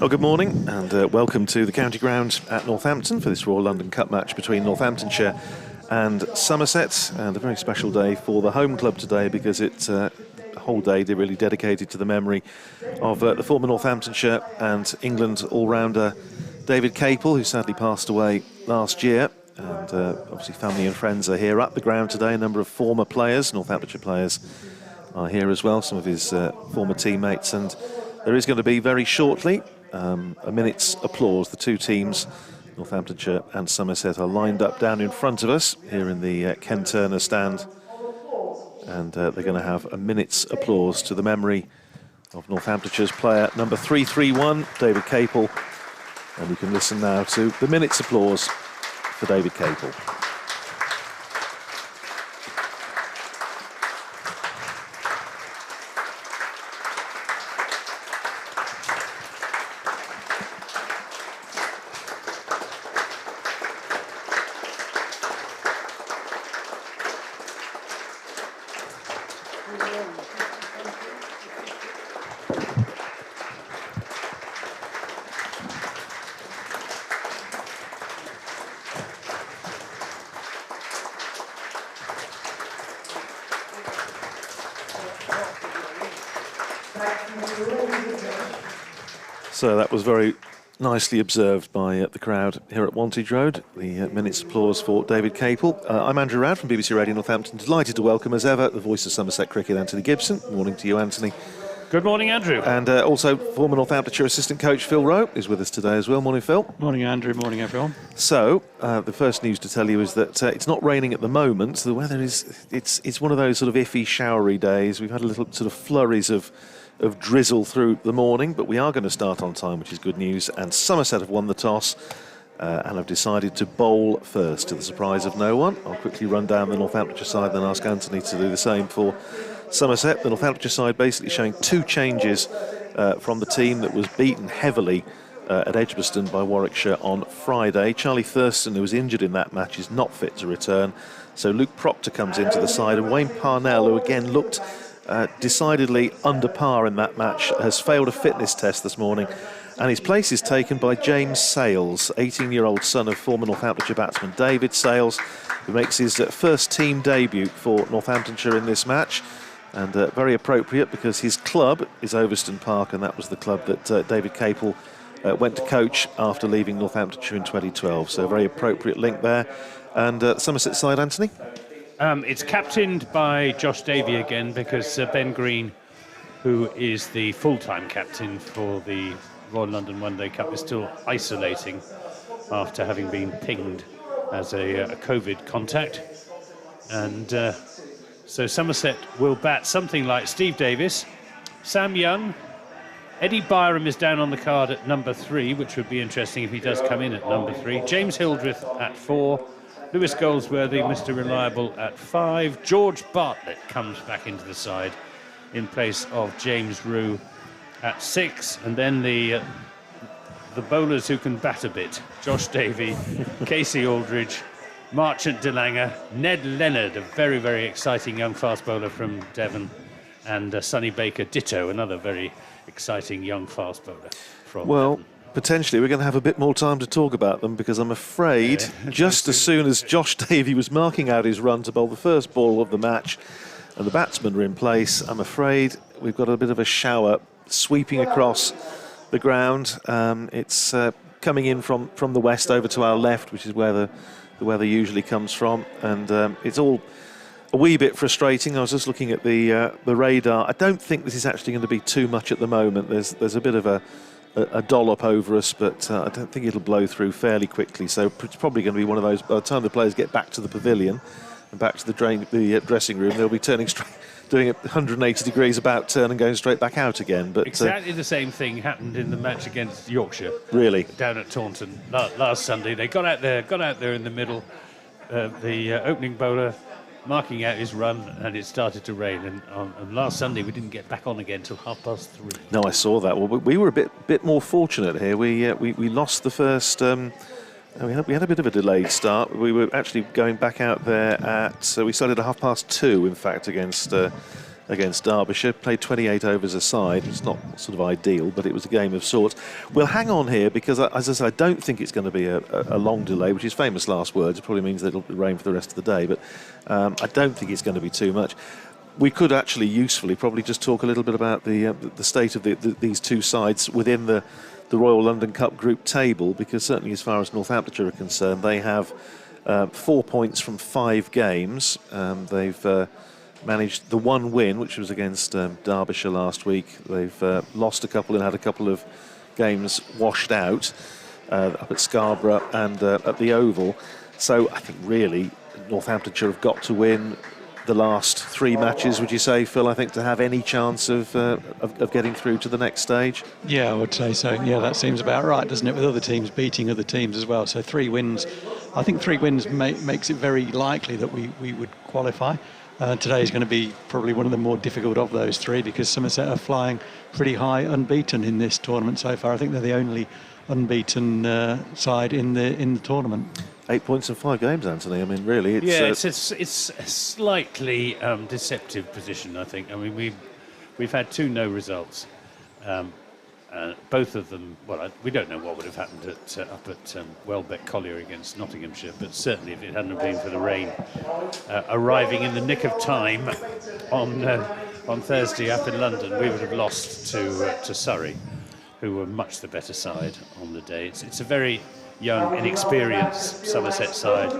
Well, good morning and welcome to the county ground at Northampton for this Royal London Cup match between Northamptonshire and Somerset, and a very special day for the home club today because it's a whole day really dedicated to the memory of the former Northamptonshire and England all-rounder David Capel, who sadly passed away last year. And obviously family and friends are here at the ground today. A number of former players, Northamptonshire players, are here as well, some of his former teammates, and there is going to be very shortly a minute's applause. The two teams, Northamptonshire and Somerset, are lined up down in front of us here in the Ken Turner stand, and they're going to have a minute's applause to the memory of Northamptonshire's player number 331, David Capel. And we can listen now to the minute's applause for David Capel. So that was very nicely observed by the crowd here at Wantage Road, the minute's applause for David Capel. I'm Andrew Rowd from BBC Radio Northampton, delighted to welcome as ever the voice of Somerset cricket, Anthony Gibson. Morning to you, Anthony. Good morning, Andrew. And also former Northamptonshire assistant coach Phil Rowe is with us today as well. Morning, Phil. Morning, Andrew. Morning, everyone. So the first news to tell you is that it's not raining at the moment. The weather it's one of those sort of iffy, showery days. We've had a little sort of flurries of drizzle through the morning, but we are going to start on time, which is good news. And Somerset have won the toss and have decided to bowl first, to the surprise of no one. I'll quickly run down the Northamptonshire side, then ask Anthony to do the same for Somerset. The Northamptonshire side basically showing two changes from the team that was beaten heavily at Edgbaston by Warwickshire on Friday. Charlie Thurston, who was injured in that match, is not fit to return. So Luke Proctor comes into the side, and Wayne Parnell, who again looked decidedly under par in that match, has failed a fitness test this morning, and his place is taken by James Sales, 18-year-old son of former Northamptonshire batsman David Sales, who makes his first team debut for Northamptonshire in this match, and very appropriate because his club is Overston Park, and that was the club that David Capel went to coach after leaving Northamptonshire in 2012, so a very appropriate link there. And Somerset side, Anthony? It's captained by Josh Davey again because Ben Green, who is the full-time captain for the Royal London One Day Cup, is still isolating after having been pinged as a COVID contact. And so Somerset will bat something like Steve Davis, Sam Young, Eddie Byram is down on the card at number 3, which would be interesting if he does come in at number 3, James Hildreth at 4, Lewis Goldsworthy, Mr. Reliable, at 5. George Bartlett comes back into the side in place of James Rue at 6. And then the bowlers who can bat a bit. Josh Davey, Casey Aldridge, Marchant de Lange, Ned Leonard, a very, very exciting young fast bowler from Devon, and Sonny Baker Ditto, another very exciting young fast bowler from Devon. Potentially we're going to have a bit more time to talk about them, because I'm afraid just as soon as Josh Davey was marking out his run to bowl the first ball of the match and the batsmen are in place, I'm afraid we've got a bit of a shower sweeping across the ground. It's coming in from the west over to our left, which is where the weather usually comes from, and it's all a wee bit frustrating. I was just looking at the radar. I don't think this is actually going to be too much at the moment. There's a bit of a dollop over us, but I don't think it'll blow through fairly quickly. So it's probably going to be one of those, by the time the players get back to the pavilion and back to the dressing room, they'll be turning straight, doing it 180 degrees about turn and going straight back out again. But exactly the same thing happened in the match against Yorkshire. Really? Down at Taunton last Sunday. They got out there in the middle, the opening bowler marking out his run, and it started to rain, and last Sunday we didn't get back on again till 3:30. No, I saw that. Well, we were a bit more fortunate here. We lost the first. We had a bit of a delayed start. We were actually going back out there at. We started at 2:30, in fact, against against Derbyshire. Played 28 overs a side. It's not sort of ideal, but it was a game of sorts. We'll hang on here because, as I say, I don't think it's going to be a long delay, which is famous last words. It probably means that it'll rain for the rest of the day, but I don't think it's going to be too much. We could actually usefully probably just talk a little bit about the state of these two sides within the Royal London Cup group table, because certainly as far as Northamptonshire are concerned, they have 4 points from 5 games. They've managed the one win, which was against Derbyshire last week. They've lost a couple and had a couple of games washed out up at Scarborough and at the Oval. So I think really Northamptonshire have got to win the last 3 matches, would you say, Phil, I think, to have any chance of getting through to the next stage? Yeah, I would say so. Yeah, that seems about right, doesn't it, with other teams beating other teams as well. So 3 wins. I think 3 wins makes it very likely that we would qualify. Today is going to be probably one of the more difficult of those 3, because Somerset are flying pretty high unbeaten in this tournament so far. I think they're the only unbeaten side in the tournament. 8 points in 5 games, Anthony. I mean, really, it's a slightly deceptive position, I think. I mean, we've had 2 no results. Both of them, well, we don't know what would have happened up at Welbeck Collier against Nottinghamshire, but certainly if it hadn't been for the rain arriving in the nick of time on Thursday up in London, we would have lost to Surrey, who were much the better side on the day. It's a very young, inexperienced Somerset side.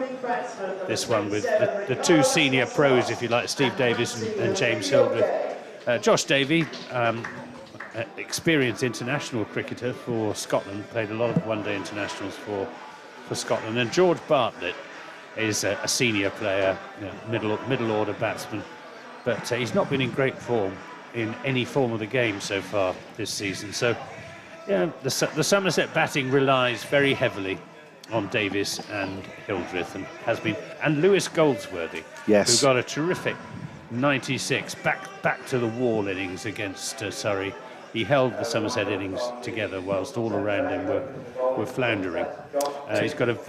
This one with the 2 senior pros, if you like, Steve Davis and James Hildreth. Josh Davey, experienced international cricketer for Scotland, played a lot of one-day internationals for Scotland, and George Bartlett is a senior player, middle order batsman, but he's not been in great form in any form of the game so far this season. So yeah, the Somerset batting relies very heavily on Davis and Hildreth, and has been, and Lewis Goldsworthy, yes, who got a terrific 96 back to the wall innings against Surrey. He held the Somerset innings together whilst all around him were floundering.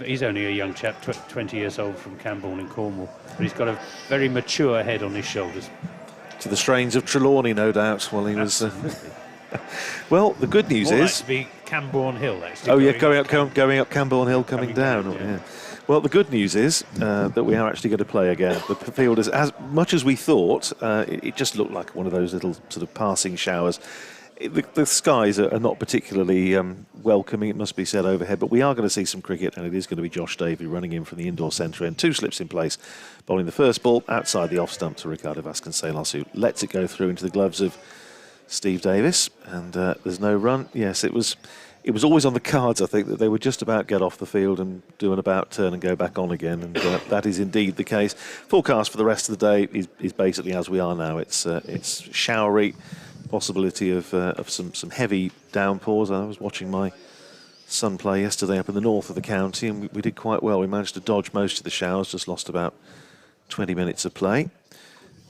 He's only a young chap, 20 years old, from Cambourne in Cornwall, but he's got a very mature head on his shoulders. To the strains of Trelawney, no doubt, while he was... Well, the good news is... Like to be Cambourne Hill, actually. Oh, yeah, going up Cambourne Hill, coming down. Yeah. Well, the good news is that we are actually going to play again. The field is, as much as we thought, it just looked like one of those little sort of passing showers. The skies are not particularly welcoming, it must be said, overhead, but we are going to see some cricket, and it is going to be Josh Davey running in from the indoor centre end. 2 slips in place, bowling the first ball outside the off stump to Ricardo Vasconcelos, who lets it go through into the gloves of Steve Davis, and there's no run. Yes, it was always on the cards, I think, that they would just about get off the field and do an about turn and go back on again, and that is indeed the case. Forecast for the rest of the day is basically as we are now. It's showery, possibility of some heavy downpours. I was watching my son play yesterday up in the north of the county, and we did quite well. We managed to dodge most of the showers, just lost about 20 minutes of play.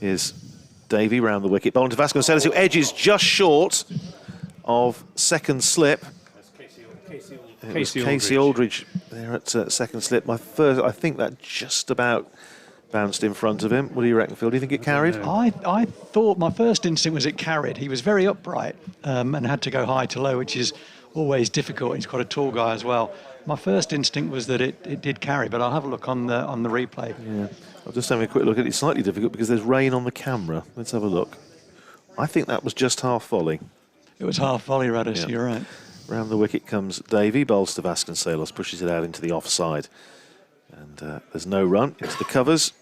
Here's Davey round the wicket, bowling to Vasconcelos, who edges just short of second slip. Casey Aldridge there at second slip. I think that just about bounced in front of him. What do you reckon, Phil? Do you think it carried? I thought my first instinct was it carried. He was very upright and had to go high to low, which is always difficult. He's quite a tall guy as well. My first instinct was that it did carry, but I'll have a look on the replay. Yeah, I'll just have a quick look at it. It's slightly difficult because there's rain on the camera. Let's have a look. I think that was just half volley. It was half volley, Radish, yeah. You're right. Round the wicket comes Davey, bowls to Vasconcelos, pushes it out into the offside. And there's no run into the covers.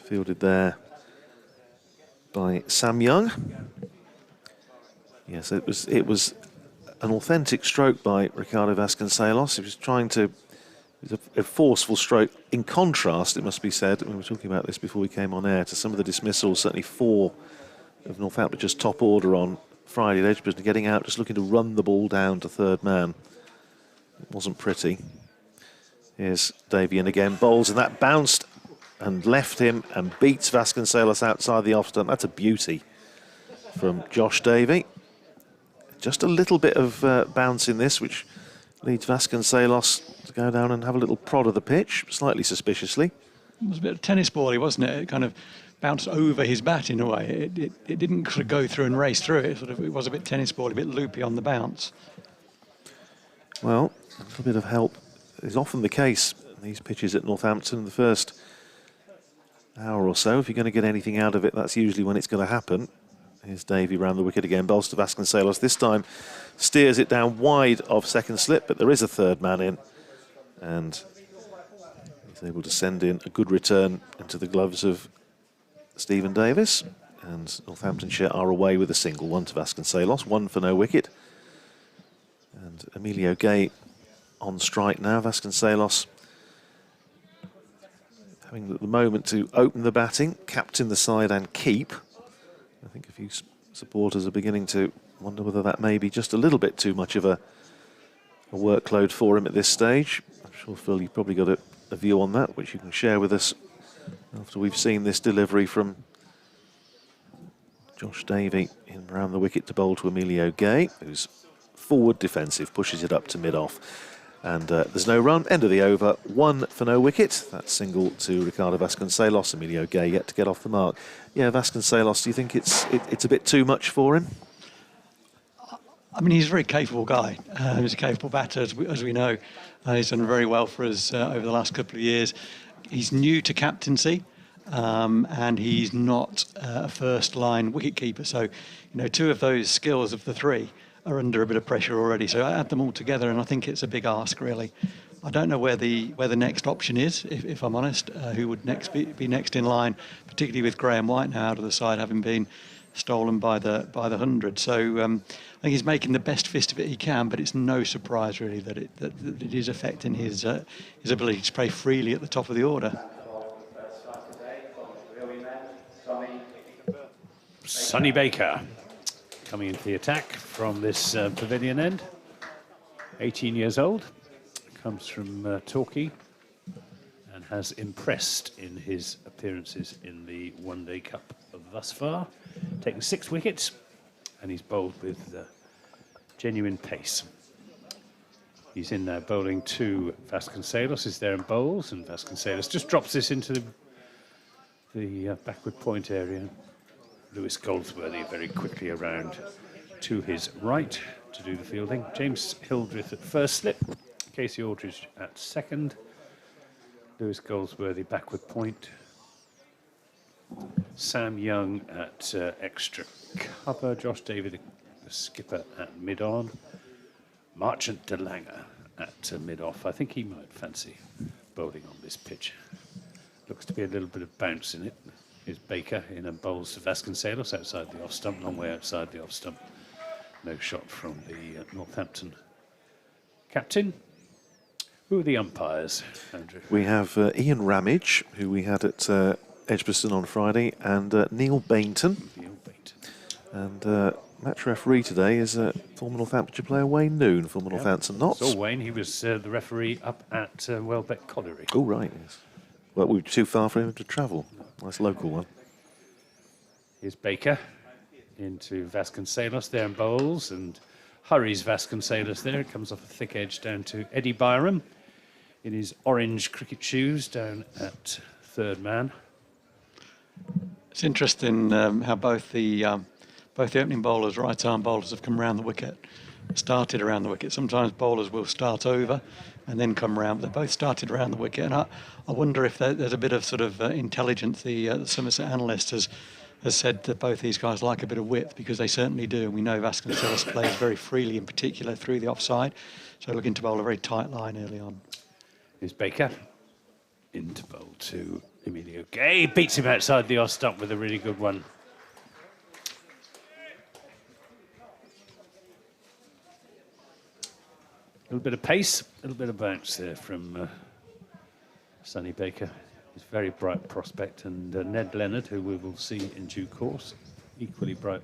Fielded there by Sam Young. Yes, it was an authentic stroke by Ricardo Vasconcelos. He was trying to... It was a forceful stroke. In contrast, it must be said, we were talking about this before we came on air, to some of the dismissals, certainly 4 of Northampton's top order on Friday at Edgbaston, getting out, just looking to run the ball down to third man. It wasn't pretty. Here's Davey in again, bowls, and that bounced and left him and beats Vasconcelos outside the off stump. That's a beauty from Josh Davey. Just a little bit of bounce in this, which leads Vasconcelos to go down and have a little prod of the pitch, slightly suspiciously. It was a bit of tennis bally, wasn't it? It kind of bounced over his bat in a way. It didn't sort of go through and race through it. It was a bit tennis ball, a bit loopy on the bounce. Well, a little bit of help is often the case in these pitches at Northampton. The first hour or so, if you're going to get anything out of it, that's usually when it's going to happen. Here's Davey round the wicket again. Bowls to Vasconcelos. This time steers it down wide of second slip, but there is a third man in. And he's able to send in a good return into the gloves of Stephen Davis. And Northamptonshire are away with a single. One to Vasconcelos, one for no wicket. And Emilio Gay on strike now. Vasconcelos having the moment to open the batting, captain the side and keep. I think a few supporters are beginning to wonder whether that may be just a little bit too much of a workload for him at this stage. I'm sure, Phil, you've probably got a view on that, which you can share with us after we've seen this delivery from Josh Davey in around the wicket to bowl to Emilio Gay, who's forward defensive, pushes it up to mid-off. And there's no run. End of the over. One for no wicket. That's single to Ricardo Vasconcelos. Emilio Gay yet to get off the mark. Yeah, Vasconcelos, do you think it's a bit too much for him? I mean, he's a very capable guy. He's a capable batter, as we know. He's done very well for us over the last couple of years. He's new to captaincy, and he's not a first-line wicketkeeper. So, you know, two of those skills of the three are under a bit of pressure already. So I add them all together, and I think it's a big ask, really. I don't know where the next option is, if I'm honest. Who would next be next in line, particularly with Graham White now out of the side, having been stolen by the 100. So I think he's making the best fist of it he can, but it's no surprise really that it is affecting his ability to play freely at the top of the order. Sonny Baker coming into the attack from this pavilion end. 18 years old, comes from Torquay and has impressed in his appearances in the One Day Cup thus far. Taken 6 wickets, and he's bowled with genuine pace. He's in there bowling to Vasconcelos, is there and bowls, and Vasconcelos just drops this into the backward point area. Lewis Goldsworthy very quickly around to his right to do the fielding. James Hildreth at first slip, Casey Aldridge at second, Lewis Goldsworthy backward point, Sam Young at extra cover, Josh David, the skipper, at mid-on, Marchant de Lange at mid-off. I think he might fancy bowling on this pitch. Looks to be a little bit of bounce in it. Here's Baker in and bowls to Vasconcelos outside the off-stump, long way outside the off-stump. No shot from the Northampton captain. Who are the umpires, Andrew? We have Ian Ramage, who we had at Edgbaston on Friday, and Neil Bainton. Neil Bainton. And match referee today is former Northamptonshire player Wayne Noon, former Northampton Notts. So Wayne, he was the referee up at Welbeck Colliery. Oh, right, yes. Well, we were too far for him to travel. Nice local one. Here's Baker into Vasconcelos there and bowls, and hurries Vasconcelos there. It comes off a thick edge down to Eddie Byram in his orange cricket shoes down at third man. It's interesting how both the opening bowlers, right-arm bowlers, have come around the wicket, started around the wicket. Sometimes bowlers will start over and then come around. They both started around the wicket, and I wonder if there's a bit of sort of intelligence. The Somerset analyst has said that both these guys like a bit of width, because they certainly do. And we know Vasconcelos plays very freely, in particular through the offside. So looking to bowl a very tight line early on. Here's Baker into bowl to Emilio Gay. Beats him outside the off stump with a really good one. A little bit of pace, a little bit of bounce there from Sonny Baker. He's a very bright prospect, and Ned Leonard, who we will see in due course, equally bright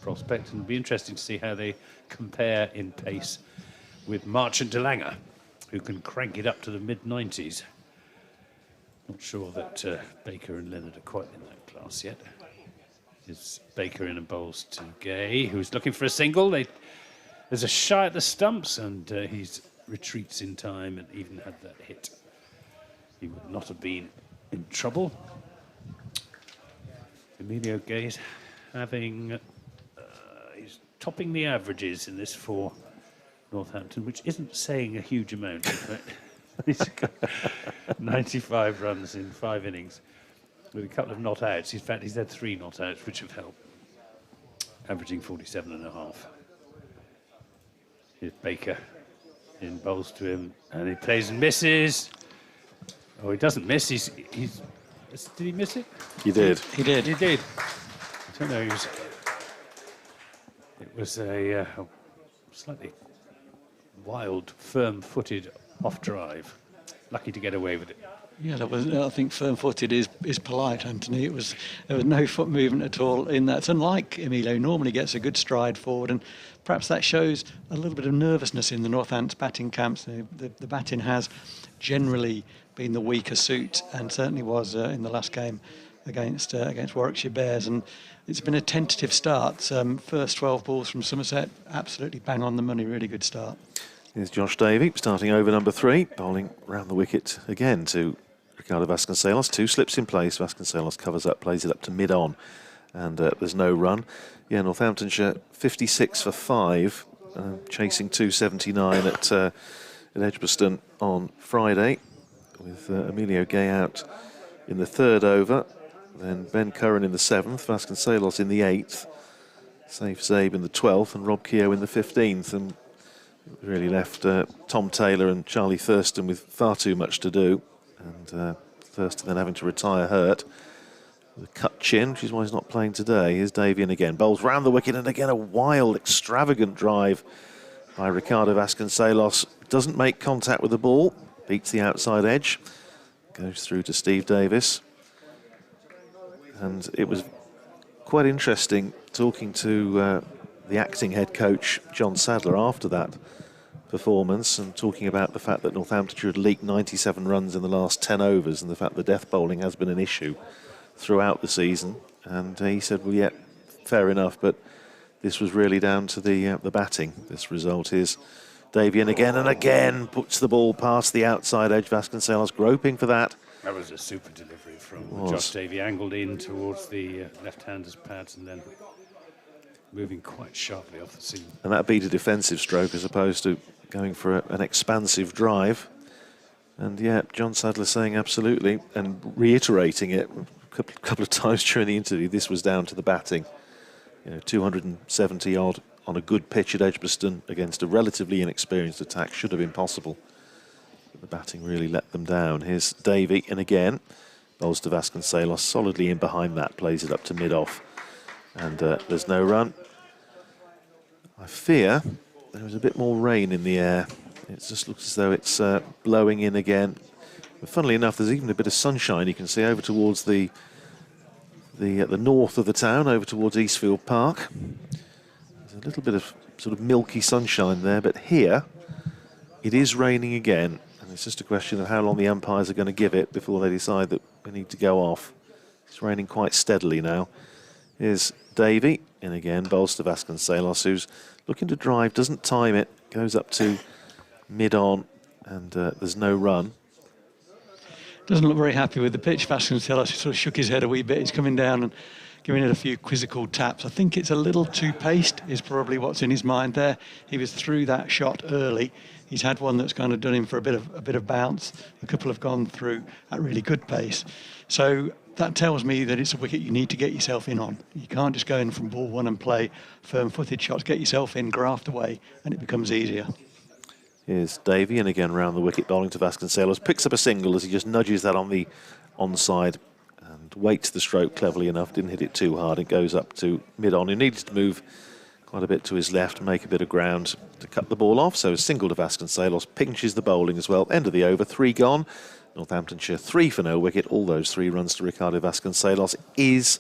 prospect, and it'll be interesting to see how they compare in pace with Marchant de Lange, who can crank it up to the mid-90s. Not sure that Baker and Leonard are quite in that class yet. It's Baker in and bowls to Gay, who's looking for a single. There's a shy at the stumps, and he retreats in time and even had that hit. He would not have been in trouble. Emilio Gate having, he's topping the averages in this for Northampton, which isn't saying a huge amount. He's got 95 runs in 5 innings with a couple of not outs. In fact, he's had 3 not outs, which have helped, averaging 47.5. Here's Baker in bowls to him, and he plays and misses. Oh, he doesn't miss. He's did he miss it? He did. He did. He did. I don't know. It was a slightly wild, firm-footed off drive. Lucky to get away with it. Yeah, that was. I think firm-footed is polite, Anthony. There was no foot movement at all in that. It's unlike Emilio, normally gets a good stride forward, and perhaps that shows a little bit of nervousness in the Northants batting camps. The batting has generally been the weaker suit, and certainly was in the last game against Warwickshire Bears. And it's been a tentative start. First 12 balls from Somerset, absolutely bang on the money. Really good start. Here's Josh Davey starting over number 3, bowling round the wicket again to Ricardo Vasconcelos. 2 slips in place. Vasconcelos covers up, plays it up to mid-on, and there's no run. Yeah, Northamptonshire 56 for 5, chasing 279 at Edgbaston on Friday, with Emilio Gay out in the 3rd over, then Ben Curran in the 7th, Vasconcelos in the 8th, Saif Zabe in the 12th, and Rob Keogh in the 15th, and really left Tom Taylor and Charlie Thurston with far too much to do, and Thurston then having to retire hurt with a cut chin, which is why he's not playing today. Here's Davian again, bowls round the wicket, and again a wild, extravagant drive by Ricardo Vasconcelos. Doesn't make contact with the ball, beats the outside edge, goes through to Steve Davis. And it was quite interesting talking to the acting head coach, John Sadler, after that performance, and talking about the fact that Northamptonshire had leaked 97 runs in the last 10 overs, and the fact that death bowling has been an issue throughout the season. And he said, well, yeah, fair enough, but this was really down to the batting. This result is Davian again and again puts the ball past the outside edge. Vasconcelos groping for that. That was a super delivery from Josh Davey, angled in towards the left-hander's pads and then moving quite sharply off the seam. And that beat a defensive stroke as opposed to going for an expansive drive. And yeah, John Sadler saying absolutely, and reiterating it a couple of times during the interview, this was down to the batting. 270 odd on a good pitch at Edgbaston against a relatively inexperienced attack should have been possible. But the batting really let them down. Here's Davey, and again, bowls to Vasconcelos, solidly in behind that, plays it up to mid-off. And there's no run. I fear there was a bit more rain in the air. It just looks as though it's blowing in again. But funnily enough, there's even a bit of sunshine you can see over towards the north of the town, over towards Eastfield Park. There's a little bit of sort of milky sunshine there, but here it is raining again, and it's just a question of how long the umpires are going to give it before they decide that we need to go off. It's raining quite steadily now. Here's Davey, and again, bowls to Vasconcelos, who's looking to drive, doesn't time it, goes up to mid-on, and there's no run. Doesn't look very happy with the pitch. Vasconcelos sort of shook his head a wee bit. He's coming down and giving it a few quizzical taps. I think it's a little too paced is probably what's in his mind there. He was through that shot early. He's had one that's kind of done him for a bit of bounce. A couple have gone through at really good pace. So that tells me that it's a wicket you need to get yourself in on. You can't just go in from ball one and play firm-footed shots. Get yourself in, graft away, and it becomes easier. Here's Davey, and again round the wicket, bowling to Vasconcelos. Picks up a single as he just nudges that on the onside and waits the stroke cleverly enough. Didn't hit it too hard. It goes up to mid-on. He needs to move quite a bit to his left, make a bit of ground to cut the ball off. So a single to Vasconcelos, pinches the bowling as well. End of the over, 3 gone. Northamptonshire 3 for no wicket. All those 3 runs to Ricardo Vasconcelos. It is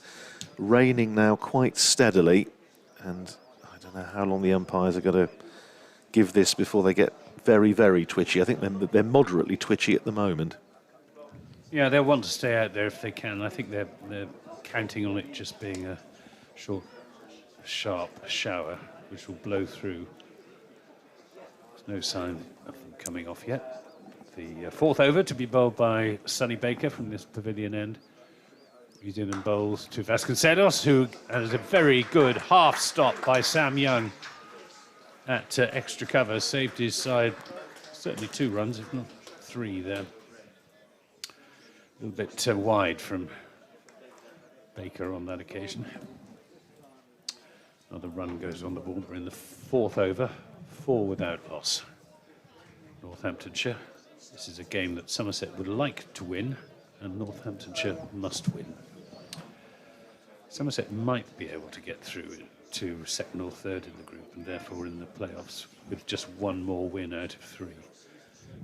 raining now quite steadily, and I don't know how long the umpires are going to give this before they get very, very twitchy. I think they're moderately twitchy at the moment. Yeah, they'll want to stay out there if they can. I think they're counting on it just being a short, sharp shower, which will blow through. There's no sign of them coming off yet. The 4th over to be bowled by Sonny Baker from this pavilion end. He's in and bowls to Vasconcelos, who has a very good half stop by Sam Young at extra cover. Saved his side certainly 2 runs, if not 3 there. A little bit wide from Baker on that occasion. Another run goes on the board. We're in the 4th over, 4 without loss. Northamptonshire. This is a game that Somerset would like to win, and Northamptonshire must win. Somerset might be able to get through to 2nd or 3rd in the group, and therefore in the playoffs with just 1 more win out of 3.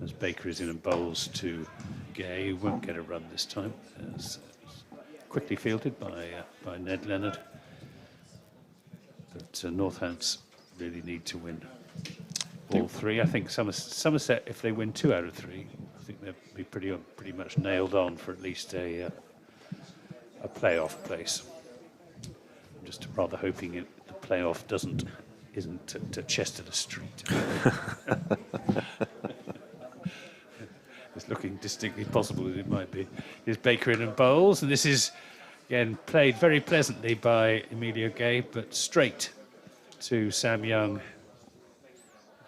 As Baker is in and bowls to Gay, who won't get a run this time. As quickly fielded by Ned Leonard. But Northants really need to win all 3. I think Somerset, if they win 2 out of 3, I think they'll be pretty much nailed on for at least a playoff place. I'm just rather hoping the playoff isn't to Chester Street. It's looking distinctly possible that it might be. Here's Baker in and bowls, and this is again played very pleasantly by Emilio Gay, but straight to Sam Young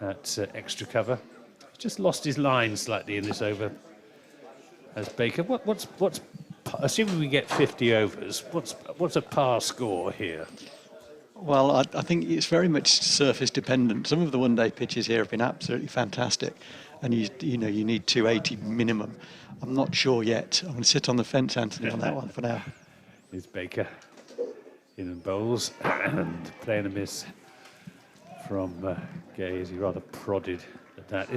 at extra cover. He's just lost his line slightly in this over as Baker. What's assuming we get 50 overs, what's a par score here? Well, I think it's very much surface dependent. Some of the one-day pitches here have been absolutely fantastic, and you need 280 minimum. I'm not sure yet. I'm going to sit on the fence, Anthony, on that one for now. Here's Baker in and bowls, and playing a miss from Gay as he rather prodded at that.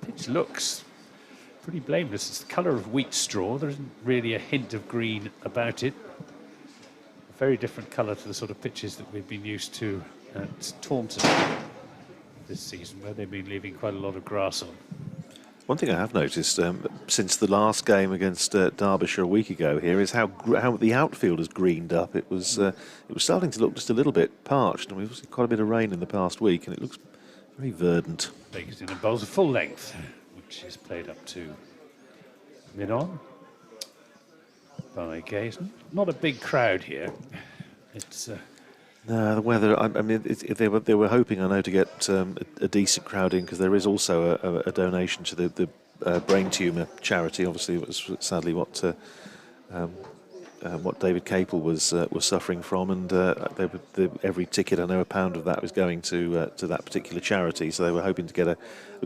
Pitch looks pretty blameless. It's the colour of wheat straw. There isn't really a hint of green about it. A very different colour to the sort of pitches that we've been used to at Taunton this season, where they've been leaving quite a lot of grass on. One thing I have noticed since the last game against Derbyshire a week ago here is how the outfield has greened up. It was starting to look just a little bit parched, and we've seen quite a bit of rain in the past week, and it looks very verdant. Baker's in and bowls a full length, which is played up to mid-on by Gay. Not a big crowd here. It's no, the weather. I mean, they were hoping, I know, to get a decent crowd in, because there is also a donation to the brain tumour charity. Obviously, it was sadly what David Capel was suffering from, and every ticket, I know, £1 of that was going to that particular charity. So they were hoping to get a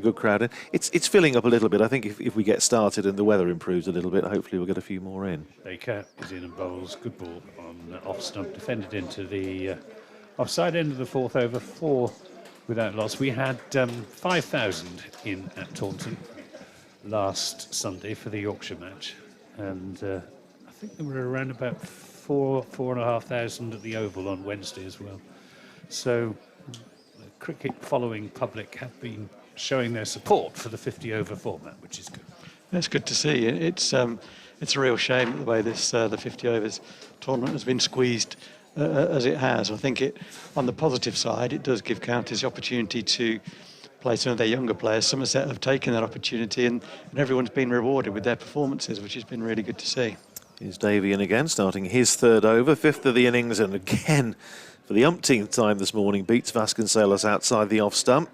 good crowd in. It's filling up a little bit. I think if we get started and the weather improves a little bit, hopefully we'll get a few more in. Baker is in and bowls. Good ball on off stump, defended into the offside end of the 4th over, 4 without loss. We had 5,000 in at Taunton last Sunday for the Yorkshire match, and I think there were around about 4,500 at the Oval on Wednesday as well. So the cricket following public have been showing their support for the 50 over format, which is good. That's good to see. It's a real shame the way this the 50 overs tournament has been squeezed as it has. I think on the positive side, it does give counties the opportunity to play some of their younger players. Somerset have taken that opportunity, and everyone's been rewarded with their performances, which has been really good to see. Here's Davey in again, starting his 3rd over, 5th of the innings, and again, for the umpteenth time this morning, beats Vasconcelos outside the off stump.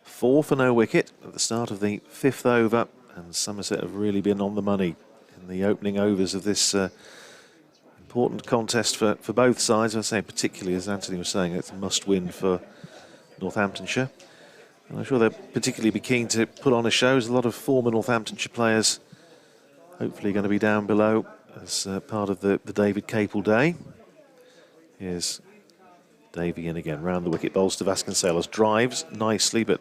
4 for no wicket at the start of the 5th over, and Somerset have really been on the money in the opening overs of this important contest for both sides. I say particularly, as Anthony was saying, it's a must-win for Northamptonshire. And I'm sure they'll particularly be keen to put on a show. There's a lot of former Northamptonshire players hopefully going to be down below as part of the David Capel day. Here's Davey in again, round the wicket, bowls to Vasconcelos, drives nicely, but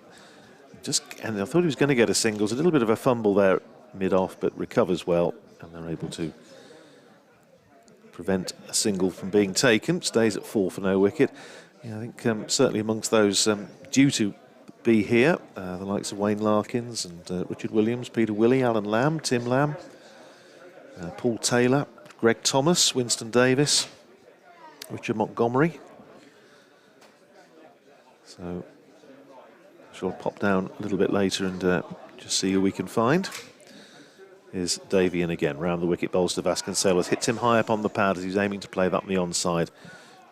and I thought he was going to get a singles. A little bit of a fumble there mid-off, but recovers well, and they're able to prevent a single from being taken. Stays at 4 for no wicket. Yeah, I think certainly amongst those due to be here, the likes of Wayne Larkins and Richard Williams, Peter Willey, Alan Lamb, Tim Lamb, Paul Taylor, Greg Thomas, Winston Davis, Richard Montgomery. So I shall pop down a little bit later and just see who we can find. is Davy in again. Round the wicket bowls to Vasconcelos. Hits him high up on the pad as he's aiming to play that on the onside.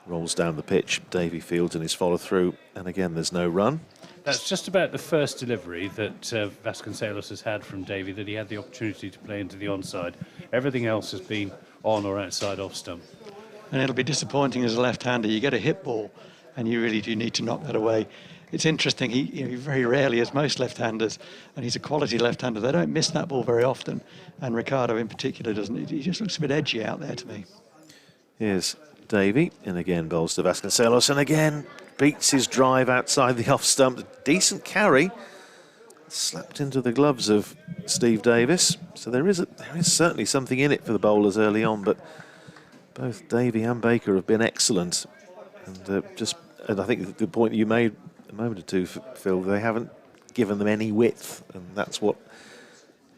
Rolls down the pitch. Davy fields in his follow through. And again, there's no run. That's just about the first delivery that Vasconcelos has had from Davy, that he had the opportunity to play into the onside. Everything else has been on or outside off stump. And it'll be disappointing as a left-hander. You get a hit ball, and you really do need to knock that away. It's interesting. He very rarely, as most left-handers, and he's a quality left-hander, they don't miss that ball very often. And Ricardo in particular doesn't. He just looks a bit edgy out there to me. Here's Davy, and again bowls to Vasconcelos, and again beats his drive outside the off stump. Decent carry, slapped into the gloves of Steve Davis. So there is certainly something in it for the bowlers early on, but both Davy and Baker have been excellent. And I think the point you made a moment or two, Phil, they haven't given them any width, and that's what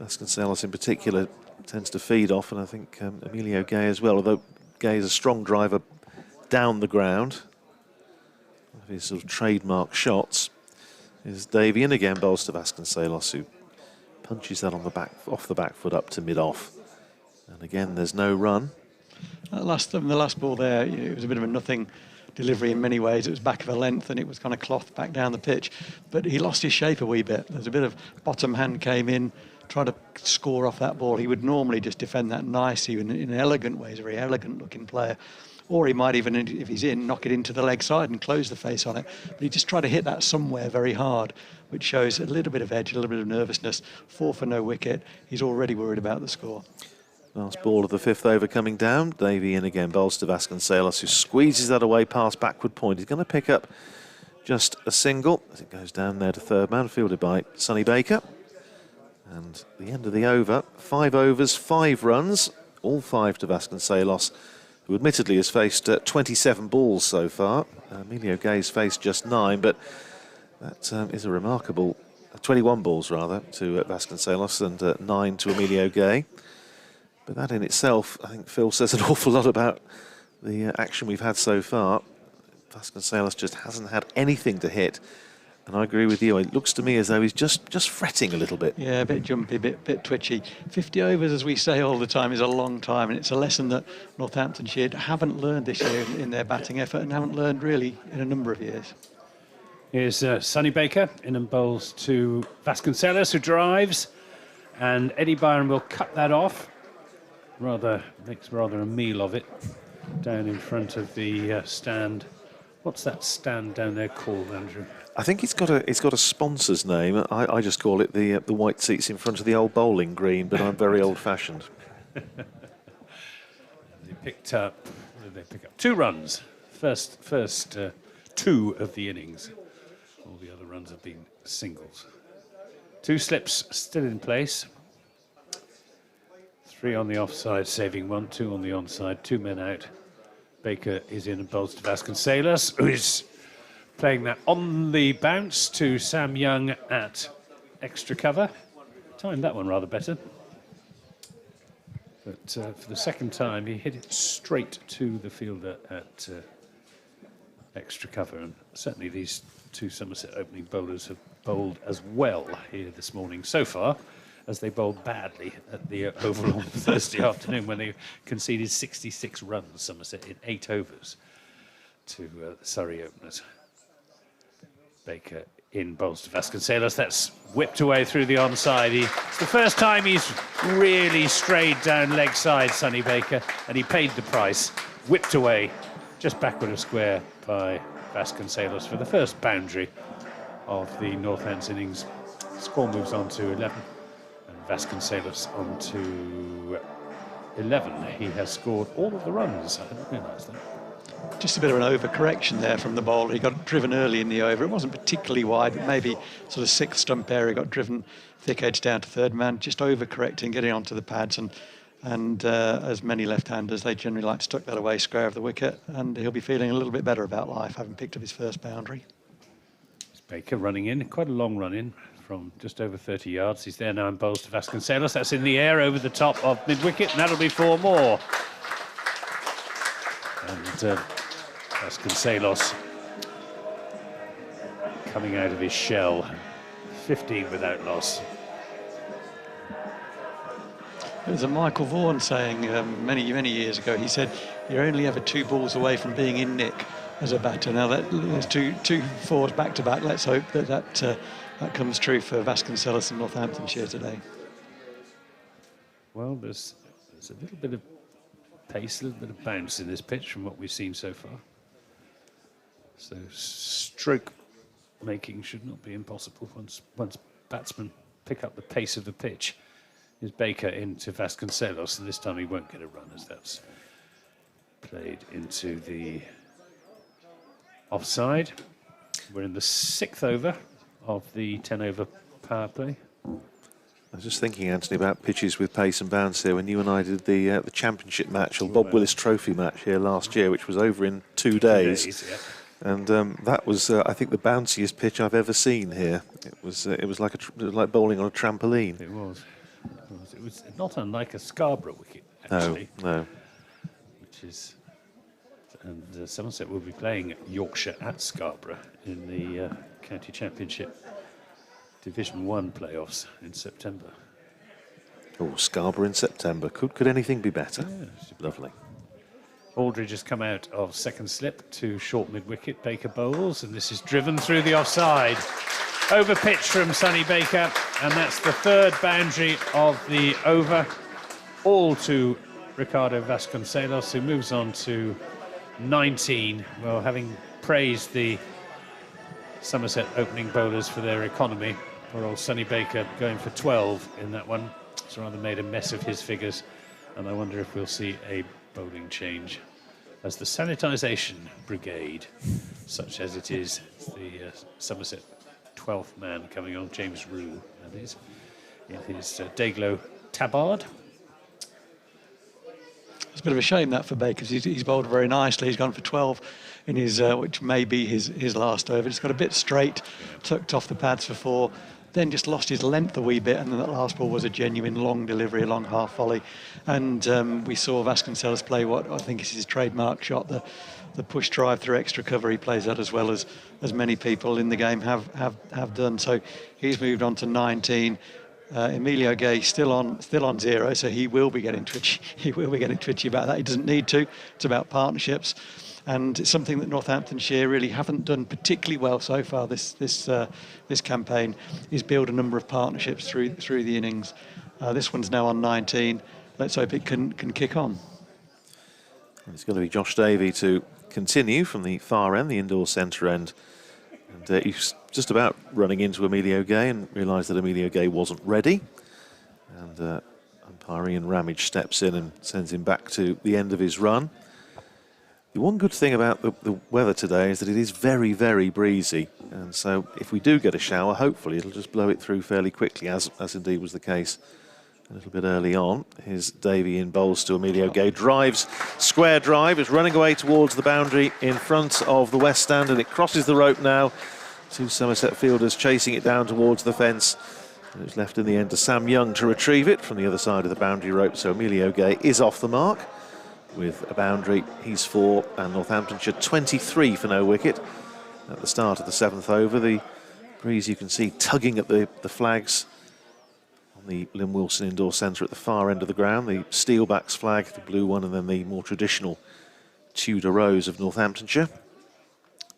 Vasconcelos in particular tends to feed off, and I think Emilio Gay as well, although Gay is a strong driver down the ground. One of his sort of trademark shots is Davy, and again bowls to Vasconcelos, who punches that on the back, off the back foot up to mid-off. And again, there's no run. The last ball there, it was a bit of a nothing delivery in many ways. It was back of a length and it was kind of clothed back down the pitch. But he lost his shape a wee bit. There's a bit of bottom hand came in, tried to score off that ball. He would normally just defend that nicely in an elegant way. He's a very elegant looking player. Or he might even, if he's in, knock it into the leg side and close the face on it. But he just tried to hit that somewhere very hard, which shows a little bit of edge, a little bit of nervousness. 4 for no wicket. He's already worried about the score. Last ball of the 5th over coming down. Davy in again, bowls to Vasconcelos, who squeezes that away past backward point. He's going to pick up just a single as it goes down there to third man, fielded by Sonny Baker. And the end of the over, 5 overs, 5 runs, all 5 to Vasconcelos, who admittedly has faced 27 balls so far. Emilio Gay's faced just 9, but that is a remarkable 21 balls rather to Vasconcelos and 9 to Emilio Gay. But that in itself, I think, Phil, says an awful lot about the action we've had so far. Vasconcelos just hasn't had anything to hit. And I agree with you. It looks to me as though he's just fretting a little bit. Yeah, a bit jumpy, a bit twitchy. 50 overs, as we say all the time, is a long time. And it's a lesson that Northamptonshire haven't learned this year in their batting effort and haven't learned really in a number of years. Here's Sonny Baker in and bowls to Vasconcelos, who drives. And Eddie Byron will cut that off. Makes rather a meal of it down in front of the stand. What's that stand down there called, Andrew? I think it's got a sponsor's name. I just call it the white seats in front of the old bowling green, but I'm very old-fashioned. They pick up 2 runs. First 2 of the innings. All the other runs have been singles. 2 slips still in place. 3 on the offside, saving 1, 2 on the onside, 2 men out. Baker is in and bowls to Vasconcelos, who is playing that on the bounce to Sam Young at extra cover. Timed that one rather better. But for the second time, he hit it straight to the fielder at extra cover. And certainly these 2 Somerset opening bowlers have bowled as well here this morning so far as they bowled badly at the Oval on Thursday afternoon when they conceded 66 runs, Somerset, in 8 overs to the Surrey openers. Baker in bowls to Vasconcelos. That's whipped away through the onside. It's the first time he's really strayed down leg side, Sonny Baker, and he paid the price. Whipped away just backward of square by Vasconcelos for the first boundary of the Northants innings. Score moves on to 11. Vasconcelos on to 11. He has scored all of the runs. I didn't realise that. Just a bit of an overcorrection there from the bowler. He got driven early in the over. It wasn't particularly wide, but maybe sort of 6th stump area. Got driven thick edge down to third man, just overcorrecting, getting onto the pads. And as many left-handers, they generally like to tuck that away square of the wicket. And he'll be feeling a little bit better about life, having picked up his first boundary. It's Baker running in, quite a long run in, from just over 30 yards. He's there now and bowls to Vasconcelos. That's in the air over the top of mid-wicket, and that'll be 4 more. And Vasconcelos coming out of his shell. 15 without loss. There's a Michael Vaughan saying many years ago. He said, "You're only ever 2 balls away from being in nick as a batter." Now there's two fours back to back. Let's hope that comes true for Vasconcelos and Northamptonshire today. Well, there's a little bit of pace, a little bit of bounce in this pitch from what we've seen so far. So stroke making should not be impossible once batsmen pick up the pace of the pitch. Is Baker into Vasconcelos, and this time he won't get a run as that's played into the offside. We're in the 6th over of the 10-over power play. I was just thinking, Anthony, about pitches with pace and bounce here when you and I did the championship match, or Bob Willis Trophy match here last year, which was over in 2 days. Yeah. And that was, I think, the bounciest pitch I've ever seen here. It was like bowling on a trampoline. It was. It was not unlike a Scarborough wicket, actually. No. Which is, and Somerset will be playing Yorkshire at Scarborough in the County Championship Division 1 playoffs in September. Oh, Scarborough in September. Could anything be better? Yeah. Lovely. Aldridge has come out of second slip to short mid-wicket. Baker bowls, and this is driven through the offside. Over pitch from Sonny Baker, and that's the 3rd boundary of the over. All to Ricardo Vasconcelos, who moves on to 19. Well, having praised the Somerset opening bowlers for their economy, poor old Sonny Baker going for 12 in that one. It's rather made a mess of his figures, and I wonder if we'll see a bowling change as the sanitisation brigade, such as it is, the Somerset 12th man coming on, James Rue, that is, in his Dayglow tabard. It's a bit of a shame that for Baker, because he's bowled very nicely. He's gone for 12 in his, which may be his last over. He's got a bit straight, tucked off the pads for 4, then just lost his length a wee bit, and then that last ball was a genuine long delivery, a long half volley. And we saw Vasconcelos play what I think is his trademark shot, the push drive through extra cover. He plays that as well as many people in the game have done. So he's moved on to 19. Emilio Gay still on 0, so he will be getting twitchy. He will be getting twitchy about that. He doesn't need to. It's about partnerships, and it's something that Northamptonshire really haven't done particularly well so far. This campaign is build a number of partnerships through the innings. This one's now on 19. Let's hope it can kick on. It's going to be Josh Davey to continue from the far end, the indoor centre end. And he's just about running into Emilio Gay and realised that Emilio Gay wasn't ready. And umpire Ian Ramage steps in and sends him back to the end of his run. The one good thing about the weather today is that it is very, very breezy. And so if we do get a shower, hopefully it'll just blow it through fairly quickly, as indeed was the case a little bit early on. Here's Davey in bowls to Emilio Gay. Drives, square drive, is running away towards the boundary in front of the West Stand, and it crosses the rope now. 2 Somerset fielders chasing it down towards the fence. And it was left in the end to Sam Young to retrieve it from the other side of the boundary rope. So Emilio Gay is off the mark with a boundary. He's 4, and Northamptonshire 23 for no wicket at the start of the 7th over. The breeze you can see tugging at the flags on the Lynn Wilson Indoor Centre at the far end of the ground. The Steelbacks flag, the blue one, and then the more traditional Tudor Rose of Northamptonshire.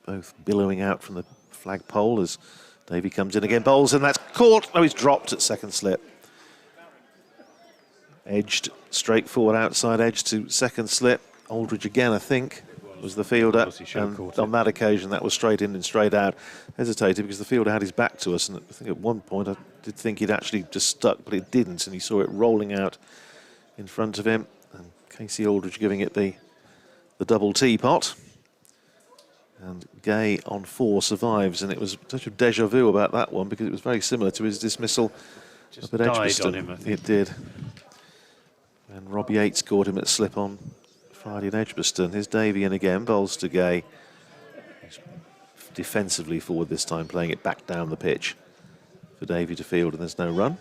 Both billowing out from the flagpole as Davey comes in again, bowls, and that's caught. No, he's dropped at second slip. Edged straight forward, outside edge to second slip. Aldridge again, I think, was the fielder. And on that occasion, that was straight in and straight out. Hesitated because the fielder had his back to us, and I think at one point I did think he'd actually just stuck, but it didn't, and he saw it rolling out in front of him. And Casey Aldridge giving it the double teapot. And Gay on 4 survives, and it was a touch of déjà vu about that one because it was very similar to his dismissal up at Edgbaston. On him, I think. It did. And Rob Yates scored him at slip on Friday in Edgbaston. Here's Davey in again, bowls to Gay. He's defensively forward this time, playing it back down the pitch for Davey to field, and there's no run.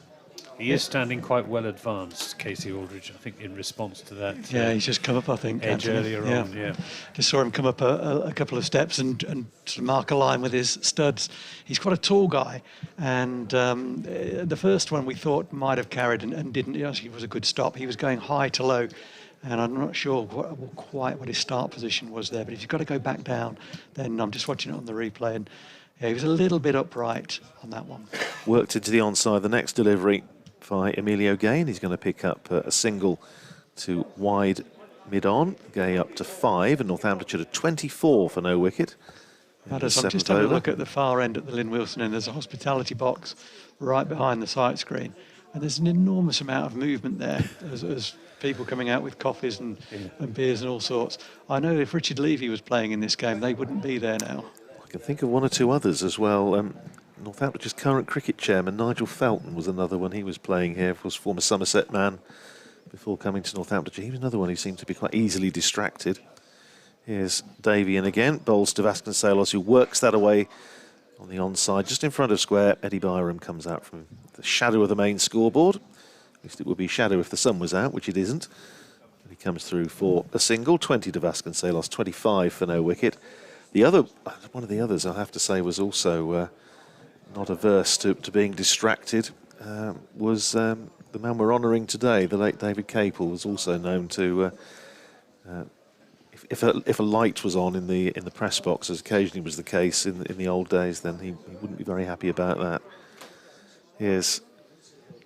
He is standing quite well advanced, Casey Aldridge, I think, in response to that. Yeah, he's just come up, I think. Edge Anthony. earlier on, yeah. Just saw him come up a couple of steps and sort of mark a line with his studs. He's quite a tall guy, and the first one we thought might have carried and didn't. It actually was a good stop. He was going high to low, and I'm not sure quite what his start position was there. But if you've got to go back down, then I'm just watching it on the replay, and yeah, he was a little bit upright on that one. Worked into the onside. The next delivery by Emilio Gay. He's going to pick up a single to wide mid-on. Gay up to 5, and Northamptonshire to 24 for no wicket. I'm just having a look at the far end at the Lynn Wilson end. There's a hospitality box right behind the sight screen, and there's an enormous amount of movement there as people coming out with coffees and beers and all sorts. I know if Richard Levy was playing in this game, they wouldn't be there now. I can think of one or two others as well. Northampton's current cricket chairman, Nigel Felton, was another one. He was playing here, was former Somerset man before coming to Northamptonshire. He was another one who seemed to be quite easily distracted. Here's Davey in again, bowls to Vasconcelos, who works that away on the onside, just in front of square. Eddie Byram comes out from the shadow of the main scoreboard. At least it would be shadow if the sun was out, which it isn't. And he comes through for a single, 20 to Vasconcelos, 25 for no wicket. One of the others, I have to say, was also not averse to being distracted, was the man we're honouring today, the late David Capel, was also known to, if a light was on in the press box, as occasionally was the case in the old days, then he wouldn't be very happy about that. Here's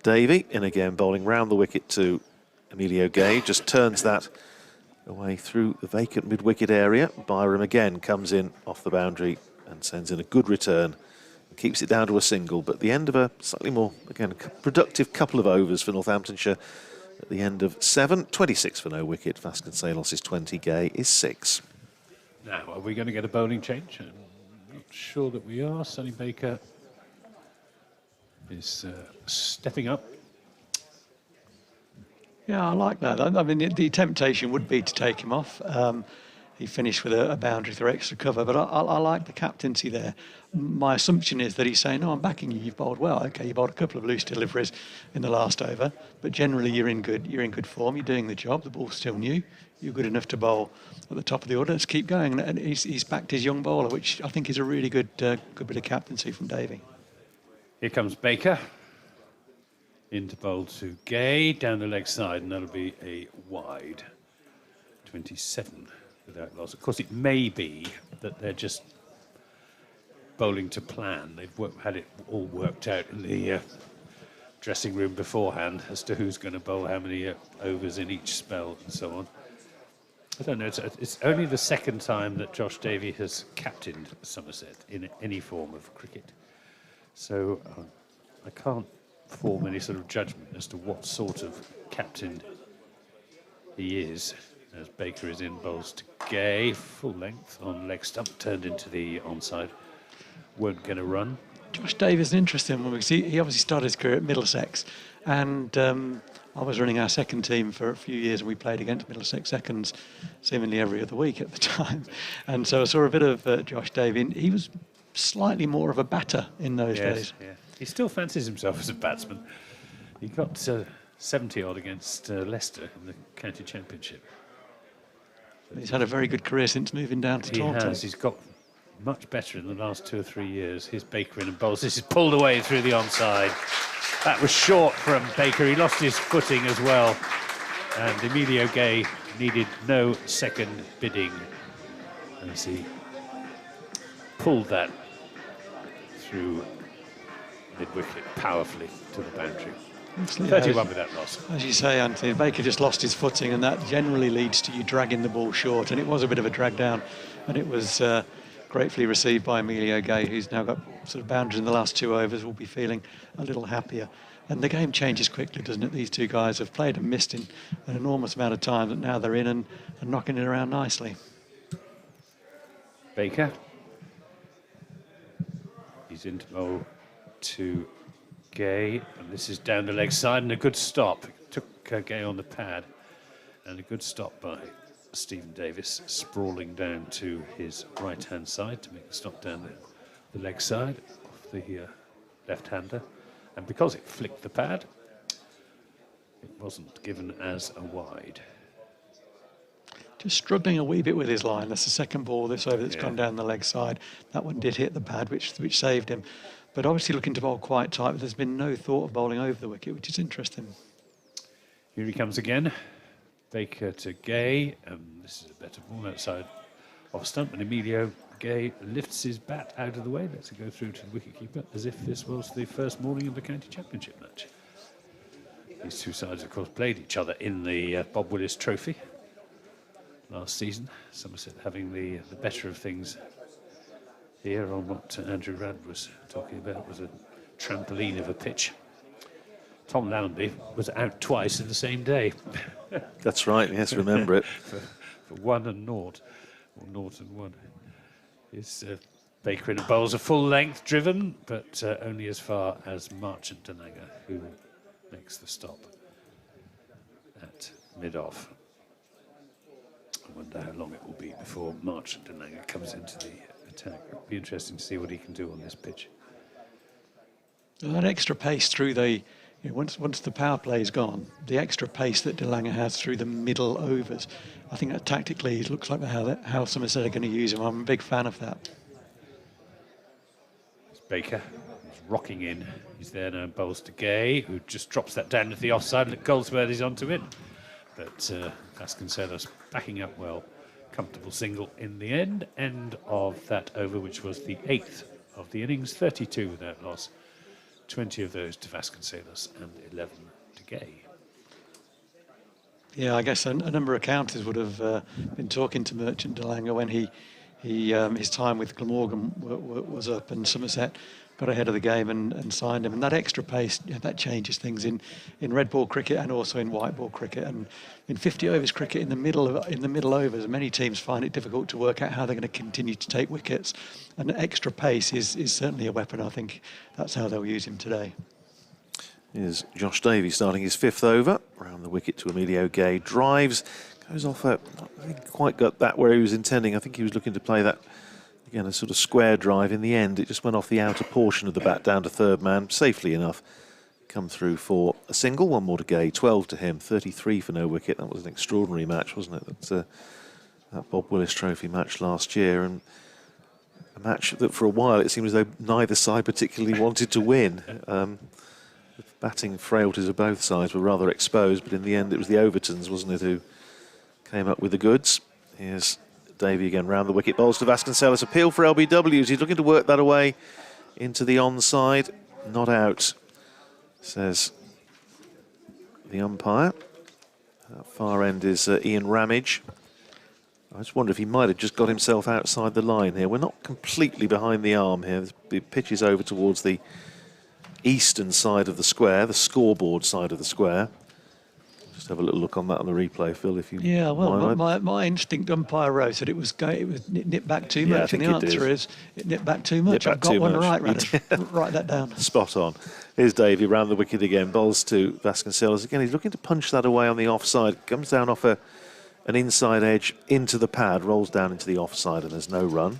Davey in again, bowling round the wicket to Emilio Gay, just turns that away through the vacant mid-wicket area. Byram again comes in off the boundary and sends in a good return. Keeps it down to a single, but the end of a slightly more, again, productive couple of overs for Northamptonshire. At the end of 7, 26 for no wicket. Vasconcelos is 20, Gay is 6. Now, are we going to get a bowling change? I'm not sure that we are. Sonny Baker is stepping up. Yeah, I like that. I mean, the temptation would be to take him off. He finished with a boundary through extra cover, but I like the captaincy there. My assumption is that he's saying, no, I'm backing you, you've bowled well. OK, you bowled a couple of loose deliveries in the last over, but generally you're in good form, you're doing the job, the ball's still new, you're good enough to bowl at the top of the order, let's keep going. And he's backed his young bowler, which I think is a really good bit of captaincy from Davey. Here comes Baker. Into bowl to Gay, down the leg side, and that'll be a wide. 27 without loss. Of course, it may be that they're just bowling to plan. They've had it all worked out in the dressing room beforehand as to who's going to bowl how many overs in each spell and so on. I don't know. It's only the second time that Josh Davey has captained Somerset in any form of cricket. So I can't form any sort of judgment as to what sort of captain he is. As Baker is in, bowls to Gay, full length on leg stump, turned into the onside. Won't get a run. Josh Davies is an interesting one because he obviously started his career at Middlesex, and I was running our second team for a few years, and we played against Middlesex seconds seemingly every other week at the time. And so I saw a bit of Josh Davies. He was slightly more of a batter in those days. Yeah. He still fancies himself as a batsman. He got 70 odd against Leicester in the county championship. He's had a very good career since moving down to Taunton. He has. He's got much better in the last 2 or 3 years. Here's Baker in and bowls. This is pulled away through the onside. That was short from Baker. He lost his footing as well. And Emilio Gay needed no second bidding as he pulled that through mid-wicket powerfully to the boundary. 31 without loss. As you say, Anthony, Baker just lost his footing, and that generally leads to you dragging the ball short, and it was a bit of a drag down, and it was gratefully received by Emilio Gay, who's now got sort of boundaries in the last 2 overs, will be feeling a little happier. And the game changes quickly, doesn't it? These two guys have played and missed in an enormous amount of time, that now they're in and knocking it around nicely. Baker. He's into bowl to Gay, and this is down the leg side, and a good stop. Took Gay on the pad, and a good stop by Stephen Davis, sprawling down to his right-hand side to make the stop down the leg side off the left-hander. And because it flicked the pad, it wasn't given as a wide. Just struggling a wee bit with his line. That's the second ball this over that's Yeah. gone down the leg side. That one did hit the pad, which saved him. But obviously looking to bowl quite tight, but there's been no thought of bowling over the wicket, which is interesting. Here he comes again. Baker to Gay. This is a better ball outside off stump, and Emilio Gay lifts his bat out of the way, lets it go through to the wicketkeeper, as if this was the first morning of the county championship match. These two sides, of course, played each other in the Bob Willis Trophy last season. Somerset having the better of things here on what Andrew Rudd was talking about was a trampoline of a pitch. Tom Lowndby was out twice in the same day. That's right, yes, remember it. for 1 and 0, or 0 and 1. Is Baker in a bowls a full length driven, but only as far as Marchant Danaga, who makes the stop at mid-off. I wonder how long it will be before Marchant Danaga comes into the attack. It'll be interesting to see what he can do on this pitch. That extra pace through the, once the power play is gone, the extra pace that Delanger has through the middle overs, I think that tactically it looks like how Somerset are going to use him. I'm a big fan of that. It's Baker, he's rocking in. He's there now, bowls to Gay, who just drops that down to the offside. Look, Goldsworthy's onto it. But Vasconcelos backing up well. Comfortable single in the end of that over, which was the 8th of the innings. 32 without loss. 20 of those to Vasconcelos and 11 to Gay. Yeah, I guess a number of counters would have been talking to Marchant Delanger when his time with Glamorgan was up, and Somerset got ahead of the game and signed him. And that extra pace, that changes things in red ball cricket and also in white ball cricket. And in 50 overs cricket, in the middle overs, many teams find it difficult to work out how they're going to continue to take wickets. And extra pace is certainly a weapon. I think that's how they'll use him today. Here's Josh Davey starting his 5th over. Around the wicket to Emilio Gay. Drives, goes off I think quite got that where he was intending. I think he was looking to play that, again, a sort of square drive. In the end, it just went off the outer portion of the bat down to third man, safely enough. Come through for a single, 1 more to Gay, 12 to him, 33 for no wicket. That was an extraordinary match, wasn't it? That Bob Willis Trophy match last year, and a match that for a while it seemed as though neither side particularly wanted to win. The batting frailties of both sides were rather exposed, but in the end it was the Overtons, wasn't it, who came up with the goods. Here's Davey again round the wicket, bowls to Vasconcelos. Appeal for LBWs. He's looking to work that away into the onside. Not out, says the umpire. Far end is Ian Ramage. I just wonder if he might have just got himself outside the line here. We're not completely behind the arm here. The pitch is over towards the eastern side of the square, the scoreboard side of the square. Just have a little look on that on the replay, Phil, if you. Yeah, well, mind. my instinct umpire wrote said it nipped back too much, and the answer is it nipped back too much. I've got one right, write that down. Spot on. Here's Davey round the wicket again, bowls to Vasconcelos. Again, he's looking to punch that away on the offside. Comes down off an inside edge into the pad, rolls down into the offside, and there's no run.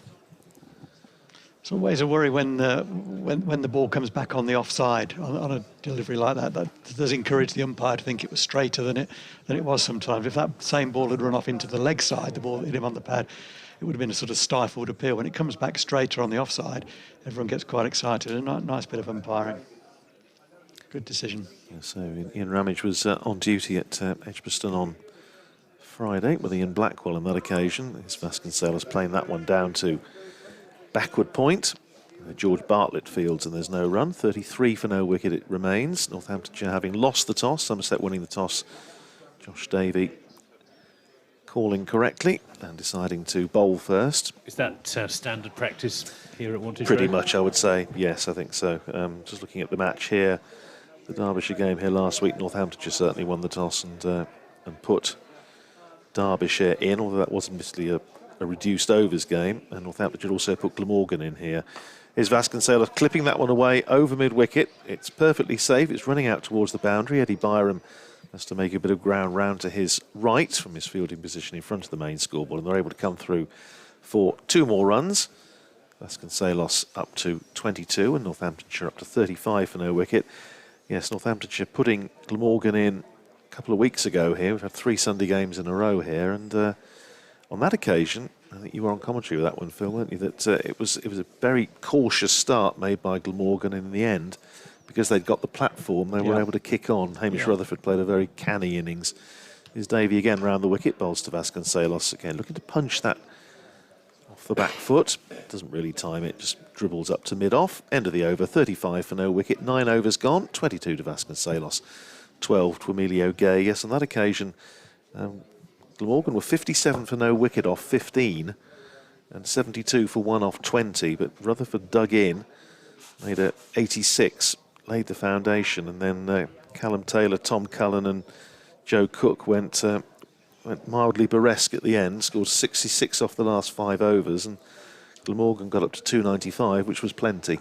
It's always a worry when the ball comes back on the offside on a delivery like that. That does encourage the umpire to think it was straighter than it was sometimes. If that same ball had run off into the leg side, the ball hit him on the pad, it would have been a sort of stifled appeal. When it comes back straighter on the offside, everyone gets quite excited. A nice bit of umpiring. Good decision. Yeah, so Ian Ramage was on duty at Edgbaston on Friday with Ian Blackwell on that occasion. It's Vasconcelos playing that one down to backward point. George Bartlett fields and there's no run. 33 for no wicket it remains. Northamptonshire having lost the toss. Somerset winning the toss. Josh Davey calling correctly and deciding to bowl first. Is that standard practice here at Wantage Pretty Road? much, I would say. Yes, I think so. Just looking at the match here, the Derbyshire game here last week, Northamptonshire certainly won the toss and put Derbyshire in, although that wasn't admittedly a reduced overs game, and Northamptonshire also put Glamorgan in here. Here's Vasconcelos clipping that one away over mid-wicket. It's perfectly safe. It's running out towards the boundary. Eddie Byram has to make a bit of ground round to his right from his fielding position in front of the main scoreboard, and they're able to come through for 2 more runs. Vasconcelos up to 22 and Northamptonshire up to 35 for no wicket. Yes, Northamptonshire putting Glamorgan in couple of weeks ago here. We've had 3 Sunday games in a row here, and on that occasion, I think you were on commentary with that one, Phil, weren't you? That it was a very cautious start made by Glamorgan in the end, because they'd got the platform, they were able to kick on. Hamish Rutherford played a very canny innings. Here's Davey again round the wicket, bowls to Vasconcelos again, looking to punch that off the back foot. Doesn't really time it, just dribbles up to mid-off. End of the over, 35 for no wicket, 9 overs gone, 22 to Vasconcelos, 12 to Emilio Gay. Yes, on that occasion, Glamorgan were 57 for no wicket off 15 and 72 for 1 off 20, but Rutherford dug in, made a 86, laid the foundation, and then Callum Taylor, Tom Cullen and Joe Cook went mildly burlesque at the end, scored 66 off the last 5 overs, and Glamorgan got up to 295, which was plenty.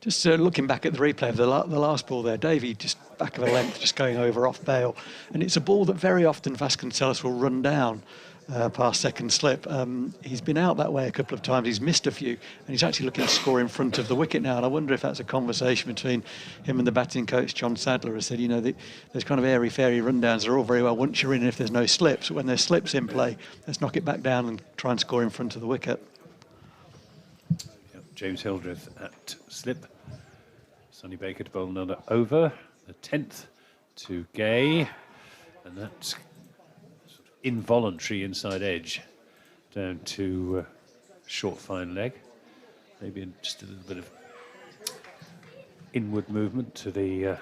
Just looking back at the replay of the last ball there, Davey just back of a length, just going over off bail. And it's a ball that very often Vasconcelos will run down past second slip. He's been out that way a couple of times, he's missed a few, and he's actually looking to score in front of the wicket now. And I wonder if that's a conversation between him and the batting coach, John Sadler, who said, you know, there's kind of airy-fairy rundowns. They're all very well once you're in, if there's no slips. But when there's slips in play, let's knock it back down and try and score in front of the wicket. James Hildreth at slip. Sonny Baker to bowl another over, the 10th to Gay, and that's sort of involuntary inside edge down to short fine leg. Maybe just a little bit of inward movement to the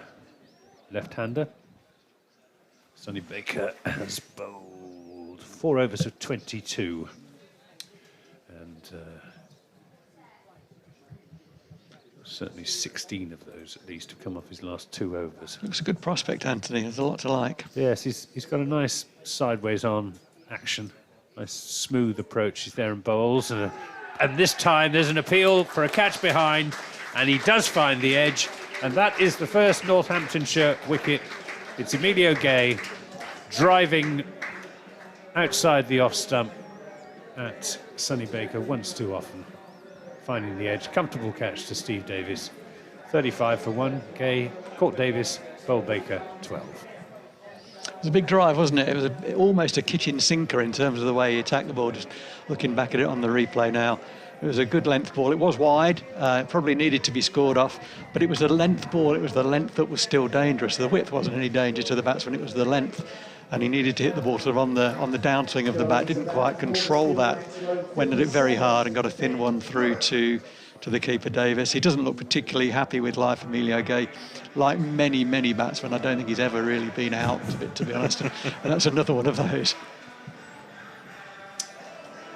left-hander. Sonny Baker has bowled 4 overs of 22, and certainly 16 of those at least have come off his last 2 overs. Looks a good prospect, Anthony. There's a lot to like. Yes, he's got a nice sideways on action, nice smooth approach. He's there and bowls, and this time there's an appeal for a catch behind, and he does find the edge, and that is the first Northamptonshire wicket. It's Emilio Gay driving outside the off stump at Sonny Baker once too often, finding the edge. Comfortable catch to Steve Davis. 35 for 1. Gay caught Davis, bowled Baker 12. It was a big drive, wasn't it? It was almost a kitchen sinker in terms of the way he attacked the ball. Just looking back at it on the replay now, it was a good length ball. It was wide, it probably needed to be scored off, but it was a length ball. It was the length that was still dangerous. The width wasn't any danger to the batsman, it was the length, and he needed to hit the ball sort of on the downswing of the bat. Didn't quite control that, went at it very hard and got a thin one through to the keeper Davis. He doesn't look particularly happy with life, Emilio Gay. Like many batsmen, I don't think he's ever really been out of it, to be honest, and that's another one of those.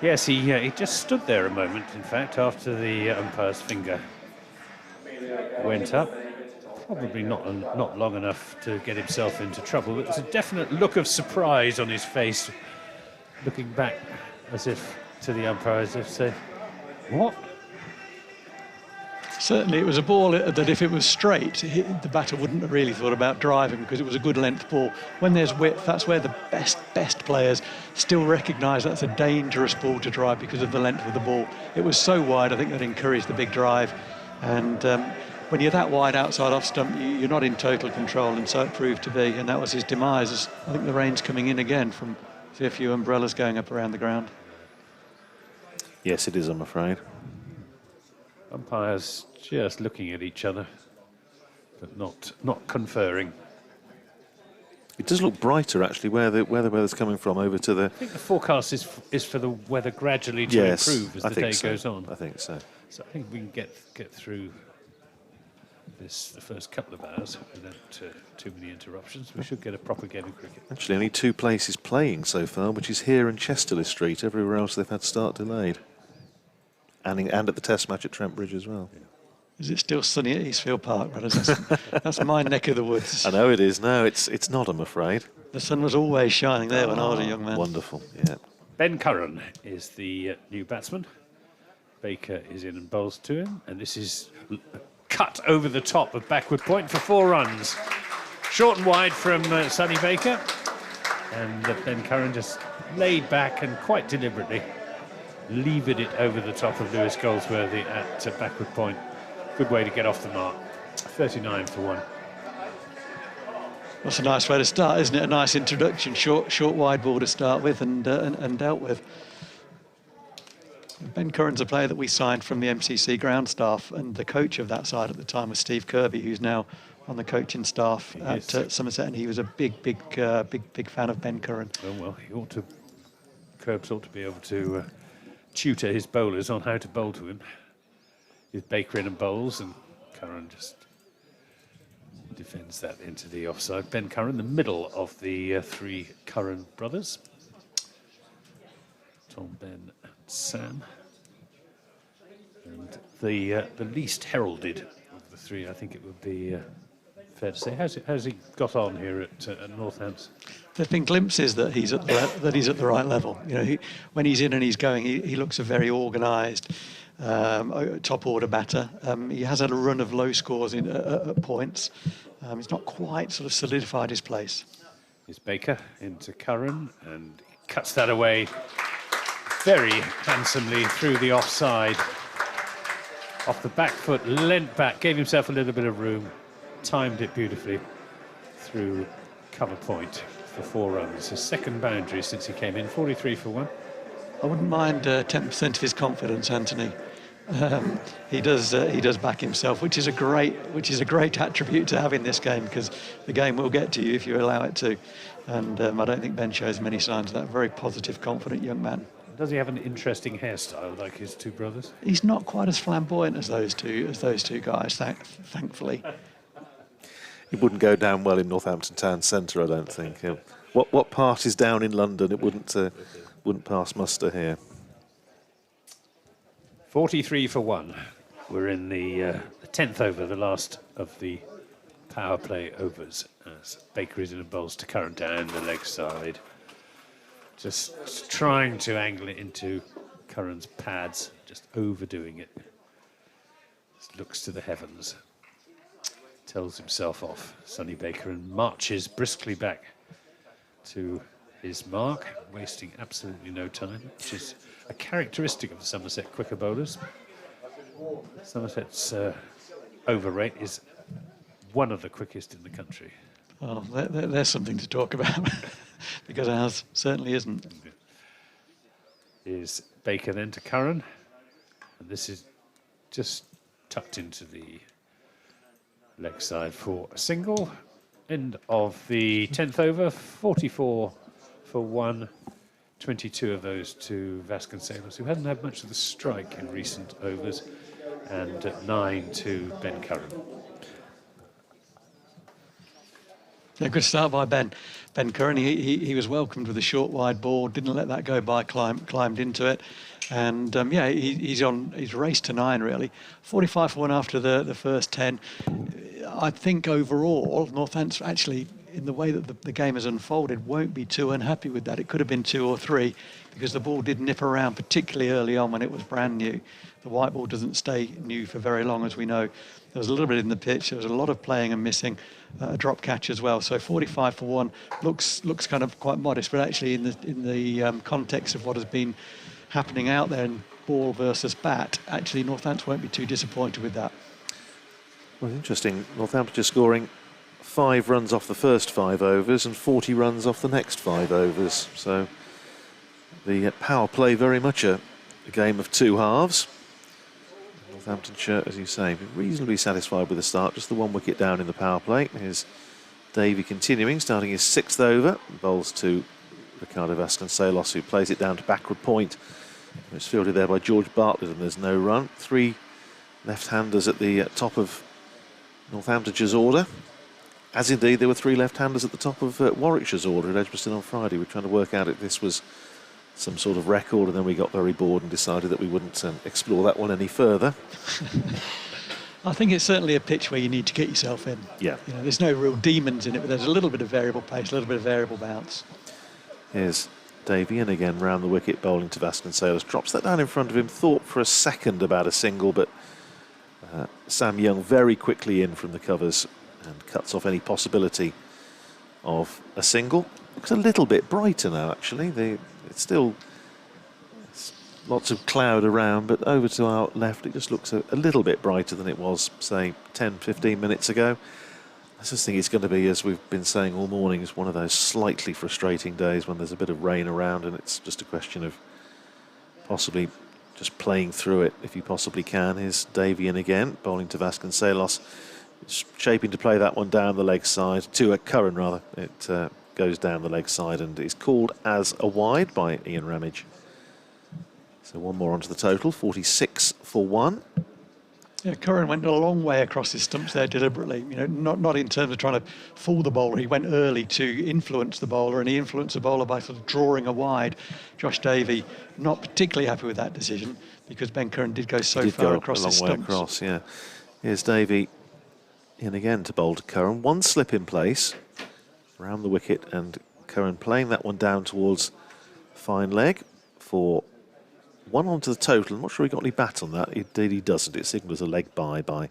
Yes, he just stood there a moment, in fact, after the umpire's finger went up. Probably not long enough to get himself into trouble, but there's a definite look of surprise on his face, looking back as if to the umpire, as if to say, what? Certainly it was a ball that if it was straight, the batter wouldn't have really thought about driving, because it was a good length ball. When there's width, that's where the best players still recognise that's a dangerous ball to drive because of the length of the ball. It was so wide, I think that encouraged the big drive. And when you're that wide outside off stump, you're not in total control, and so it proved to be. And that was his demise. I think the rain's coming in again from a few umbrellas going up around the ground. Yes, it is, I'm afraid. Umpires just looking at each other, but not conferring. It does look brighter, actually, where the weather's coming from over to the... I think the forecast is for the weather gradually to improve as the day goes on. I think so. So I think we can get through the first couple of hours without too many interruptions. We should get a proper game of cricket. Actually, only 2 places playing so far, which is here and Chesterley Street. Everywhere else they've had start delayed. And at the Test match at Trent Bridge as well. Yeah. Is it still sunny at Eastfield Park, brothers? That's my neck of the woods. I know it is. No, it's not, I'm afraid. The sun was always shining there when I was a young man. Wonderful, yeah. Ben Curran is the new batsman. Baker is in and bowls to him, and this is cut over the top of backward point for 4 runs. Short and wide from Sonny Baker, and Ben Curran just laid back and quite deliberately levered it over the top of Lewis Goldsworthy at backward point. Good way to get off the mark. 39 for 1. That's a nice way to start, isn't it? A nice introduction, short wide ball to start with and dealt with. Ben Curran's a player that we signed from the MCC ground staff, and the coach of that side at the time was Steve Kirby, who's now on the coaching staff at Somerset, and he was a big fan of Ben Curran. Oh, well, Curbs ought to be able to tutor his bowlers on how to bowl to him. With Baker in and bowls, and Curran just defends that into the offside. Ben Curran, the middle of the three Curran brothers. Tom, Ben and Sam. And the least heralded of the three, I think it would be fair to say. How's he got on here at Northampton? There's been glimpses that he's at the right level. You know, when he's in and he's going, he looks a very organised top order batter. He has had a run of low scores at points. He's not quite sort of solidified his place. Here's Baker into Curran, and he cuts that away very handsomely through the offside. Off the back foot, leant back, gave himself a little bit of room, timed it beautifully through cover point for 4 runs. His second boundary since he came in, 43 for 1. I wouldn't mind 10% of his confidence, Anthony. He does back himself, which is a great attribute to have in this game, because the game will get to you if you allow it to. And I don't think Ben shows many signs of that. Very positive, confident young man. Does he have an interesting hairstyle like his two brothers? He's not quite as flamboyant as those two guys, thankfully. It wouldn't go down well in Northampton town centre, I don't think. What part is down in London? It wouldn't pass muster here. 43 for 1. We're in the 10th over, the last of the power play overs, as Baker is in a bowls to Curran down the leg side. Just trying to angle it into Curran's pads, just overdoing it. Just looks to the heavens, tells himself off, Sonny Baker, and marches briskly back to his mark, wasting absolutely no time, which is a characteristic of the Somerset quicker bowlers. Somerset's over rate is one of the quickest in the country. Well, there's something to talk about, because ours certainly isn't. Is Baker then to Curran, and this is just tucked into the leg side for a single. End of the 10th over, 44 for 1, 22 of those to Vasconcelos, who hasn't had much of the strike in recent overs, and 9 to Ben Curran. Yeah, good start by Ben Curran. He was welcomed with a short wide ball, didn't let that go by, climbed into it, and he's raced to 9 really. 45 for 1 after the first 10. I think overall Northampton actually, in the way that the game has unfolded, won't be too unhappy with that. It could have been 2 or 3, because the ball did nip around, particularly early on when it was brand new. The white ball doesn't stay new for very long, as we know. There was a little bit in the pitch. There was a lot of playing and missing, a drop catch as well. So 45 for 1 looks kind of quite modest, but actually in the context of what has been happening out there in ball versus bat, actually Northampton won't be too disappointed with that. Well, interesting. Northampton scoring 5 runs off the first 5 overs and 40 runs off the next 5 overs. So the power play very much a game of 2 halves. Northamptonshire, as you say, reasonably satisfied with the start. Just the 1 wicket down in the power play. Here's Davey continuing, starting his 6th over. Bowls to Ricardo Vasconcelos, who plays it down to backward point. It's fielded there by George Bartlett, and there's no run. 3 left-handers at the top of Northamptonshire's order, as indeed there were 3 left-handers at the top of Warwickshire's order at Edgbaston on Friday. We were trying to work out if this was some sort of record, and then we got very bored and decided that we wouldn't explore that one any further. I think it's certainly a pitch where you need to get yourself in. Yeah. You know, there's no real demons in it, but there's a little bit of variable pace, a little bit of variable bounce. Here's Davey, and again round the wicket, bowling to Vasconcelos. Drops that down in front of him, thought for a second about a single, but Sam Young very quickly in from the covers and cuts off any possibility of a single. Looks a little bit brighter now, actually. It's still lots of cloud around, but over to our left it just looks a little bit brighter than it was, say, 10, 15 minutes ago. I just think it's going to be, as we've been saying all morning, is one of those slightly frustrating days when there's a bit of rain around, and it's just a question of possibly just playing through it if you possibly can. Here's Davy in again, bowling to Vasconcelos. It's shaping to play that one down the leg side, to Curran rather. It goes down the leg side and is called as a wide by Ian Ramage. So one more onto the total, 46 for 1. Yeah, Curran went a long way across his stumps there deliberately. You know, not in terms of trying to fool the bowler. He went early to influence the bowler, and he influenced the bowler by sort of drawing a wide. Josh Davey not particularly happy with that decision because Ben Curran did go so far across his stumps. Across, yeah. Here's Davey in again to bowl to Curran. One slip in place around the wicket, and Curran playing that one down towards fine leg for 1 onto the total. I'm not sure he got any bat on that. Indeed, he doesn't. It signals a leg by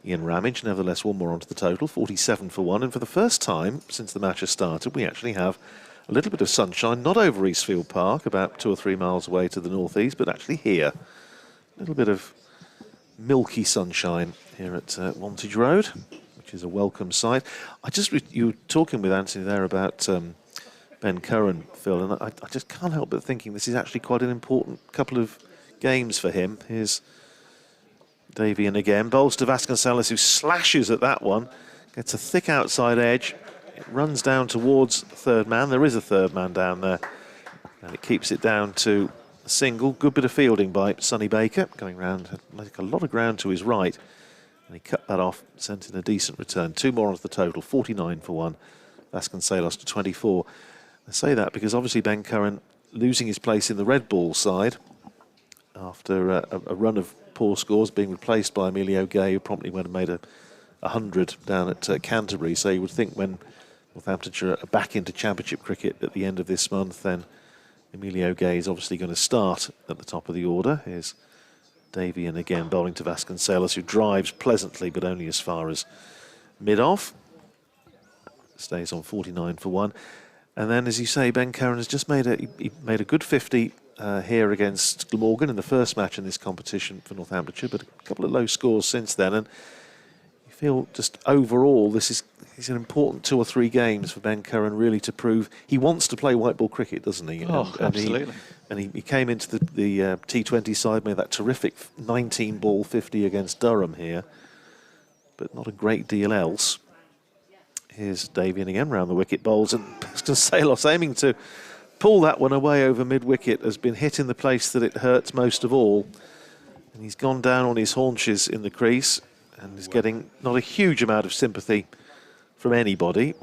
Ian Ramage. Nevertheless, 1 more onto the total, 47 for 1. And for the first time since the match has started, we actually have a little bit of sunshine, not over Eastfield Park, about 2 or 3 miles away to the northeast, but actually here. A little bit of milky sunshine here at Wantage Road, which is a welcome sight. You were talking with Anthony there about Ben Curran, Phil, and I just can't help but thinking this is actually quite an important couple of games for him. Here's Davy in again, bowls to Vasconcelos, who slashes at that one, gets a thick outside edge, it runs down towards third man. There is a third man down there, and it keeps it down to a single. Good bit of fielding by Sonny Baker, going round, had like a lot of ground to his right, and he cut that off, sent in a decent return. 2 more onto the total, 49 for 1, Vasconcelos to 24. I say that because obviously Ben Curran losing his place in the red ball side after a run of poor scores, being replaced by Emilio Gay, who promptly went and made 100 down at Canterbury. So you would think when Northamptonshire are back into Championship cricket at the end of this month, then Emilio Gay is obviously going to start at the top of the order. Here's Davy in again, bowling to Vasconcelos, who drives pleasantly but only as far as mid-off. Stays on 49 for 1. And then, as you say, Ben Curran has just made a good 50 here against Glamorgan in the first match in this competition for Northamptonshire, but a couple of low scores since then. And you feel just overall this is an important 2 or 3 games for Ben Curran really to prove he wants to play white ball cricket, doesn't he? Oh, absolutely. He came into the T20 side, made that terrific 19-ball 50 against Durham here, but not a great deal else. Here's Davy again round the wicket bowls, and Vasconcelos aiming to pull that one away over mid-wicket, has been hit in the place that it hurts most of all. And he's gone down on his haunches in the crease and is getting not a huge amount of sympathy from anybody.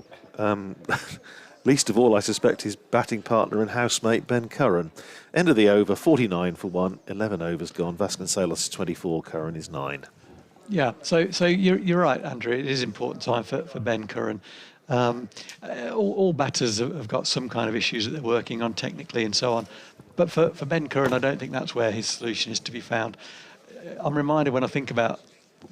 Least of all, I suspect, his batting partner and housemate Ben Curran. End of the over, 49 for 1, 11 overs gone. Vasconcelos is 24, Curran is 9. Yeah, so you're right, Andrew. It is important time for Ben Curran. All batters have got some kind of issues that they're working on technically and so on. But for Ben Curran, I don't think that's where his solution is to be found. I'm reminded when I think about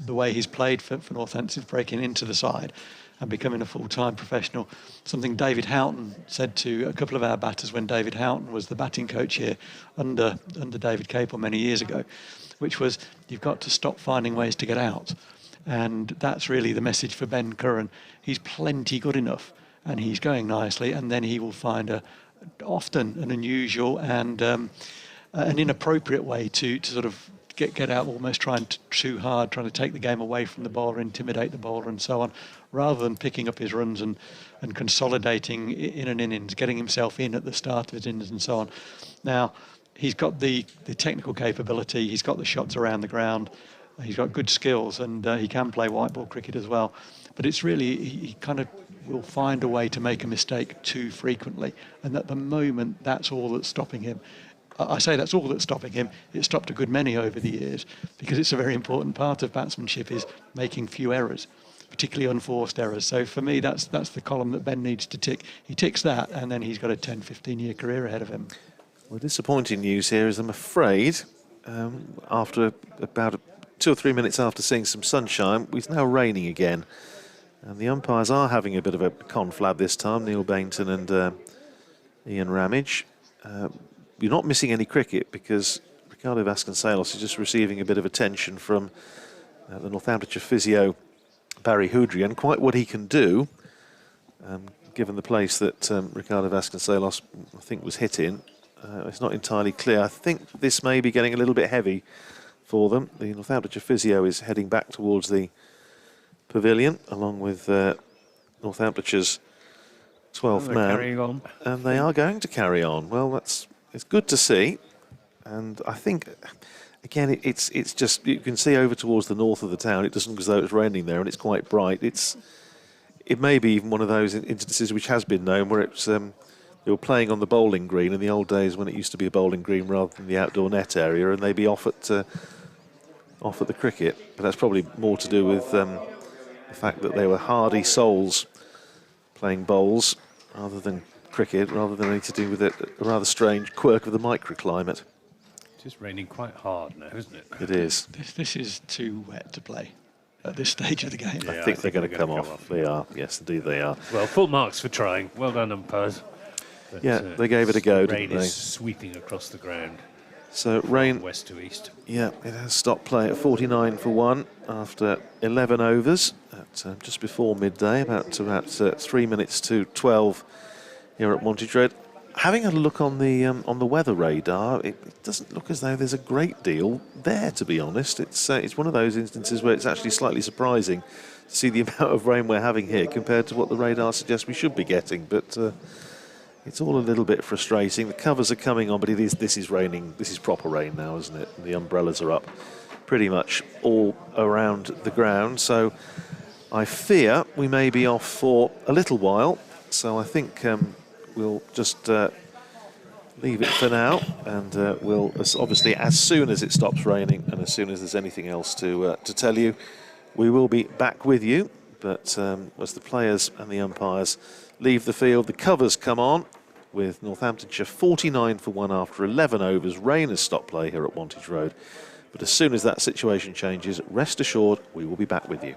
the way he's played for Northampton since breaking into the side and becoming a full-time professional, something David Houghton said to a couple of our batters when David Houghton was the batting coach here under David Capel many years ago, which was, you've got to stop finding ways to get out. And that's really the message for Ben Curran. He's plenty good enough and he's going nicely, and then he will find often an unusual and an inappropriate way to sort of get out, almost trying too hard, trying to take the game away from the bowler, intimidate the bowler and so on, rather than picking up his runs and consolidating in an innings, getting himself in at the start of his innings and so on. Now, he's got the technical capability, he's got the shots around the ground, he's got good skills, and he can play white ball cricket as well. But it's really, he kind of will find a way to make a mistake too frequently. And at the moment, that's all that's stopping him. I say that's all that's stopping him. It's stopped a good many over the years, because it's a very important part of batsmanship is making few errors, particularly unforced errors. So for me, that's the column that Ben needs to tick. He ticks that, and then he's got a 10, 15-year career ahead of him. Well, disappointing news here is, I'm afraid, after about 2 or 3 minutes after seeing some sunshine, it's now raining again. And the umpires are having a bit of a conflab this time, Neil Bainton and Ian Ramage. You're not missing any cricket because Ricardo Vasconcelos is just receiving a bit of attention from the Northamptonshire physio, Barry Houdrian, quite what he can do, given the place that Ricardo Vasconcelos, I think, was hit in. It's not entirely clear. I think this may be getting a little bit heavy for them. The Northamptonshire physio is heading back towards the pavilion, along with Northamptonshire's 12th man. Carrying on. And they are going to carry on. Well, it's good to see. And I think, again, it's just, you can see over towards the north of the town. It doesn't look as though it's raining there, and it's quite bright. It may be even one of those instances which has been known where it's they were playing on the bowling green in the old days when it used to be a bowling green rather than the outdoor net area, and they'd be off at the cricket. But that's probably more to do with the fact that they were hardy souls playing bowls rather than cricket, rather than anything to do with a rather strange quirk of the microclimate. It is raining quite hard now, isn't it? It is. This is too wet to play at this stage of the game. Yeah, I think they're going to come off. They are. Yes, indeed they are. Well, full marks for trying. Well done, umpires. But, Yeah, they gave it a go, rain didn't they? is sweeping across the ground, So rain, west to east. yeah, it has stopped play at 49 for 1 after 11 overs at just before midday, about 3 minutes to 12 here at Montage Road. Having a look on the weather radar, it doesn't look as though there's a great deal there, to be honest. It's one of those instances where it's actually slightly surprising to see the amount of rain we're having here compared to what the radar suggests we should be getting. But it's all a little bit frustrating. The covers are coming on, but this is raining. This is proper rain now, isn't it? And the umbrellas are up pretty much all around the ground. So I fear we may be off for a little while. So I think we'll just leave it for now, and we'll obviously, as soon as it stops raining and as soon as there's anything else to tell you, we will be back with you. But as the players and the umpires leave the field, the covers come on with Northamptonshire 49 for 1 after 11 overs. Rain has stopped play here at Wantage Road. But as soon as that situation changes, rest assured we will be back with you.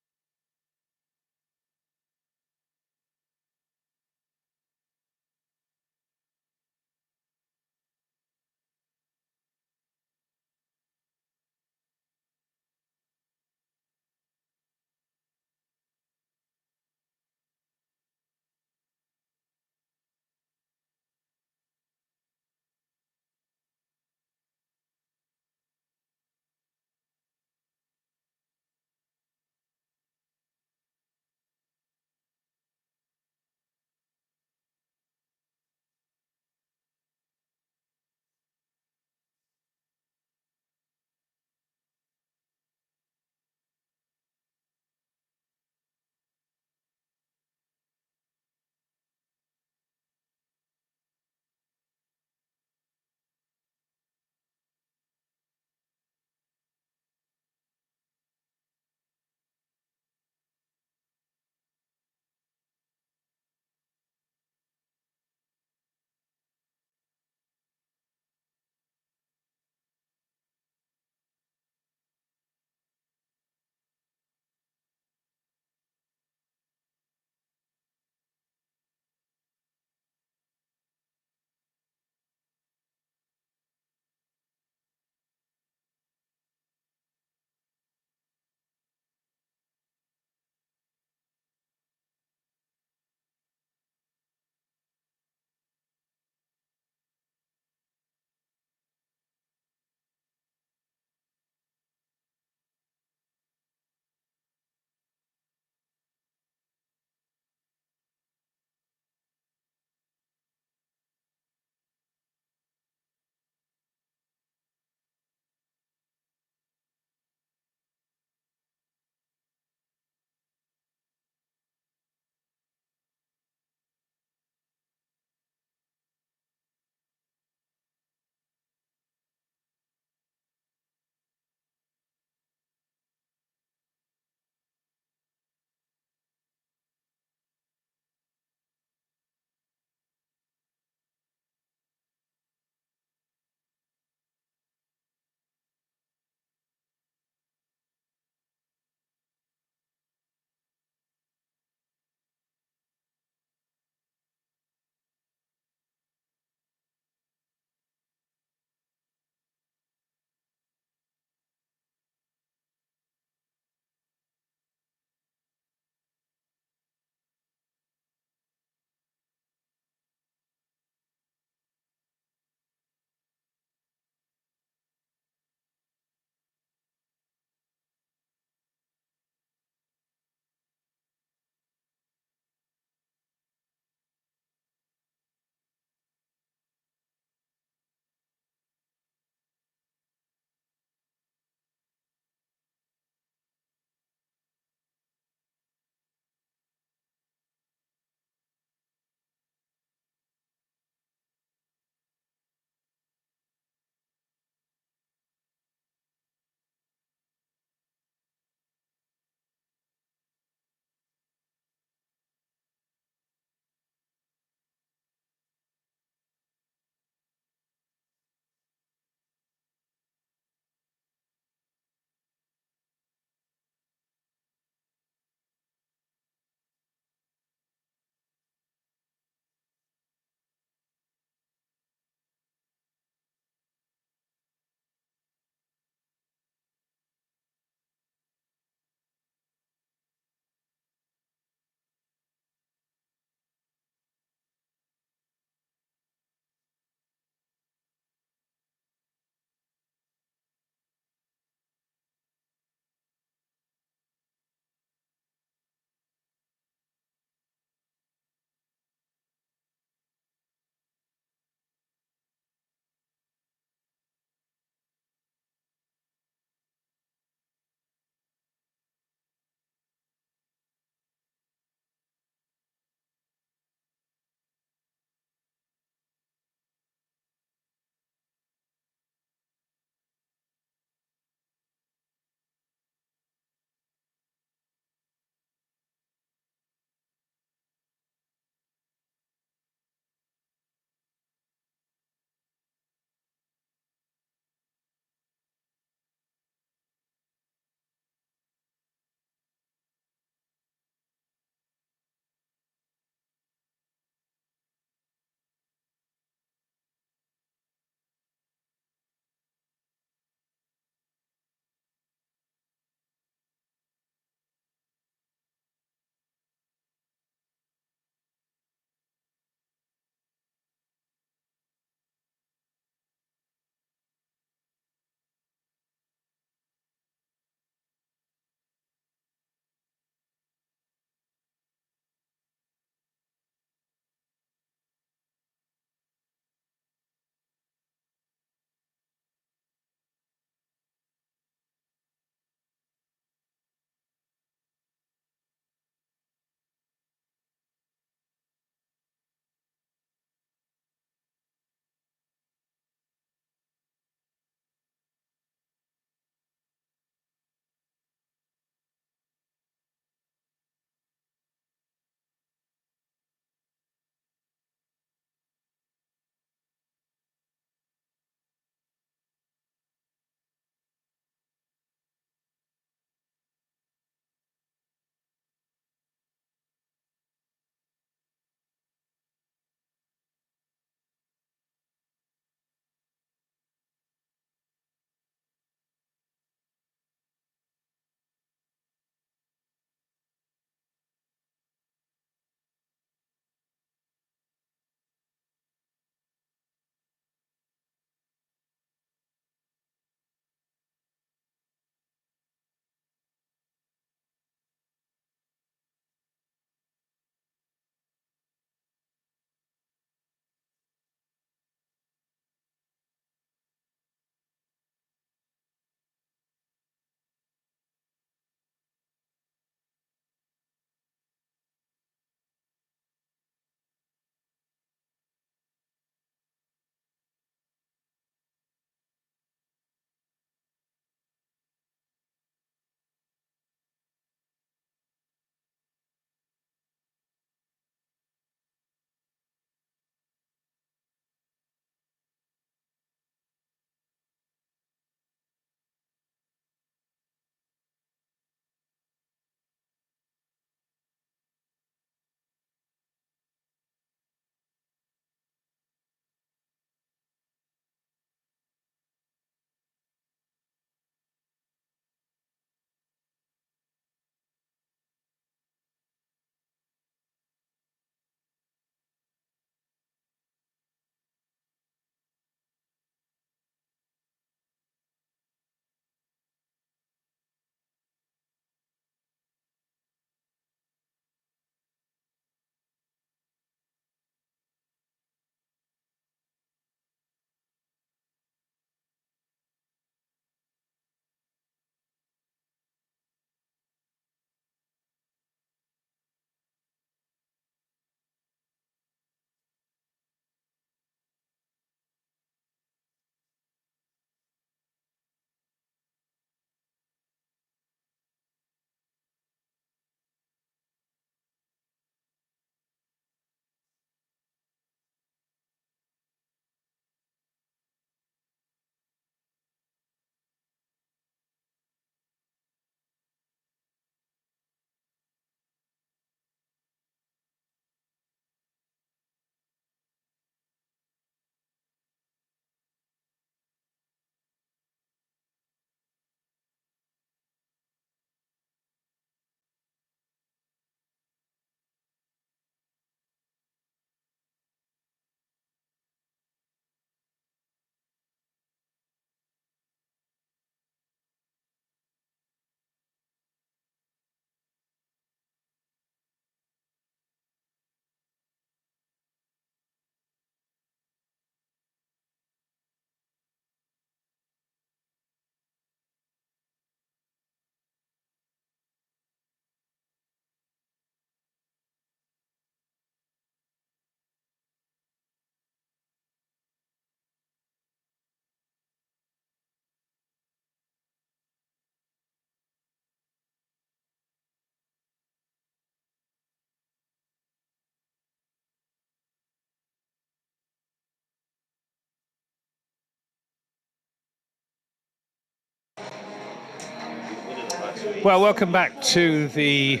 Well, welcome back to the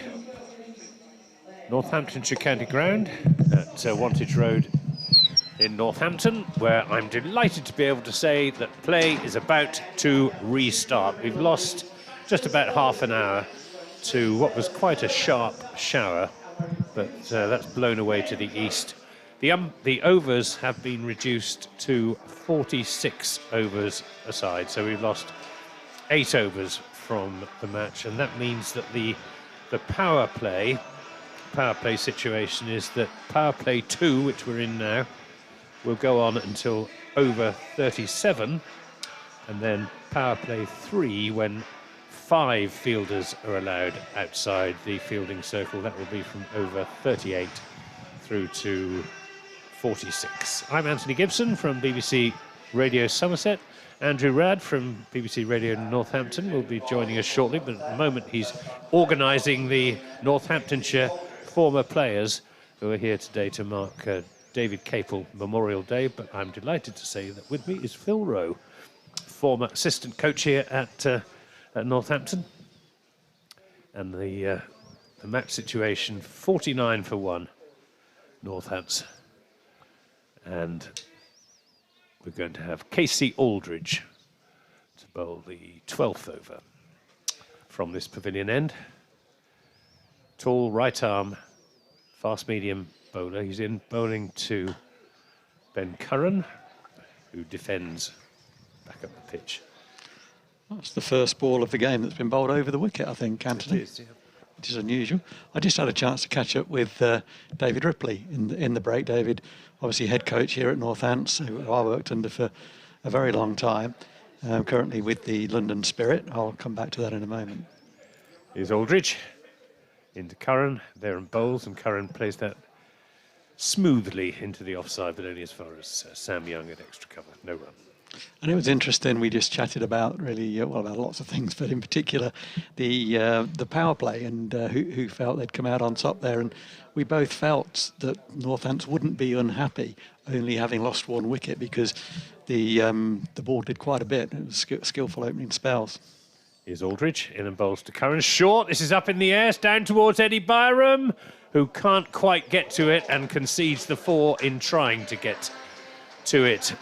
Northamptonshire County Ground at Wantage Road in Northampton, where I'm delighted to be able to say that play is about to restart. We've lost just about half an hour to what was quite a sharp shower, but that's blown away to the east. The overs have been reduced to 46 overs aside, so we've lost 8 overs from the match, and that means that the power play situation is that power play 2, which we're in now, will go on until over 37, and then power play 3 when 5 fielders are allowed outside the fielding circle. That will be from over 38 through to 46. I'm Anthony Gibson from BBC Radio Somerset. Andrew Radd from BBC Radio Northampton will be joining us shortly, but at the moment he's organising the Northamptonshire former players who are here today to mark David Capel Memorial Day. But I'm delighted to say that with me is Phil Rowe, former assistant coach here at Northampton. And the match situation, 49 for 1, Northants. And we're going to have Casey Aldridge to bowl the 12th over from this pavilion end. Tall, right arm, fast medium bowler. He's in bowling to Ben Curran, who defends back up the pitch. That's the first ball of the game that's been bowled over the wicket, I think, Anthony. It is, yeah. Which is unusual. I just had a chance to catch up with David Ripley in the break. David, obviously head coach here at Northants, who I worked under for a very long time, currently with the London Spirit. I'll come back to that in a moment. Here's Aldridge into Curran, there and bowls, and Curran plays that smoothly into the offside, but only as far as Sam Young at extra cover, no run. And it was interesting. We just chatted about really about lots of things, but in particular the power play and who felt they'd come out on top there. And we both felt that Northants wouldn't be unhappy only having lost 1 wicket, because the ball did quite a bit. It was skillful opening spells. Here's Aldridge in and bowls to Curran. Short. This is up in the air, down towards Eddie Byram, who can't quite get to it and concedes the 4 in trying to get to it.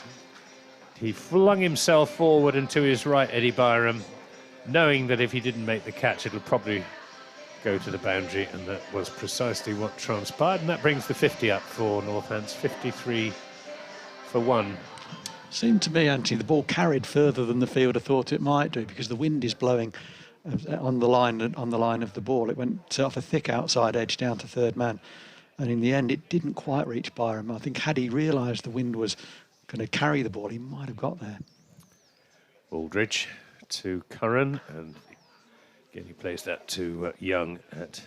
He flung himself forward and to his right, Eddie Byram, knowing that if he didn't make the catch, it'll probably go to the boundary, and that was precisely what transpired. And that brings the 50 up for Northants, 53 for 1. Seemed to me, Anthony, the ball carried further than the fielder thought it might do, because the wind is blowing on the line of the ball. It went off a thick outside edge down to third man, and in the end, it didn't quite reach Byram. I think had he realised the wind was going to carry the ball, he might have got there. Aldridge to Curran, and again he plays that to Young at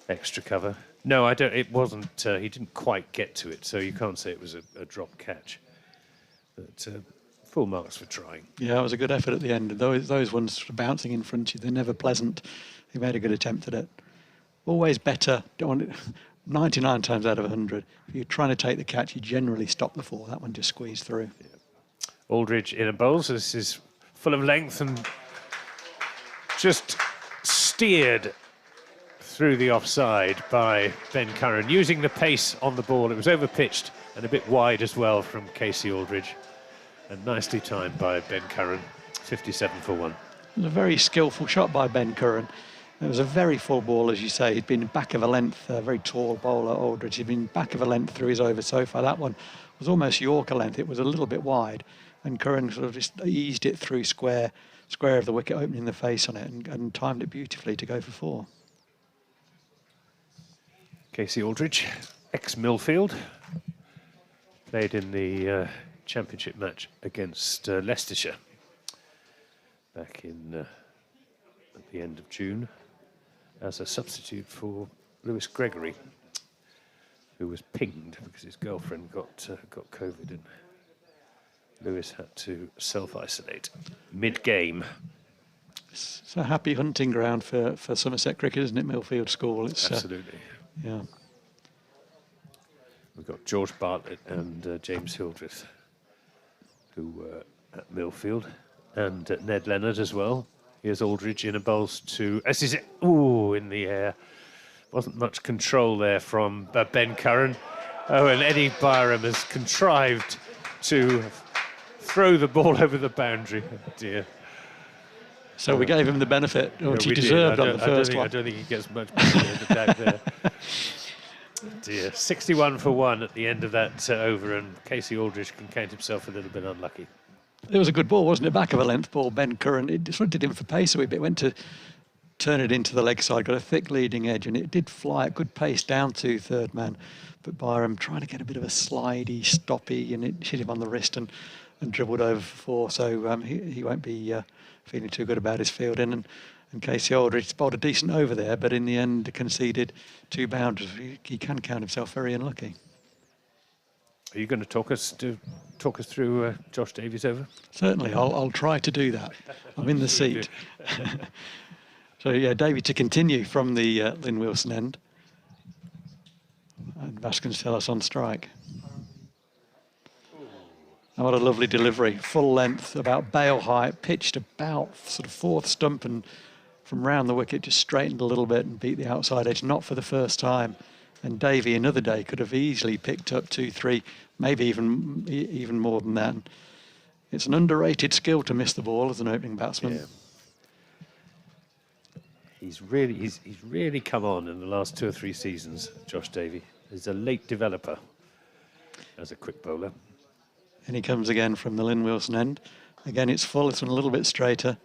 extra cover. No, I don't. It wasn't. He didn't quite get to it, so you can't say it was a drop catch. But full marks for trying. Yeah, it was a good effort at the end. Those ones bouncing in front of you, they're never pleasant. He made a good attempt at it. Always better. Don't want it. 99 times out of 100, if you're trying to take the catch, you generally stop before that one just squeezed through. Yeah. Aldridge in a bowl, so this is full of length and just steered through the offside by Ben Curran, using the pace on the ball. It was overpitched and a bit wide as well from Casey Aldridge, and nicely timed by Ben Curran, 57 for 1. It was a very skillful shot by Ben Curran. It was a very full ball, as you say. He'd been back of a length, a very tall bowler, Aldridge. He'd been back of a length through his over so far. That one was almost Yorker length. It was a little bit wide, and Curran sort of just eased it through square of the wicket, opening the face on it, and timed it beautifully to go for 4. Casey Aldridge, ex-Millfield, played in the championship match against Leicestershire back in at the end of June, as a substitute for Lewis Gregory, who was pinged because his girlfriend got COVID, and Lewis had to self-isolate mid-game. It's a happy hunting ground for Somerset cricket, isn't it, Millfield School? It's absolutely. Yeah. We've got George Bartlett and James Hildreth, who were at Millfield, and Ned Leonard as well, Here's Aldridge in a bowls to... Ooh, in the air. Wasn't much control there from Ben Curran. Oh, and Eddie Byram has contrived to throw the ball over the boundary. Oh, dear. So we gave him the benefit, which Yeah, he deserved on the first one. I don't think he gets much benefit of the doubt there. Dear. 61 for 1 at the end of that over, and Casey Aldridge can count himself a little bit unlucky. It was a good ball, wasn't it? Back of a length ball. Ben Curran, it sort of did him for pace a wee bit. Went to turn it into the leg side, got a thick leading edge, and it did fly at good pace down to third man. But Byram trying to get a bit of a slidey, stoppy, and it hit him on the wrist and dribbled over for 4. So he won't be feeling too good about his fielding. And Casey Aldridge bowled a decent over there, but in the end conceded 2 boundaries. He can count himself very unlucky. Are you going to talk us through Josh Davies' over? Certainly, I'll try to do that. I'm in the seat. So yeah, Davey to continue from the Lynn Wilson end, and Vasconcelos on strike. And what a lovely delivery, full length, about bail height, pitched about sort of 4th stump, and from round the wicket just straightened a little bit and beat the outside edge, not for the first time. And Davey another day could have easily picked up 2, 3, maybe even more than that. It's an underrated skill to miss the ball as an opening batsman. Yeah. He's really come on in the last 2 or 3 seasons, Josh Davey. He's a late developer as a quick bowler. And he comes again from the Lynn Wilson end. Again, it's full, it's a little bit straighter.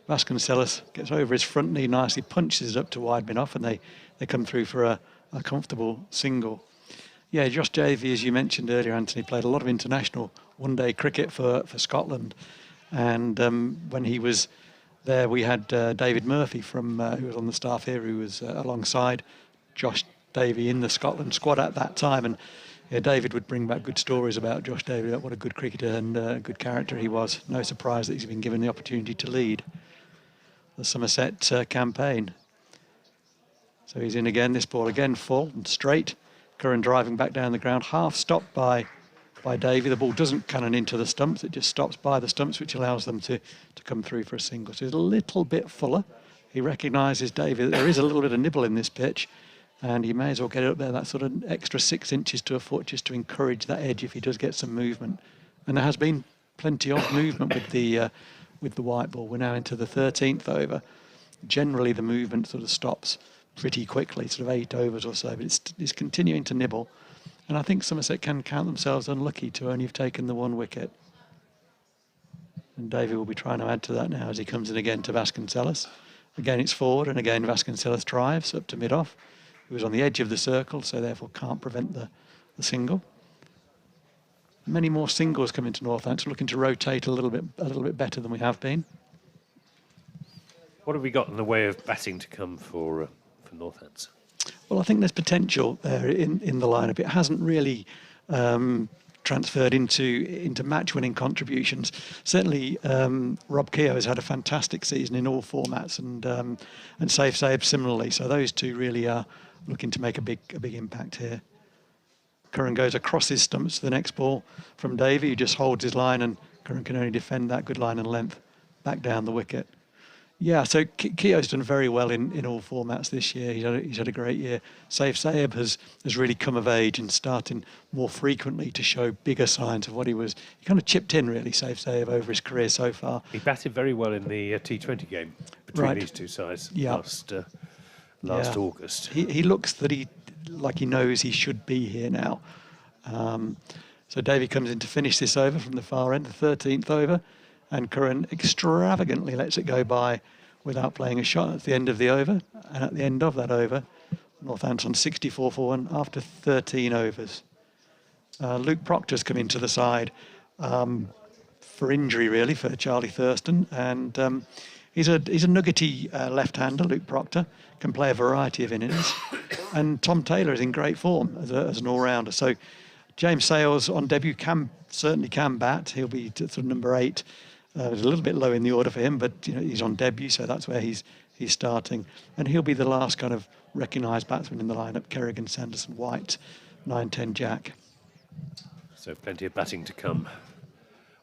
Vasconcelos gets over his front knee nicely, punches it up to wide bin off, and they come through for a comfortable single. Yeah, Josh Davey, as you mentioned earlier, Anthony, played a lot of international one-day cricket for Scotland. And when he was there, we had David Murphy who was on the staff here, who was alongside Josh Davey in the Scotland squad at that time. And yeah, David would bring back good stories about Josh Davey, what a good cricketer and good character he was. No surprise that he's been given the opportunity to lead the Somerset campaign. So he's in again, this ball again full and straight. Curran driving back down the ground, half stopped by Davey. The ball doesn't cannon into the stumps, it just stops by the stumps, which allows them to come through for a single. So he's a little bit fuller. He recognises, Davey, that there is a little bit of nibble in this pitch, and he may as well get it up there, that sort of extra 6 inches to a foot, just to encourage that edge if he does get some movement. And there has been plenty of movement with the white ball. We're now into the 13th over. Generally, the movement sort of stops pretty quickly, sort of 8 overs or so, but it's continuing to nibble. And I think Somerset can count themselves unlucky to only have taken the 1 wicket. And Davey will be trying to add to that now as he comes in again to Vasconcelos. Again, it's forward, and again, Vasconcelos drives up to mid-off. He was on the edge of the circle, so therefore can't prevent the single. Many more singles coming to Northampton, looking to rotate a little bit better than we have been. What have we got in the way of batting to come for Northampton? Well, I think there's potential there in the lineup. It hasn't really transferred into match-winning contributions. Certainly, Rob Keogh has had a fantastic season in all formats, and Saif Saib similarly. So those two really are looking to make a big impact here. Curran goes across his stumps to the next ball from Davey, who just holds his line, and Curran can only defend that good line and length back down the wicket. Yeah, so Keogh's done very well in all formats this year. He's had a great year. Saif Saib has really come of age and starting more frequently to show bigger signs of what he was. He kind of chipped in, really, Saif Saib, over his career so far. He batted very well in the T20 game between these two sides last August. He looks like he knows he should be here now. So Davey comes in to finish this over from the far end, the 13th over. And Curran extravagantly lets it go by without playing a shot at the end of the over. And at the end of that over, Northampton 64 for 1 after 13 overs. Luke Proctor's come into the side for injury, really, for Charlie Thurston. And he's a nuggety left-hander, Luke Proctor, can play a variety of innings. And Tom Taylor is in great form as an all-rounder. So James Sales on debut certainly can bat. He'll be sort of number 8. It's a little bit low in the order for him, but he's on debut, so that's where he's starting. And he'll be the last kind of recognised batsman in the lineup: Kerrigan, Sanderson, White, 9-10 Jack. So plenty of batting to come.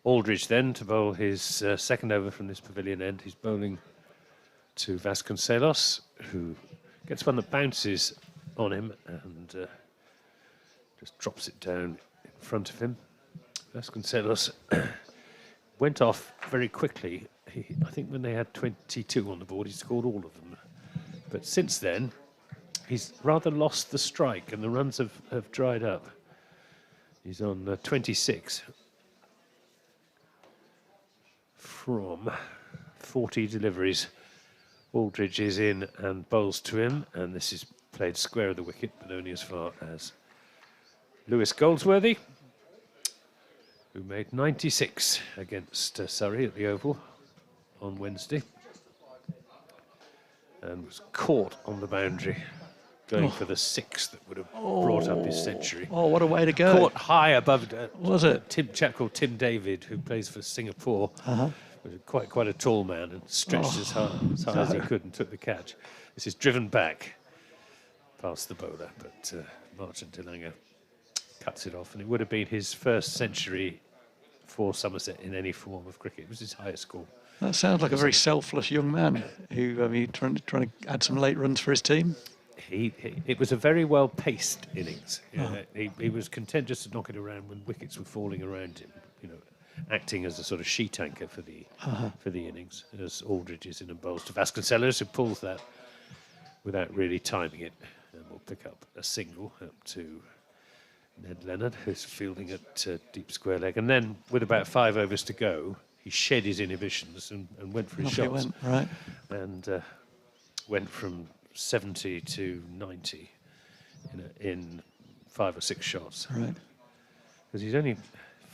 Aldridge then to bowl his second over from this pavilion end. He's bowling to Vasconcelos, who gets one that bounces on him and just drops it down in front of him. Vasconcelos went off very quickly. I think when they had 22 on the board, he scored all of them. But since then, he's rather lost the strike and the runs have dried up. He's on 26 from 40 deliveries. Aldridge is in and bowls to him, and this is played square of the wicket, but only as far as Lewis Goldsworthy, who made 96 against Surrey at the Oval on Wednesday, and was caught on the boundary, going for the 6 that would have brought up his century. Oh, what a way to go. Caught high above Was it? chap called Tim David, who plays for Singapore. Was quite a tall man and stretched as high as he could and took the catch. This is driven back past the bowler, but Marchant Dillinger cuts it off, and it would have been his first century for Somerset in any form of cricket. It was his highest score. That sounds like a very selfless young man who trying to add some late runs for his team. It was a very well-paced innings. He was content just to knock it around when wickets were falling around him, acting as a sort of sheet anchor for the innings, as Aldridge is in and bowls to Vasconcelos, who pulls that without really timing it, and will pick up a single up to Ned Leonard, who's fielding at deep square leg. And then, with about 5 overs to go, he shed his inhibitions and went for his shots. Went, right. And went from 70 to 90 in 5 or 6 shots. Right. Because he's only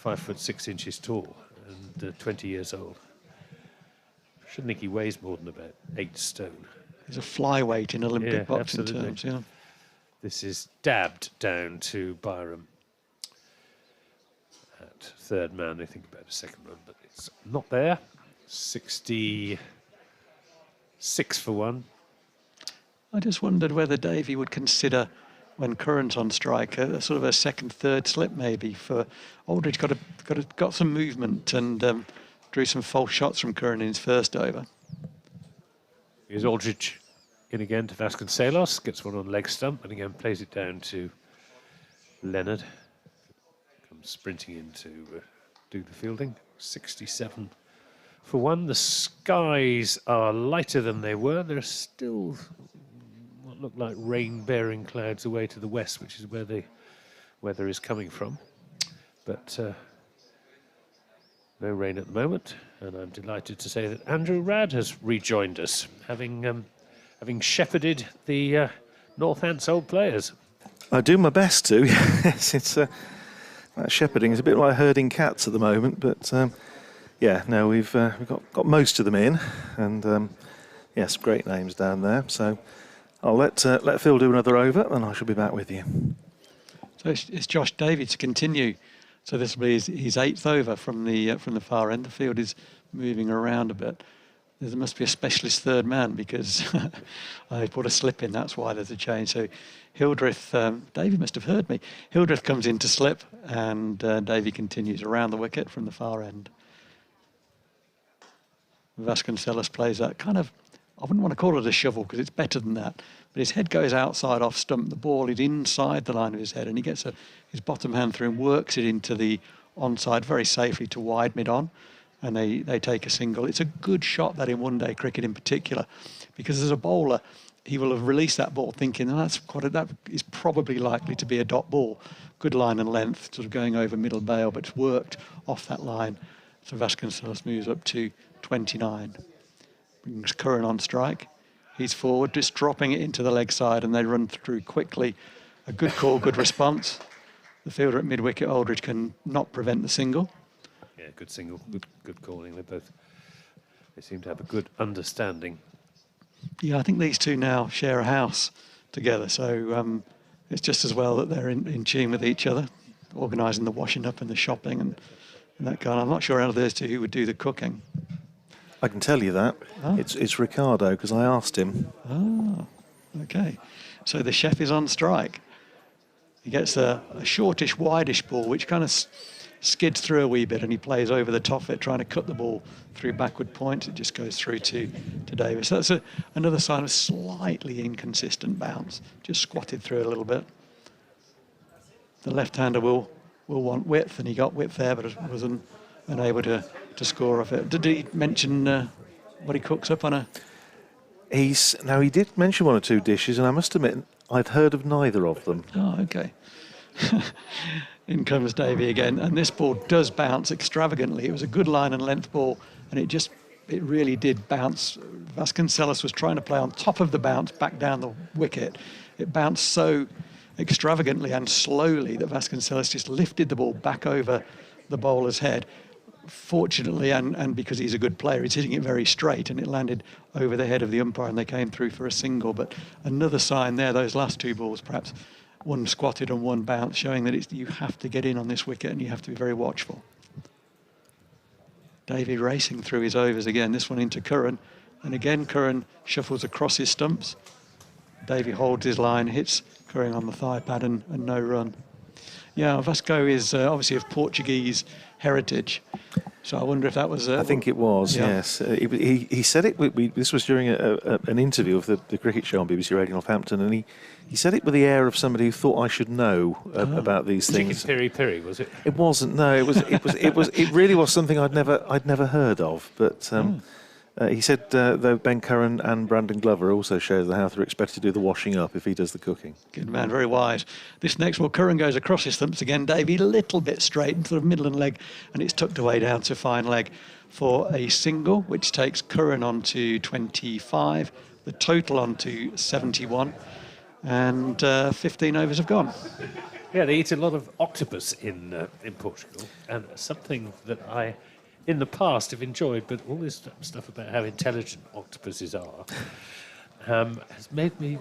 5'6" tall and 20 years old. Shouldn't think he weighs more than about 8 stone. He's a flyweight in Olympic boxing absolutely. terms, yeah. This is dabbed down to Byram at third man. They think about a second run, but it's not there. 66 for 1. I just wondered whether Davey would consider, when Curran's on strike, a sort of a second, third slip maybe for Aldridge. Got some movement and drew some false shots from Curran in his first over. Here's Aldridge in again to Vasconcelos, gets one on leg stump, and again plays it down to Leonard. Comes sprinting in to do the fielding. 67 for 1. The skies are lighter than they were. There are still what look like rain-bearing clouds away to the west, which is where the weather is coming from. But no rain at the moment, and I'm delighted to say that Andrew Radd has rejoined us, having shepherded the Northants old players. I do my best to. Yes, it's shepherding is a bit like herding cats at the moment, but we've got most of them in, and yes, great names down there. So I'll let Phil do another over, and I shall be back with you. So it's Josh Davies to continue. So this will be his 8th over from the far end. The field is moving around a bit. There must be a specialist third man because I put a slip in. That's why there's a change. So Hildreth, Davey must have heard me. Hildreth comes in to slip, and Davey continues around the wicket from the far end. Vasconcelos plays that kind of, I wouldn't want to call it a shovel because it's better than that, but his head goes outside off stump. The ball is inside the line of his head, and he gets his bottom hand through and works it into the onside very safely to wide mid-on, and they take a single. It's a good shot, that in one-day cricket in particular, because as a bowler, he will have released that ball thinking, that is probably likely to be a dot ball. Good line and length, sort of going over middle bail, but it's worked off that line. So Vasconcelos moves up to 29. Brings Curran on strike. He's forward, just dropping it into the leg side, and they run through quickly. A good call, good response. The fielder at mid-wicket, Aldridge, can not prevent the single. Yeah, good single, good calling. They seem to have a good understanding. Yeah, I think these two now share a house together, so it's just as well that they're in tune with each other, organising the washing up and the shopping and that kind. I'm not sure out of those two who would do the cooking. I can tell you that. Oh. It's Ricardo, because I asked him. Oh, okay. So the chef is on strike. He gets a shortish, wideish ball, which kind of skids through a wee bit and he plays over the top of it, trying to cut the ball through backward points. It just goes through to Davis. So that's another sign of slightly inconsistent bounce. Just squatted through it a little bit. The left-hander will want width, and he got width there, but was unable to score off it. Did he mention what he cooks up on a... Now, he did mention one or two dishes, and I must admit, I'd heard of neither of them. Oh, okay. In comes Davey again, and this ball does bounce extravagantly. It was a good line and length ball, and it really did bounce. Vasconcelos was trying to play on top of the bounce back down the wicket. It bounced so extravagantly and slowly that Vasconcelos just lifted the ball back over the bowler's head. Fortunately, and because he's a good player, he's hitting it very straight, and it landed over the head of the umpire, and they came through for a single. But another sign there, those last two balls, perhaps one squatted and one bounced, showing that you have to get in on this wicket and you have to be very watchful. Davey racing through his overs again, this one into Curran, and again Curran shuffles across his stumps. Davey holds his line, hits Curran on the thigh pad, and no run. Yeah, Vasco is obviously of Portuguese heritage, so I wonder if that was... I think it was, yeah. yes. He said it, this was during an interview of the cricket show on BBC Radio Northampton, and he said it with the air of somebody who thought I should know about these things. Chicken piri piri, was it? It wasn't, no. It really was something I'd never heard of, but... he said though Ben Curran and Brandon Glover also showed how they're expected to do the washing up if he does the cooking. Good man, very wise. This next one, Curran goes across his stumps again. Davey, a little bit straight, sort of middle and leg, and it's tucked away down to fine leg for a single, which takes Curran on to 25, the total on to 71, and 15 overs have gone. Yeah, they eat a lot of octopus in Portugal, and something that I, in the past, have enjoyed, but all this stuff about how intelligent octopuses are has made me,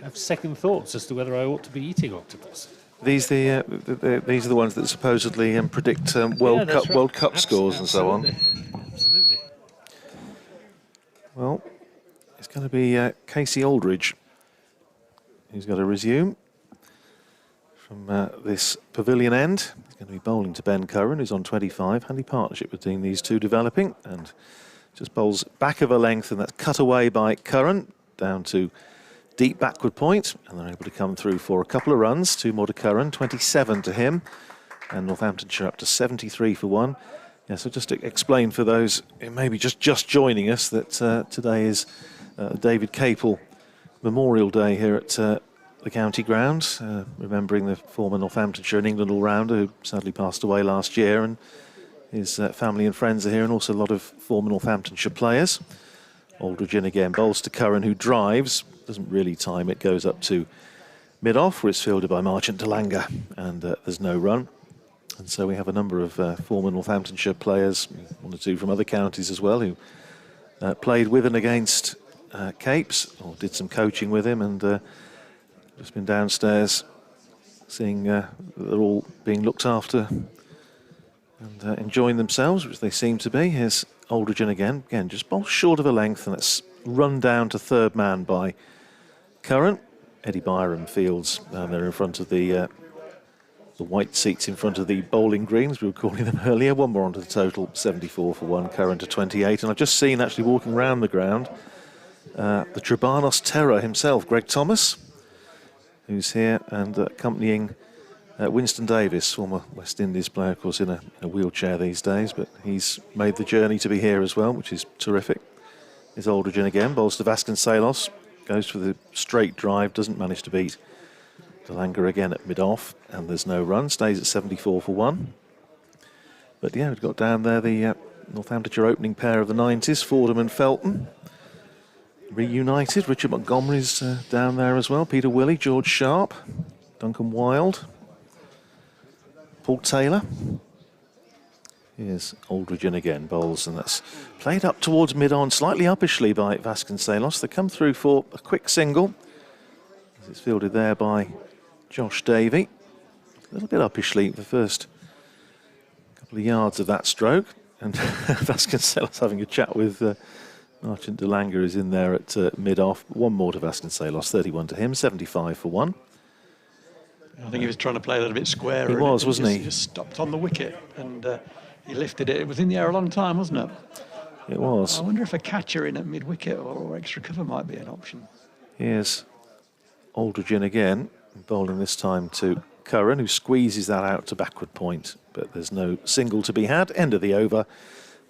have second thoughts as to whether I ought to be eating octopus. These are the ones that supposedly predict World Cup scores and so on. Absolutely. Well, it's going to be Casey Aldridge who's got to resume from this pavilion end. He's going to be bowling to Ben Curran, who's on 25. Handy partnership between these two developing, and just bowls back of a length, and that's cut away by Curran down to deep backward point, and they're able to come through for a couple of runs. Two more to Curran, 27 to him, and Northamptonshire up to 73 for one. Yeah, so just to explain for those who may be just joining us that today is David Capel Memorial Day here at the county ground, remembering the former Northamptonshire and England all-rounder who sadly passed away last year, and his family and friends are here, and also a lot of former Northamptonshire players. Aldridge in again, bowls to Curran, who drives, doesn't really time it, goes up to mid-off, where it's fielded by Marchant Delanga, and there's no run. And so we have a number of former Northamptonshire players, one or two from other counties as well, who played with and against Capes, or did some coaching with him, and just been downstairs seeing they're all being looked after and enjoying themselves, which they seem to be. Here's Aldridge in again, just bowls short of a length, and it's run down to third man by Curran. Eddie Byram fields down there in front of the white seats in front of the bowling greens, we were calling them earlier. One more onto the total, 74 for one, Curran to 28. And I've just seen, actually walking around the ground, the Trebanos Terror himself, Greg Thomas, who's here, and accompanying Winston Davis, former West Indies player, of course, in a wheelchair these days, but he's made the journey to be here as well, which is terrific. Here's Aldridge in again, bowls to Vasconcelos, goes for the straight drive, doesn't manage to beat Delanga again at mid-off, and there's no run, stays at 74 for one. But yeah, we've got down there the Northamptonshire opening pair of the 90s, Fordham and Felton. Reunited, Richard Montgomery's down there as well, Peter Willey, George Sharp, Duncan Wilde, Paul Taylor. Here's Aldridge in again, bowls, and that's played up towards mid-on, slightly uppishly by Vasconcelos. They come through for a quick single, as it's fielded there by Josh Davey. A little bit uppishly the first couple of yards of that stroke, and Vasconcelos having a chat with Marchant Delanga is in there at mid-off. One more to Vasconcelos, 31 to him, 75 for one. I think he was trying to play a little bit square. He was, wasn't he? He just stopped on the wicket and he lifted it. It was in the air a long time, wasn't it? It was. I wonder if a catcher in at mid-wicket or extra cover might be an option. Here's Aldridge in again, bowling this time to Curran, who squeezes that out to backward point, but there's no single to be had. End of the over.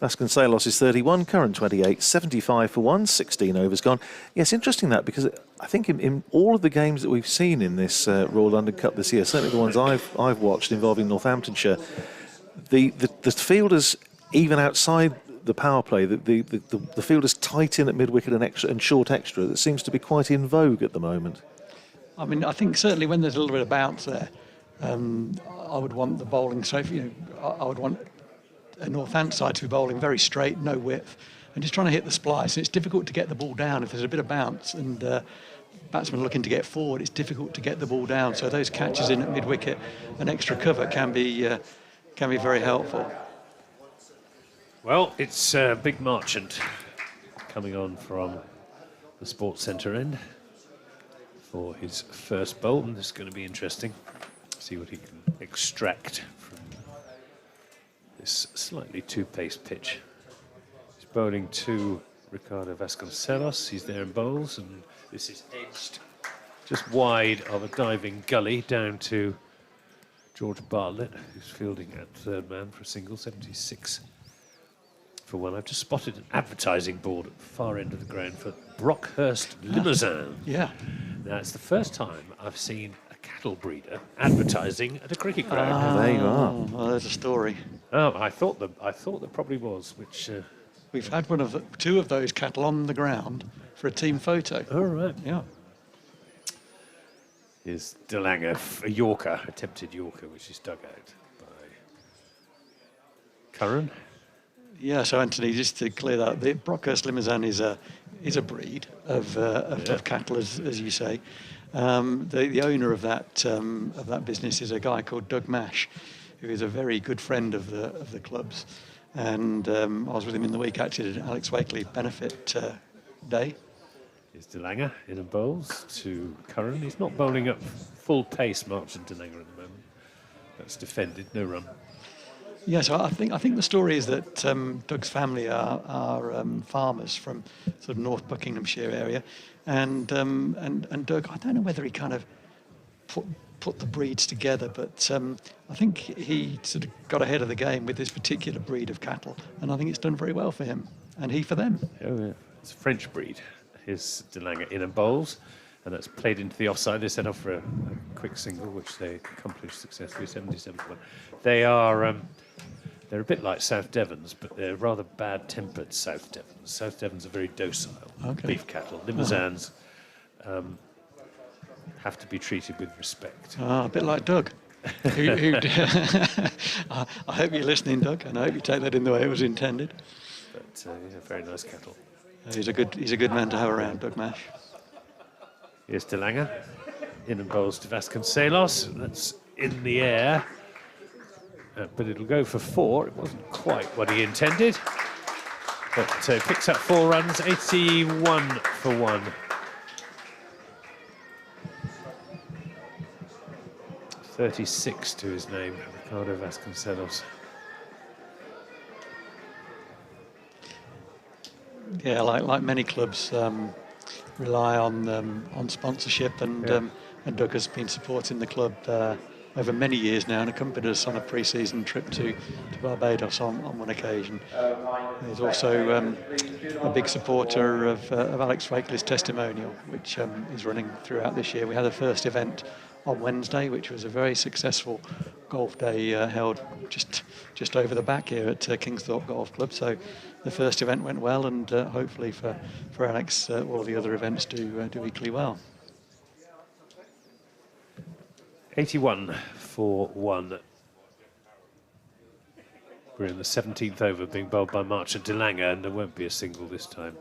Vasconcelos is 31, Curran 28, 75 for 1, 16 overs gone. Yes, interesting that, because I think in all of the games that we've seen in this Royal London Cup this year, certainly the ones I've watched involving Northamptonshire, the fielders, even outside the power play, the fielders tight in at mid-wicket and short extra, that seems to be quite in vogue at the moment. I mean, I think certainly when there's a little bit of bounce there, I would want the bowling. So, I would want a Northant side to be bowling very straight, no width, and just trying to hit the splice. It's difficult to get the ball down if there's a bit of bounce, and batsmen are looking to get forward. It's difficult to get the ball down. So those catches in at mid-wicket and extra cover can be very helpful. Well, it's Big Marchant coming on from the Sports Centre end for his first bowl, and this is going to be interesting. See what he can extract from this slightly two-paced pitch. He's bowling to Ricardo Vasconcelos. He's there in bowls, and this is edged just wide of a diving gully down to George Bartlett, who's fielding at third man for a single, 76 for 1. I've just spotted an advertising board at the far end of the ground for Brockhurst Limousin. Yeah. Now, it's the first time I've seen a cattle breeder advertising at a cricket ground. There you are. Well, there's a story. Oh, I thought there probably was, which... We've had two of those cattle on the ground for a team photo. all right. Yeah. Is De Lange, a Yorker, attempted Yorker, which is dug out by Curran. Yeah, so Anthony, just to clear that, the Brockhurst Limousin is a breed of cattle, as you say. The owner of that business is a guy called Doug Mash, who is a very good friend of the club's. And I was with him in the week actually at Alex Wakely benefit day. Is De Lange in and bowls to Curran. He's not bowling at full pace, Marchant De Lange at the moment. That's defended, no run. Yeah, so I think the story is that Doug's family are farmers from sort of North Buckinghamshire area, and Doug, I don't know whether he kind of put the breeds together, but I think he sort of got ahead of the game with this particular breed of cattle, and I think it's done very well for him, and he for them. Oh, yeah. It's a French breed. Here's De Lange in and bowls, and that's played into the offside. They set off for a quick single, which they accomplished successfully, 77 for 1. They are... they're a bit like South Devons, but they're rather bad-tempered South Devons. South Devons are very docile beef cattle. Limousins have to be treated with respect. A bit like Doug. I hope you're listening, Doug, and I hope you take that in the way it was intended. But yeah, very nice cattle. He's a good man to have around, Doug Mash. Here's De Lange, in and bowls to Vasconcelos. That's in the air. But it'll go for 4. It wasn't quite what he intended. But picks up 4 runs, 81 for 1. 36 to his name, Ricardo Vasconcelos. Yeah, like many clubs rely on sponsorship, and Doug has been supporting the club over many years now and accompanied us on a pre-season trip to Barbados on one occasion. He's also a big supporter of Alex Wakely's testimonial, which is running throughout this year. We had the first event on Wednesday, which was a very successful golf day held just over the back here at Kingsthorpe Golf Club. So the first event went well, and hopefully for Alex, all the other events do equally well. 81 for 1. We're in the 17th over, being bowled by Marchant De Lange, and there won't be a single this time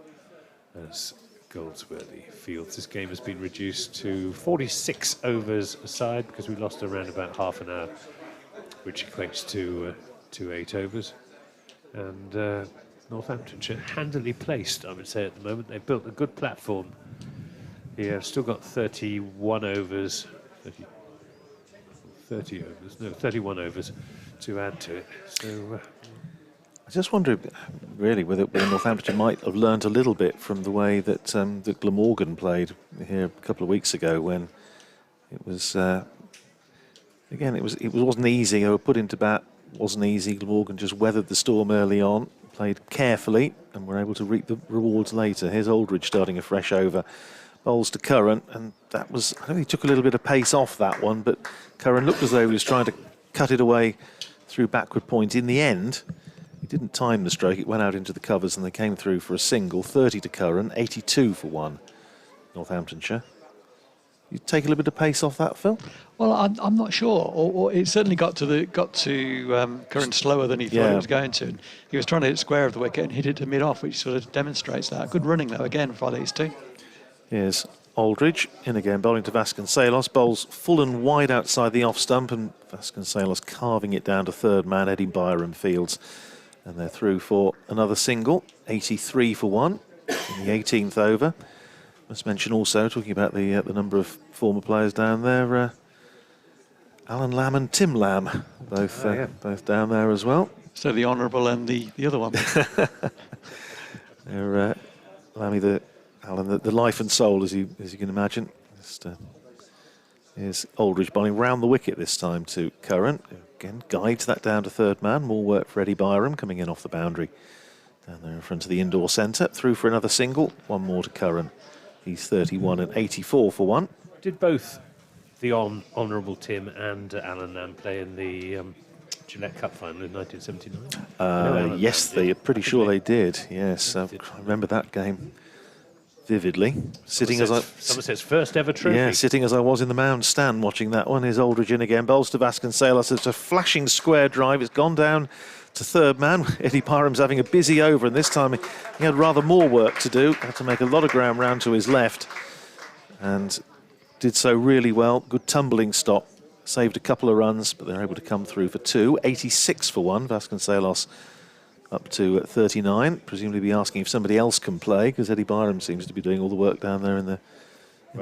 as Goldsworthy fields. This game has been reduced to 46 overs aside because we lost around about half an hour, which equates to 8 overs. And Northamptonshire handily placed, I would say, at the moment. They've built a good platform here. Still got 31 overs, 30 overs, no, 31 overs to add to it. So I just wonder, really, whether Northamptonshire might have learnt a little bit from the way that that Glamorgan played here a couple of weeks ago, when it was again it wasn't easy. They were put into bat, wasn't easy. Glamorgan just weathered the storm early on, played carefully, and were able to reap the rewards later. Here's Aldridge starting a fresh over, bowls to Curran, and that was, I think he took a little bit of pace off that one, but Curran looked as though he was trying to cut it away through backward point. In the end, he didn't time the stroke, it went out into the covers and they came through for a single. 30 to Curran, 82 for 1, Northamptonshire. You take a little bit of pace off that, Phil? Well, I'm not sure. Or it certainly got to Curran slower than he thought it was going to. And he was trying to hit square of the wicket and hit it to mid-off, which sort of demonstrates that. Good running, though, again, by these two. Here's Aldridge in again, bowling to Vasconcelos, bowls full and wide outside the off stump, and Vasconcelos carving it down to third man. Eddie Byram fields, and they're through for another single. 83 for 1 in the 18th over. Must mention also, talking about the number of former players down there, Alan Lamb and Tim Lamb, both down there as well. So the honourable and the other one. They're Lammy, Alan, the life and soul, as you can imagine. Here's Aldridge bowling round the wicket this time to Curran. Again, guides that down to third man. More work for Eddie Byram coming in off the boundary. Down there in front of the indoor centre. Through for another single. One more to Curran. He's 31 and 84 for 1. did both the Honourable Tim and Alan Lamb play in the Gillette Cup final in 1979? Yes, they're pretty sure they did. Yes, I remember that game vividly. Somerset's first ever trophy. Yeah, sitting as I was in the mound stand watching that one. Is Aldridge in again, bowls to Vasconcelos. It's a flashing square drive. It's gone down to third man. Eddie Byram's having a busy over, and this time he had rather more work to do. Had to make a lot of ground round to his left, and did so really well. Good tumbling stop. Saved a couple of runs, but they're able to come through for two. 86 for one. Vasconcelos up to 39. Presumably be asking if somebody else can play, because Eddie Byram seems to be doing all the work down there in the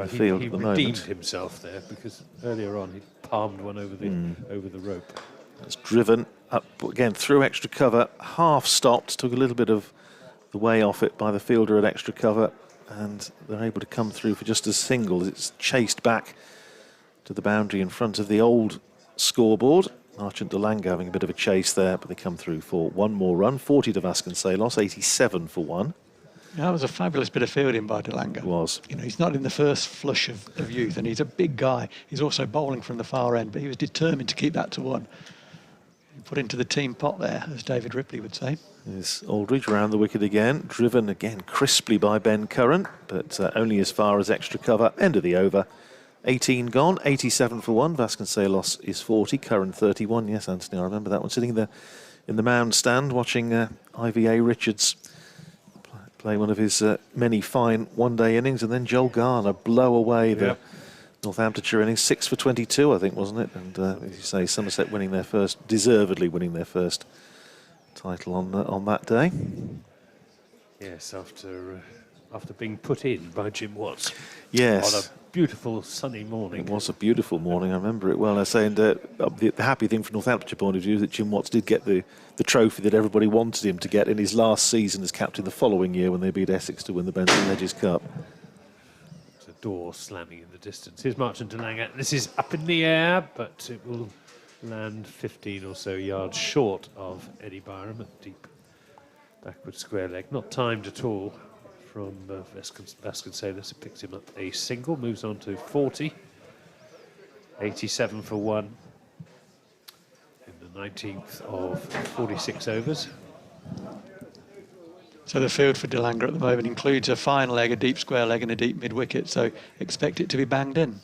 field at the moment. He redeemed himself there, because earlier on he palmed one over the rope. That's driven up again through extra cover, half stopped, took a little bit of the way off it by the fielder at extra cover, and they're able to come through for just a single. It's chased back to the boundary in front of the old scoreboard. Marchant Delanga having a bit of a chase there, but they come through for one more run. 40 to Vasconcelos, 87 for one. Yeah, that was a fabulous bit of fielding by Delanga. It was. You know, he's not in the first flush of youth, and he's a big guy. He's also bowling from the far end, but he was determined to keep that to one. Put into the team pot there, as David Ripley would say. There's Aldridge round the wicket again, driven again crisply by Ben Curran, but only as far as extra cover. End of the over. 18 gone, 87 for one. Vasconcelos is 40, Curran 31. Yes, Anthony, I remember that one. Sitting there in the mound stand watching IVA Richards play one of his many fine one-day innings, and then Joel Garner blow away the Northamptonshire innings. 6 for 22, I think, wasn't it? And as you say, Somerset winning their first, deservedly winning their first title on that day. Yes, after being put in by Jim Watts. Yes. On a beautiful sunny morning. It was a beautiful morning, I remember it well. I say, and the happy thing from Northamptonshire point of view is that Jim Watts did get the trophy that everybody wanted him to get in his last season as captain the following year when they beat Essex to win the Benson Hedges Cup. There's a door slamming in the distance. Here's Marchant Delanga. This is up in the air, but it will land 15 or so yards short of Eddie Byram at deep backward square leg. Not timed at all from Vasconcelos. It picks him up a single, moves on to 40. 87 for one in the 19th of 46 overs. So the field for Delanga at the moment includes a fine leg, a deep square leg and a deep mid-wicket, so expect it to be banged in.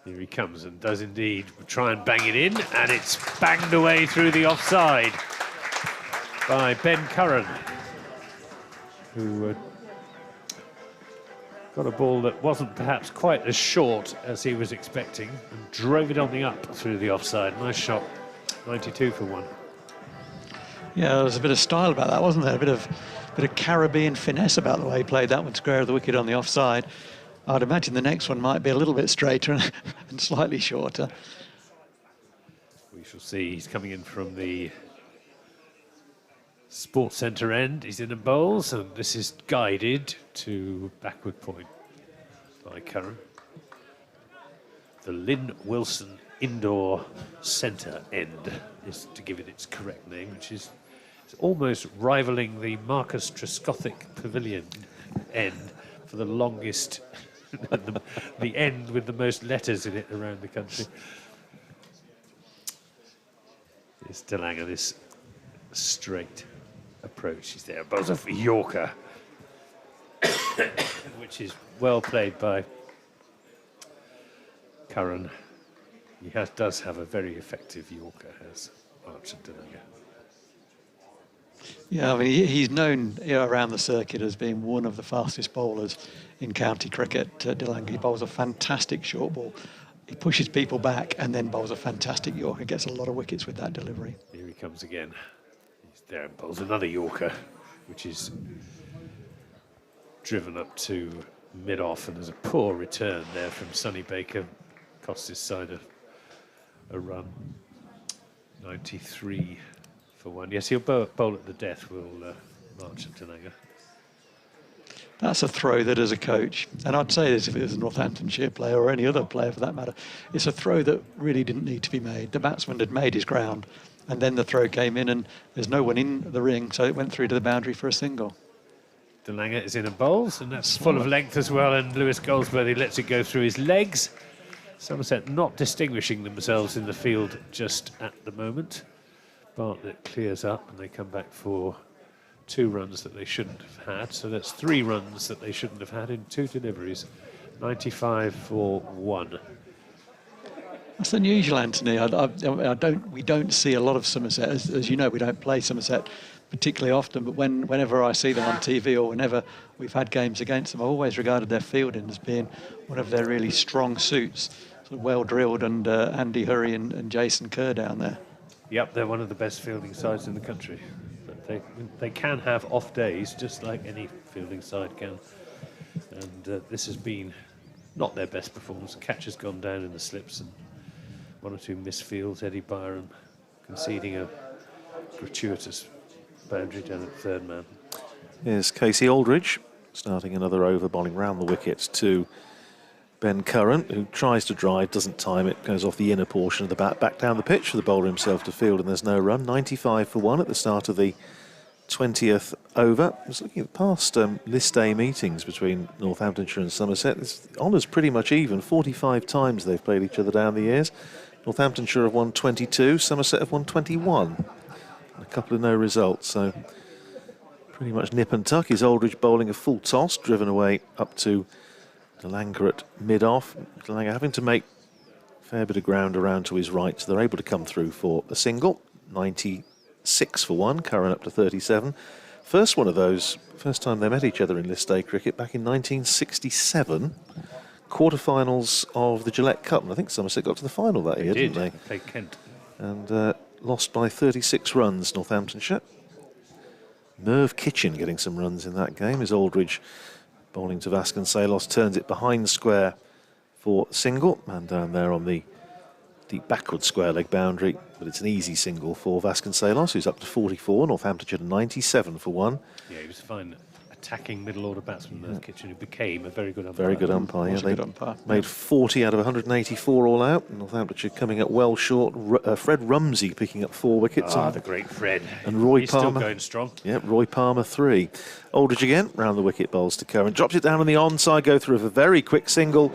Here he comes and does indeed try and bang it in, and it's banged away through the offside by Ben Curran, who got a ball that wasn't perhaps quite as short as he was expecting and drove it on the up through the offside. Nice shot, 92 for one. Yeah, there was a bit of style about that, wasn't there? A bit of Caribbean finesse about the way he played that one, square of the wicket on the offside. I'd imagine the next one might be a little bit straighter and slightly shorter. shall see. He's coming in from the Sports Centre end. He's in and bowls, and this is guided to backward point by Curran. The Lynn Wilson Indoor Centre end is to give it its correct name, which is it's almost rivaling the Marcus Trescothick Pavilion end for the longest, the end with the most letters in it around the country. It's Delanger, this straight approach. He's there, buzzer for Yorker, which is well played by Curran. He does have a very effective Yorker, has Archer Delanger. Yeah, I mean, he's known around the circuit as being one of the fastest bowlers in county cricket. Delanger, he bowls a fantastic short ball. He pushes people back and then bowls a fantastic Yorker, gets a lot of wickets with that delivery. Here he comes again. He's there and bowls another Yorker, which is driven up to mid-off, and there's a poor return there from Sonny Baker. Cost his side a run. 93 for 1. Yes, he'll bowl at the death, will Archer Delanger. That's a throw that, as a coach, and I'd say this if it was a Northamptonshire player or any other player for that matter, it's a throw that really didn't need to be made. The batsman had made his ground, and then the throw came in, and there's no one in the ring, so it went through to the boundary for a single. Delanger is in and bowls, and that's full of length as well, and Lewis Goldsworthy lets it go through his legs. Somerset not distinguishing themselves in the field just at the moment. Bartlett clears up, and they come back for 2 runs that they shouldn't have had. So that's 3 runs that they shouldn't have had in 2 deliveries. 95 for 1. That's unusual, Anthony. We don't see a lot of Somerset. As you know, we don't play Somerset particularly often, but whenever I see them on TV or whenever we've had games against them, I've always regarded their fielding as being one of their really strong suits. Sort of well drilled, and Andy Hurry and Jason Kerr down there. Yep, they're one of the best fielding sides in the country. But they can have off days, just like any fielding side can. And this has been not their best performance. Catch has gone down in the slips, and 1 or 2 misfields. Eddie Byron conceding a gratuitous boundary down at third man. Here's Casey Aldridge starting another over, bowling round the wicket to Ben Curran, who tries to drive, doesn't time it, goes off the inner portion of the bat, back down the pitch for the bowler himself to field, and there's no run. 95 for 1 at the start of the 20th over. I was looking at past list day meetings between Northamptonshire and Somerset. The honours pretty much even. 45 times they've played each other down the years. Northamptonshire have won 22, Somerset have won 21. A couple of no results, so pretty much nip and tuck. Is Aldridge bowling a full toss, driven away up to Delanger at mid-off. Delanger having to make a fair bit of ground around to his right, so they're able to come through for a single. 96 for 1, Curran up to 37. First one of those, first time they met each other in list day cricket back in 1967. Quarterfinals of the Gillette Cup, and I think Somerset got to the final that year, didn't they? They played Kent. And lost by 36 runs, Northamptonshire. Merv Kitchen getting some runs in that game as Aldridge bowling to Vasconcelos, turns it behind square for single, and down there on the deep backward square leg boundary, but it's an easy single for Vasconcelos, who's up to 44, Northamptonshire to 97 for 1. Yeah, he was fine attacking middle order batsman Merv Kitchen, who became a very good umpire. Very good umpire, yeah. They made 40 out of 184 all out. Northamptonshire coming up well short. Fred Rumsey picking up 4 wickets. The great Fred. And Roy He's Palmer still going strong. Yeah, Roy Palmer 3. Aldridge again, round the wicket, bowls to Curran. Drops it down on the onside, go through with a very quick single,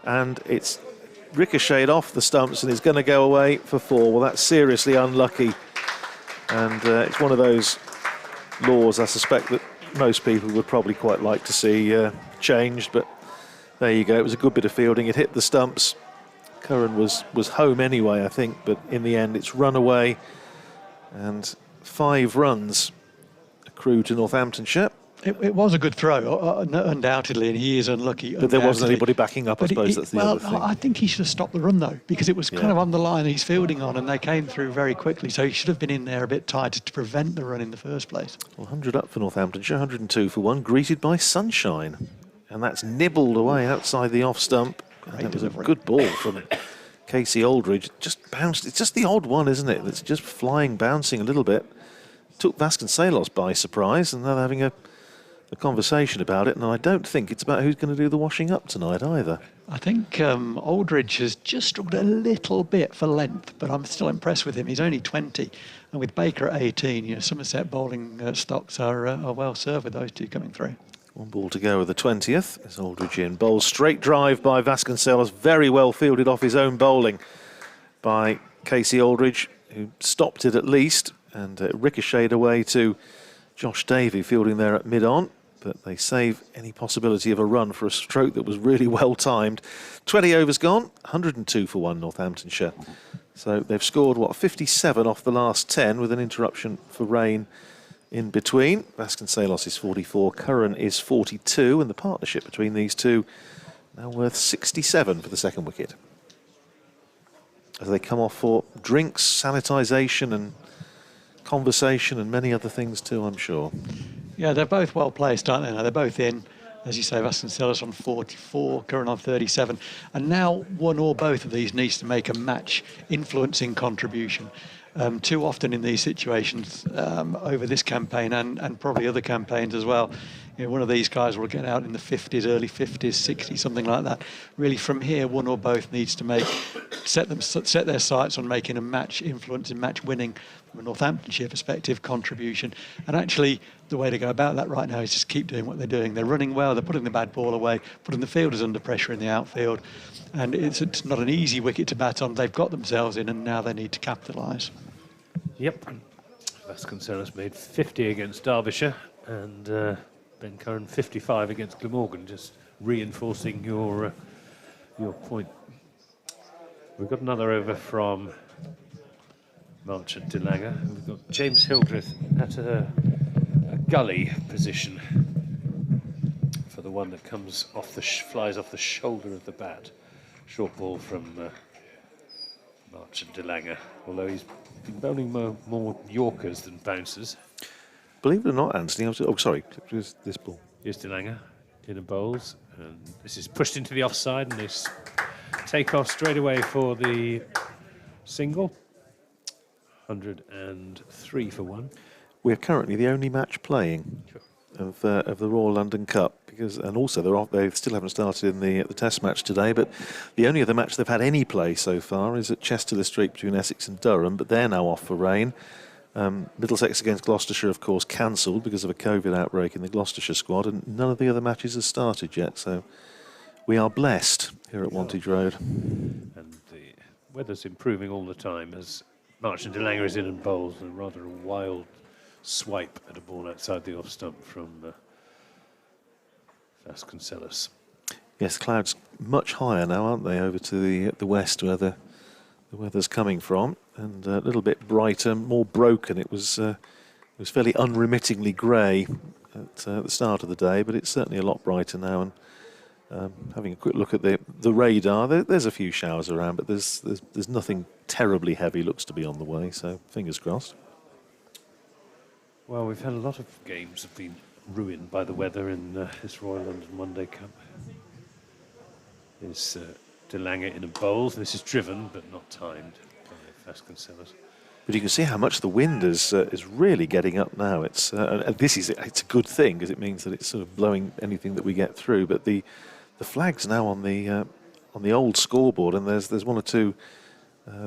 and it's ricocheted off the stumps and is going to go away for 4. Well, that's seriously unlucky. And it's one of those laws, I suspect, that most people would probably quite like to see changed, but there you go. It was a good bit of fielding. It hit the stumps. Curran was home anyway, I think, but in the end it's run away, and 5 runs accrue to Northamptonshire. It was a good throw, undoubtedly, and he is unlucky. But there wasn't anybody backing up, I suppose. That's the other thing. I think he should have stopped the run, though, because it was kind of on the line he's fielding on, and they came through very quickly, so he should have been in there a bit tighter to prevent the run in the first place. Well, 100 up for Northamptonshire, 102 for 1, greeted by sunshine. And that's nibbled away outside the off stump. That was a good ball from Casey Aldridge just bounced. It's just the odd one, isn't it? That's just flying, bouncing a little bit. Took Vasconcelos by surprise, and they're having a conversation about it. And I don't think it's about who's going to do the washing up tonight either. I think Aldridge has just struggled a little bit for length, but I'm still impressed with him. He's only 20, and with Baker at 18, you know, Somerset bowling stocks are well served with those two coming through. One ball to go with the 20th. As Aldridge in bowls straight drive by Vasconcelos, very well fielded off his own bowling by Casey Aldridge, who stopped it at least, and ricocheted away to Josh Davey fielding there at mid-on. But they save any possibility of a run for a stroke that was really well timed. 20 overs gone, 102 for 1 Northamptonshire. So they've scored, 57 off the last 10 with an interruption for rain in between. Vasconcelos is 44, Curran is 42, and the partnership between these two now worth 67 for the second wicket. As they come off for drinks, sanitisation and conversation and many other things too, I'm sure. Yeah, they're both well placed, aren't they? Now, they're both in, as you say, Vasconcelos on 44, Curran on 37. And now one or both of these needs to make a match influencing contribution. Too often in these situations over this campaign and probably other campaigns as well, you know, one of these guys will get out in the 50s, early 50s, 60s, something like that. Really, from here, one or both needs to set their sights on making a match influencing, match winning, from a Northamptonshire perspective, contribution. And actually, the way to go about that right now is just keep doing what they're doing. They're running well, they're putting the bad ball away, putting the fielders under pressure in the outfield. And it's not an easy wicket to bat on. They've got themselves in, and now they need to capitalise. Yep. Vasconcelos made 50 against Derbyshire, and Ben Curran 55 against Glamorgan, just reinforcing your point. We've got another over from Marchant de Lange. We've got James Hildreth at a gully position for the one that comes off flies off the shoulder of the bat. Short ball from Marchant de Lange, although he's been bowling more Yorkers than bouncers. Believe it or not, Anthony, sorry, it was this ball. Here's de Lange in a bowls, and this is pushed into the offside, and they take off straight away for the single. 103 for 1. We're currently the only match playing of the Royal London Cup, and also they still haven't started in the Test match today. But the only other match they've had any play so far is at Chester Street between Essex and Durham. But they're now off for rain. Middlesex against Gloucestershire, of course, cancelled because of a COVID outbreak in the Gloucestershire squad, and none of the other matches have started yet. So we are blessed here at Wantage Road. And the weather's improving all the time as Marchant de Lange is in and bowls, and rather a wild swipe at a ball outside the off stump from Vasconcelos. Yes, clouds much higher now, aren't they, over to the west where the weather's coming from, and a little bit brighter, more broken. It was fairly unremittingly grey at the start of the day, but it's certainly a lot brighter now. And having a quick look at the radar, there's a few showers around, but there's nothing terribly heavy looks to be on the way, so fingers crossed. Well, we've had a lot of games have been ruined by the weather in this Royal London One Day Cup. There's de Lange in a bowls. This is driven but not timed by Vasconcelos. But you can see how much the wind is really getting up now. It's a good thing because it means that it's sort of blowing anything that we get through. But the flag's now on the old scoreboard, and there's one or two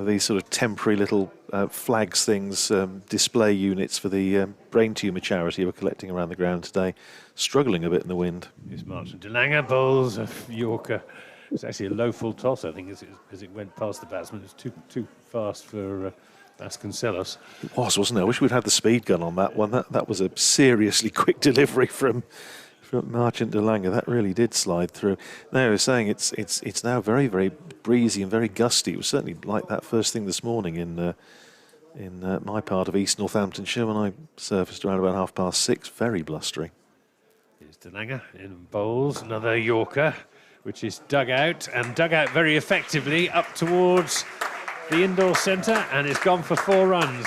these sort of temporary little flags things, display units for the brain tumour charity we're collecting around the ground today, struggling a bit in the wind. Here's Marchant de Lange bowls a Yorker. It's actually a low full toss, I think, as it went past the batsman. It's too fast for Vasconcelos. It was, wasn't it? I wish we'd had the speed gun on that one. That was a seriously quick delivery from Marchant de Lange. That really did slide through. Now, I was saying it's now very, very breezy and very gusty. It was certainly like that first thing this morning in my part of East Northamptonshire when I surfaced around about 6:30. Very blustery. Here's de Lange in bowls, another Yorker, which is dug out very effectively up towards the indoor centre, and it's gone for 4 runs.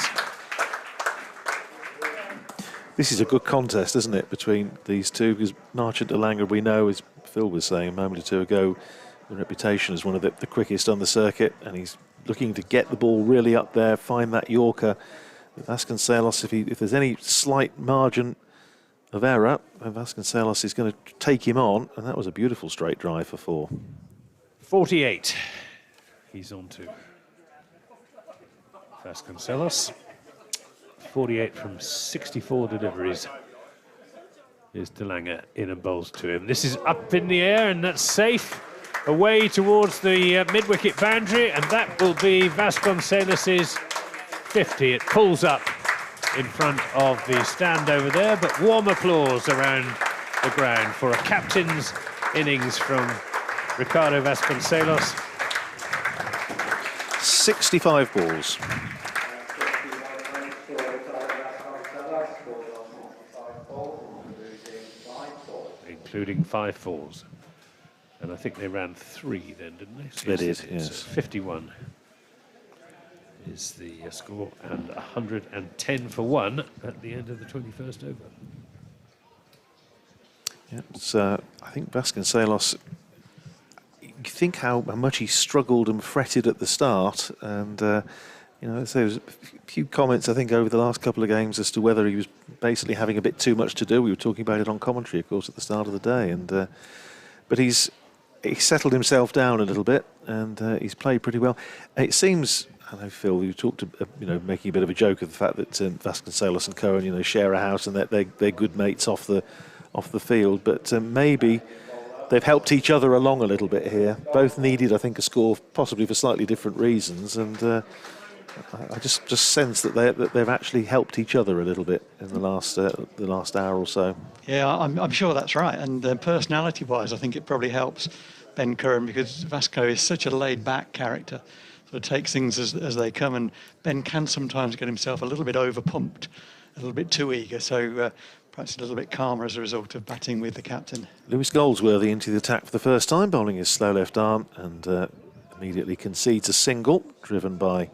This is a good contest, isn't it, between these two? Because Marchant de Lange, we know, as Phil was saying a moment or two ago, the reputation as one of the quickest on the circuit, and he's looking to get the ball really up there, find that Yorker. Vasconcelos, if there's any slight margin of error, Vasconcelos is going to take him on, and that was a beautiful straight drive for 4. 48. He's on to Vasconcelos. 48 from 64 deliveries. Is De Lange in and bowls to him. This is up in the air, and that's safe. Away towards the mid-wicket boundary, and that will be Vasconcelos's 50. It pulls up in front of the stand over there, but warm applause around the ground for a captain's innings from Ricardo Vasconcelos. 65 balls. Including 5 fours. And I think they ran 3 then, didn't they? So they did, so yes. 51 is the score, and 110 for 1 at the end of the 21st over. Yeah, so I think Vasconcelos, you think how much he struggled and fretted at the start, and you know, so there's a few comments I think over the last couple of games as to whether he was basically having a bit too much to do. We were talking about it on commentary, of course, at the start of the day, and but he settled himself down a little bit, and he's played pretty well. It seems, I know Phil, you talked, you know, making a bit of a joke of the fact that Vasconcelos and Cohen, you know, share a house and that they're good mates off the field, but maybe they've helped each other along a little bit here. Both needed, I think, a score, possibly for slightly different reasons, and I just sense that they've actually helped each other a little bit in the last hour or so. Yeah, I'm sure that's right. And personality-wise, I think it probably helps Ben Curran, because Vasco is such a laid-back character. Sort of takes things as they come, and Ben can sometimes get himself a little bit over-pumped, a little bit too eager. So perhaps a little bit calmer as a result of batting with the captain. Lewis Goldsworthy into the attack for the first time, bowling his slow left arm, and immediately concedes a single, driven by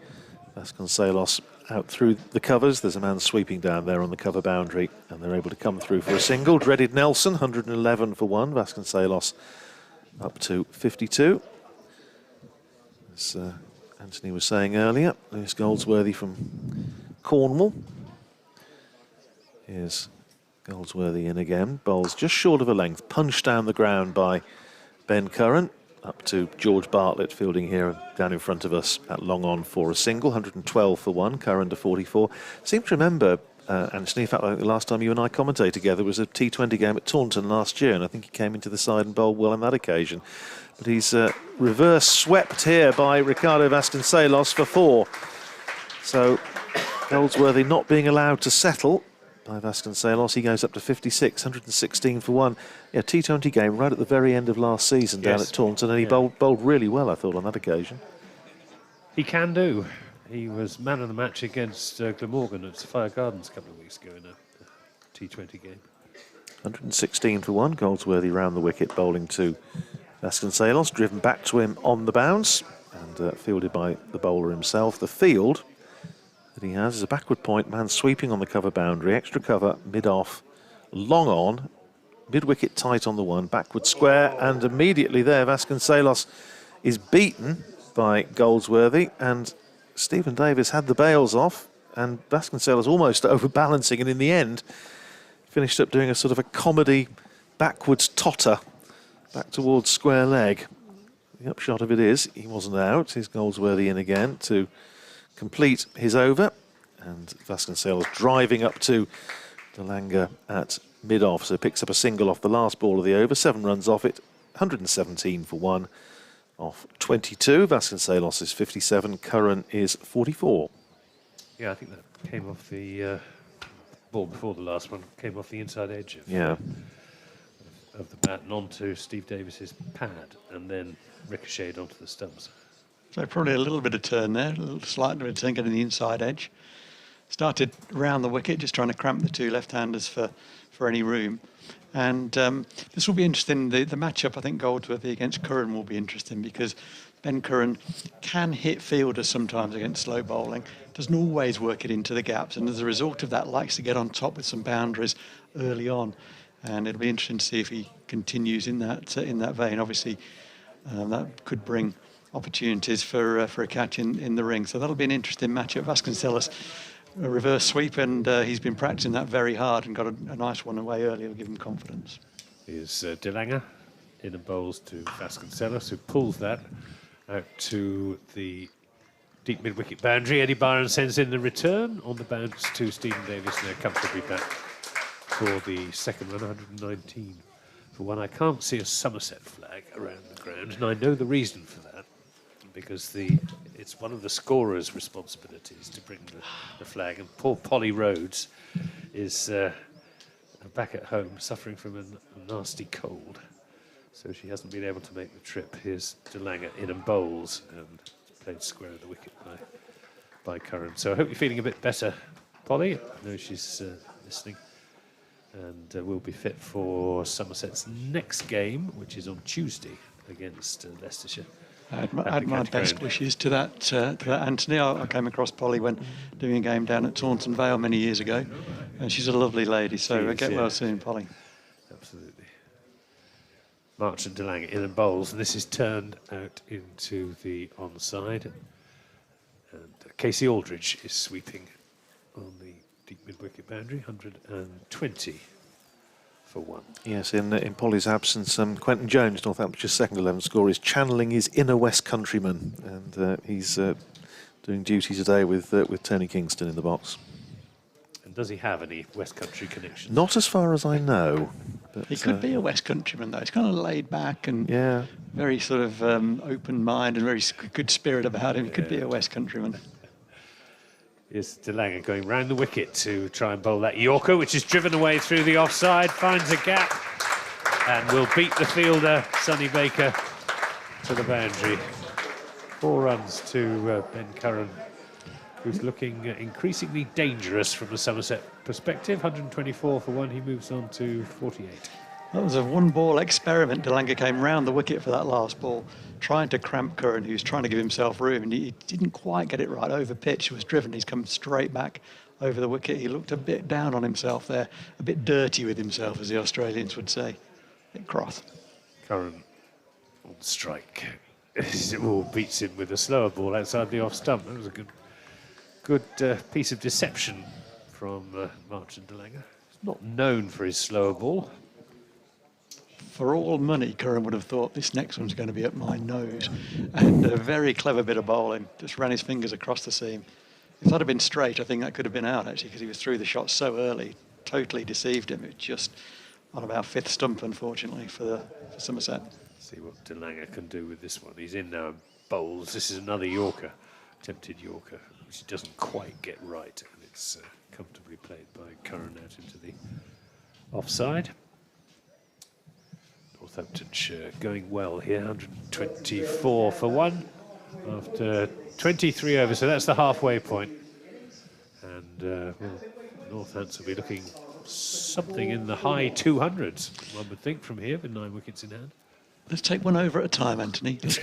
Vasconcelos out through the covers. There's a man sweeping down there on the cover boundary, and they're able to come through for a single. Dreaded Nelson, 111 for 1. Vasconcelos up to 52. As Anthony was saying earlier, Lewis Goldsworthy from Cornwall. Here's Goldsworthy in again. Bowls just short of a length. Punched down the ground by Ben Curran. Up to George Bartlett fielding here down in front of us at long on for a single. 112 for 1, Curran to 44. Seem to remember, Anthony, in fact, I think the last time you and I commentated together was a T20 game at Taunton last year, and I think he came into the side and bowled well on that occasion. But he's reverse swept here by Ricardo Vasconcelos for 4. So Goldsworthy not being allowed to settle by Vasconcelos. He goes up to 56, 116 for 1. Yeah, T20 game right at the very end of last season down at Taunton, and he bowled really well, I thought, on that occasion. He can do. He was man of the match against Glamorgan at Sophia Gardens a couple of weeks ago in a T20 game. 116 for 1, Goldsworthy round the wicket, bowling to Vasconcelos, driven back to him on the bounce, and fielded by the bowler himself. The field that he has is a backward point, man sweeping on the cover boundary, extra cover, mid-off, long on, mid-wicket tight on the one, backward square, and immediately there Vasconcelos is beaten by Goldsworthy, and Stephen Davis had the bails off, and Vasconcelos almost overbalancing, and in the end finished up doing a sort of a comedy backwards totter back towards square leg. The upshot of it is he wasn't out. Here's Goldsworthy in again to complete his over, and Vasconcelos driving up to De Lange at mid-off, so picks up a single off the last ball of the over, 7 runs off it, 117 for 1 off 22. Vasconcelos is 57, Curran is 44. Yeah, I think that came off the ball before the last one, came off the inside edge of the bat and onto Steve Davis's pad, and then ricocheted onto the stumps. So probably a little bit of turn there, a little slight bit of turn getting the inside edge. Started round the wicket, just trying to cramp the two left-handers for any room. And this will be interesting. The matchup, I think, Goldsworthy against Curran will be interesting, because Ben Curran can hit fielders sometimes against slow bowling, doesn't always work it into the gaps, and as a result of that likes to get on top with some boundaries early on. And it'll be interesting to see if he continues in that vein. Obviously, That could bring opportunities for a catch in the ring. So that'll be an interesting matchup. Vasconcelos, a reverse sweep, and he's been practicing that very hard and got a nice one away early. It'll give him confidence. Here's De Lange in and bowls to Vasconcelos, who pulls that out to the deep mid-wicket boundary. Eddie Byron sends in the return on the bounce to Stephen Davis. Now comfortably back for the second run, 119 for 1. I can't see a Somerset flag around the ground, and I know the reason for that, because it's one of the scorer's responsibilities to bring the flag, and poor Polly Rhodes is back at home suffering from a nasty cold, so she hasn't been able to make the trip. Here's De Lange in and bowls, and played square of the wicket by Curran. So I hope you're feeling a bit better, Polly. I know she's listening, and will be fit for Somerset's next game, which is on Tuesday against Leicestershire. I add my best wishes to that, Anthony. I came across Polly when doing a game down at Taunton Vale many years ago, and she's a lovely lady, so get well soon, Polly. Absolutely. March and De Lange in and bowls, and this is turned out into the onside. And Casey Aldridge is sweeping on the deep mid-wicket boundary, 120 for 1. Yes, in Polly's absence, Quentin Jones, Northampton's second 11 scorer, is channeling his inner West countryman, and he's doing duty today with Tony Kingston in the box. And does he have any West Country connections? Not as far as I know. But, he could be a West countryman, though. He's kind of laid back and very sort of open mind and very good spirit about him. He could be a West countryman. Here's De Lange going round the wicket to try and bowl that Yorker, which is driven away through the offside, finds a gap, and will beat the fielder, Sonny Baker, to the boundary. 4 runs to Ben Curran, who's looking increasingly dangerous from a Somerset perspective. 124 for 1, he moves on to 48. That was a one-ball experiment. De Lange came round the wicket for that last ball, trying to cramp Curran, who's trying to give himself room, and he didn't quite get it right. Over pitch, was driven. He's come straight back over the wicket. He looked a bit down on himself there, a bit dirty with himself, as the Australians would say. A bit cross. Curran on strike. Beats him with a slower ball outside the off stump. That was a good piece of deception from March and De Lange. He's not known for his slower ball. For all money, Curran would have thought this next one's going to be at my nose. And a very clever bit of bowling. Just ran his fingers across the seam. If that had been straight, I think that could have been out, actually, because he was through the shot so early. Totally deceived him. It just on about 5th stump, unfortunately, for Somerset. See what De Lange can do with this one. He's in now and bowls. This is another Yorker, attempted Yorker, which he doesn't quite get right. And it's comfortably played by Curran out into the offside. Northamptonshire going well here, 124 for 1 after 23 overs, so that's the halfway point. And Northants will be looking something in the high 200s, one would think, from here with 9 wickets in hand. Let's take one over at a time, Anthony. Let's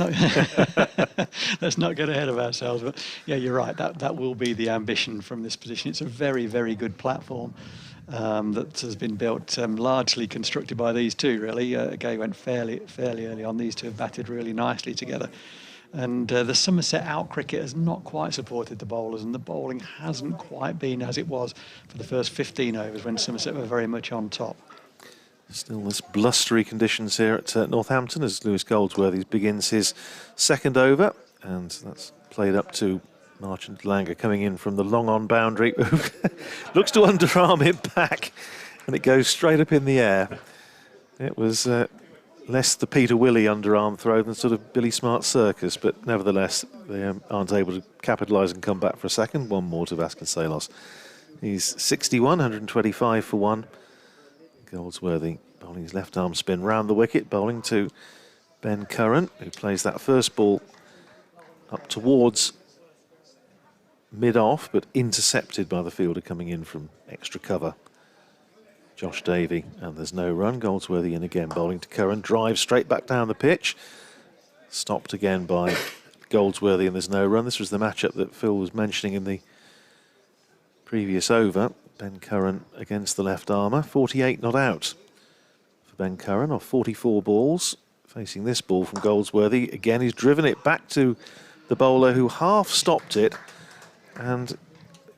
not get ahead of ourselves. But yeah, you're right. That will be the ambition from this position. It's a very, very good platform that has been built, largely constructed by these two, really. Gay went fairly early on. These two have batted really nicely together. And the Somerset out cricket has not quite supported the bowlers, and the bowling hasn't quite been as it was for the first 15 overs when Somerset were very much on top. Still there's blustery conditions here at Northampton as Lewis Goldsworthy begins his second over, and that's played up to March and De Lange coming in from the long on boundary. Looks to underarm it back, and it goes straight up in the air. It was less the Peter Willey underarm throw than sort of Billy Smart circus, but nevertheless they aren't able to capitalise and come back for a second. One more to Vasconcelos. He's 61, 125 for 1. Goldsworthy bowling his left arm spin round the wicket, bowling to Ben Curran, who plays that first ball up towards mid-off, but intercepted by the fielder coming in from extra cover. Josh Davey, and there's no run. Goldsworthy in again, bowling to Curran, drives straight back down the pitch. Stopped again by Goldsworthy, and there's no run. This was the matchup that Phil was mentioning in the previous over. Ben Curran against the left armour. 48 not out for Ben Curran off 44 balls. facing this ball from Goldsworthy. Again, he's driven it back to the bowler who half stopped it. And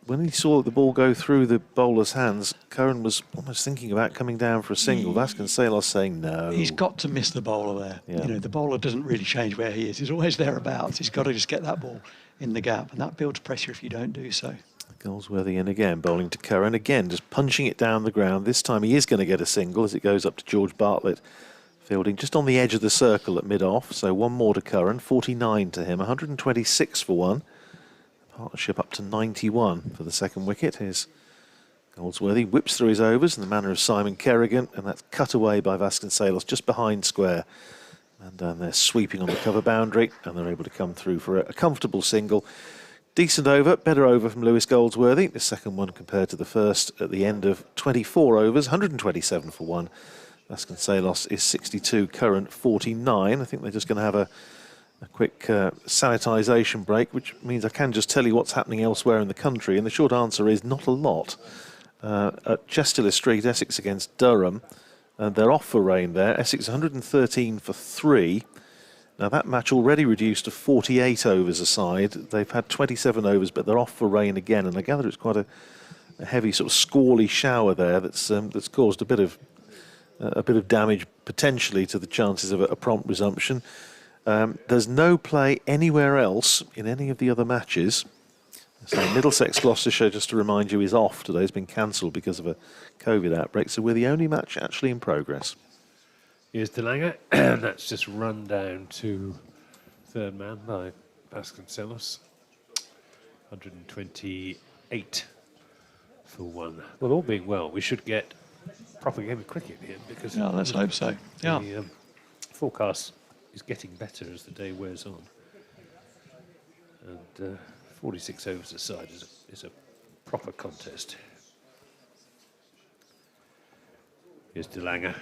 when he saw the ball go through the bowler's hands, Curran was almost thinking about coming down for a single. Vasconcelos saying no. He's got to miss the bowler there. Yeah. You know, the bowler doesn't really change where he is. He's always thereabouts. He's got to just get that ball in the gap, and that builds pressure if you don't do so. Goldsworthy in again, bowling to Curran. Again, just punching it down the ground. This time he is going to get a single as it goes up to George Bartlett. Fielding just on the edge of the circle at mid-off. So one more to Curran, 49 to him, 126 for one. Partnership up to 91 for the second wicket. Here's Goldsworthy, whips through his overs in the manner of Simon Kerrigan, and that's cut away by Vasconcelos just behind square. And they're sweeping on the cover boundary, and they're able to come through for a comfortable single. Decent over, better over from Lewis Goldsworthy. The second one compared to the first at the end of 24 overs, 127 for one. Vasconcelos is 62, Curran 49. I think they're just going to have a quick sanitisation break, which means I can just tell you what's happening elsewhere in the country. And the short answer is not a lot. At Chester Street, Essex against Durham, they're off for rain there. Essex 113 for 3. Now that match already reduced to 48 overs aside. They've had 27 overs, but they're off for rain again. And I gather it's quite a heavy sort of squally shower there that's caused a bit of damage potentially to the chances of a prompt resumption. There's no play anywhere else in any of the other matches. So Middlesex Gloucestershire, just to remind you, is off today. It's been cancelled because of a COVID outbreak. So we're the only match actually in progress. Here's DeLange. That's just run down to third man by Vasconcelos. 128 for one. Well, all being well, we should get a proper game of cricket here because Let's hope so. Yeah. The forecast is getting better as the day wears on. And 46 overs aside is a proper contest. Here's DeLange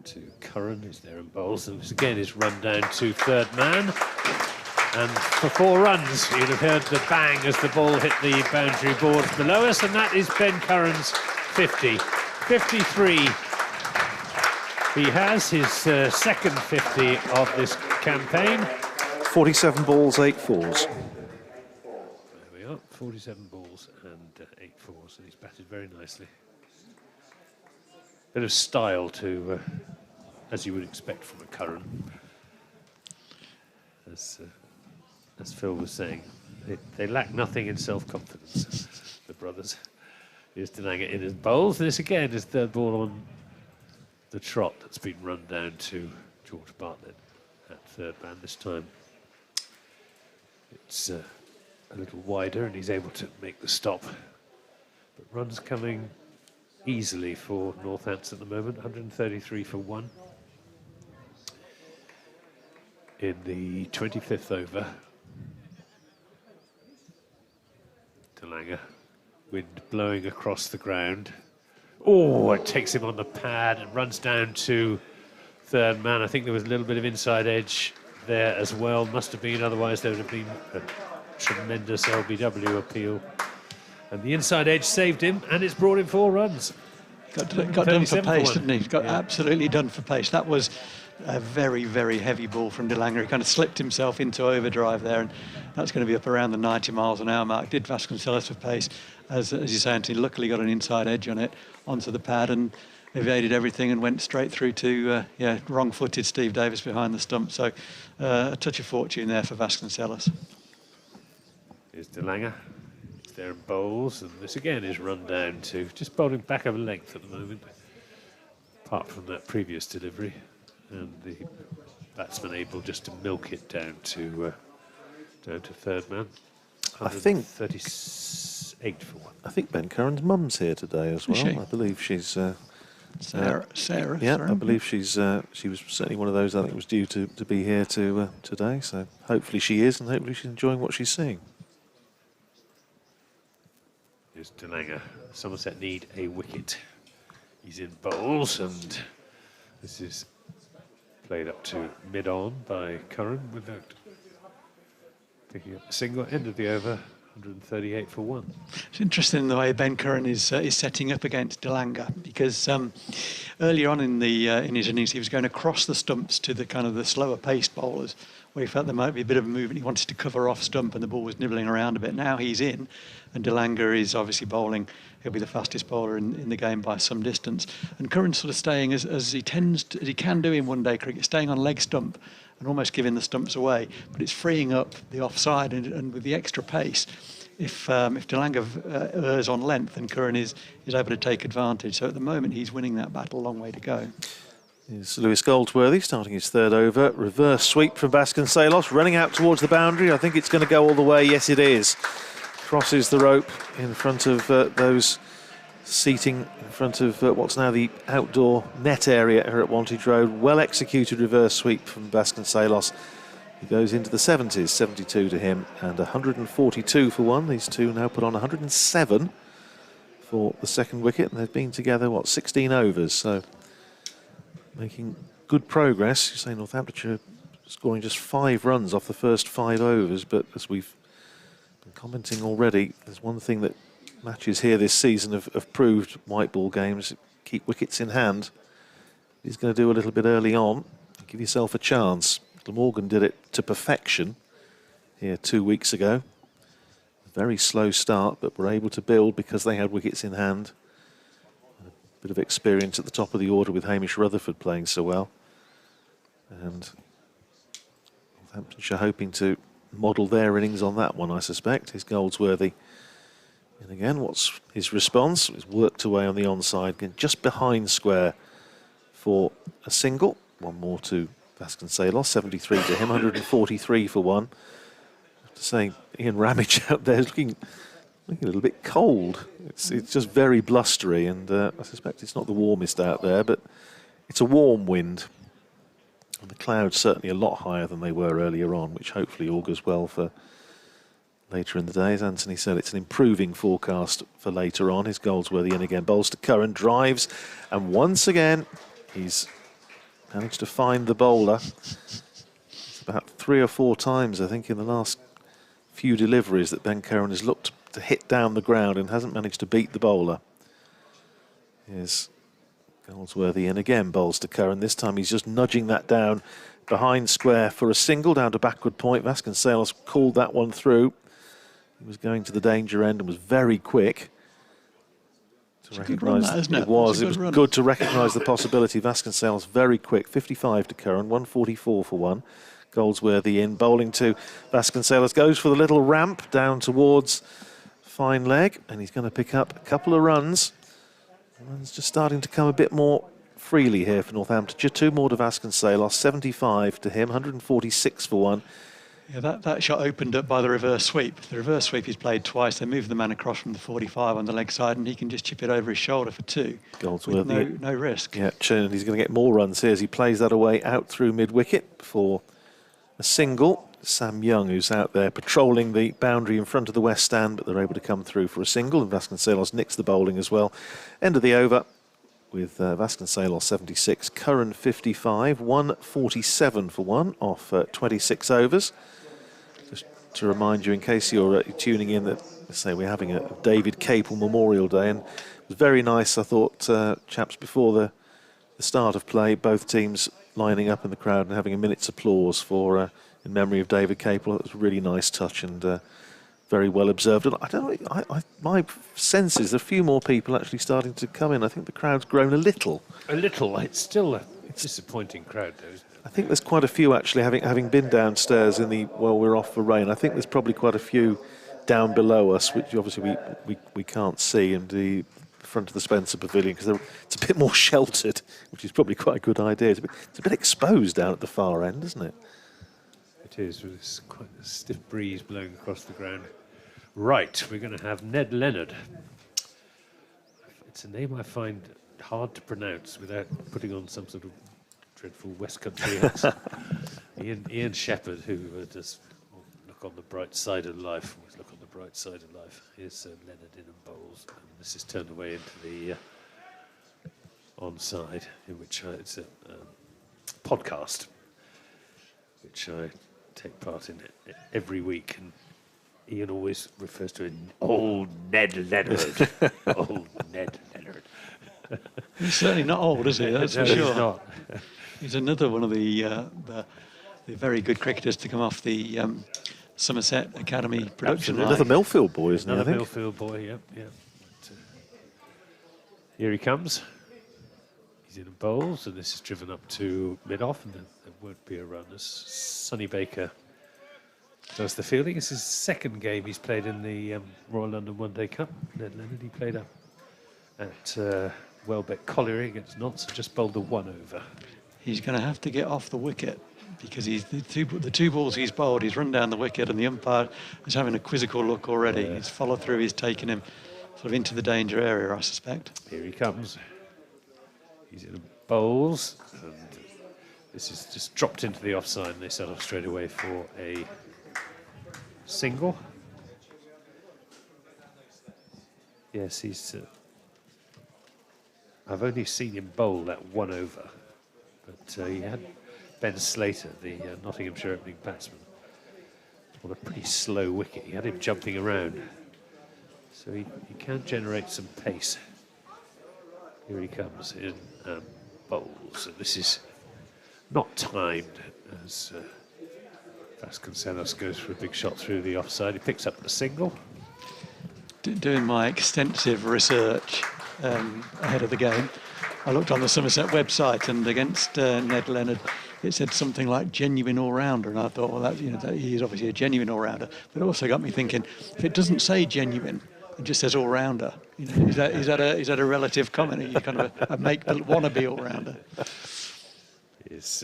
to Curran, who's there and bowls. And this again is run down to third man. And for 4 runs, you'd have heard the bang as the ball hit the boundary boards below us. And that is Ben Curran's 50. 53. He has his second 50 of this campaign. 47 balls, 8 fours. There we are, 47 balls and 8 fours, and he's batted very nicely. Bit of style to, as you would expect from a Curran. As Phil was saying, they lack nothing in self-confidence, the brothers. Here's DeLange in his bowls. This again is third ball on the trot that's been run down to George Bartlett at third man this time. It's a little wider and he's able to make the stop. But runs coming easily for Northants at the moment, 133 for one. In the 25th over, DeLange, wind blowing across the ground. Oh, it takes him on the pad and runs down to third man. I think there was a little bit of inside edge there as well. Must have been, otherwise there would have been a tremendous LBW appeal. And the inside edge saved him, and it's brought him 4 runs. Got done for pace, didn't he? Got absolutely done for pace. That was a very, very heavy ball from DeLange. He kind of slipped himself into overdrive there, and that's going to be up around the 90 miles an hour mark. Did Vasconcelos for pace, as you say, Anthony. Luckily got an inside edge on it, onto the pad, and evaded everything and went straight through to wrong-footed Steve Davis behind the stump. So a touch of fortune there for Vasconcelos. Here's DeLange. He's there in bowls, and this again is run down to just bowling back over length at the moment, apart from that previous delivery, and the batsman able just to milk it down to third man. I think 38 for one. I think Ben Curran's mum's here today as well. I believe she's Sarah. Yeah, I believe she was certainly one of those I think was due to be here today. So hopefully she is, and hopefully she's enjoying what she's seeing. Here's DeLange. Somerset need a wicket. He's in bowls, and this is played up to mid-on by Curran without picking up a single. End of the over, 138 for 1. It's interesting the way Ben Curran is setting up against De Lange, because earlier on in his innings he was going across the stumps to the kind of the slower paced bowlers, where he felt there might be a bit of movement. He wanted to cover off stump and the ball was nibbling around a bit. Now he's in, and De Lange is obviously bowling. He'll be the fastest bowler in the game by some distance. And Curran's sort of staying as he can do in one-day cricket, staying on leg stump and almost giving the stumps away. But it's freeing up the offside, and with the extra pace, if De Lange errs on length, then Curran is able to take advantage. So at the moment he's winning that battle, a long way to go. Here's Lewis Goldsworthy starting his third over. Reverse sweep from Vasconcelos, running out towards the boundary. I think it's going to go all the way. Yes, it is. Crosses the rope in front of those seating in front of what's now the outdoor net area here at Wantage Road. Well executed reverse sweep from Vasconcelos. He goes into the 70s, 72 to him and 142 for 1. These two now put on 107 for the second wicket, and they've been together, 16 overs, so making good progress. You say Northamptonshire scoring just 5 runs off the first 5 overs, but as we've been commenting already, there's one thing that matches here this season have proved white ball games: keep wickets in hand. He's going to do a little bit early on, give yourself a chance. Glamorgan did it to perfection here 2 weeks ago. A very slow start, but were able to build because they had wickets in hand. A bit of experience at the top of the order with Hamish Rutherford playing so well. And Northamptonshire hoping to model their innings on that one, I suspect. Here's Goldsworthy. And again, what's his response? He's worked away on the onside, again, just behind square for a single. One more to Vasconcelos, 73 to him, 143 for 1. I have to say, Ian Ramage out there is looking a little bit cold. It's just very blustery, and I suspect it's not the warmest out there, but it's a warm wind. And the clouds certainly a lot higher than they were earlier on, which hopefully augurs well for later in the day. As Anthony said, it's an improving forecast for later on. His Goldsworthy in again, bowls to Curran, drives, and once again he's managed to find the bowler. It's about 3 or 4 times, I think, in the last few deliveries that Ben Curran has looked to hit down the ground and hasn't managed to beat the bowler. Here's Goldsworthy in again, bowls to Curran. This time he's just nudging that down behind square for a single, down to backward point. Vasconcelos called that one through. He was going to the danger end and was very quick to recognise that, isn't it? It was good to recognise the possibility. Vasconcelos very quick, 55 to Curran, 144 for 1. Goldsworthy in, bowling to Vasconcelos, goes for the little ramp down towards fine leg, and he's going to pick up a couple of runs. Runs just starting to come a bit more freely here for Northamptonshire. 2 more to Vasconcelos, 75 to him, 146 for 1. Yeah, that shot opened up by the reverse sweep. The reverse sweep he's played twice. They move the man across from the 45 on the leg side, and he can just chip it over his shoulder for 2 Goldsworthy with no risk. Yeah, and he's going to get more runs here as he plays that away out through mid-wicket for a single. Sam Young, who's out there patrolling the boundary in front of the West Stand, but they're able to come through for a single, and Vasconcelos nicks the bowling as well. End of the over with Vasconcelos 76, Curran 55, 147 for 1 off 26 overs. Just to remind you, in case you're tuning in, that let's say we're having a David Capel Memorial Day, and it was very nice, I thought, chaps, before the start of play, both teams lining up in the crowd and having a minute's applause for in memory of David Capel. It was a really nice touch and very well observed. And I don't know, my sense is a few more people actually starting to come in. I think the crowd's grown a little. A little. It's still a disappointing crowd, though, isn't it? I think there's quite a few actually, having been downstairs in the, well, we're off for rain. I think there's probably quite a few down below us, which obviously we can't see, in the front of the Spencer Pavilion, because it's a bit more sheltered, which is probably quite a good idea. It's a bit exposed down at the far end, isn't it? It is, with this quite a stiff breeze blowing across the ground. Right, we're going to have Ned Leonard. It's a name I find hard to pronounce without putting on some sort of dreadful West Country accent. Ian Shepherd, who does look on the bright side of life. Always look on the bright side of life. Here's Leonard in and bowls. And this is turned away into the onside, in which it's a podcast, which I take part in every week. And Ian always refers to him, old Ned Leonard. Old Ned Leonard. He's certainly not old, is he? That's No, for he's sure. not. He's another one of the very good cricketers to come off the Somerset Academy production line. Another Millfield boy, isn't he? I Another think. Millfield boy, yep. Here he comes. He's in a bowls, and this is driven up to mid-off, and there won't be a run as Sonny Baker does the fielding. It's his second game he's played in the Royal London One Day Cup. Ned Leonard, he played up at Welbeck Colliery against Notts and just bowled the 1 over. He's going to have to get off the wicket because the two balls he's bowled, he's run down the wicket, and the umpire is having a quizzical look already. Yeah. His follow through is taking him sort of into the danger area, I suspect. Here he comes. He's in bowls, and this is just dropped into the offside, and they set off straight away for a single. Yes, he's. I've only seen him bowl that 1 over, but he had Ben Slater, the Nottinghamshire opening batsman, on a pretty slow wicket. He had him jumping around, so he can generate some pace. Here he comes in bowls, and this is not timed as Vasconcelos goes for a big shot through the offside. He picks up the single. Doing my extensive research ahead of the game, I looked on the Somerset website, and against Ned Leonard, it said something like genuine all-rounder, and I thought, well, that he is obviously a genuine all-rounder. But it also got me thinking, if it doesn't say genuine, it just says all-rounder, is that a relative comment? Are you kind of a wannabe all-rounder? Is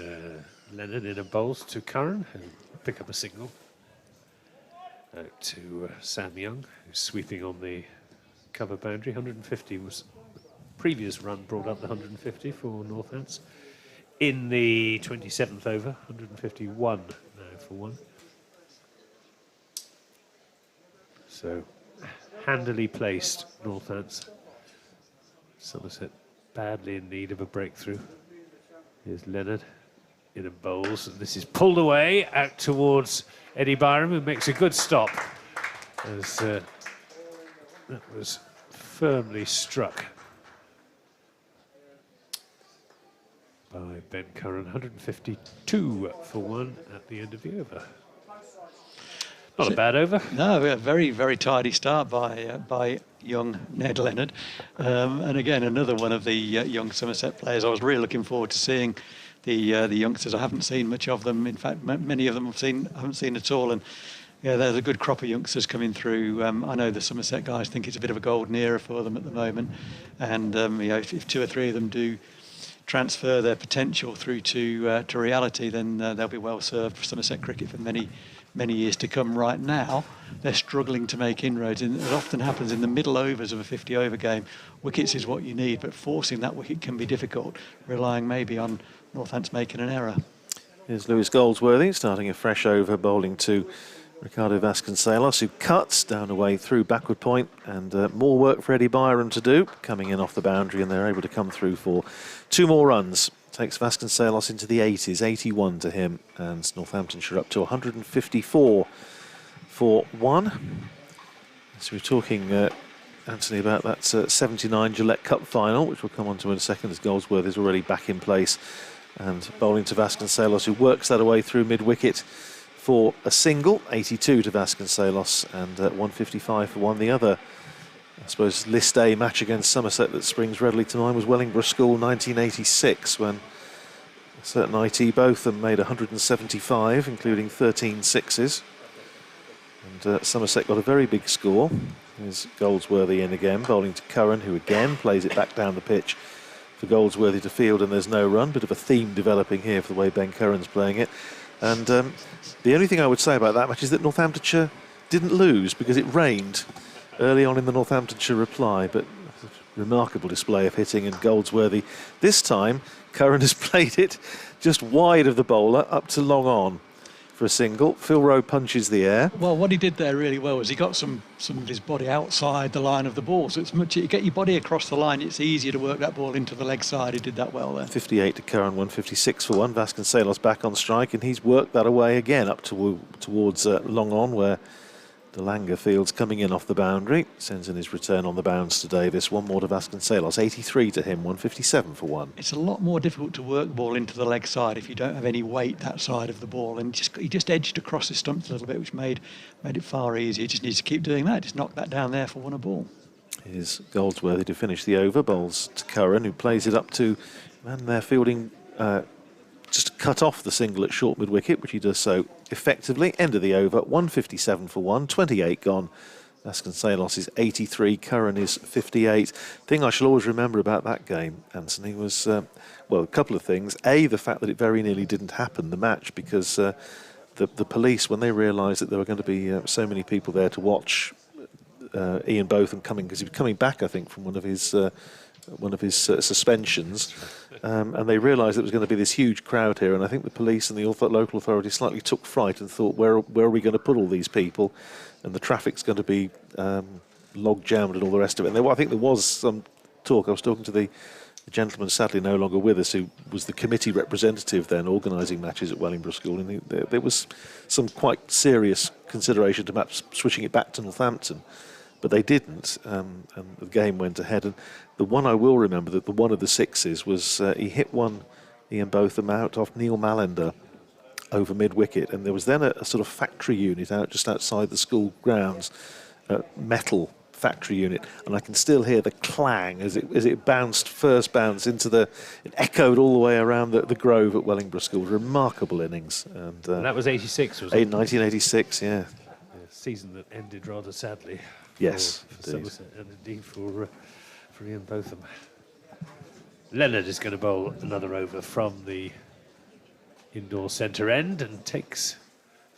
Leonard in a bowls to Curran, who pick up a single. Out to Sam Young, who's sweeping on the cover boundary. 150 was the previous run, brought up the 150 for Northants. In the 27th over, 151 now for 1. So, handily placed Northants. Somerset badly in need of a breakthrough. Here's Leonard in a bowls, and this is pulled away out towards Eddie Byram, who makes a good stop as that was firmly struck by Ben Curran. 152 for 1 at the end of the over. Not a bad over. No, a very, very tidy start by young Ned Leonard. And again, another one of the young Somerset players. I was really looking forward to seeing the youngsters. I haven't seen much of them. In fact, many of them I haven't seen at all. And yeah, there's a good crop of youngsters coming through. I know the Somerset guys think it's a bit of a golden era for them at the moment. And if 2 or 3 of them do transfer their potential through to reality, then they'll be well served for Somerset cricket for many years to come. Right now, they're struggling to make inroads. And it often happens in the middle overs of a 50-over game. Wickets is what you need, but forcing that wicket can be difficult, relying maybe on Northants making an error. Here's Lewis Goldsworthy starting a fresh over, bowling to Ricardo Vasconcelos, who cuts down away through backward point, and more work for Eddie Byram to do, coming in off the boundary, and they're able to come through for 2 more runs. Takes Vasconcelos into the 80s, 81 to him, and Northamptonshire up to 154 for 1. So we're talking, Anthony, about that 79 Gillette Cup final, which we'll come on to in a second, as Goldsworthy is already back in place and bowling to Vasconcelos, who works that away through mid-wicket for a single. 82 to Vasconcelos, and 155 for 1. The other, I suppose, List A match against Somerset that springs readily to mind was Wellingborough School 1986, when a certain IT Botham made 175, including 13 sixes. And Somerset got a very big score. There's Goldsworthy in again, bowling to Curran, who again plays it back down the pitch for Goldsworthy to field, and there's no run. Bit of a theme developing here for the way Ben Curran's playing it. And the only thing I would say about that match is that Northamptonshire didn't lose because it rained early on in the Northamptonshire reply, but remarkable display of hitting, and Goldsworthy this time, Curran has played it just wide of the bowler up to long on for a single. Phil Rowe punches the air. Well, what he did there really well was he got some of his body outside the line of the ball, so it's much, you get your body across the line, it's easier to work that ball into the leg side. He did that well there. 58 to Curran, 156 for 1. Vasconcelos back on strike, and he's worked that away again up towards long on, where Delanga Fields coming in off the boundary, sends in his return on the bounce to Davis. One more to Vasconcelos, 83 to him, 157 for one. It's a lot more difficult to work the ball into the leg side if you don't have any weight that side of the ball. And he just edged across his stumps a little bit, which made it far easier. He just needs to keep doing that. Just knock that down there for one a ball. Here's Goldsworthy to finish the over. Bowls to Curran, who plays it up to man there fielding. Just cut off the single at short mid-wicket, which he does so effectively. End of the over, 157 for one, 28 gone. Vasconcelos is 83, Curran is 58. Thing I shall always remember about that game, Anthony, was, well, a couple of things. A, the fact that it very nearly didn't happen, the match, because the police, when they realised that there were going to be so many people there to watch Ian Botham coming, because he was coming back, I think, from one of his suspensions, and they realised there was going to be this huge crowd here, and I think the police and the local authorities slightly took fright and thought, where are we going to put all these people, and the traffic's going to be log jammed and all the rest of it. And I think there was some talk. I was talking to the gentleman, sadly no longer with us, who was the committee representative then organising matches at Wellingborough School, and there was some quite serious consideration to perhaps switching it back to Northampton. But they didn't, and the game went ahead. And the one I will remember, that the one of the sixes was he hit one, Ian Botham, out off Neil Mallender over mid-wicket, and there was then a sort of factory unit out just outside the school grounds, metal factory unit, and I can still hear the clang as it bounced, first bounce into it echoed all the way around the grove at Wellingborough School. Remarkable innings. And that was 86, was it? 1986, yeah. A season that ended rather sadly. Yes, for Somerset and indeed for Ian Botham. Leonard is going to bowl another over from the indoor centre end and takes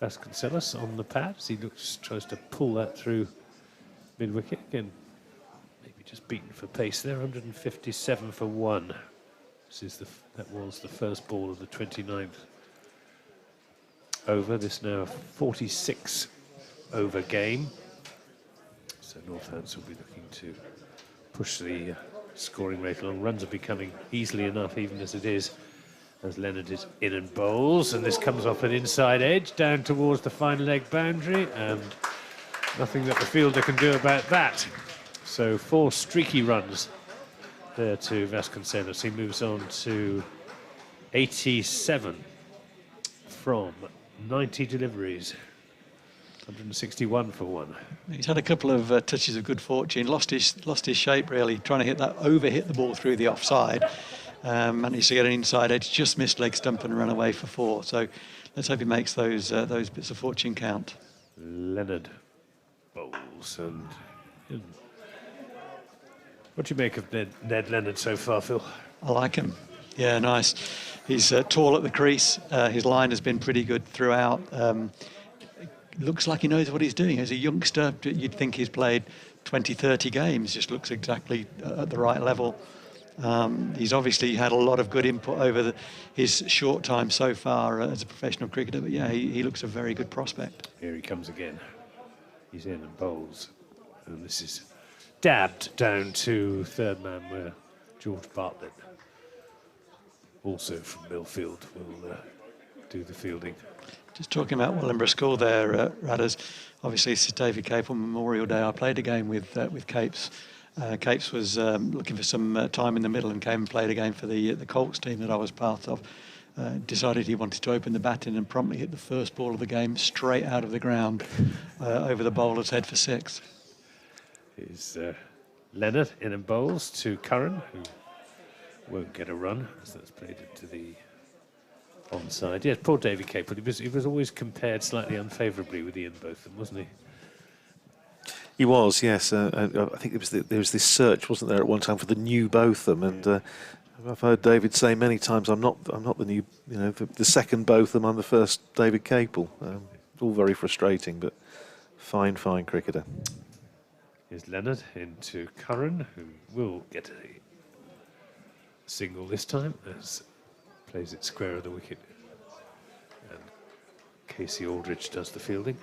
Vasconcelos on the pads. He tries to pull that through mid-wicket again. Maybe just beaten for pace there. 157 for one. That was the first ball of the 29th over. This now a 46 over game. So Northants will be looking to push the scoring rate along. Runs are becoming easily enough, even as it is, as Leonard is in and bowls. And this comes off an inside edge down towards the fine leg boundary, and nothing that the fielder can do about that. So 4 streaky runs there to Vasconcelos. He moves on to 87 from 90 deliveries. 161 for one. He's had a couple of touches of good fortune. Lost his shape really, trying to overhit the ball through the offside. Managed to get an inside edge, just missed leg stump and run away for 4. So let's hope he makes those bits of fortune count. Leonard bowls, and what do you make of Ned Leonard so far, Phil? I like him. Yeah, nice. He's tall at the crease. His line has been pretty good throughout. Looks like he knows what he's doing. As a youngster, you'd think he's played 20, 30 games. Just looks exactly at the right level. He's obviously had a lot of good input over his short time so far as a professional cricketer. But yeah, he looks a very good prospect. Here he comes again. He's in and bowls. And this is dabbed down to third man, where George Bartlett, also from Millfield, will do the fielding. Just talking about Wellingborough School there, Radders. Obviously, this is David Cape on Memorial Day. I played a game with Capes. Capes was looking for some time in the middle and came and played a game for the Colts team that I was part of. Decided he wanted to open the batting and promptly hit the first ball of the game straight out of the ground over the bowler's head for 6. Is Leonard in and bowls to Curran, who won't get a run, as that's played into the onside. Yes, poor David Capel. He was always compared slightly unfavourably with Ian Botham, wasn't he? He was, yes. I think there was this search, wasn't there, at one time for the new Botham, and I've heard David say many times, I'm not the new, the second Botham. I'm the first David Capel. All very frustrating, but fine cricketer. Here's Leonard into Curran, who will get a single this time, as plays it square of the wicket, and Casey Aldridge does the fielding.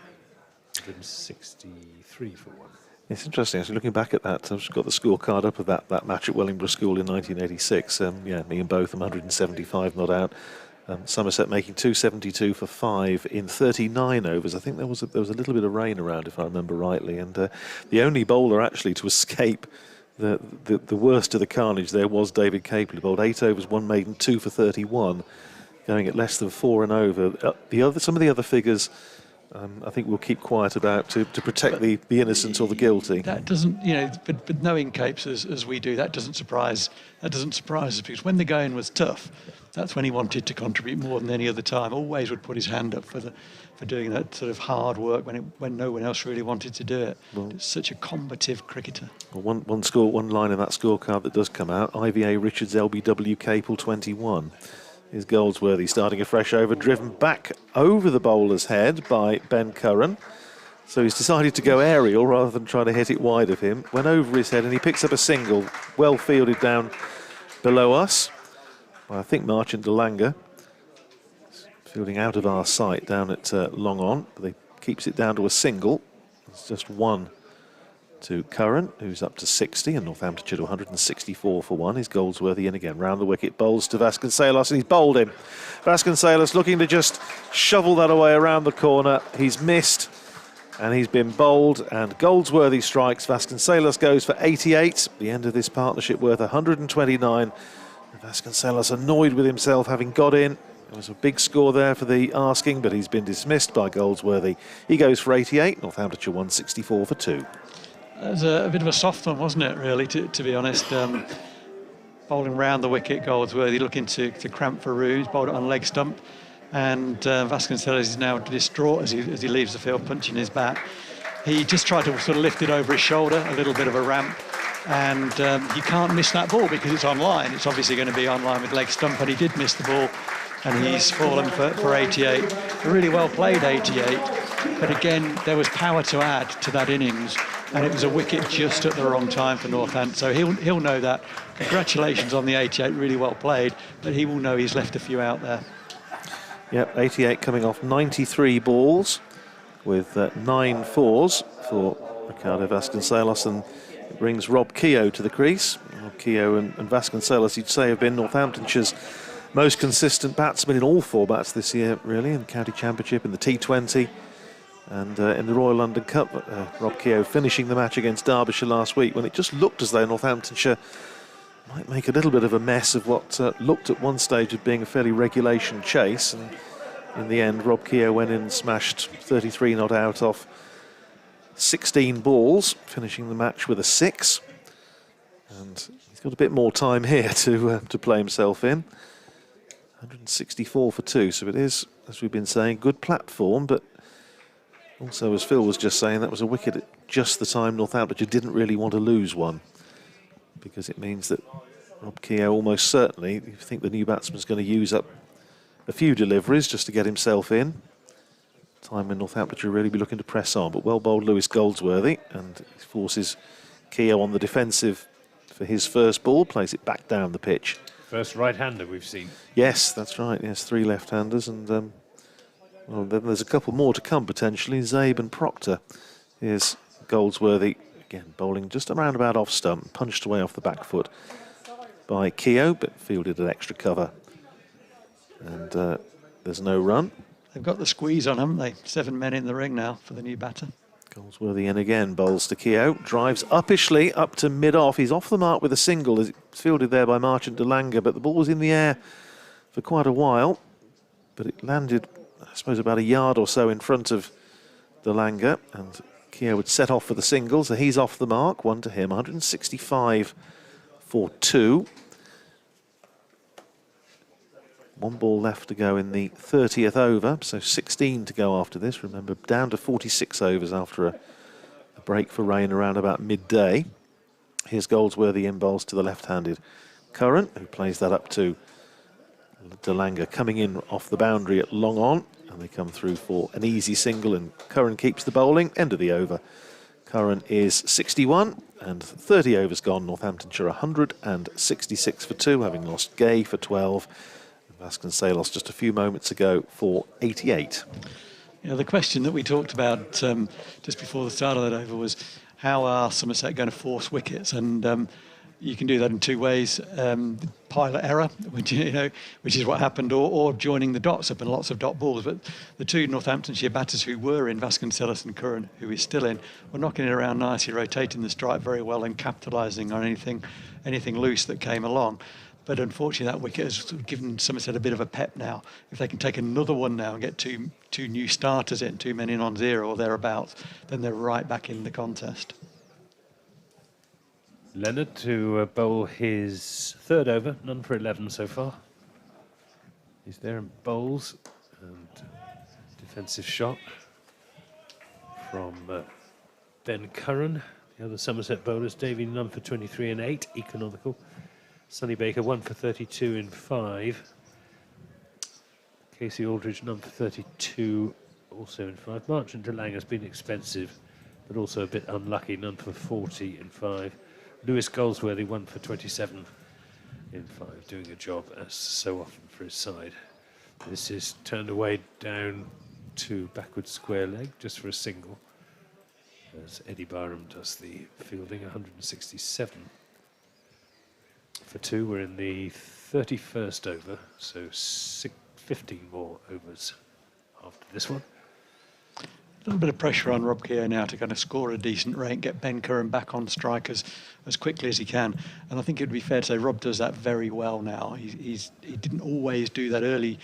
163 for one. It's interesting, actually, looking back at that. I've just got the scorecard up of that match at Wellingborough School in 1986. Ian Botham, 175 not out. Somerset making 272 for 5 in 39 overs. I think there was a little bit of rain around, if I remember rightly, and the only bowler actually to escape the worst of the carnage there was David Capel, who bowled 8 overs, 1 maiden, 2 for 31, going at less than 4 and over. Some of the other figures, I think we'll keep quiet about to protect the innocent or the guilty. That doesn't, but knowing Capes as we do, that doesn't surprise us, because when the going was tough, that's when he wanted to contribute more than any other time. Always would put his hand up for doing that sort of hard work when no one else really wanted to do it. Well, it's such a combative cricketer. Well, one line in that scorecard that does come out: IVA Richards, LBW Capel 21. Is Goldsworthy starting a fresh over, driven back over the bowler's head by Ben Curran. So he's decided to go aerial rather than trying to hit it wide of him. Went over his head and he picks up a single, well fielded down below us. I think Marchant de Lange, fielding out of our sight down at long on, but he keeps it down to a single. It's just 1 to Curran, who's up to 60, and Northamptonshire to 164 for 1. He's Goldsworthy in again, round the wicket, bowls to Vasconcelos, and he's bowled him. Vasconcelos looking to just shovel that away around the corner. He's missed, and he's been bowled, and Goldsworthy strikes. Vasconcelos goes for 88. The end of this partnership worth 129. Vasconcelos annoyed with himself having got in. There was a big score there for the asking, but he's been dismissed by Goldsworthy. He goes for 88, Northamptonshire 164 for 2. That was a bit of a soft one, wasn't it, really, to be honest. Bowling round the wicket, Goldsworthy looking to cramp for room. He's bowled it on leg stump, and Vasconcelos is now distraught as he leaves the field, punching his bat. He just tried to sort of lift it over his shoulder, a little bit of a ramp. And he can't miss that ball because it's on line. It's obviously going to be on line with leg stump, but he did miss the ball, and he's fallen for 88. A really well played 88, but again, there was power to add to that innings, and it was a wicket just at the wrong time for Northampton. So he'll know that. Congratulations on the 88, really well played, but he will know he's left a few out there. Yep, 88 coming off 93 balls with 9 fours for Ricardo Vasconcelos, and it brings Rob Keogh to the crease. Rob Keogh and Vasconcelos, you'd say, have been Northamptonshire's most consistent batsmen in all 4 bats this year, really, in the County Championship, in the T20, and in the Royal London Cup. Rob Keogh finishing the match against Derbyshire last week when it just looked as though Northamptonshire might make a little bit of a mess of what looked at one stage of being a fairly regulation chase. And in the end, Rob Keogh went in and smashed 33 not out off 16 balls, finishing the match with a 6. And he's got a bit more time here to play himself in. 164 for 2, so it is, as we've been saying, good platform, but also, as Phil was just saying, that was a wicket at just the time Northamptonshire didn't really want to lose one, because it means that Rob Keogh almost certainly, you think the new batsman's going to use up a few deliveries just to get himself in. Time when Northamptonshire really be looking to press on, but well bowled Lewis Goldsworthy, and he forces Keogh on the defensive for his first ball, plays it back down the pitch. First right-hander we've seen. Yes, that's right. Yes, 3 left-handers, and well, then there's a couple more to come potentially. Zabe and Proctor. Here's Goldsworthy again, bowling just around about off stump, punched away off the back foot by Keogh, but fielded an extra cover, and there's no run. They've got the squeeze on, haven't they? 7 men in the ring now for the new batter. Goldsworthy in again, bowls to Keogh, drives uppishly up to mid-off. He's off the mark with a single as it's fielded there by Marchant de Lange, but the ball was in the air for quite a while, but it landed, I suppose, about a yard or so in front of de Lange, and Keogh would set off for the single, so he's off the mark. 1 to him, 165 for 2. 1 ball left to go in the 30th over, so 16 to go after this. Remember, down to 46 overs after a break for rain around about midday. Here's Goldsworthy in bowls to the left-handed Curran, who plays that up to de Lange, coming in off the boundary at long on, and they come through for an easy single, and Curran keeps the bowling. End of the over. Curran is 61, and 30 overs gone. Northamptonshire 166 for 2, having lost Gay for 12. Vasconcelos just a few moments ago for 88. You know, the question that we talked about just before the start of that over was, how are Somerset going to force wickets? And you can do that in two ways. Pilot error, which is what happened, or joining the dots up and lots of dot balls. But the two Northamptonshire batters who were in, Vasconcelos and Curran, who is still in, were knocking it around nicely, rotating the strike very well and capitalising on anything loose that came along. But unfortunately, that wicket has sort of given Somerset a bit of a pep now. If they can take another one now and get two new starters in, 2 men in on 0 or thereabouts, then they're right back in the contest. Leonard to bowl his third over, none for 11 so far. He's there and bowls, and defensive shot from Ben Curran. The other Somerset bowlers, Davy none for 23 and 8, economical. Sonny Baker 1 for 32 in 5. Casey Aldridge none for 32, also in 5. Marchant de Lang has been expensive, but also a bit unlucky, none for 40 in 5. Lewis Goldsworthy 1 for 27 in 5, doing a job as so often for his side. This is turned away down to backward square leg just for a single, as Eddie Byram does the fielding. 167 for 2. We're in the 31st over, so 15 more overs after this one. A little bit of pressure on Rob Keogh now to kind of score a decent rate, get Ben Curran back on strike as quickly as he can. And I think it would be fair to say Rob does that very well now. He didn't always do that early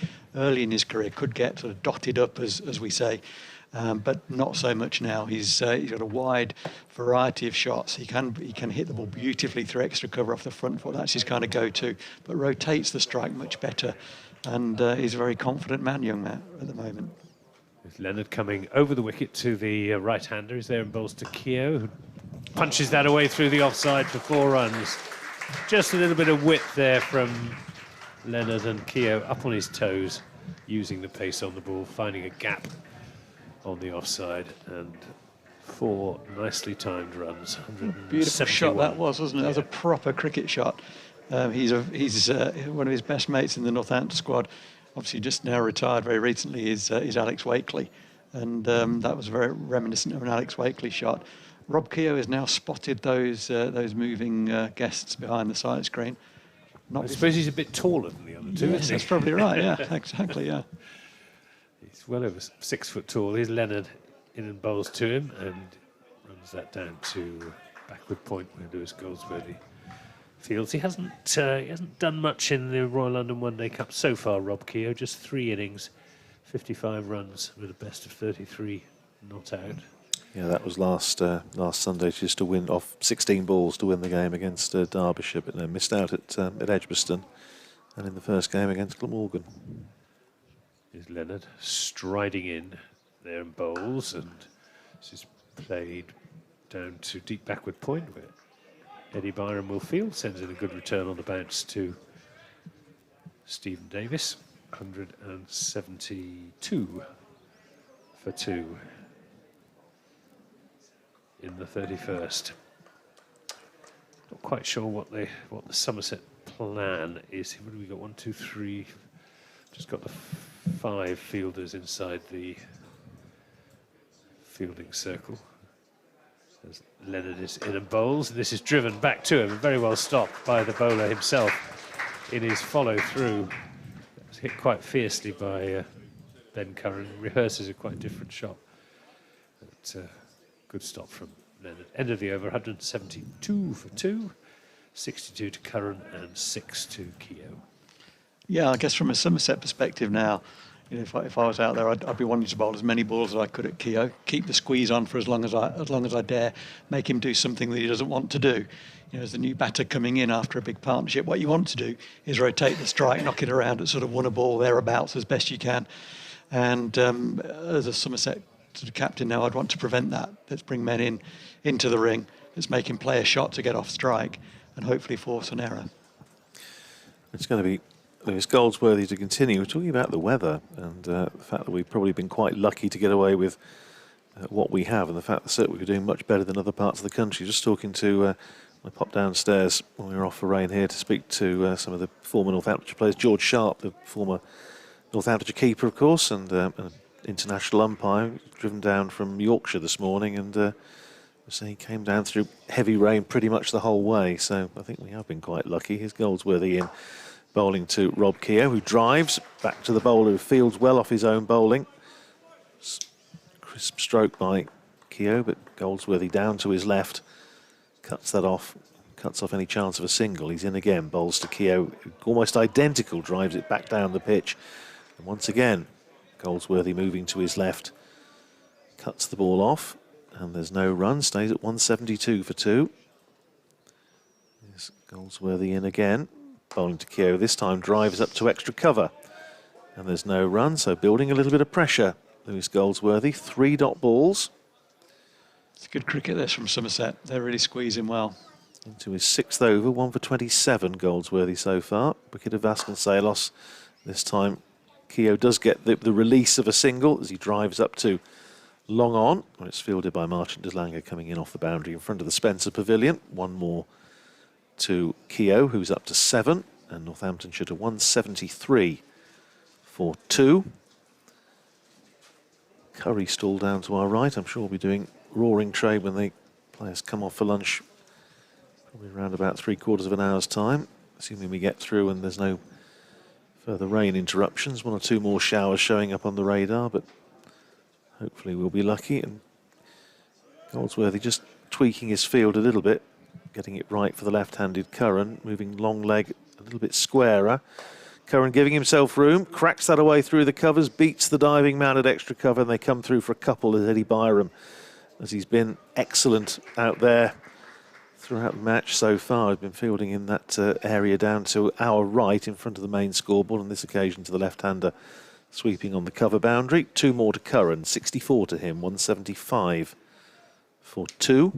in his career. Could get sort of dotted up, as we say, but not so much now. He's got a wide variety of shots. He can hit the ball beautifully through extra cover off the front foot. That's his kind of go-to. But rotates the strike much better, and he's a very confident man, young man, at the moment. With Leonard coming over the wicket to the right-hander. He's there and bowls to Keogh, who punches that away through the offside for 4 runs. Just a little bit of width there from Leonard, and Keogh up on his toes, using the pace on the ball, finding a gap on the offside, and 4 nicely timed runs. Beautiful shot that was, wasn't it? That was a proper cricket shot. He's one of his best mates in the Northampton squad. Obviously, just now retired very recently is Alex Wakely, and that was very reminiscent of an Alex Wakely shot. Rob Keogh has now spotted those moving guests behind the side screen. I suppose he's a bit taller than the other two, yes, isn't he? That's probably right, yeah, exactly, yeah. He's well over 6 foot tall. Here's Leonard in and bowls to him, and runs that down to backward point where Lewis Goldsworthy fields. He hasn't done much in the Royal London One Day Cup so far, Rob Keogh. Just 3 innings, 55 runs with a best of 33 not out. Yeah, that was last Sunday, just to win off 16 balls to win the game against Derbyshire, but then missed out at Edgbaston and in the first game against Glamorgan. Here's Leonard striding in there and bowls, and this is played down to deep backward point where Eddie Byram will field, sends in a good return on the bounce to Stephen Davis. 172 for 2 in the 31st. Not quite sure what the Somerset plan is. What have we got? 1, 2, 3. Just got the 5 fielders inside the fielding circle. As Leonard is in and bowls. This is driven back to him, very well stopped by the bowler himself in his follow through. It was hit quite fiercely by Ben Curran. Rehearses a quite different shot. But, good stop from Leonard. End of the over, 172 for 2, 62 to Curran and 6 to Keogh. Yeah, I guess from a Somerset perspective now, if I was out there, I'd be wanting to bowl as many balls as I could at Keogh, keep the squeeze on for as long as I dare, make him do something that he doesn't want to do. As the new batter coming in after a big partnership, what you want to do is rotate the strike, knock it around at sort of 1 a ball thereabouts as best you can. And as a Somerset sort of captain now, I'd want to prevent that. Let's bring men into the ring. Let's make him play a shot to get off strike and hopefully force an error. It's going to be Lewis Goldsworthy to continue. We're talking about the weather and the fact that we've probably been quite lucky to get away with what we have, and the fact that certainly we're doing much better than other parts of the country. Just talking to, I popped downstairs when we were off for rain here to speak to some of the former Northamptonshire players. George Sharp, the former Northamptonshire keeper, of course, and an international umpire, driven down from Yorkshire this morning, and So he came down through heavy rain pretty much the whole way, so I think we have been quite lucky. Here's Goldsworthy in, bowling to Rob Keogh, who drives back to the bowler, who fields well off his own bowling. Crisp stroke by Keogh, but Goldsworthy down to his left, cuts that off, cuts off any chance of a single. He's in again, bowls to Keogh, almost identical, drives it back down the pitch. And once again, Goldsworthy moving to his left, cuts the ball off. And there's no run, stays at 172 for 2. There's Goldsworthy in again, bowling to Keogh. This time drives up to extra cover. And there's no run, so building a little bit of pressure. Lewis Goldsworthy, 3 dot balls. It's good cricket this from Somerset. They're really squeezing well. Into his 6th over, 1 for 27, Goldsworthy so far. Wicket of Vasconcelos. This time Keogh does get the release of a single as he drives up to long on, where it's fielded by Marchant de Lange coming in off the boundary in front of the Spencer Pavilion. One more to Keogh, who's up to 7, and Northamptonshire to 173 for 2. Curry stall down to our right. I'm sure we'll be doing roaring trade when the players come off for lunch, probably around about 3/4 of an hour's time, assuming we get through and there's no further rain interruptions. 1 or 2 more showers showing up on the radar, but hopefully we'll be lucky. And Goldsworthy just tweaking his field a little bit, getting it right for the left-handed Curran, moving long leg a little bit squarer. Curran giving himself room, cracks that away through the covers, beats the diving man at extra cover, and they come through for a couple as Eddie Byram, as he's been excellent out there throughout the match so far. He's been fielding in that area down to our right in front of the main scoreboard, on this occasion to the left-hander, sweeping on the cover boundary. 2 more to Curran, 64 to him, 175 for 2.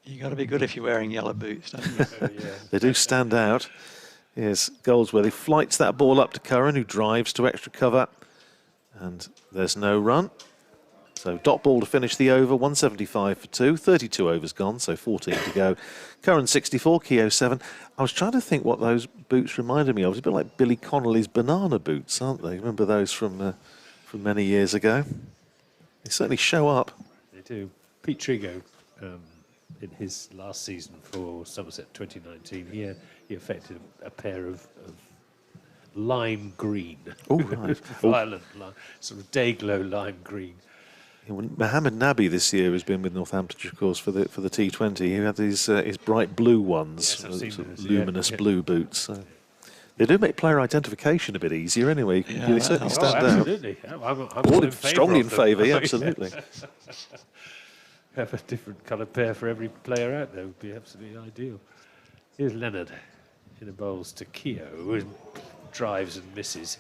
You got to be good if you're wearing yellow boots, don't you? Yeah. They do stand out. Here's Goldsworthy, flights that ball up to Curran, who drives to extra cover, and there's no run. So dot ball to finish the over, 175 for 2, 32 overs gone, so 14 to go. Curran 64, Keogh 7. I was trying to think what those boots reminded me of. It's a bit like Billy Connolly's banana boots, aren't they? Remember those from many years ago? They certainly show up. They do. Pete Trigo, in his last season for Somerset 2019, he affected a pair of lime green. Oh, right. Violent lime, sort of day-glow lime green. Mohammed Nabi this year has been with Northamptonshire, of course, for the T20. He had his bright blue ones, Yes, I've seen sort of those, luminous yeah. blue boots. So they do make player identification a bit easier anyway. Yeah, They that certainly helps. stand out. Absolutely. I'm all in favour Strongly in of them. favour, yeah, absolutely. Have a different coloured pair for every player out there would be absolutely ideal. Here's Leonard in the bowls to Keogh, who drives and misses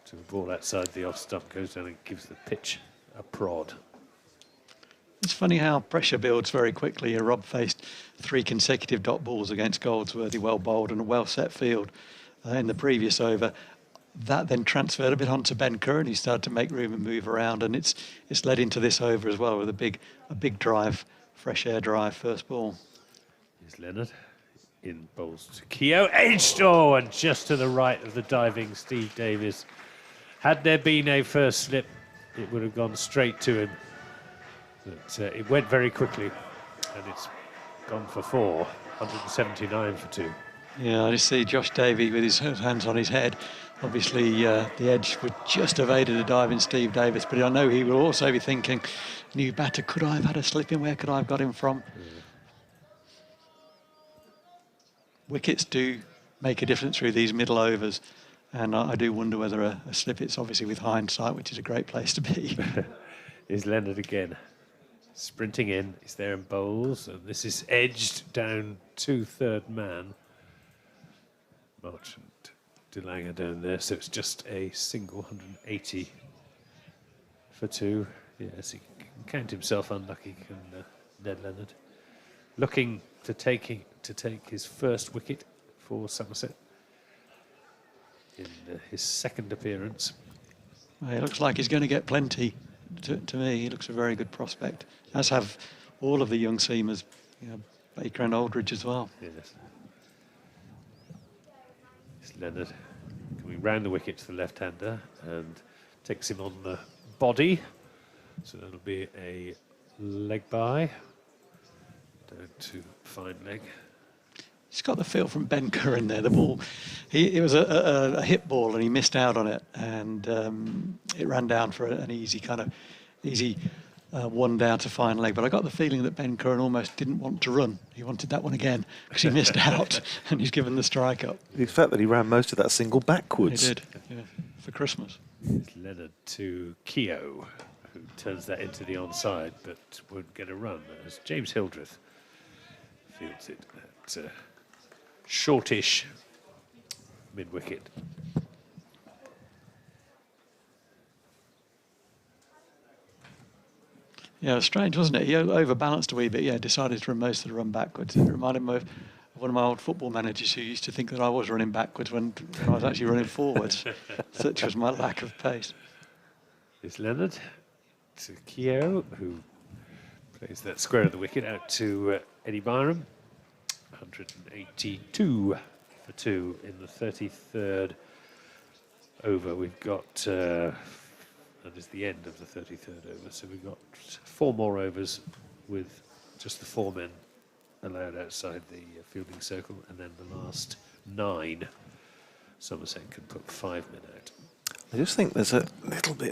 to the ball outside the off stump, goes down and gives the pitch a prod. It's funny how pressure builds very quickly. Rob faced 3 consecutive dot balls against Goldsworthy, well bowled and a well set field in the previous over. That then transferred a bit onto Ben Curran. He started to make room and move around, and it's led into this over as well with a big drive, fresh air drive, first ball. Here's Leonard in bowls to Keogh, edged, and just to the right of the diving Steve Davis. Had there been a first slip, it would have gone straight to him. But it went very quickly, and it's gone for 4, 179 for 2. Yeah, I just see Josh Davey with his hands on his head. Obviously, the edge would just evaded a dive in Steve Davis, but I know he will also be thinking, new batter, could I have had a slip in? Where could I have got him from? Yeah. Wickets do make a difference through these middle overs, and I do wonder whether a slip, it's obviously with hindsight, which is a great place to be. Here's Leonard again, sprinting in. He's there in bowls, and this is edged down to third man. Marchant de Lange down there, so it's just a single 180 for 2. Yes, he can count himself unlucky, can Ned Leonard. Looking to take his first wicket for Somerset in his second appearance. Well, it looks like he's going to get plenty. To me, he looks a very good prospect, as have all of the young seamers, Baker and Aldridge as well. Yes. It's Leonard coming round the wicket to the left-hander and takes him on the body. So that'll be a leg by. Down to fine leg. He's got the feel from Ben Curran there. The ball, it was a hit ball and he missed out on it, and it ran down for an easy one down to fine leg. But I got the feeling that Ben Curran almost didn't want to run. He wanted that one again because he missed out and he's given the strike up. The fact that he ran most of that single backwards. He did, yeah, for Christmas. It's Leonard to Keogh, who turns that into the onside but won't get a run as James Hildreth fields it at shortish mid-wicket. Yeah, it was strange, wasn't it? He overbalanced a wee bit. Yeah, decided to run most of the run backwards. It reminded me of one of my old football managers who used to think that I was running backwards when I was actually running forwards. Such was my lack of pace. It's Leonard to Keogh, who plays that square of the wicket out to Eddie Byram. 182 for 2 in the 33rd over. We've got, that is the end of the 33rd over, so we've got 4 more overs with just the 4 men allowed outside the fielding circle, and then the last 9, Somerset can put 5 men out. I just think there's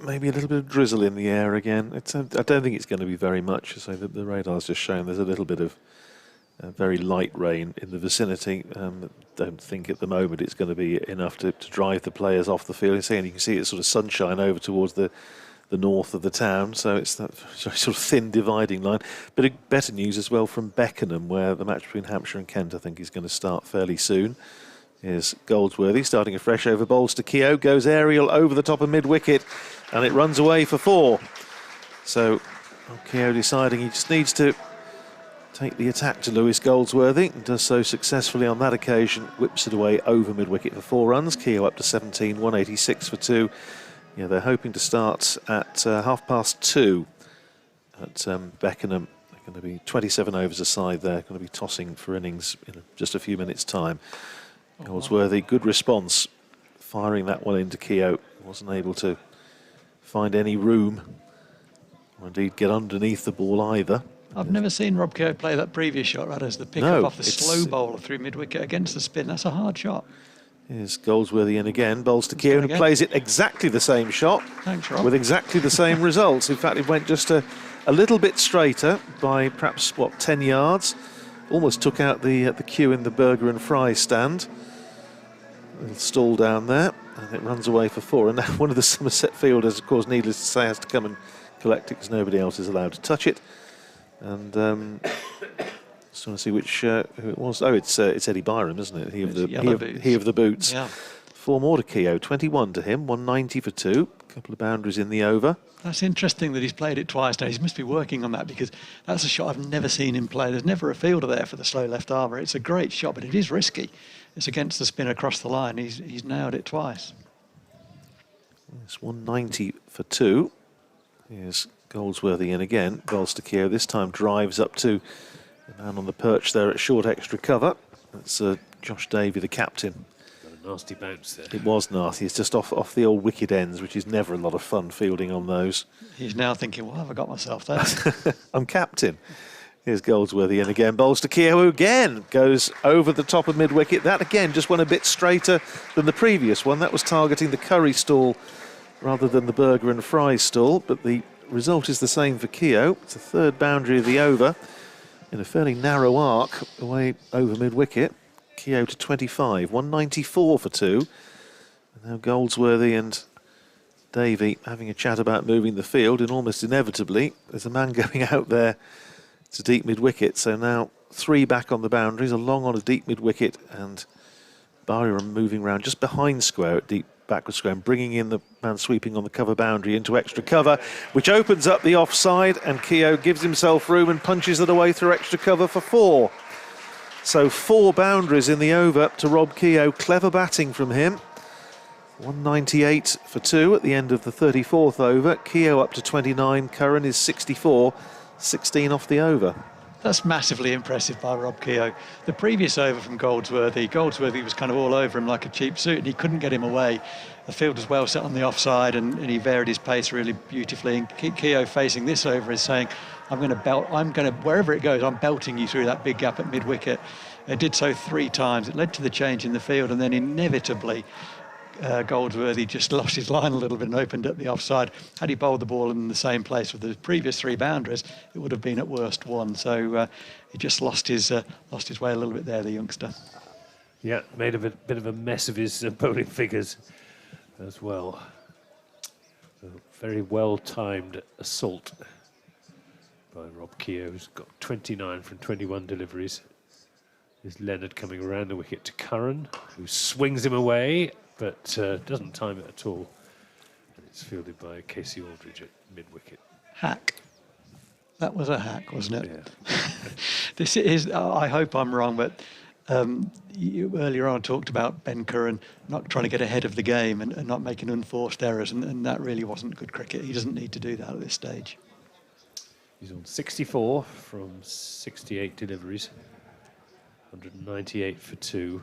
maybe a little bit of drizzle in the air again. I don't think it's going to be very much. So the radar's just showing there's a little bit of very light rain in the vicinity. Don't think at the moment it's going to be enough to drive the players off the field. And you can see it's sort of sunshine over towards the north of the town, so it's that sort of thin dividing line. But better news as well from Beckenham, where the match between Hampshire and Kent I think is going to start fairly soon. Here's Goldsworthy starting afresh over bowls to Keogh, goes aerial over the top of mid-wicket, and it runs away for 4. So Keogh deciding he just needs to take the attack to Lewis Goldsworthy, and does so successfully on that occasion, whips it away over mid-wicket for 4 runs. Keogh up to 17, 186 for 2. Yeah, they're hoping to start at 2:30 at Beckenham. They're going to be 27 overs aside there, going to be tossing for innings in just a few minutes' time. Goldsworthy, good response, firing that one into Keogh. Wasn't able to find any room, or indeed get underneath the ball either. I've never seen Rob Keogh play that previous shot, right, as the pick-up off the slow bowler through mid-wicket against the spin. That's a hard shot. Here's Goldsworthy in again, bowls to Keogh, who plays it exactly the same shot. Thanks, Rob. With exactly the same results. In fact, it went just a little bit straighter by perhaps, 10 yards. Almost took out the queue in the burger and fries stand. A little stall down there, and it runs away for 4. And now one of the Somerset fielders, of course, needless to say, has to come and collect it because nobody else is allowed to touch it. And just want to see which who it was. Oh, it's Eddie Byram, isn't it? He of the boots. Yeah. 4 more to Keogh, 21 to him, 190 for 2. A couple of boundaries in the over. That's interesting that he's played it twice now. He must be working on that, because that's a shot I've never seen him play. There's never a fielder there for the slow left armour. It's a great shot, but it is risky. It's against the spin across the line. He's nailed it twice. It's 190 for 2. Here's Goldsworthy in again. Bowls to Keogh. This time drives up to the man on the perch there at short extra cover. That's Josh Davey, the captain. Got a nasty bounce there. It was nasty. It's just off the old wicket ends, which is never a lot of fun fielding on those. He's now thinking, what have I got myself there? I'm captain. Here's Goldsworthy in again. Bowls to Keogh, who again goes over the top of mid-wicket. That again just went a bit straighter than the previous one. That was targeting the curry stall rather than the burger and fries stall. But the result is the same for Keogh. It's the 3rd boundary of the over in a fairly narrow arc away over mid-wicket. Keogh to 25, 194 for 2. And now Goldsworthy and Davey having a chat about moving the field, and almost inevitably there's a man going out there to deep mid-wicket. So now 3 back on the boundaries, a long on a deep mid-wicket, and Byram moving round just behind square at deep backward square and bringing in the man sweeping on the cover boundary into extra cover, which opens up the offside, and Keogh gives himself room and punches it away through extra cover for 4. So 4 boundaries in the over to Rob Keogh. Clever batting from him. 198 for 2 at the end of the 34th over. Keogh up to 29. Curran is 64. 16 off the over. That's massively impressive by Rob Keogh. The previous over from Goldsworthy was kind of all over him like a cheap suit, and he couldn't get him away. The field was well set on the offside, and he varied his pace really beautifully. And Keogh facing this over is saying, I'm going to belt. I'm going to, wherever it goes, I'm belting you through that big gap at mid-wicket. It did so 3 times. It led to the change in the field, and then inevitably Goldsworthy just lost his line a little bit and opened up the offside. Had he bowled the ball in the same place with the previous 3 boundaries, it would have been at worst 1. So he just lost his way a little bit there, the youngster. Yeah, made a bit of a mess of his bowling figures as well. A very well-timed assault by Rob Keogh, who's got 29 from 21 deliveries. There's Leonard coming around the wicket to Curran, who swings him away, but doesn't time it at all. And it's fielded by Casey Aldridge at mid-wicket. Hack. That was a hack, wasn't it? Yeah. This is, I hope I'm wrong, but you earlier on talked about Ben Curran not trying to get ahead of the game and not making unforced errors, and that really wasn't good cricket. He doesn't need to do that at this stage. He's on 64 from 68 deliveries, 198 for 2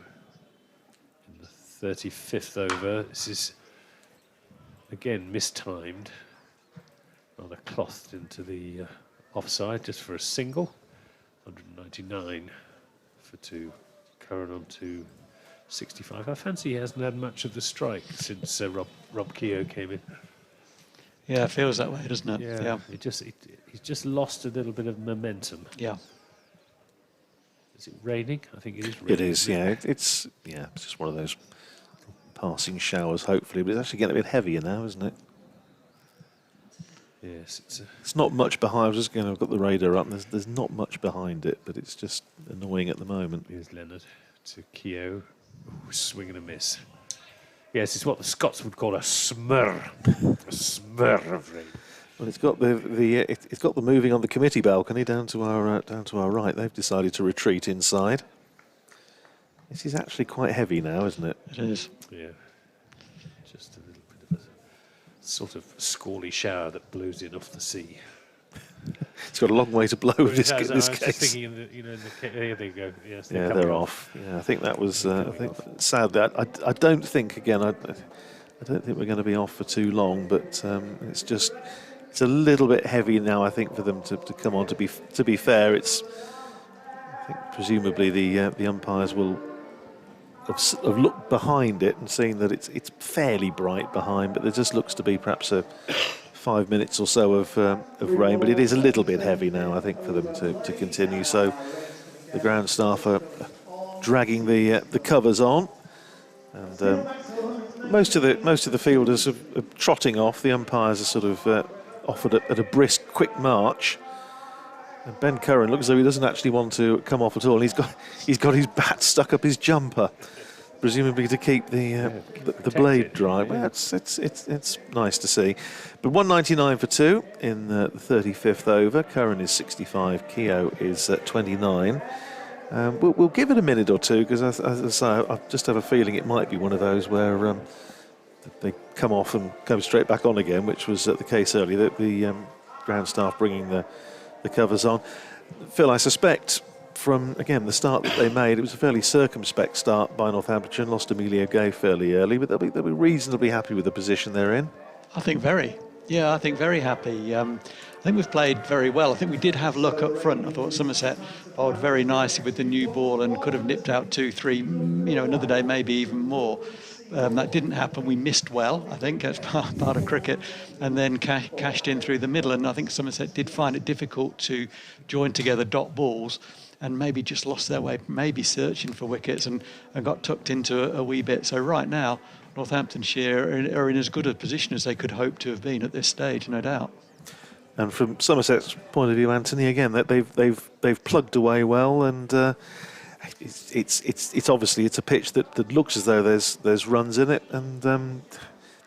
in the 35th over. This is, again, mistimed. Rather clothed into the offside just for a single. 199 for 2. Curran on to 65. I fancy he hasn't had much of the strike since Rob Keogh came in. Yeah, it feels that way, doesn't it? Yeah. He's just lost a little bit of momentum. Yeah. Is it raining? I think it is raining. It is, yeah. It's just one of those passing showers, hopefully, but it's actually getting a bit heavier now, isn't it? Yes, it's not much behind. I was just going to, I've got the radar up. There's not much behind it, but it's just annoying at the moment. Here's Leonard to Keogh. Ooh, swing and a miss. Yes, it's what the Scots would call a smurr. A smurr of rain. Well, it's got it's got the moving on the committee balcony down to our right. They've decided to retreat inside. This is actually quite heavy now, isn't it? It is. Yeah. Just a little bit of a sort of squally shower that blows in off the sea. It's got a long way to blow in this I was case. just thinking, here they go. Yes, they're off. Yeah, I think that was. I think sadly, I don't think again. I don't think we're going to be off for too long. But it's a little bit heavy now. I think for them to come on. To be fair, I think presumably the umpires will have looked behind it and seen that it's fairly bright behind, but there just looks to be perhaps a 5 minutes or so of rain, but it is a little bit heavy now, I think, for them to continue. So the ground staff are dragging the covers on, and most of the fielders are trotting off. The umpires are sort of offered at a brisk, quick march. And Ben Curran looks as though he doesn't actually want to come off at all. He's got his bat stuck up his jumper, presumably to keep the blade dry. Well, it's nice to see. But 199 for 2 in the 35th over. Curran is 65. Keogh is 29. We'll give it a minute or two because, as I say, I just have a feeling it might be one of those where they come off and come straight back on again, which was the case earlier. The ground staff bringing the covers on. Phil, I suspect from, again, the start that they made, it was a fairly circumspect start by Northamptonshire and lost Emilio Gay fairly early, but they'll be reasonably happy with the position they're in. I think very. Yeah, I think very happy. I think we've played very well. I think we did have luck up front. I thought Somerset bowled very nicely with the new ball and could have nipped out 2-3, another day maybe even more. That didn't happen. We missed well, I think, as part of cricket, and then cashed in through the middle. And I think Somerset did find it difficult to join together dot balls and maybe just lost their way, maybe searching for wickets and got tucked into a wee bit. So right now, Northamptonshire are in as good a position as they could hope to have been at this stage, no doubt. And from Somerset's point of view, Anthony, again, that they've plugged away well, and it's obviously it's a pitch that looks as though there's runs in it, and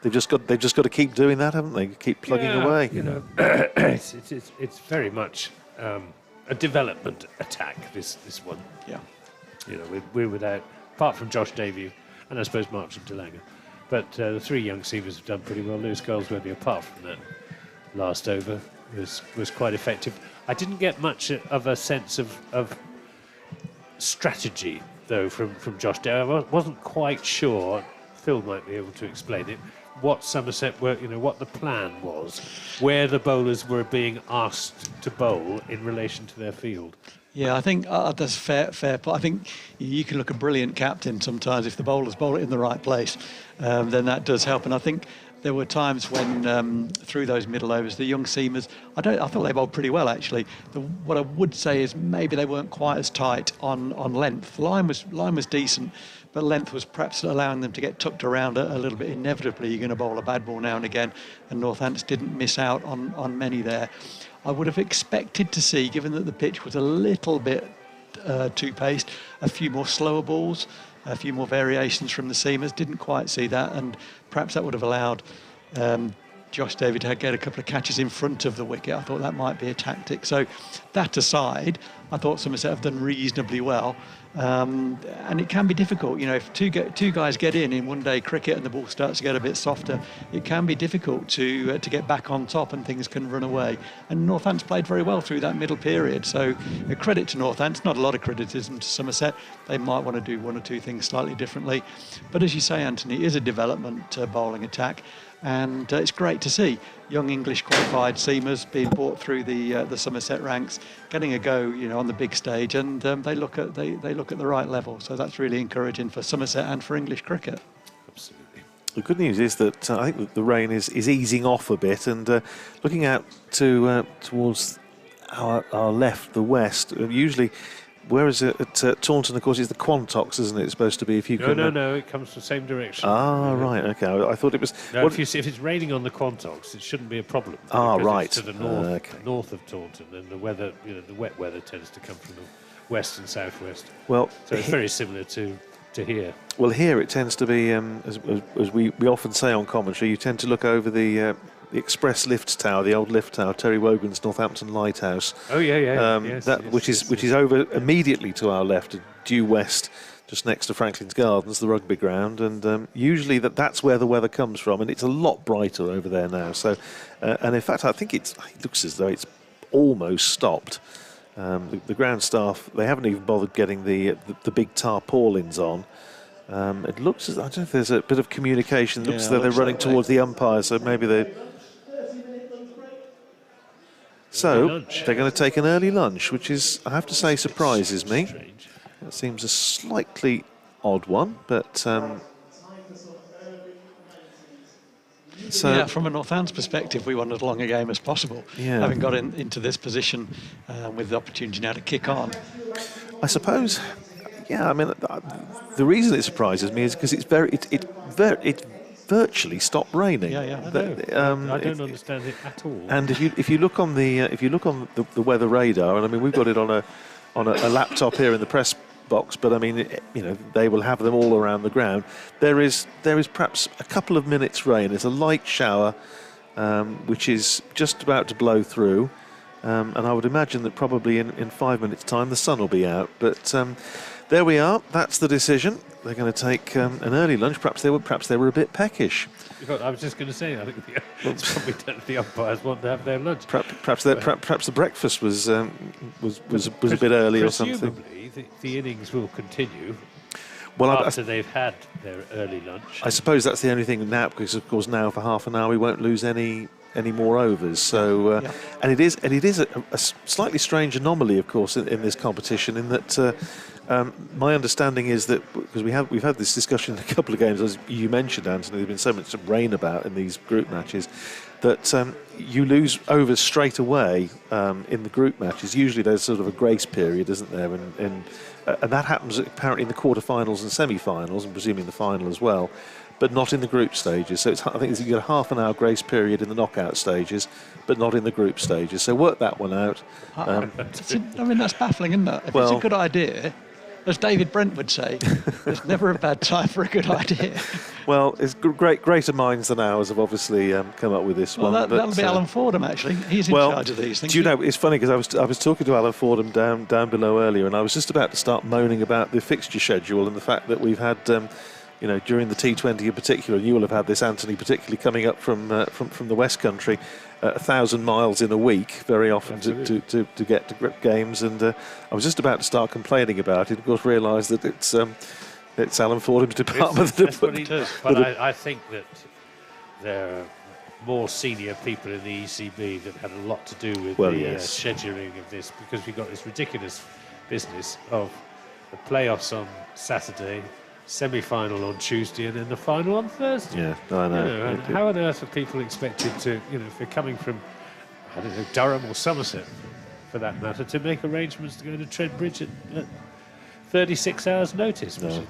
they've just got to keep doing that, haven't they? Keep plugging away. It's very much a development attack. This one. Yeah. We're without, apart from Josh Davey and I suppose Marksham Delanga, but the 3 young seamers have done pretty well. Lewis Goldsworthy, apart from that last over, was quite effective. I didn't get much of a sense of strategy though from Josh Davey. I wasn't quite sure. Phil might be able to explain it. what Somerset were, what the plan was, where the bowlers were being asked to bowl in relation to their field. Yeah, I think that's fair. I think you can look a brilliant captain sometimes if the bowlers bowl it in the right place, then that does help. And I think there were times when through those middle overs, the young seamers, I thought they bowled pretty well actually. What I would say is maybe they weren't quite as tight on length. Line was decent, but length was perhaps allowing them to get tucked around a little bit. Inevitably, you're going to bowl a bad ball now and again, and Northants didn't miss out on many there. I would have expected to see, given that the pitch was a little bit too paced, a few more slower balls, a few more variations from the seamers. Didn't quite see that, and perhaps that would have allowed Josh David to get a couple of catches in front of the wicket. I thought that might be a tactic. So that aside, I thought Somerset have done reasonably well. And it can be difficult, if two guys get in one-day cricket and the ball starts to get a bit softer, it can be difficult to get back on top and things can run away. And Northants played very well through that middle period. So a credit to Northants, not a lot of criticism to Somerset. They might want to do one or two things slightly differently. But as you say, Anthony, it is a development bowling attack. And it's great to see young English qualified seamers being brought through the Somerset ranks, getting a go, on the big stage, and they look at the right level. So that's really encouraging for Somerset and for English cricket. Absolutely. The good news is that I think that the rain is easing off a bit, and looking out towards our left, the west, usually. Whereas at Taunton, of course, it's the Quantox, isn't it? It's supposed to be if you can... No, it comes from the same direction. Ah, right, OK. I thought it was... No, if it's raining on the Quantox, it shouldn't be a problem. Ah, right. It's to the north of Taunton, and the weather, the wet weather tends to come from the west and southwest. Well, so it's very similar to here. Well, here it tends to be, as we often say on commentary, you tend to look over the Express Lift Tower, the old lift tower, Terry Wogan's Northampton Lighthouse. Oh yeah. Which is over immediately to our left, due west, just next to Franklin's Gardens, the rugby ground, and usually that's where the weather comes from, and it's a lot brighter over there now. So, and in fact, I think it looks as though it's almost stopped. The ground staff, they haven't even bothered getting the big tarpaulins on. It looks as I don't know if there's a bit of communication. It looks as though they're running towards the umpires, so maybe they. So they're going to take an early lunch, which is, I have to say, surprises me. Strange. That seems a slightly odd one, but so yeah, from a Northants perspective, we wanted as long a game as possible. Yeah. Having got into this position with the opportunity now to kick on. I suppose, yeah. I mean, the reason it surprises me is because it virtually stopped raining. Yeah. I don't understand it at all. And if you look on the weather radar, and I mean we've got it on a laptop here in the press box, but I mean they will have them all around the ground. There is perhaps a couple of minutes rain. There's a light shower, which is just about to blow through, and I would imagine that probably in 5 minutes' time the sun will be out. But there we are. That's the decision. They're going to take an early lunch. Perhaps they were a bit peckish. I was just going to say, I think it's probably the umpires want to have their lunch. Perhaps the breakfast was a bit early or something. Presumably, the innings will continue. Well, after they've had their early lunch. I suppose that's the only thing now, because of course now for half an hour we won't lose any more overs. So, and it is a slightly strange anomaly, of course, in this competition, in that. My understanding is that because we've had this discussion in a couple of games, as you mentioned, Anthony, there's been so much rain about in these group matches that you lose overs straight away in the group matches. Usually there's sort of a grace period, isn't there? And that happens apparently in the quarterfinals and semi-finals, and presuming the final as well, but not in the group stages. So I think you get a half an hour grace period in the knockout stages, but not in the group stages. So work that one out. I mean, that's baffling, isn't it? If it's a good idea, as David Brent would say, there's never a bad time for a good idea. Well, it's greater minds than ours have obviously come up with this one. That'll be Alan Fordham, actually. He's in charge of these things. Do you know, it's funny because I was talking to Alan Fordham down below earlier, and I was just about to start moaning about the fixture schedule and the fact that we've had, during the T20 in particular, and you will have had this, Anthony, particularly coming up from the West Country, 1,000 miles in a week, very often to get to games, and I was just about to start complaining about it. Of course, realised that it's Alan Fordham's department. That's what he does. But I think that there are more senior people in the ECB that had a lot to do with yes. scheduling of this, because we've got this ridiculous business of the playoffs on Saturday, semi-final on Tuesday, and then the final on Thursday. Yeah, I know. And how on earth are people expected to, if they're coming from, I don't know, Durham or Somerset, for that matter, to make arrangements to go to Trent Bridge at 36 hours notice? No,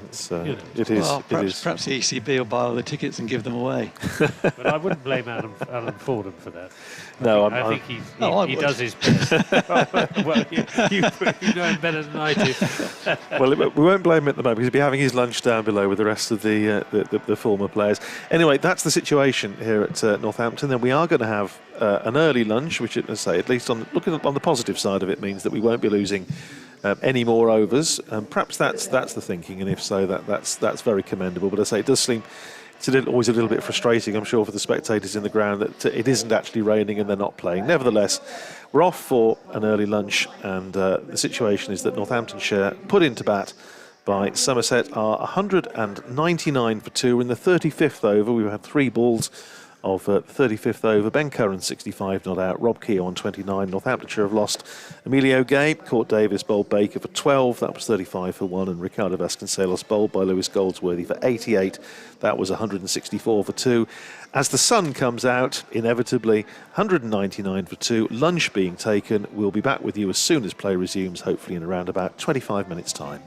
It is. Well, perhaps the ECB will buy all the tickets and give them away. But I wouldn't blame Alan Fordham for that. No, I think he does his best. Well, you know him better than I do. Well, we won't blame him at the moment because he'll be having his lunch down below with the rest of the former players. Anyway, that's the situation here at Northampton. Then we are going to have an early lunch, which, as I say, at least looking on the positive side of it, means that we won't be losing any more overs. Perhaps that's the thinking, and if so, that's very commendable. But as I say, it does seem always a little bit frustrating, I'm sure, for the spectators in the ground that it isn't actually raining and they're not playing. Nevertheless, we're off for an early lunch, and the situation is that Northamptonshire put into bat by Somerset are 199 for 2. We're in the 35th over. We've had 3 balls of the 35th over. Ben Curran 65 not out, Rob Keogh on 29. Northamptonshire have lost Emilio Gay, Court Davis bowled Baker for 12, that was 35 for 1, and Ricardo Vasconcelos bowled by Lewis Goldsworthy for 88, that was 164 for 2. As the sun comes out, inevitably 199 for 2, lunch being taken. We'll be back with you as soon as play resumes, hopefully in around about 25 minutes time.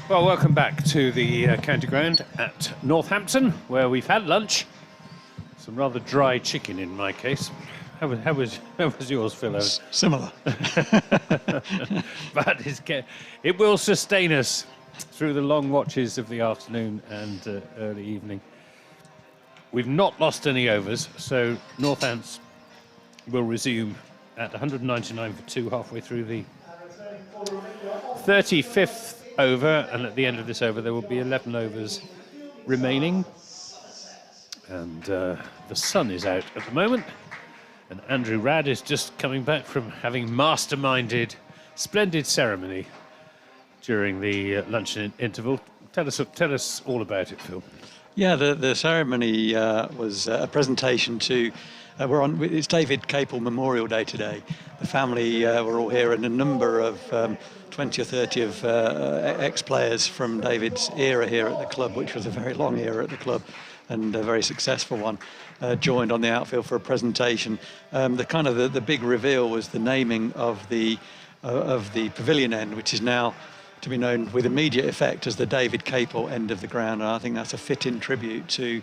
Well, welcome back to the county ground at Northampton, where we've had lunch. Some rather dry chicken in my case. How was yours, Phil? Similar. But it will sustain us through the long watches of the afternoon and early evening. We've not lost any overs, so Northants will resume at 199 for 2 halfway through the 35th over, and at the end of this over there will be 11 overs remaining. And the sun is out at the moment, and Andrew Radd is just coming back from having masterminded splendid ceremony during the lunch interval. Tell us all about it, Phil. Yeah, the ceremony was a presentation to. It's David Capel Memorial Day today. The family were all here, and a number of 20 or 30 of ex-players from David's era here at the club, which was a very long era at the club and a very successful one, joined on the outfield for a presentation. The big reveal was the naming of the pavilion end, which is now to be known with immediate effect as the David Capel end of the ground. And I think that's a fitting tribute to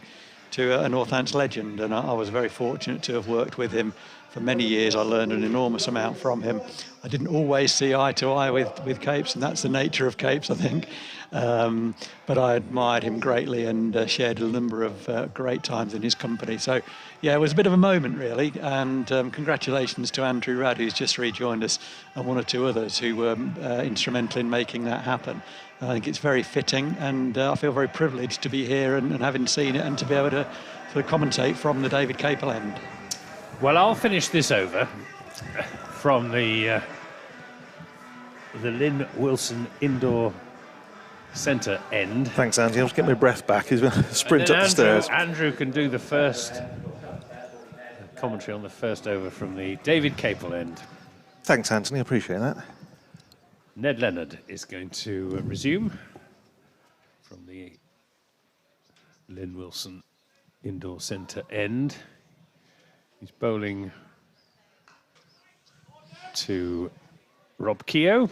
a Northants legend, and I was very fortunate to have worked with him for many years. I learned an enormous amount from him. I didn't always see eye to eye with Capes, and that's the nature of Capes, I think. But I admired him greatly and shared a number of great times in his company. So, yeah, it was a bit of a moment, really. And congratulations to Andrew Radd, who's just rejoined us, and one or two others who were instrumental in making that happen. I think it's very fitting, and I feel very privileged to be here and having seen it and to be able to sort of commentate from the David Capel end. Well, I'll finish this over from the Lynn Wilson Indoor Centre end. Thanks, Andy. I'll just get my breath back. He's going to sprint up the stairs. Andrew can do the first commentary on the first over from the David Capel end. Thanks, Anthony. I appreciate that. Ned Leonard is going to resume from the Lynn Wilson Indoor Centre end. He's bowling to Rob Keogh,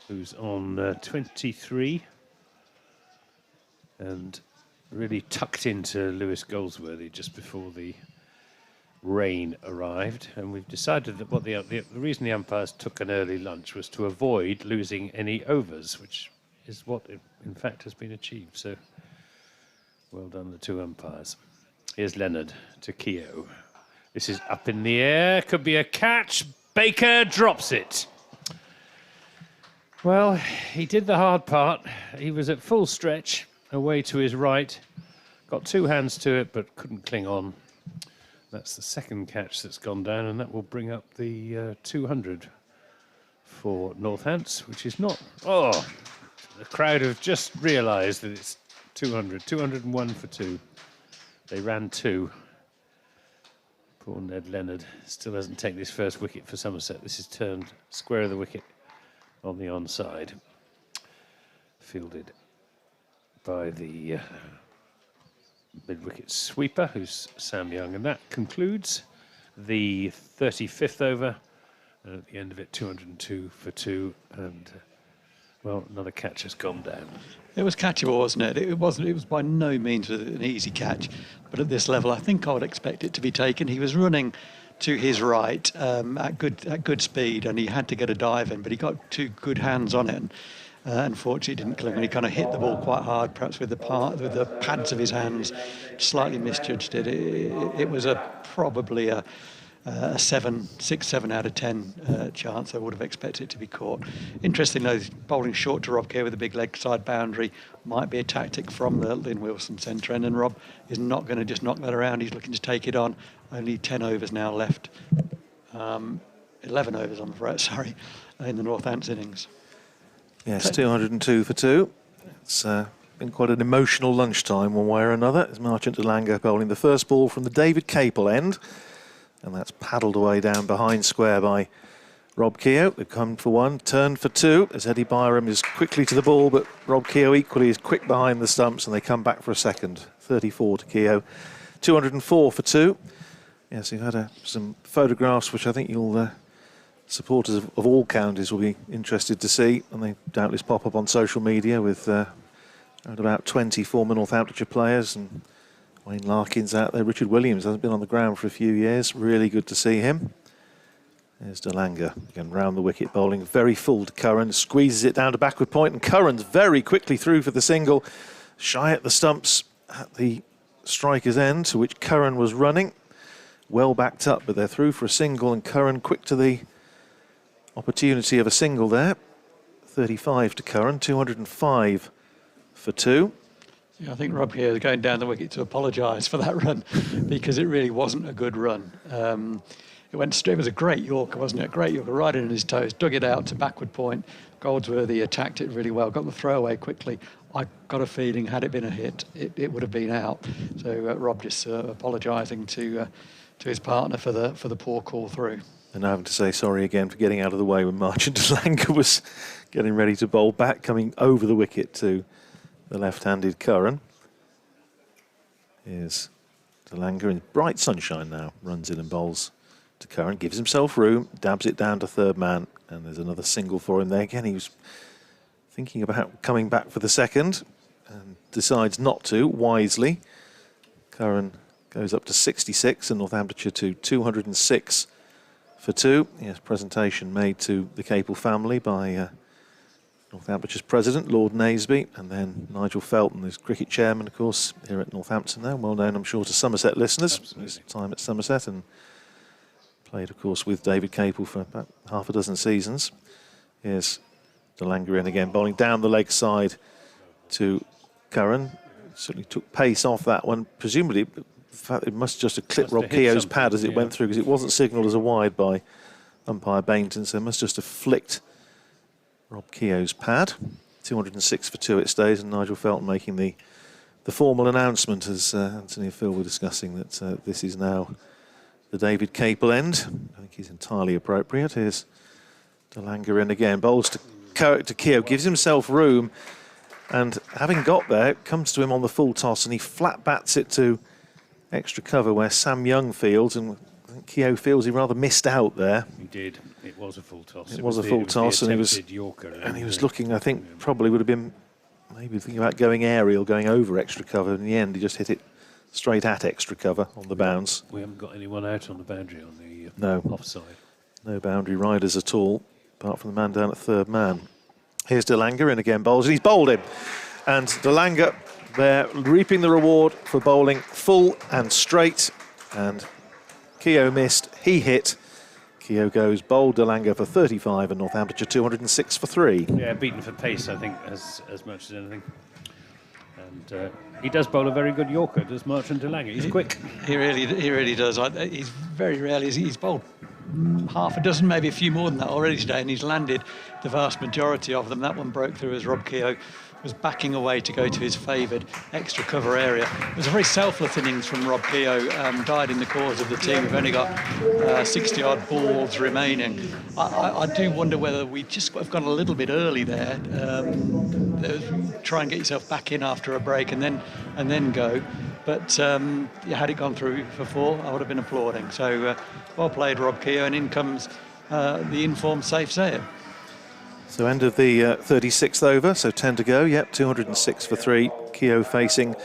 who's on 23 and really tucked into Lewis Goldsworthy just before the rain arrived. And we've decided that the reason the umpires took an early lunch was to avoid losing any overs, which is what in fact has been achieved. So well done, the two umpires. Here's Leonard to Keogh. This is up in the air, could be a catch. Baker drops it. Well, he did the hard part. He was at full stretch, away to his right. Got two hands to it, but couldn't cling on. That's the second catch that's gone down, and that will bring up the 200 for Northants, which is not... Oh, the crowd have just realised that it's 200. 201 for 2. They ran 2. Poor Ned Leonard still hasn't taken his first wicket for Somerset. This is turned square of the wicket on the onside. Fielded by the mid-wicket sweeper, who's Sam Young. And that concludes the 35th over. And at the end of it, 202 for 2. And, well, another catch has gone down. It was catchable, wasn't it? It wasn't. It was by no means an easy catch, but at this level, I think I would expect it to be taken. He was running to his right at good speed, and he had to get a dive in, but he got two good hands on it. And, unfortunately, it didn't cling, and he kind of hit the ball quite hard, perhaps with the pads of his hands. Slightly misjudged it. It was probably a 6, 7 out of 10 chance. I would have expected it to be caught. Interesting though, bowling short to Rob Keogh with a big leg side boundary might be a tactic from the Lynn Wilson centre end, and Rob is not going to just knock that around. He's looking to take it on. Only 10 overs now left. 11 overs, I'm afraid, sorry, in the Northants innings. Yes, 202 for 2. It's been quite an emotional lunchtime one way or another. It's Marchant Delanga bowling the first ball from the David Capel end. And that's paddled away down behind square by Rob Keogh. They've come for one, turned for 2, as Eddie Byram is quickly to the ball, but Rob Keogh equally is quick behind the stumps, and they come back for a second. 34 to Keogh. 204 for 2. Yes, we've had some photographs which I think you'll supporters of all counties will be interested to see, and they doubtless pop up on social media with around about 20 former Northamptonshire players, and Wayne Larkins out there. Richard Williams hasn't been on the ground for a few years. Really good to see him. There's De Lange again round the wicket, bowling very full to Curran, squeezes it down to backward point, and Curran's very quickly through for the single, shy at the stumps at the striker's end, to which Curran was running. Well backed up, but they're through for a single, and Curran quick to the opportunity of a single there. 35 to Curran, 205 for 2. Yeah, I think Rob here is going down the wicket to apologise for that run because it really wasn't a good run. It was a great Yorker, wasn't it? A great Yorker, right in his toes, dug it out to backward point. Goldsworthy attacked it really well, got the throw away quickly. I got a feeling, had it been a hit, it would have been out. So Rob just apologising to his partner for the poor call through. And having to say sorry again for getting out of the way when Marchant De Lange was getting ready to bowl back, coming over the wicket to the left-handed Curran. Here's De Lange in bright sunshine now, runs in and bowls to Curran, gives himself room, dabs it down to third man, and there's another single for him there. Again, he was thinking about coming back for the second and decides not to, wisely. Curran goes up to 66 and Northamptonshire to 206 for 2. Yes, presentation made to the Capel family by Northamptonshire's president, Lord Naseby, and then Nigel Felton, who's cricket chairman, of course, here at Northampton now, well known, I'm sure, to Somerset listeners. His time at Somerset, and played, of course, with David Capel for about half a dozen seasons. Here's De Lange in again, bowling down the leg side to Curran. Certainly took pace off that one. Presumably, in fact, it must just have clipped Rob Keogh's pad as it went through, because it wasn't signalled as a wide by umpire Bainton, so it must just have flicked Rob Keogh's pad. 206 for 2 it stays, and Nigel Felton making the formal announcement, as Anthony and Phil were discussing, that this is now the David Capel end. I think he's entirely appropriate. Here's De Lange in again, bowls to Keogh, gives himself room, and having got there, comes to him on the full toss, and he flat bats it to extra cover where Sam Young fields, and I think Keogh feels he rather missed out there. He did. It was a full toss. It was a full toss, and he was Yorker, and he was looking, I think, probably would have been maybe thinking about going aerial, going over extra cover. In the end, he just hit it straight at extra cover on the bounce. We haven't got anyone out on the boundary on the offside. No boundary riders at all, apart from the man down at third man. Here's De Lange in again, bowls, and he's bowled him. And De Lange there reaping the reward for bowling full and straight. And Keogh missed, he hit. Keogh goes bowled De Lange for 35 and Northamptonshire 206 for 3. Yeah, beaten for pace, I think, as much as anything. And he does bowl a very good Yorker, does Marchant De Lange. He's quick. He really does. He's very rarely, he's bowled half a dozen, maybe a few more than that already today, and he's landed the vast majority of them. That one broke through as Rob Keogh was backing away to go to his favoured extra cover area. It was a very selfless innings from Rob Keogh, died in the cause of the team. We've only got 60-odd balls remaining. I do wonder whether we just have gone a little bit early there. Try and get yourself back in after a break and then go. But had it gone through for 4, I would have been applauding. So well played, Rob Keogh, and in comes the informed safe sayer. So end of the 36th over, so 10 to go. Yep, 206 for 3. Keogh facing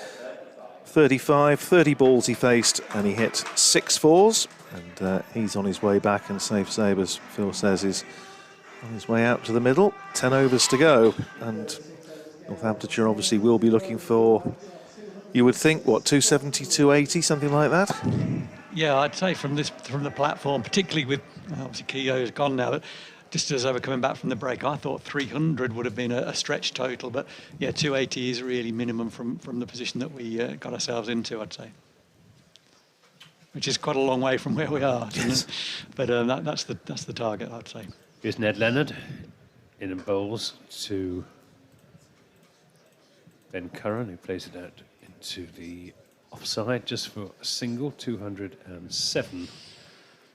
35, 30 balls he faced, and he hit 6 fours. And he's on his way back, and Safe Save, as Phil says, is on his way out to the middle. 10 overs to go, and Northamptonshire obviously will be looking for, you would think, what, 270, 280, something like that? Yeah, I'd say from the platform, particularly with, obviously Keogh's gone now, but just as I were coming back from the break, I thought 300 would have been a stretch total, but yeah, 280 is really minimum from the position that we got ourselves into, I'd say. Which is quite a long way from where we are, isn't it? But that's the target, I'd say. Here's Ned Leonard in and bowls to Ben Curran, who plays it out into the offside just for a single. 207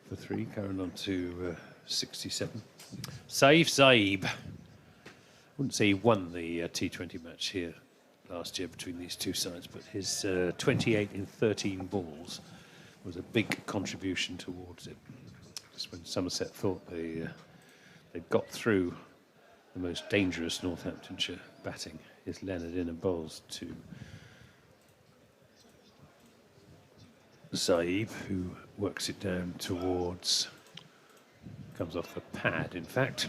for 3. Curran on to 67. Saif Zaib. Wouldn't say he won the T20 match here last year between these two sides, but his 28 in 13 balls was a big contribution towards it. Just when Somerset thought they'd got through the most dangerous Northamptonshire batting, is Leonard in and bowls to Zaib, who works it down towards, comes off the pad in fact.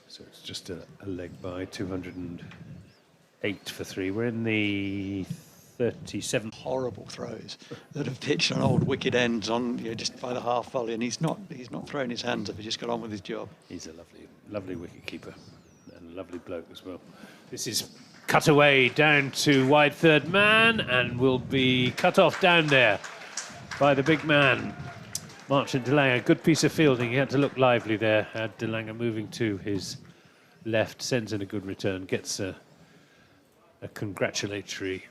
So it's just a leg by, 208 for 3. We're in the 37th. Horrible throws that have pitched on old wicket ends on just by the half volley, and he's not thrown his hands up. He just got on with his job. He's a lovely wicket keeper and a lovely bloke as well. This is cut away down to wide third man and will be cut off down there by the big man, Marchant de Lange. Good piece of fielding. He had to look lively there. Had de Lange moving to his left, sends in a good return, gets a congratulatory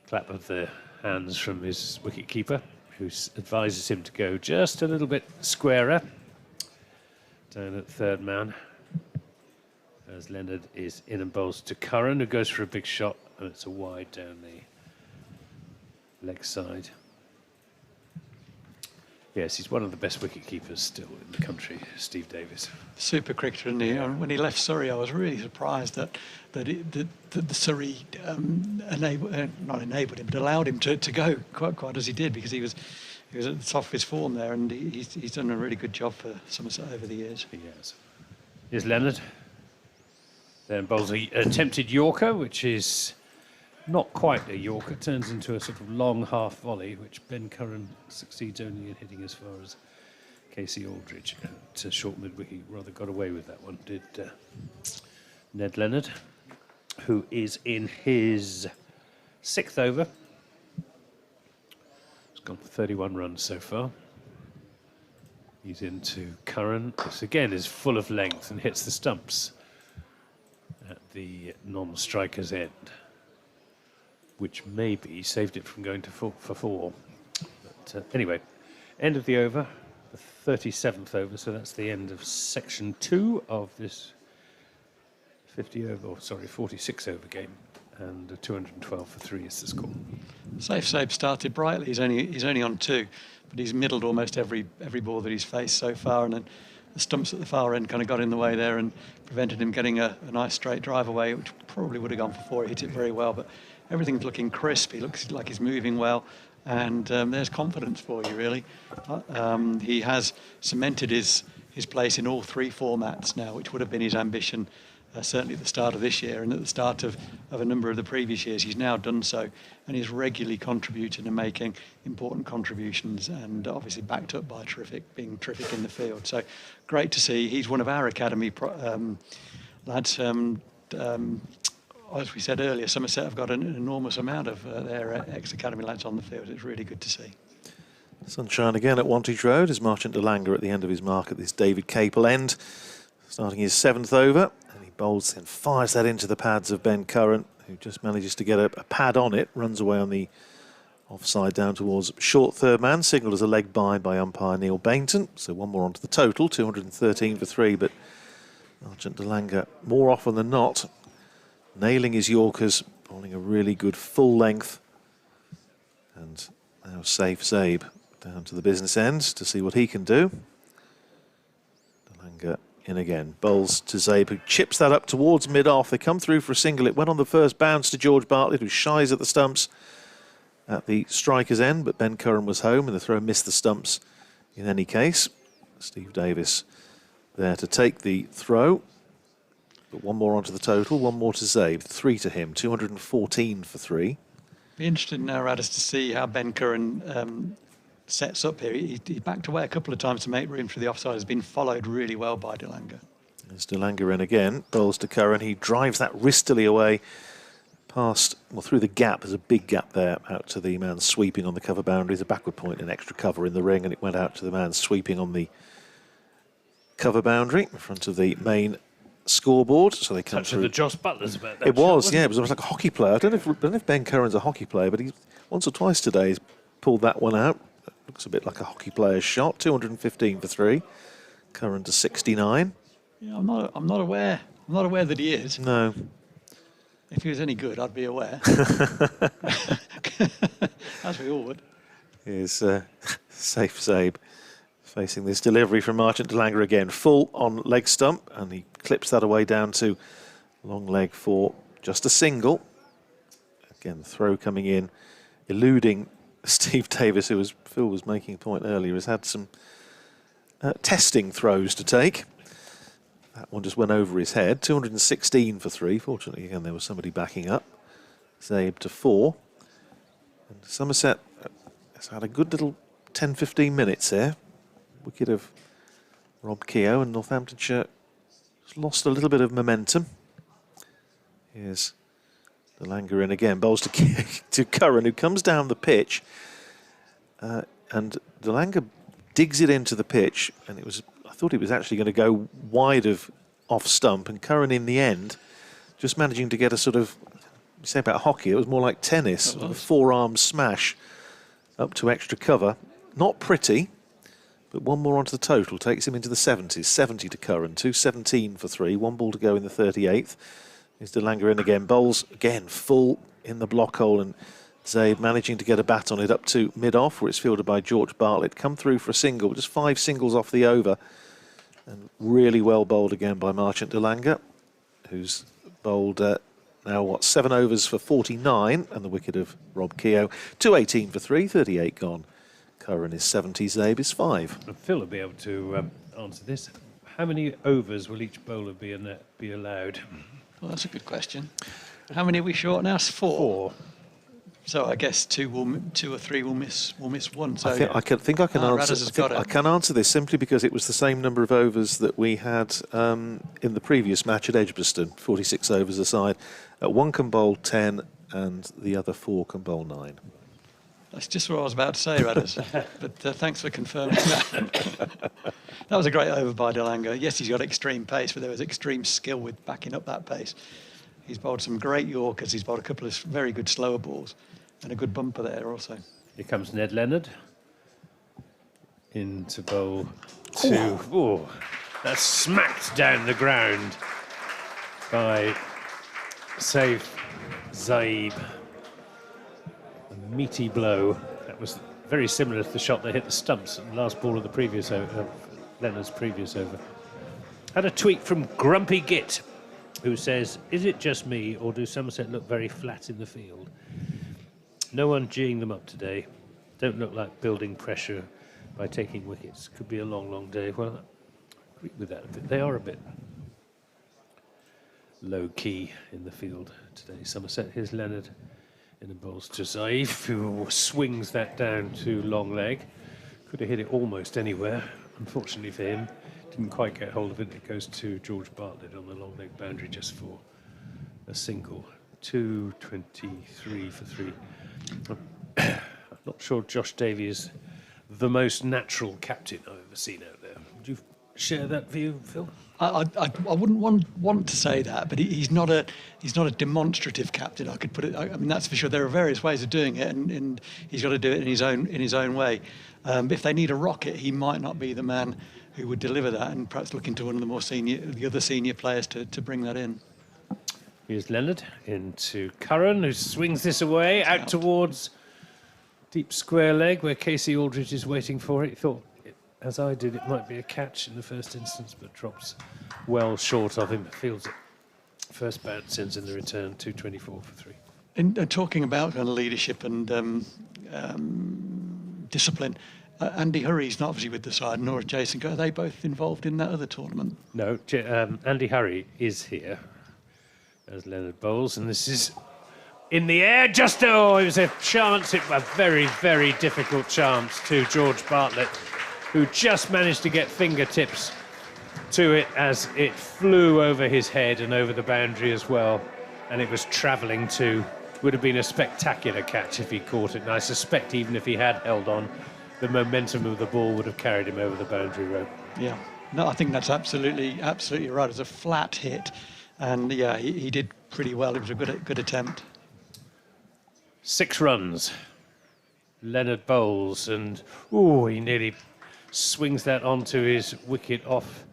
clap of the hands from his wicket-keeper, who advises him to go just a little bit squarer down at third man, as Leonard is in and bowls to Curran, who goes for a big shot, and it's a wide down the leg side. Yes, he's one of the best wicket-keepers still in the country, Steve Davis. Super cricketer, and when he left Surrey, I was really surprised that the Surrey not enabled him, but allowed him to go quite as he did, because he was at the top of his form there, and he's done a really good job for Somerset over the years. He has. Here's Leonard. Then bowls an attempted Yorker, which is not quite a Yorker, turns into a sort of long half volley, which Ben Curran succeeds only in hitting as far as Casey Aldridge. To short mid-wicket, rather got away with that one, did Ned Leonard, who is in his 6th over. He's gone for 31 runs so far. He's into Curran. This again is full of length and hits the stumps at the non-striker's end, which maybe saved it from going to for 4. But anyway, end of the over, the 37th over, so that's the end of section 2 of this 46 over game, and 212 for 3 is the score. Safe started brightly. He's only on 2, but he's middled almost every ball that he's faced so far, and then the stumps at the far end kind of got in the way there and prevented him getting a nice straight drive away, which probably would have gone for 4. He hit it very well, but everything's looking crisp. He looks like he's moving well, and there's confidence for you, really. He has cemented his place in all 3 formats now, which would have been his ambition certainly at the start of this year and at the start of a number of the previous years. He's now done so, and he's regularly contributing and making important contributions, and obviously backed up by being terrific in the field. So great to see. He's one of our academy lads. As we said earlier, Somerset have got an enormous amount of their ex-academy lads on the field. It's really good to see. Sunshine again at Wantage Road as Marchant de Lange at the end of his mark at this David Capel end, starting his 7th over, and he bowls and fires that into the pads of Ben Curran, who just manages to get a pad on it, runs away on the offside down towards short third man, signalled as a leg by umpire Neil Bainton. So 1 more onto the total, 213 for 3, but Marchant de Lange more often than not nailing his Yorkers, bowling a really good full length. And now safe Zaib down to the business end to see what he can do. De Lange in again, bowls to Zaib, who chips that up towards mid-off. They come through for a single. It went on the first bounce to George Bartlett, who shies at the stumps at the striker's end, but Ben Curran was home and the throw missed the stumps in any case. Steve Davis there to take the throw. But 1 more onto the total, 1 more to Zaib, 3 to him, 214 for 3. Be interested now, Radis, to see how Ben Curran sets up here. He backed away a couple of times to make room for the offside. Has been followed really well by de Lange. There's de Lange in again, bowls to Curran. He drives that wristily away past, well, through the gap. There's a big gap there out to the man sweeping on the cover boundary. There's a backward point, an extra cover in the ring, and it went out to the man sweeping on the cover boundary in front of the main scoreboard. So they come Touch through. of the Joss Butlers about that. It was, yeah. It was almost like a hockey player. I don't know if Ben Curran's a hockey player, but he once or twice today he's pulled that one out. Looks a bit like a hockey player's shot. 215 for 3. Curran to 69. Yeah, I'm not aware. I'm not aware that he is. No. If he was any good, I'd be aware. As we all would. Here's Safe Zabe facing this delivery from Marchant de Lange again. Full on leg stump, and he clips that away down to long leg for just a single. Again, throw coming in, eluding Steve Davis, who, as Phil was making a point earlier, has had some testing throws to take. That one just went over his head. 216 for 3. Fortunately, again, there was somebody backing up. Zabe to 4. And Somerset has had a good little 10-15 minutes there. Wicket of Rob Keogh, and Northamptonshire has lost a little bit of momentum. Here's de Lange in again. Bowls to Curran, who comes down the pitch. And de Lange digs it into the pitch, and I thought it was actually going to go wide of off stump, and Curran in the end just managing to get a sort of, you say about hockey, it was more like tennis, a forearm smash up to extra cover. Not pretty, but one more onto the total takes him into the 70s. 70 to Curran, 217 for 3, 1 ball to go in the 38th. Here's de Lange in again, bowls again full in the block hole, and Zabe managing to get a bat on it up to mid-off, where it's fielded by George Bartlett. Come through for a single, just 5 singles off the over. And really well bowled again by Marchant de Lange, who's bowled now, 7 overs for 49, and the wicket of Rob Keogh. 218 for 3, 38 gone. Curran is 70, Zabe is 5. And Phil will be able to answer this. How many overs will each bowler be allowed? Well, that's a good question. How many are we short now? 4. So I guess 2 or 3 will miss 1. So I think I can answer this simply because it was the same number of overs that we had in the previous match at Edgbaston, 46 overs aside. One can bowl 10 and the other 4 can bowl 9. That's just what I was about to say, Radders. But thanks for confirming that. That was a great over by de Lange. Yes, he's got extreme pace, but there was extreme skill with backing up that pace. He's bowled some great Yorkers. He's bowled a couple of very good slower balls and a good bumper there also. Here comes Ned Leonard into bowl 2. Oh, that's smacked down the ground by Safe Zabe. A meaty blow. That was very similar to the shot that hit the stumps at the last ball of the previous over, Leonard's previous over. Had a tweet from Grumpy Git, who says, "Is it just me, or do Somerset look very flat in the field? No one geeing them up today. Don't look like building pressure by taking wickets. Could be a long, long day." Well, I agree with that a bit. They are a bit low-key in the field today, Somerset. Here's Leonard in the bowls to Zaif, who swings that down to long leg. Could have hit it almost anywhere. Unfortunately for him, didn't quite get hold of it. It goes to George Bartlett on the long leg boundary just for a single. 223 for 3. I'm not sure Josh Davey is the most natural captain I've ever seen out there. Would you share that view, Phil? I wouldn't want to say that, but he's not a demonstrative captain. I could put it. I mean, that's for sure. There are various ways of doing it, and he's got to do it in his own way. If they need a rocket, he might not be the man who would deliver that, and perhaps look into one of the other senior players to bring that in. Here's Leonard into Curran, who swings this away out towards deep square leg, where Casey Aldridge is waiting for it. He thought, as I did, it might be a catch in the first instance, but drops well short of him. Fields it. First bounce sends in the return, 224 for 3. And talking about kind of leadership and discipline, Andy Hurry's not obviously with the side, nor is Jason. Are they both involved in that other tournament? No, Andy Hurry is here as Leonard bowls, and this is in the air. It was a chance, a very, very difficult chance to George Bartlett, who just managed to get fingertips to it as it flew over his head and over the boundary as well, and it was travelling to. Would have been a spectacular catch if he caught it, and I suspect even if he had held on, the momentum of the ball would have carried him over the boundary rope. Yeah, no, I think that's absolutely right. It's a flat hit, and yeah, he did pretty well. It was a good attempt. 6 runs. Leonard bowls, and he nearly swings that onto his wicket off.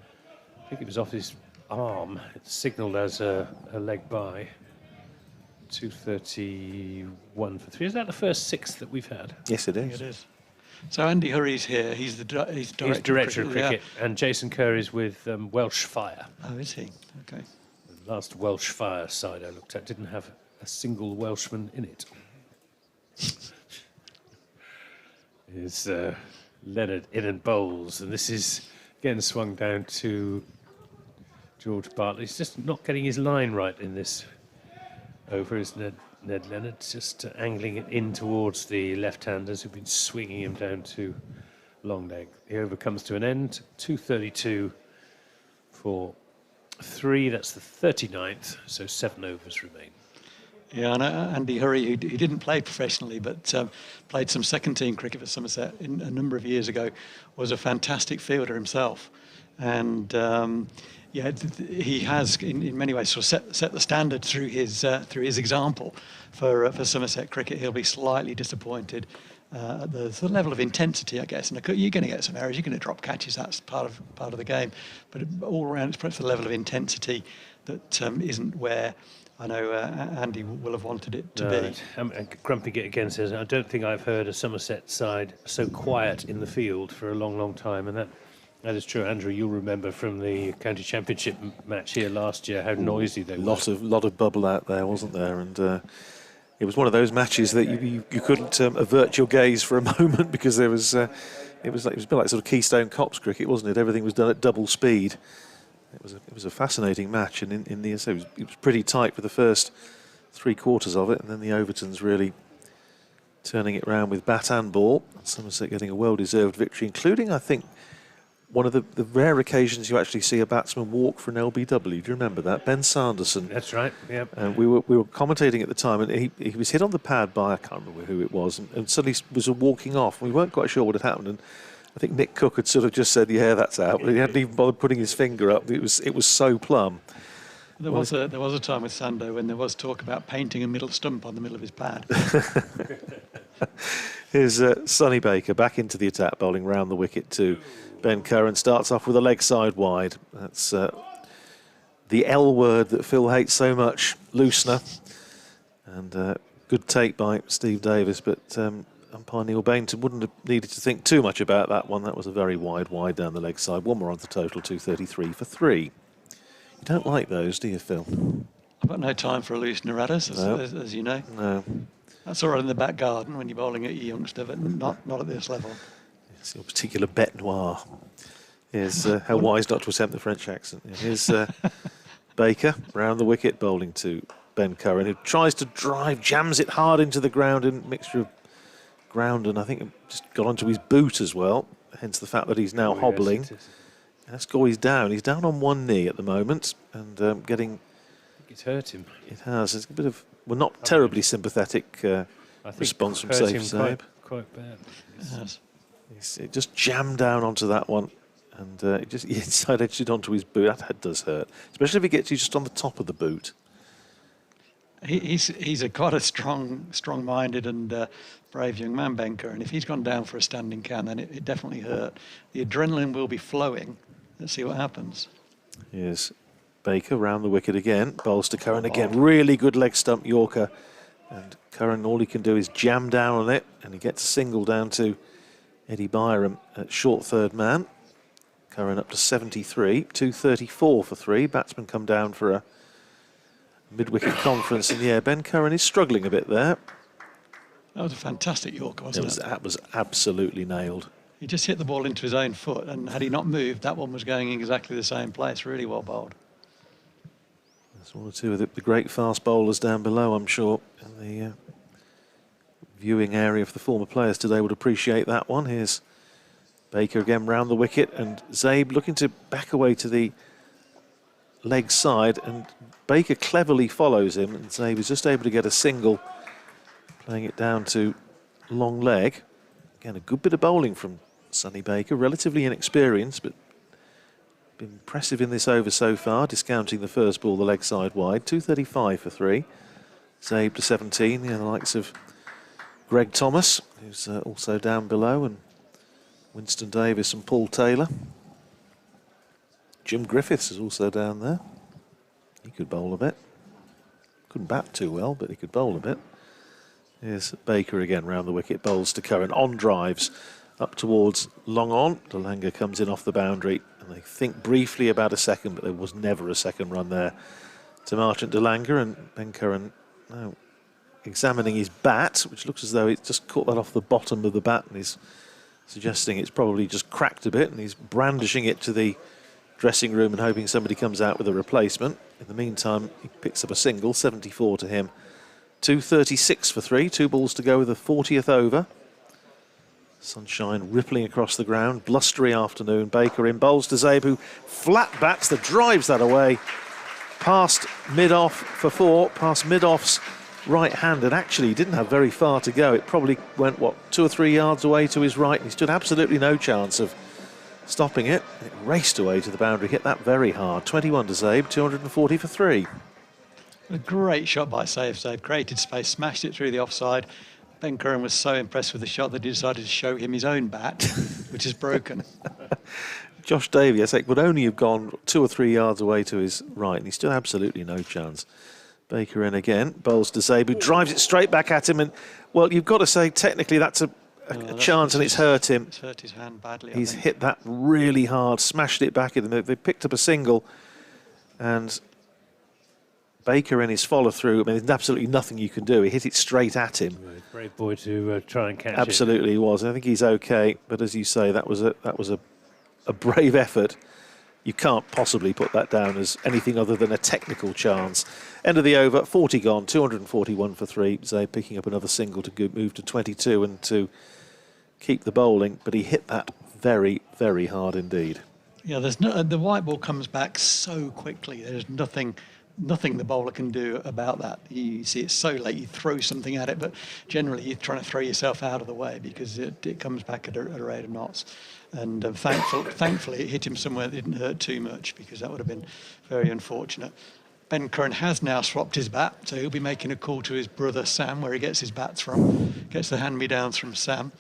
I think it was off his arm. It's signalled as a leg by. 231 for 3. Is that the first 6 that we've had? Yes, it is. It is. So Andy Hurry's here. He's He's director of cricket, and Jason Kerr is with Welsh Fire. Oh, is he? Okay. The last Welsh Fire side I looked at didn't have a single Welshman in it. Is Leonard in and bowls, and this is again swung down to George Bartley. He's just not getting his line right in this over, is Ned Leonard, just angling it in towards the left-handers who've been swinging him down to long leg. The over comes to an end, 232 for 3, that's the 39th, so 7 overs remain. Yeah, and Andy Hurry, who didn't play professionally, but played some second-team cricket for Somerset a number of years ago, was a fantastic fielder himself. And he has, in many ways, sort of set the standard through his example for Somerset cricket. He'll be slightly disappointed at the sort of level of intensity, I guess. And you're going to get some errors, you're going to drop catches. That's part of the game. But all around, it's perhaps the level of intensity that isn't where I know Andy will have wanted it to be. Grumpy Git again says, I don't think I've heard a Somerset side so quiet in the field for a long, long time, and that is true. Andrew, you'll remember from the county championship match here last year how noisy they were. Lot of bubble out there, wasn't there? And it was one of those matches that you couldn't avert your gaze for a moment, because there was it was a bit like sort of Keystone Cops cricket, wasn't it? Everything was done at double speed. It was a fascinating match, and it was pretty tight for the first 3/4 of it, and then the Overtons really turning it round with bat and ball. Somerset getting a well-deserved victory, including, I think, one of the rare occasions you actually see a batsman walk for an LBW. Do you remember that? Ben Sanderson. That's right, yeah. We were commentating at the time, and he was hit on the pad by, I can't remember who it was, and suddenly was walking off. We weren't quite sure what had happened, and I think Nick Cook had sort of just said, yeah, that's out. But he hadn't even bothered putting his finger up. It was so plumb. There was a time with Sando when there was talk about painting a middle stump on the middle of his pad. Here's Sonny Baker back into the attack, bowling round the wicket to Ben Curran. Starts off with a leg side wide. That's the L word that Phil hates so much, loosener. And good take by Steve Davis, but umpire Neil Bainton wouldn't have needed to think too much about that one. That was a very wide down the leg side. One more on the total, 233 for 3. You don't like those, do you, Phil? I've got no time for a loosener at us, as you know. No. That's all right in the back garden when you're bowling at your youngster, but not at this level. It's your particular bête noire. Here's how wise not to attempt the French accent. Here's Baker round the wicket, bowling to Ben Curran, who tries to drive, jams it hard into the ground in a mixture of ground, and I think it just got onto his boot as well, hence the fact that he's now hobbling. Yes, That's score, he's down on one knee at the moment, and getting... I think it's hurt him. It has. It's a bit of... Well, not terribly sympathetic response from Safe Zabe. Quite bad. It just jammed down onto that one, and it just inside edged it onto his boot. That does hurt, especially if he gets you just on the top of the boot. He's quite a strong-minded and brave young man, Ben Curran, and if he's gone down for a standing count, then it definitely hurt. The adrenaline will be flowing. Let's see what happens. Here's Baker round the wicket again, bowls to Curran again. Really good leg stump Yorker, and Curran, all he can do is jam down on it, and he gets a single down to Eddie Byram at short third man. Curran up to 73, 234 for 3. Batsmen come down for a mid-wicket conference in the air. Ben Curran is struggling a bit there. That was a fantastic Yorker, wasn't it? That was absolutely nailed. He just hit the ball into his own foot, and had he not moved, that one was going in exactly the same place. Really well bowled. There's one or two of the great fast bowlers down below, I'm sure, in the viewing area for the former players today would appreciate that one. Here's Baker again round the wicket, and Zabe looking to back away to the leg side, and Baker cleverly follows him, and Zabe is just able to get a single, playing it down to long leg. Again, a good bit of bowling from Sonny Baker, relatively inexperienced, but been impressive in this over so far, discounting the first ball, the leg side wide. 235 for 3. Zabe to 17, the likes of Greg Thomas, who's also down below, and Winston Davis and Paul Taylor. Jim Griffiths is also down there. He could bowl a bit. Couldn't bat too well, but he could bowl a bit. Here's Baker again round the wicket, bowls to Curran on drives up towards long on. De Lange comes in off the boundary, and they think briefly about a second, but there was never a second run there to Marchant de Lange. And Ben Curran now examining his bat, which looks as though it just caught that off the bottom of the bat, and he's suggesting it's probably just cracked a bit, and he's brandishing it to the dressing room and hoping somebody comes out with a replacement. In the meantime, he picks up a single, 74 to him. 236 for 3, 2 balls to go with the 40th over. Sunshine rippling across the ground, blustery afternoon. Baker in, bowls to Zabe, who flat bats that drives that away. Past mid-off for 4, past mid-off's right hand, and actually he didn't have very far to go. It probably went, what, 2 or 3 yards away to his right, and he stood absolutely no chance of stopping it. It raced away to the boundary, hit that very hard. 21 to Zabe, 240 for 3. A great shot by Zabe, created space, smashed it through the offside. Ben Curran was so impressed with the shot that he decided to show him his own bat, which is broken. Josh Davey, I think, would only have gone 2 or 3 yards away to his right, and he's still absolutely no chance. Baker in again, bowls to Zabe, who drives it straight back at him, and, well, you've got to say, technically that's a chance, and it's hurt him. It's hurt his hand badly. He's hit that really hard, smashed it back at him. They picked up a single, and Baker in his follow-through, I mean, there's absolutely nothing you can do. He hit it straight at him. Brave boy to try and catch it. Absolutely he was. I think he's okay, but as you say, that was a brave effort. You can't possibly put that down as anything other than a technical chance. End of the over, 40 gone, 241 for 3. Zabe picking up another single to move to 22 and to keep the bowling, but he hit that very, very hard indeed. Yeah, there's no, the white ball comes back so quickly. There's nothing the bowler can do about that. You see it's so late, you throw something at it, but generally you're trying to throw yourself out of the way because it comes back at a rate of knots. And thankfully it hit him somewhere that didn't hurt too much, because that would have been very unfortunate. Ben Curran has now swapped his bat, so he'll be making a call to his brother Sam, where he gets his bats from, gets the hand-me-downs from Sam.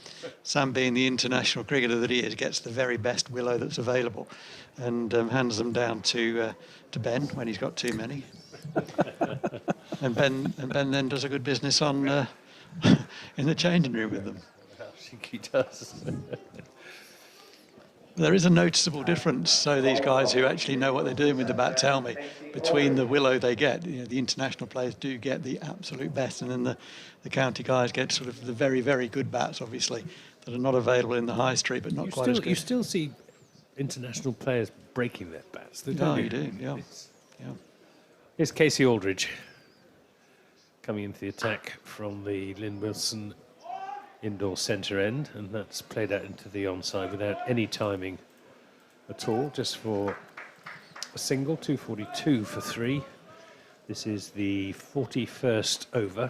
Sam, being the international cricketer that he is, gets the very best willow that's available, and hands them down to Ben when he's got too many. and Ben then does a good business on in the changing room with them. I think he does. There is a noticeable difference, so these guys who actually know what they're doing with the bat tell me, between the willow they get. You know, the international players do get the absolute best, and then the county guys get sort of the very, very good bats, obviously, that are not available in the high street, but not quite as good. You still see international players breaking their bats. No, you do, yeah. Here's Casey Aldridge coming into the attack from the Lynn Wilson indoor centre end, and that's played out into the onside without any timing at all, just for a single. 242 for 3. This is the 41st over,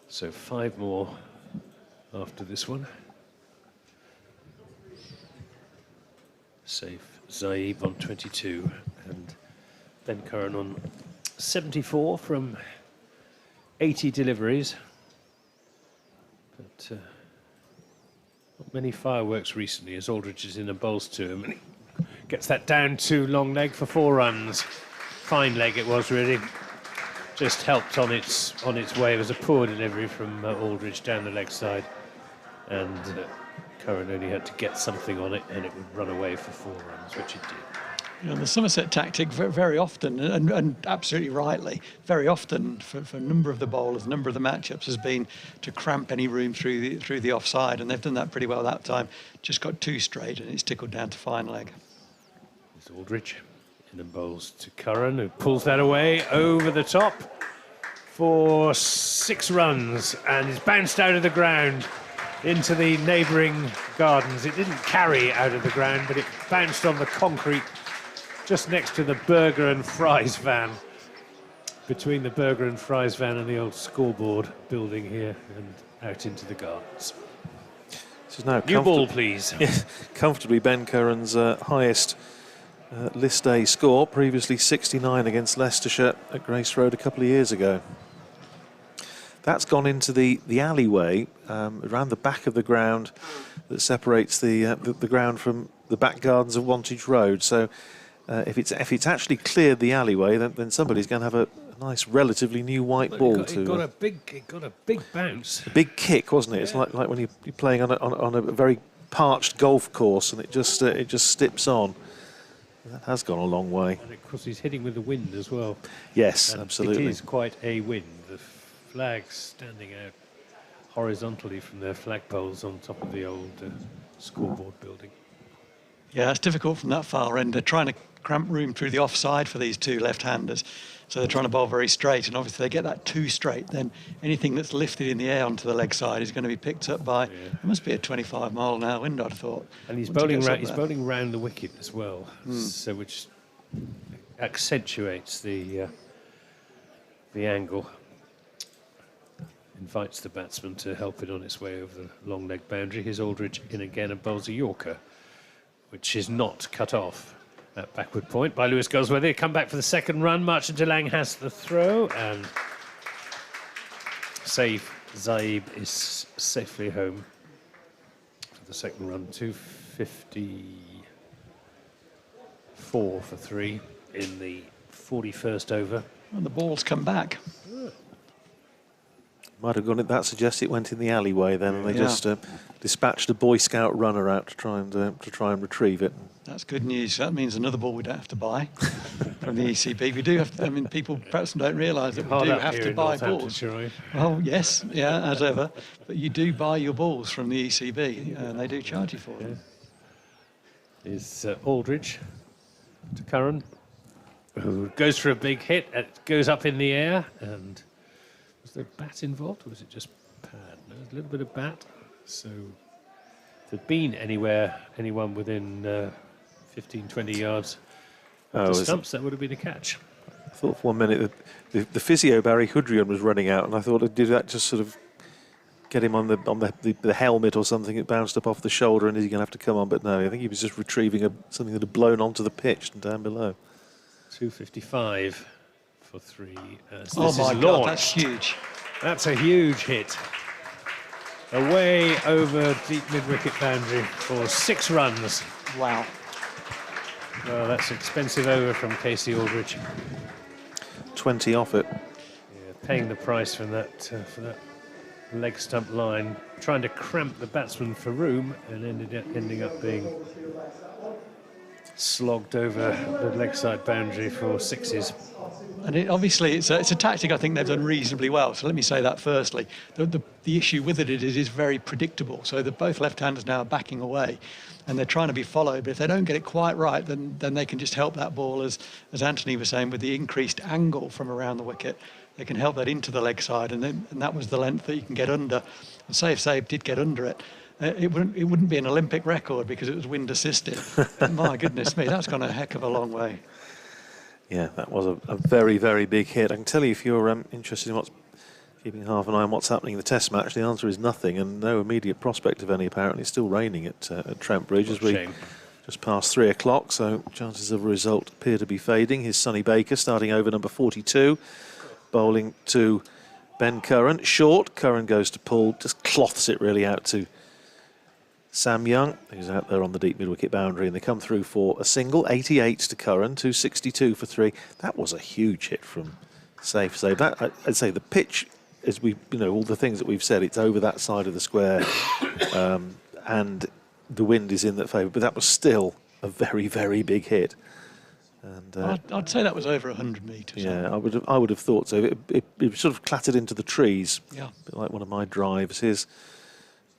so 5 more after this one. Safe Zaib on 22 and Ben Curran on 74 from 80 deliveries. But not many fireworks recently, as Aldridge is in and bowls to him, and he gets that down to long leg for 4 runs. Fine leg it was, really. Just helped on its way. It was a poor delivery from Aldridge down the leg side, and Curran only had to get something on it, and it would run away for 4 runs, which it did. You know, the Somerset tactic very often, and absolutely rightly, very often for a number of the bowlers, a number of the matchups, has been to cramp any room through the offside, and they've done that pretty well that time. Just got 2 straight, and it's tickled down to fine leg. There's Aldridge in and bowls to Curran, who pulls that away over the top for 6 runs, and is bounced out of the ground into the neighbouring gardens. It didn't carry out of the ground, but it bounced on the concrete just next to the Burger and Fries van, between the Burger and Fries van and the old scoreboard building here, and out into the gardens. This is now New ball, please. Yeah, comfortably Ben Curran's highest list A score, previously 69 against Leicestershire at Grace Road a couple of years ago. That's gone into the alleyway around the back of the ground that separates the ground from the back gardens of Wantage Road. So if it's actually cleared the alleyway, then somebody's going to have a nice, relatively new white But ball. it got a big bounce. A big kick, wasn't it? It's like when you're playing on a very parched golf course, and it just stips on. That has gone a long way. And of course, he's hitting with the wind as well. Yes, And absolutely. it is quite a wind. The flags standing out horizontally from their flagpoles on top of the old scoreboard building. Yeah, it's difficult from that far end. They're trying to cramp room through the offside for these two left-handers. So they're trying to bowl very straight, and obviously they get that too straight, then anything that's lifted in the air onto the leg side is going to be picked up by, it must be a 25-mile-an-hour wind, I'd have thought. And he's Once it bowling gets up he's there. bowling round the wicket as well, so which accentuates the angle, invites the batsman to help it on its way over the long leg boundary. Here's Aldridge in again and bowls a Yorker, which is not cut off. That backward point by Lewis Goldsworthy. Come back for the second run. Marchant Delang has the throw, and Saif Zaib is safely home for the second run. 254 for 3 in the 41st over. And the ball's come back. Might have gone. That suggests it went in the alleyway then, and they just dispatched a Boy Scout runner out to try and retrieve it. That's good news. That means another ball we don't have to buy from the ECB. We do have to, I mean, people perhaps don't realise that we do have to buy balls. Well, yes, yeah, as ever. But you do buy your balls from the ECB, and they do charge you for them. Is Aldridge to Curran, who goes for a big hit. It goes up in the air, and was there bat involved, or was it just pad? No, there's a little bit of bat. So if there'd been anyone within 15, 20 yards of the stumps, that would have been a catch. I thought for 1 minute that the physio Barry Hoodrion was running out, and I thought, did that just sort of get him on the helmet or something? It bounced up off the shoulder, and is he going to have to come on? But no, I think he was just retrieving something that had blown onto the pitch and down below. 255 for 3. So Oh this my is God, launched. that's huge. That's a huge hit. Away over deep mid-wicket boundary for 6 runs. Wow. Well, that's an expensive over from Casey Aldridge. 20 off it. Yeah, paying the price for that leg stump line, trying to cramp the batsman for room, and ending up being slogged over the leg side boundary for 6s. And obviously, it's a tactic I think they've done reasonably well. So let me say that firstly. The issue with it is very predictable. So both left-handers now are backing away, and they're trying to be followed. But if they don't get it quite right, then they can just help that ball, as Anthony was saying, with the increased angle from around the wicket. They can help that into the leg side, and that was the length that you can get under. And Saif did get under it. It wouldn't be an Olympic record because it was wind assisted. My goodness me, that's gone a heck of a long way. Yeah, that was a very, very big hit. I can tell you, if you're interested in keeping half an eye on what's happening in the Test match, the answer is nothing, and no immediate prospect of any. Apparently, it's still raining at Trent Bridge as we just past 3 o'clock, so chances of a result appear to be fading. Here's Sonny Baker starting over number 42, bowling to Ben Curran. Short, Curran goes to pull, just cloths it really out to Sam Young, who's out there on the deep mid-wicket boundary, and they come through for a single. 88 to Curran, 262 for 3. That was a huge hit from Saif. So that, I'd say the pitch, as we, all the things that we've said, it's over that side of the square, and the wind is in that favour. But that was still a very, very big hit. And I'd say that was over 100 metres. Yeah, I would have thought so. It sort of clattered into the trees. Yeah, a bit like one of my drives. Here's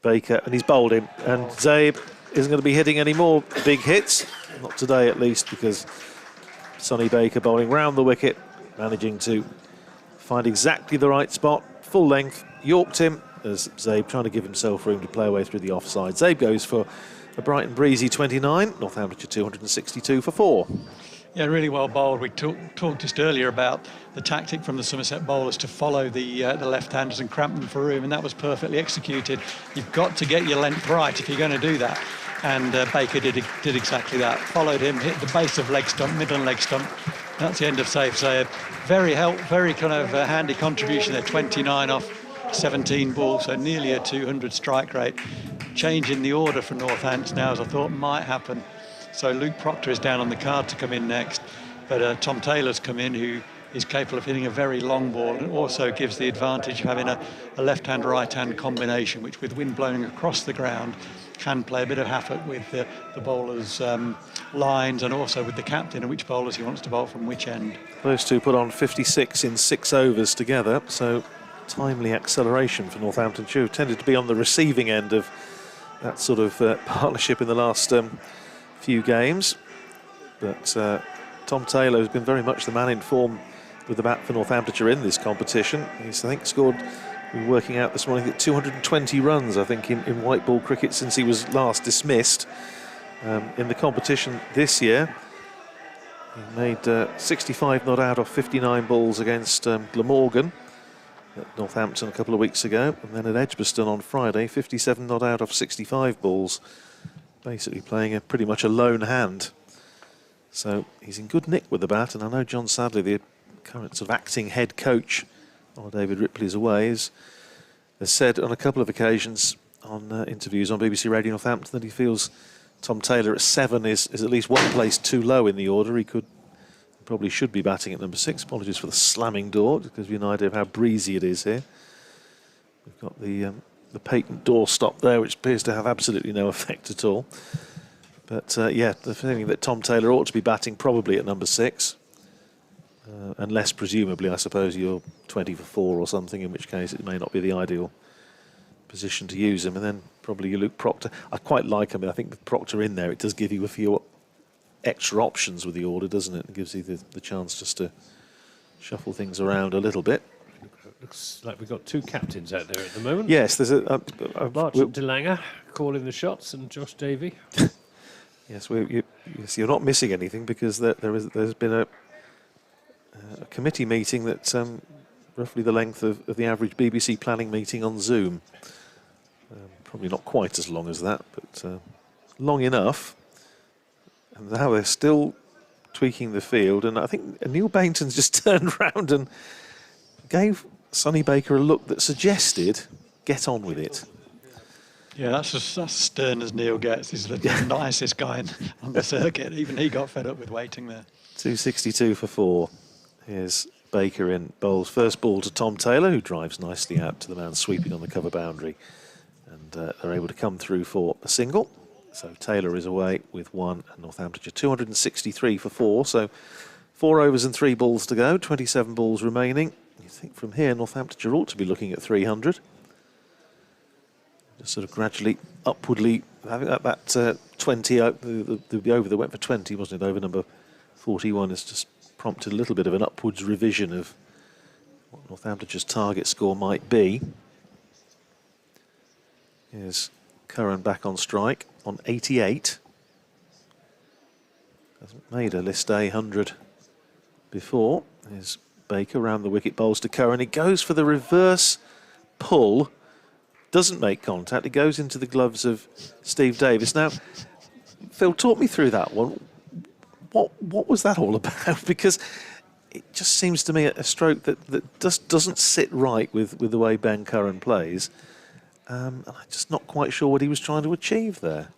Baker, and he's bowled him, and Zaib isn't going to be hitting any more big hits, not today at least, because Sonny Baker bowling round the wicket, managing to find exactly the right spot, full length, yorked him, as Zaib trying to give himself room to play away through the offside. Zaib goes for a bright and breezy 29, Northamptonshire 262 for 4. Yeah, really well bowled. We talked just earlier about the tactic from the Somerset bowlers to follow the left-handers and cramp them for room, and that was perfectly executed. You've got to get your length right if you're going to do that, and Baker did exactly that. Followed him, hit the base of leg stump, middle and leg stump. That's the end of Saif Zaib. Very kind of handy contribution there. 29 off 17 balls, so nearly a 200 strike rate. Change in the order for Northants now, as I thought might happen. So Luke Proctor is down on the card to come in next, but Tom Taylor's come in, who is capable of hitting a very long ball, and also gives the advantage of having a left-hand, right-hand combination, which with wind blowing across the ground can play a bit of havoc with the bowler's lines, and also with the captain and which bowlers he wants to bowl from which end. Those two put on 56 in 6 overs together, so timely acceleration for Northamptonshire, who tended to be on the receiving end of that sort of partnership in the last few games. But Tom Taylor has been very much the man in form with the bat for Northamptonshire in this competition. He's, I think, scored, we were working out this morning, 220 runs, I think, in white ball cricket since he was last dismissed in the competition this year. He made 65 not out off 59 balls against Glamorgan at Northampton a couple of weeks ago, and then at Edgbaston on Friday, 57 not out off 65 balls, basically playing pretty much a lone hand. So he's in good nick with the bat, and I know John Sadley, the current sort of acting head coach while David Ripley's away, has said on a couple of occasions on interviews on BBC Radio Northampton that he feels Tom Taylor at 7 is at least one place too low in the order. He probably should be batting at number 6. Apologies for the slamming door, to give you an idea of how breezy it is here. We've got the patent door stop there, which appears to have absolutely no effect at all. But yeah, the feeling that Tom Taylor ought to be batting probably at number 6. Unless, presumably, I suppose you're 20 for 4 or something, in which case it may not be the ideal position to use him. And then probably you Luke Proctor. I quite like him. I think with Proctor in there, it does give you a few extra options with the order, doesn't it? It gives you the chance just to shuffle things around a little bit. Looks like we've got 2 captains out there at the moment. Yes, there's Martin DeLanger calling the shots, and Josh Davey. Yes, yes, you're not missing anything, because there's been a committee meeting that's roughly the length of the average BBC planning meeting on Zoom. Probably not quite as long as that, but long enough. And now they're still tweaking the field, and I think Neil Bainton's just turned round and gave Sonny Baker a look that suggested, get on with it. Yeah, that's as stern as Neil gets. He's the nicest guy on the circuit. Even he got fed up with waiting there. 262 for 4. Here's Baker in bowls. First ball to Tom Taylor, who drives nicely out to the man sweeping on the cover boundary. And they're able to come through for a single. So Taylor is away with 1, and Northamptonshire 263 for 4. So 4 overs and 3 balls to go, 27 balls remaining. You think from here Northamptonshire ought to be looking at 300. Just sort of gradually, upwardly, having that 20, the over that went for 20, wasn't it? Over number 41 has just prompted a little bit of an upwards revision of what Northamptonshire's target score might be. Here's Curran back on strike on 88. Hasn't made a list A 100 before. Here's Baker round the wicket, bowls to Curran. He goes for the reverse pull. Doesn't make contact. It goes into the gloves of Steve Davis. Now, Phil, talk me through that one. What was that all about? Because it just seems to me a stroke that just doesn't sit right with the way Ben Curran plays. I'm just not quite sure what he was trying to achieve there.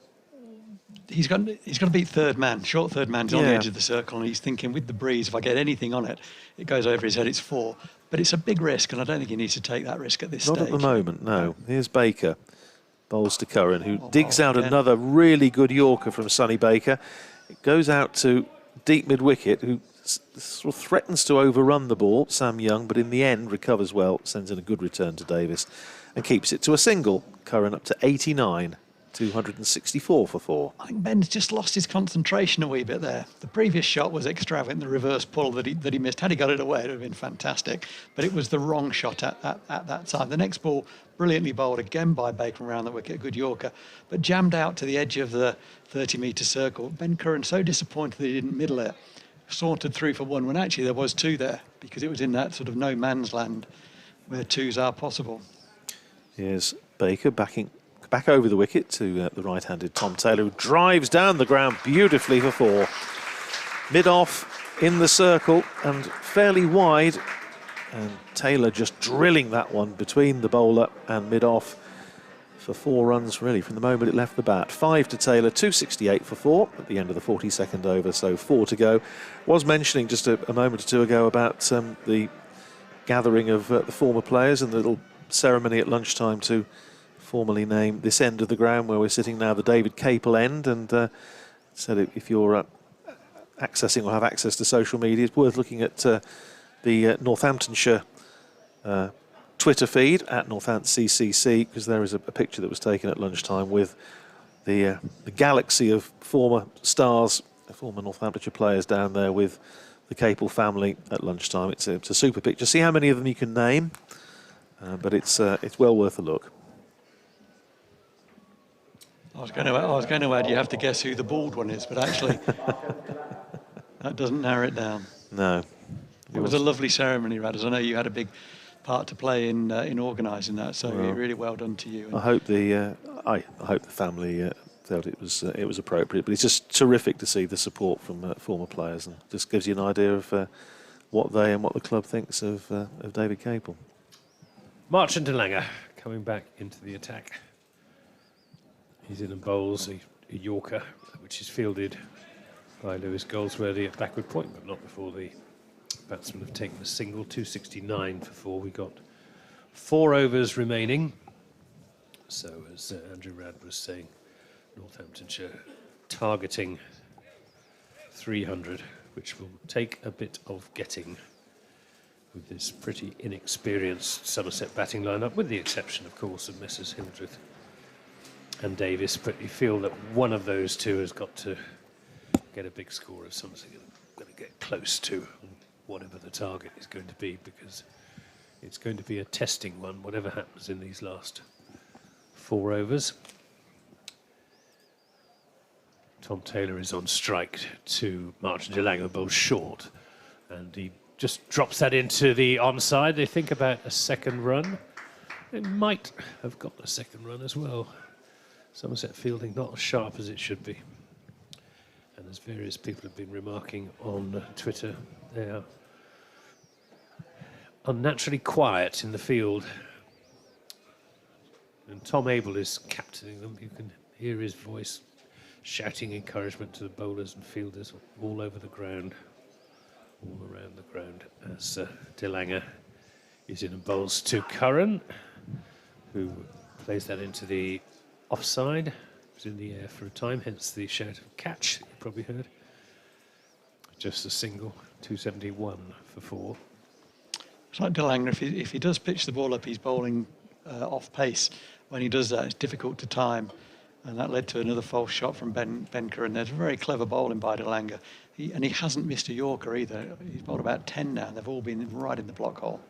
He's got to beat third man. Short third man's on the edge of the circle, and he's thinking, with the breeze, if I get anything on it, it goes over his head, it's 4. But it's a big risk, and I don't think he needs to take that risk at this stage. Not at the moment, no. Here's Baker, bowls to Curran, who digs out another really good Yorker from Sonny Baker. It goes out to deep mid-wicket, who sort of threatens to overrun the ball, Sam Young, but in the end recovers well, sends in a good return to Davis, and keeps it to a single. Curran up to 89. 264 for 4. I think Ben's just lost his concentration a wee bit there. The previous shot was extravagant, the reverse pull that he missed. Had he got it away, it would have been fantastic. But it was the wrong shot at that time. The next ball, brilliantly bowled again by Baker around the wicket, a good Yorker, but jammed out to the edge of the 30-metre circle. Ben Curran so disappointed that he didn't middle it. Sauntered through for 1 when actually there was 2 there, because it was in that sort of no man's land where 2s are possible. Here's Baker back over the wicket to the right-handed Tom Taylor, who drives down the ground beautifully for 4. Mid-off in the circle and fairly wide, and Taylor just drilling that one between the bowler and mid-off. for 4 runs, really, from the moment it left the bat. 5 to Taylor, 268 for 4 at the end of the 42nd over, so 4 to go. Was mentioning just a moment or two ago about the gathering of the former players and the little ceremony at lunchtime to formally name this end of the ground where we're sitting now, the David Capel end, and said if you're accessing or have access to social media, it's worth looking at the Northamptonshire Twitter feed at NorthamptonCCC, because there is a picture that was taken at lunchtime with the galaxy of former stars, former Northamptonshire players down there with the Capel family at lunchtime. It's a super picture. See how many of them you can name, but it's well worth a look. I was going to add, you have to guess who the bald one is, but actually that doesn't narrow it down. No. It was a lovely ceremony, Radders. I know you had a big part to play in organising that, so really well done to you. I hope the family felt it was appropriate, but it's just terrific to see the support from former players, and just gives you an idea of what they and what the club thinks of David Capel. Marchant de Lange coming back into the attack. He's in and bowls a Yorker, which is fielded by Lewis Goldsworthy at backward point, but not before the batsmen have taken a single. 269 for 4. We got 4 overs remaining. So as Andrew Radd was saying, Northamptonshire targeting 300, which will take a bit of getting with this pretty inexperienced Somerset batting lineup, with the exception, of course, of Messrs Hildreth and Davis. But you feel that one of those two has got to get a big score of something, going to get close to whatever the target is going to be, because it's going to be a testing one, whatever happens in these last 4 overs. Tom Taylor is on strike to Marchant de Lange, bowls short, and he just drops that into the onside. They think about a second run. They might have got a second run as well. Somerset fielding not as sharp as it should be. And as various people have been remarking on Twitter, they are unnaturally quiet in the field. And Tom Abel is captaining them. You can hear his voice shouting encouragement to the bowlers and fielders all over the ground, all around the ground, as de Lange is in and bowls to Curran, who plays that into the offside. It was in the air for a time, hence the shout of catch you probably heard. Just a single, 271 for 4. It's like de Lange, if he does pitch the ball up, he's bowling off pace. When he does that, it's difficult to time, and that led to another false shot from Ben Curran. There's a very clever bowling by de Lange. And he hasn't missed a Yorker either. He's bowled about 10 now, and they've all been right in the block hole.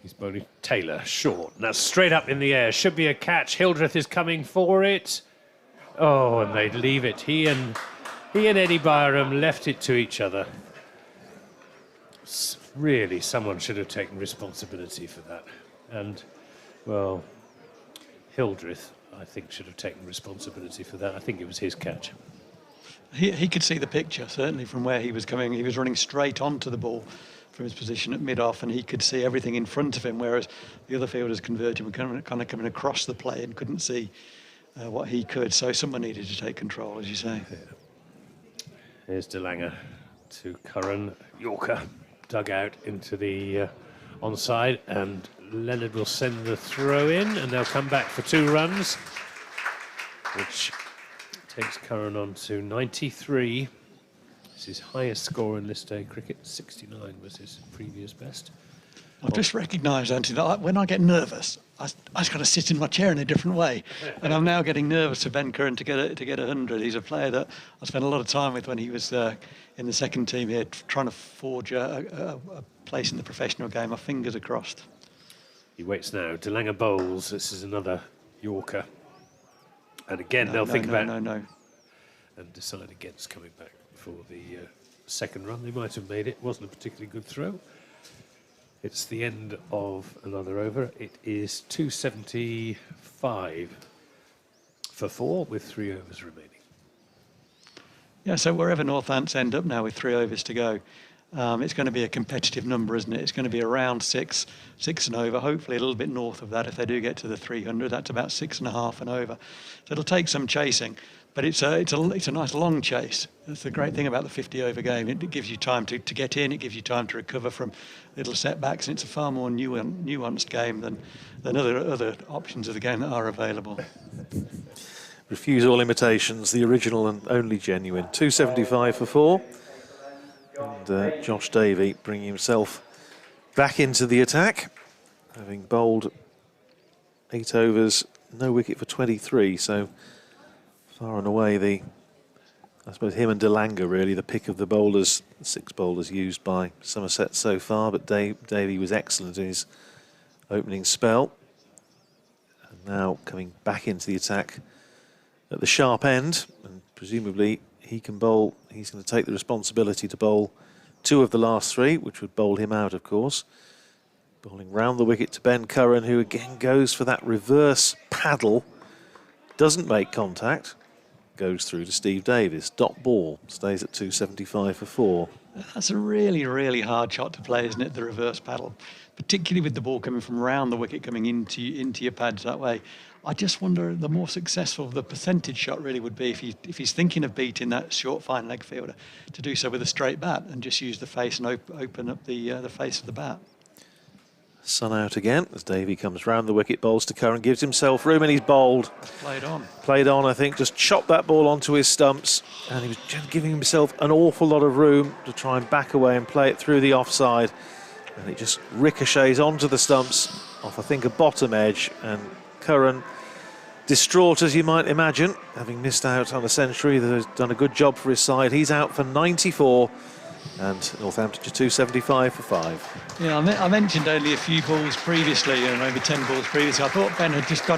He's bowling Taylor short. Now straight up in the air. Should be a catch. Hildreth is coming for it. Oh, and they leave it. He and Eddie Byram left it to each other. Really, someone should have taken responsibility for that. And, well, Hildreth, I think, should have taken responsibility for that. I think it was his catch. He could see the picture, certainly, from where he was coming. He was running straight onto the ball from his position at mid-off, and he could see everything in front of him, whereas the other fielders converted were kind of coming across the play and couldn't see what he could. So someone needed to take control, as you say. Yeah. Here's de Lange to Curran. Yorker dug out into the onside, and Leonard will send the throw in, and they'll come back for 2 runs, which takes Curran on to 93. It's his highest score in List A cricket. 69 was his previous best. I've just recognised, Anthony, that when I get nervous, I just got to sit in my chair in a different way. And I'm now getting nervous for Ben Curran to get 100. He's a player that I spent a lot of time with when he was in the second team here, trying to forge a place in the professional game. My fingers are crossed. He waits now. De Lange bowls. This is another Yorker. And again, they'll think about and decide against coming back for the second run. They might have made it. Wasn't a particularly good throw. It's the end of another over. It is 275 for 4 with 3 overs remaining. Yeah, so wherever Northants end up now with 3 overs to go, It's going to be a competitive number, isn't it? It's going to be around 6 and over, hopefully a little bit north of that if they do get to the 300. That's about 6.5 and over. So it'll take some chasing, but it's a nice long chase. That's the great thing about the 50 over game. It gives you time to get in, it gives you time to recover from little setbacks, and it's a far more nuanced game than other options of the game that are available. Refuse all imitations, the original and only genuine. 275 for 4. And Josh Davey bringing himself back into the attack, having bowled 8 overs, no wicket for 23. So far and away, I suppose him and DeLanga really the pick of the bowlers, 6 bowlers used by Somerset so far. But Davey was excellent in his opening spell, and now coming back into the attack at the sharp end, and presumably he can bowl. He's going to take the responsibility to bowl 2 of the last 3, which would bowl him out, of course. Bowling round the wicket to Ben Curran, who again goes for that reverse paddle, doesn't make contact, goes through to Steve Davis. Dot ball, stays at 275 for 4. That's a really, really hard shot to play, isn't it, the reverse paddle? Particularly with the ball coming from round the wicket, coming into your pads that way. I just wonder the more successful the percentage shot really would be if he's thinking of beating that short fine leg fielder, to do so with a straight bat and just use the face and open up the face of the bat. Sun out again as Davey comes round the wicket, bowls to Curran, gives himself room, and he's bowled. Played on, I think, just chopped that ball onto his stumps, and he was just giving himself an awful lot of room to try and back away and play it through the offside. And it just ricochets onto the stumps off, I think, a bottom edge, and Curran, distraught as you might imagine, having missed out on a century that has done a good job for his side. He's out for 94, and Northamptonshire 275 for 5. Yeah, I mentioned only a few balls previously, maybe 10 balls previously. I thought Ben had just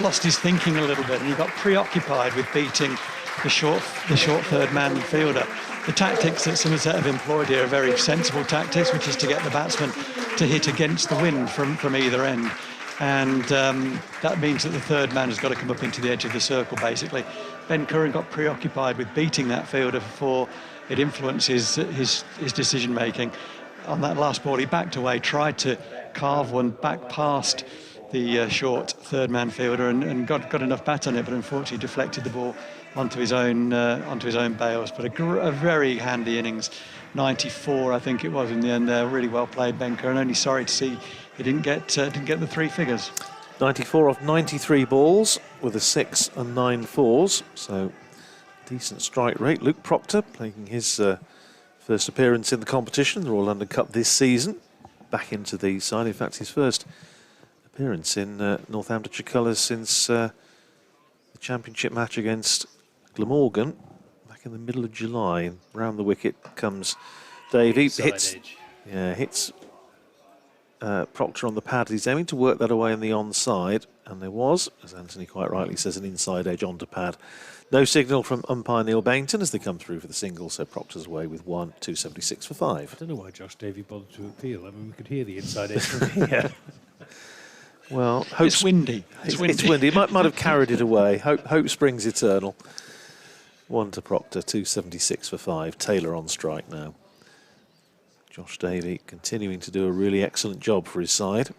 lost his thinking a little bit, and he got preoccupied with beating the short third man fielder. The tactics that Somerset have employed here are very sensible tactics, which is to get the batsman to hit against the wind from either end. And that means that the third man has got to come up into the edge of the circle, basically. Ben Curran got preoccupied with beating that fielder for 4. It influences his decision-making. On that last ball, he backed away, tried to carve one back past the short third-man fielder and got enough bat on it, but unfortunately deflected the ball onto his own bails. But a very handy innings. 94, I think it was in the end there. Really well played, Ben Curran. Only sorry to see he didn't get the 3 figures. 94 off 93 balls with a 6 and 9 fours, so decent strike rate. Luke Proctor making his first appearance in the competition, the Royal London Cup this season, back into the side. In fact, his first appearance in Northamptonshire colours since the championship match against Glamorgan back in the middle of July. And round the wicket comes Davey. Hits Proctor on the pad. He's aiming to work that away on the onside, and there was, as Anthony quite rightly says, an inside edge onto pad. No signal from umpire Neil Bainton as they come through for the single, so Proctor's away with 1, 276 for 5. I don't know why Josh Davey bothered to appeal. I mean, we could hear the inside edge from here. Well, it's windy. It's windy. It might have carried it away. Hope springs eternal. 1 to Proctor, 276 for 5. Taylor on strike now. Josh Davey continuing to do a really excellent job for his side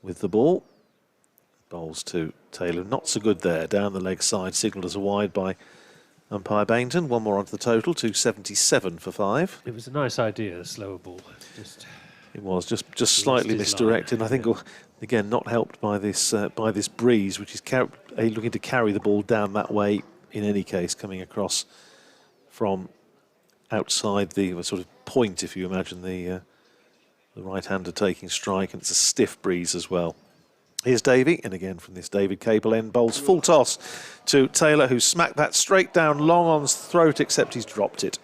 with the ball. Bowls to Taylor, not so good there. Down the leg side, signalled as a wide by umpire Bainton. 1 more onto the total, 277 for 5. It was a nice idea, the slower ball. It was just slightly misdirected. I think, again, not helped by this breeze, which is looking to carry the ball down that way. In any case, coming across from outside the sort of point, if you imagine the right-hander taking strike, and it's a stiff breeze as well. Here's Davey, and again from this David Cable end, bowls full toss to Taylor, who smacked that straight down long on his throat, except he's dropped it.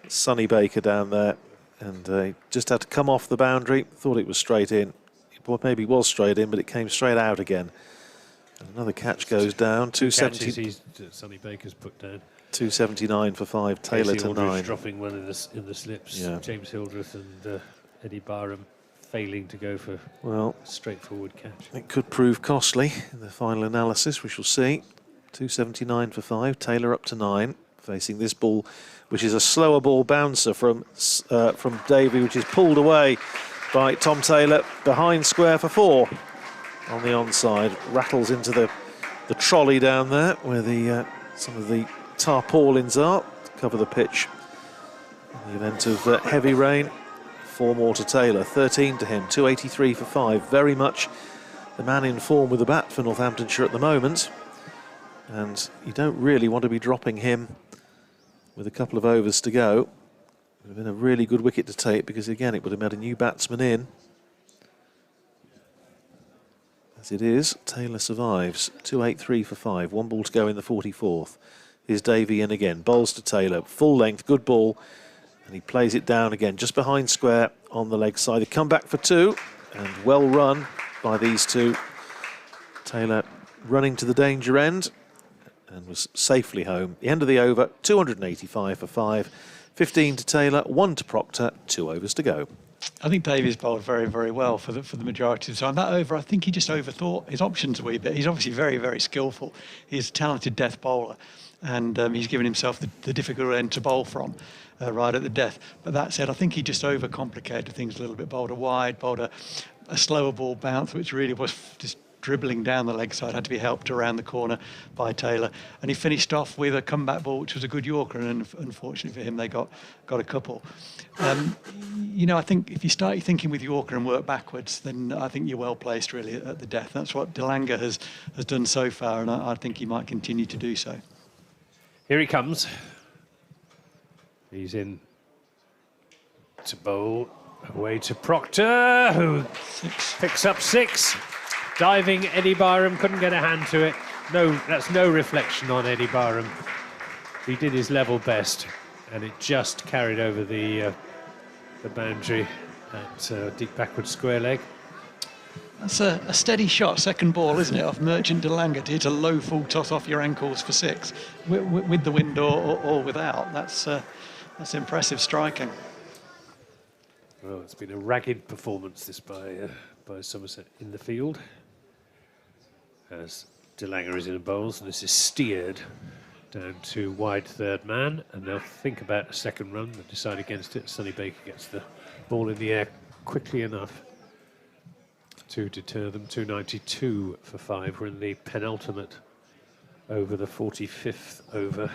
Sonny Baker down there, and he just had to come off the boundary. Thought it was straight in. Well, maybe it was straight in, but it came straight out again. And another catch goes down. 270. Sonny Baker's put down. 279 for 5. Taylor to 9. Dropping one in the slips. Yeah. James Hildreth and Eddie Barham failing to go for a straightforward catch. It could prove costly in the final analysis. We shall see. 279 for 5. Taylor up to 9. facing this ball, which is a slower ball bouncer from Davey, which is pulled away by Tom Taylor behind square for 4 on the onside. Rattles into the trolley down there where the some of the tarpaulins are to cover the pitch in the event of heavy rain. 4 more to Taylor, 13 to him, 283 for 5. Very much the man in form with the bat for Northamptonshire at the moment. And you don't really want to be dropping him with a couple of overs to go. It would have been a really good wicket to take because, again, it would have made a new batsman in. As it is, Taylor survives. 283 for 5. 1 ball to go in the 44th. Here's Davey in again. Bowls to Taylor. Full length, good ball. And he plays it down again, just behind square on the leg side. They come back for 2, and well run by these two. Taylor running to the danger end and was safely home. The end of the over, 285 for 5. 15 to Taylor, 1 to Proctor, 2 overs to go. I think Davies bowled very, very well for the majority of the time. That over, I think he just overthought his options a wee bit. He's obviously very, very skillful. He's a talented death bowler, and he's given himself the difficult end to bowl from right at the death. But that said, I think he just overcomplicated things a little bit. Bowled a wide, bowled a slower ball bounce, which really was just dribbling down the leg side, had to be helped around the corner by Taylor, and he finished off with a comeback ball, which was a good Yorker, and unfortunately for him, they got a couple. You know, I think if you start thinking with Yorker and work backwards, then I think you're well placed really at the death. That's what DeLange has done so far, and I think he might continue to do so. Here he comes. He's in to bowl away to Proctor, who picks up 6. Diving Eddie Byram, couldn't get a hand to it. No, that's no reflection on Eddie Byram. He did his level best, and it just carried over the boundary at deep backward square leg. That's a steady shot, second ball, isn't it, off Merchant DeLange to hit a low full toss off your ankles for 6, with the wind or without. That's impressive striking. Well, it's been a ragged performance this by Somerset in the field. As DeLange is in the bowls, and this is steered down to wide third man, and they'll think about a second run, but decide against it. Sonny Baker gets the ball in the air quickly enough to deter them. 292 for 5. We're in the penultimate over, the 45th over.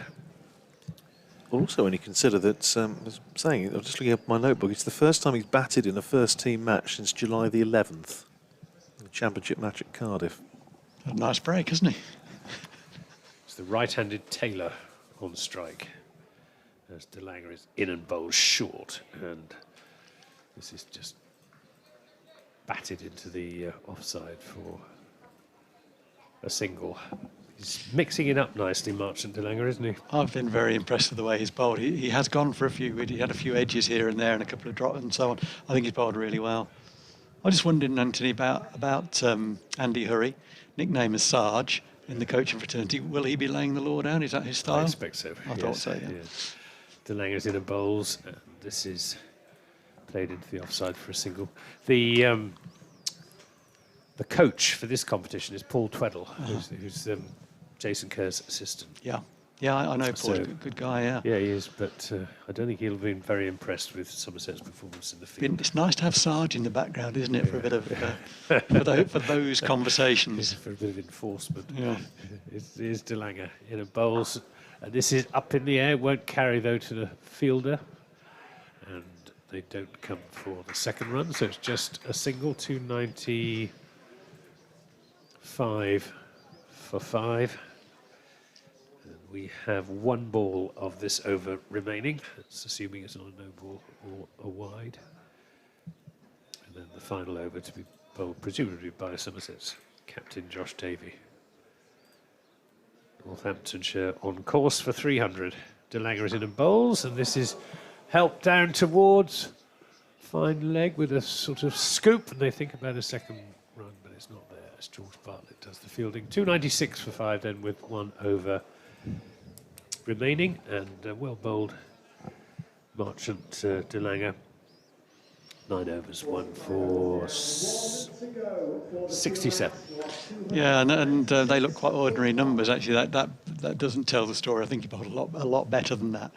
Also, when you consider that, I was saying, I'm just looking at my notebook, it's the first time he's batted in a first-team match since July the 11th, the championship match at Cardiff. A nice break, isn't he? It's the right-handed Taylor on strike, as DeLange is in and bowls short, and this is just batted into the offside for a single. He's mixing it up nicely, Merchant DeLange, isn't he? I've been very impressed with the way he's bowled. He has gone for a few. He had a few edges here and there and a couple of drops and so on. I think he's bowled really well. I just wondered, Anthony, about Andy Hurry, nickname as Sarge in the coaching fraternity. Will he be laying the law down? Is that his style? I expect so. I thought so, yeah. DeLange is in a bowls, and this is played into the offside for a single. The coach for this competition is Paul Tweddle, who's Jason Kerr's assistant. Yeah, I know Paul. Good guy, yeah. Yeah, he is, but I don't think he'll have been very impressed with Somerset's performance in the field. It's nice to have Sarge in the background, isn't it, for a bit of for those conversations. For a bit of enforcement. Yeah. Here's DeLange in a bowls, and this is up in the air. Won't carry though to the fielder, and they don't come for the second run, so it's just a single. 295 for 5. We have 1 ball of this over remaining. That's assuming it's not a no ball or a wide. And then the final over to be bowled presumably by Somerset's captain Josh Davey. Northamptonshire on course for 300. DeLange is in and bowls, and this is helped down towards fine leg with a sort of scoop, and they think about a second run, but it's not there as George Bartlett does the fielding. 296 for 5 then, with 1 over remaining, and well bowled Merchant DeLange. 9 overs, 1 for 67. Yeah, and they look quite ordinary numbers. Actually, that doesn't tell the story. I think he bowled a lot better than that.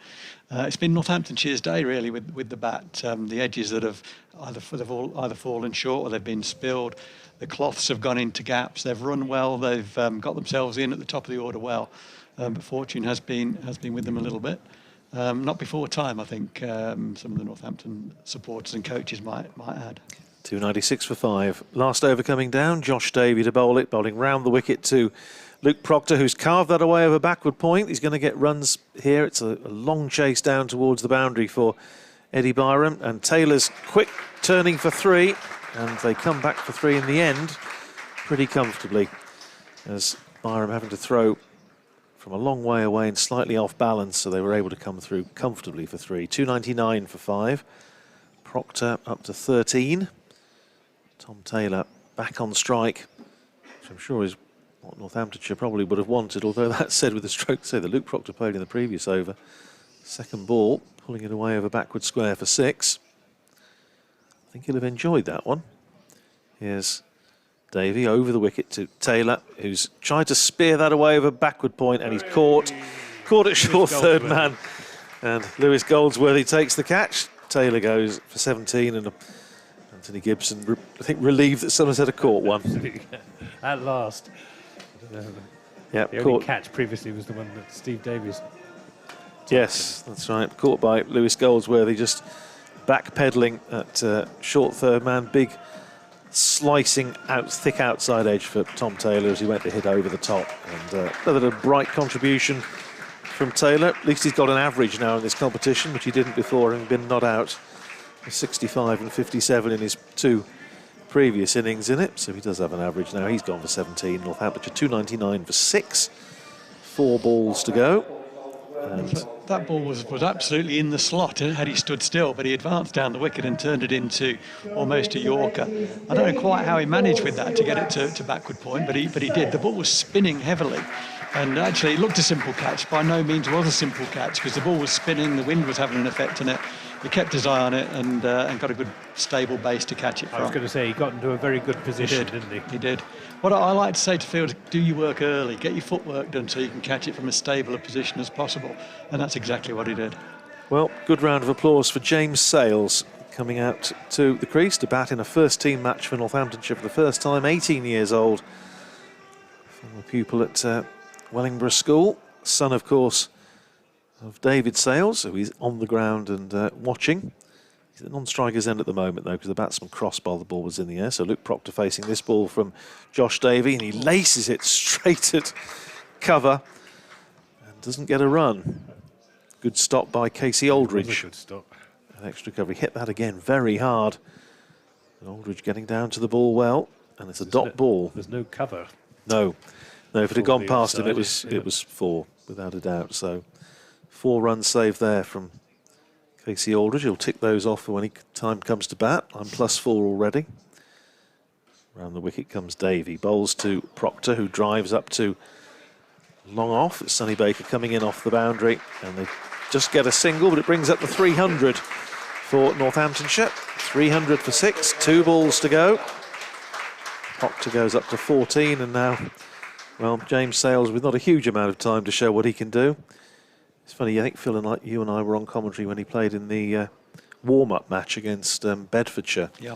It's been Northamptonshire's day really with the bat. The edges that have either fallen short or they've been spilled. The cloths have gone into gaps. They've run well. They've got themselves in at the top of the order well. But fortune has been with them a little bit. Not before time, I think. Some of the Northampton supporters and coaches might add. 296 for 5. Last over coming down. Josh Davey to bowl it, bowling round the wicket to Luke Proctor, who's carved that away over backward point. He's going to get runs here. It's a long chase down towards the boundary for Eddie Byram. And Taylor's quick turning for 3. And they come back for 3 in the end pretty comfortably, as Byram having to throw from a long way away and slightly off balance, so they were able to come through comfortably for 3. 299 for 5. Proctor up to 13. Tom Taylor back on strike, which I'm sure is what Northamptonshire probably would have wanted, although that said, with the stroke say that Luke Proctor played in the previous over. Second ball, pulling it away over backward square for 6. I think he'll have enjoyed that one. Here's Davey over the wicket to Taylor, who's tried to spear that away over backward point, and he's caught it short third man. And Lewis Goldsworthy takes the catch. Taylor goes for 17, and Anthony Gibson, I think, relieved that Somerset had caught one. At last. Yep, the only catch previously was the one that Steve Davies. Yes, that's right. Caught by Lewis Goldsworthy, just backpedaling at short third man. Big slicing out, thick outside edge for Tom Taylor as he went to hit over the top. And another bright contribution from Taylor. At least he's got an average now in this competition, which he didn't before, having been not out. 65 and 57 in his 2 previous innings in it, so he does have an average now. He's gone for 17. Northamptonshire 299 for 6. 4 balls to go. And that ball was absolutely in the slot had he stood still, but he advanced down the wicket and turned it into almost a Yorker. I don't know quite how he managed with that to get it to backward point, but he did. The ball was spinning heavily, and actually it looked a simple catch. By no means was a simple catch, because the ball was spinning, the wind was having an effect on it. He kept his eye on it and got a good stable base to catch it from. I was going to say, he got into a very good position, didn't he? He did. What I like to say to fielders, do your work early, get your footwork done so you can catch it from as stable a position as possible, and that's exactly what he did. well, good round of applause for James Sales, coming out to the crease to bat in a first-team match for Northamptonshire for the first time, 18 years old. Former pupil at Wellingborough School, son, of course, of David Sales, who is on the ground and watching. He's at non-striker's end at the moment, though, because the batsman crossed while the ball was in the air. So Luke Proctor facing this ball from Josh Davey, and he laces it straight at cover and doesn't get a run. Good stop by Casey Aldridge. Good stop. An extra cover. He hit that again very hard. And Aldridge getting down to the ball well, and it's a dot ball. There's no cover. No, if it had gone past him, it offside, was 4 without a doubt. So 4 runs saved there from Casey Aldridge. He'll tick those off for when time comes to bat. I'm +4 already. Round the wicket comes Davey. Bowls to Proctor, who drives up to long off. It's Sonny Baker coming in off the boundary, and they just get a single, but it brings up the 300 for Northamptonshire. 300 for 6, 2 balls to go. Proctor goes up to 14, and now, well, James Sales with not a huge amount of time to show what he can do. It's funny, I think Phil and you and I were on commentary when he played in the warm-up match against Bedfordshire. Yeah.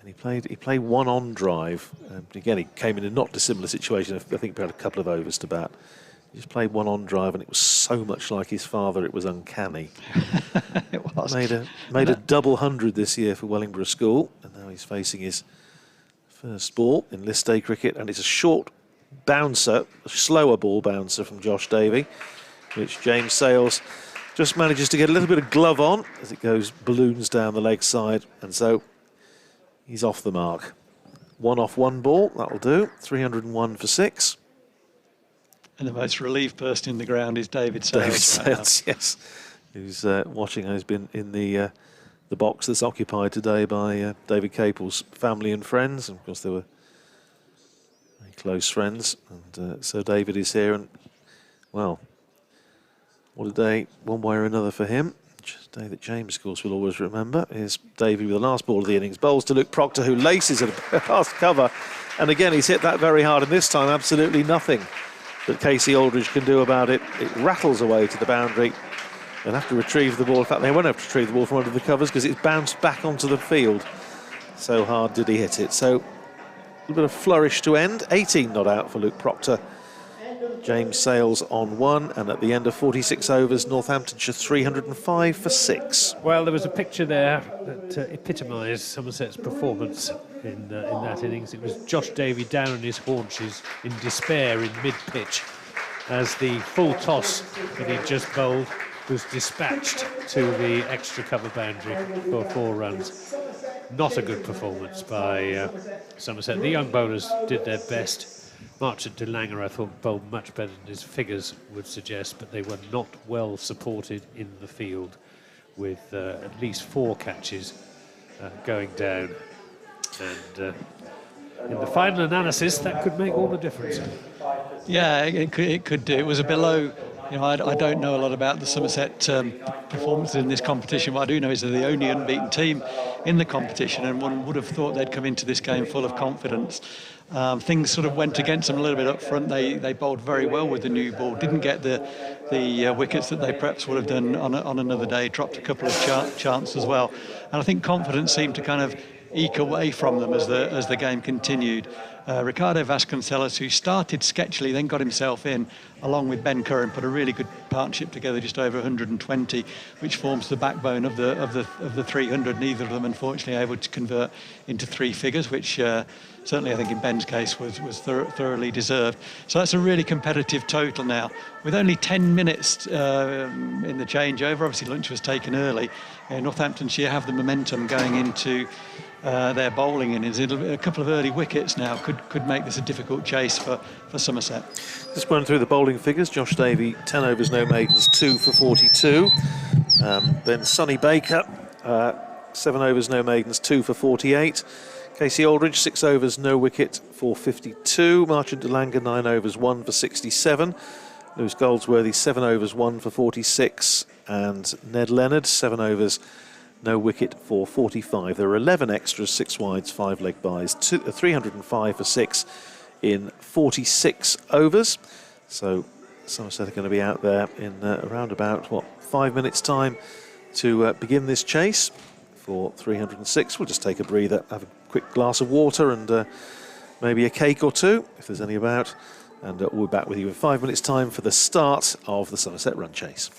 And he played one on drive. Again, he came in a not dissimilar situation. I think he had a couple of overs to bat. He just played one on drive, and it was so much like his father, it was uncanny. It was. Made a double 100 this year for Wellingborough School, and now he's facing his first ball in List A cricket, and it's a short bouncer, a slower ball bouncer from Josh Davey, which James Sales just manages to get a little bit of glove on as it goes balloons down the leg side, and so he's off the mark. 1 off 1 ball, that'll do. 301 for 6. And the most relieved person in the ground is David Sales. David Sales, yes, who's watching, has been in the box that's occupied today by David Capel's family and friends. And of course, they were very close friends, and so David is here, and well, what a day, one way or another, for him. day that James, of course, will always remember, is Davey with the last ball of the innings. Bowls to Luke Proctor, who laces it past cover. And again, he's hit that very hard, and this time absolutely nothing that Casey Aldridge can do about it. It rattles away to the boundary. They'll have to retrieve the ball. In fact, they won't have to retrieve the ball from under the covers because it's bounced back onto the field. So hard did he hit it. So a little bit of flourish to end. 18 not out for Luke Proctor. James Sales on 1, and at the end of 46 overs, Northamptonshire 305 for 6. Well, there was a picture there that epitomised Somerset's performance in that innings. It was Josh Davey down on his haunches in despair in mid-pitch as the full toss that he'd just bowled was dispatched to the extra cover boundary for 4 runs. Not a good performance by Somerset. The young bowlers did their best. Marchant de Langer, I thought, bowled much better than his figures would suggest, but they were not well supported in the field with at least 4 catches going down. And in the final analysis, that could make all the difference. Yeah, it could do. It was a below. You know, I don't know a lot about the Somerset performance in this competition. What I do know is they're the only unbeaten team in the competition, and one would have thought they'd come into this game full of confidence. Things sort of went against them a little bit up front. They bowled very well with the new ball. Didn't get the wickets that they perhaps would have done on another day. Dropped a couple of chances as well, and I think confidence seemed to kind of eke away from them as the game continued. Ricardo Vasconcelos, who started sketchily, then got himself in, along with Ben Curran, put a really good partnership together, just over 120, which forms the backbone of the 300. Neither of them, unfortunately, able to convert into 3 figures, which certainly, I think, in Ben's case, was thoroughly deserved. So that's a really competitive total now, with only 10 minutes in the changeover. Obviously, lunch was taken early. Northamptonshire have the momentum going into their bowling innings. A couple of early wickets now could make this a difficult chase for Somerset. Just run through the bowling figures. Josh Davey, 10 overs, no maidens, 2 for 42. Then Sonny Baker, 7 overs, no maidens, 2 for 48. Casey Aldridge, 6 overs, no wicket, for 52. Marchant de Langer, 9 overs, 1 for 67. Lewis Goldsworthy, 7 overs, 1 for 46. And Ned Leonard, 7 overs, no wicket, for 45. There are 11 extras, 6 wides, 5 leg byes, 305 for 6 in 46 overs. So Somerset are going to be out there in around about, 5 minutes' time to begin this chase for 306. We'll just take a breather, have a quick glass of water and maybe a cake or 2, if there's any about. And we'll be back with you in 5 minutes' time for the start of the Somerset run chase.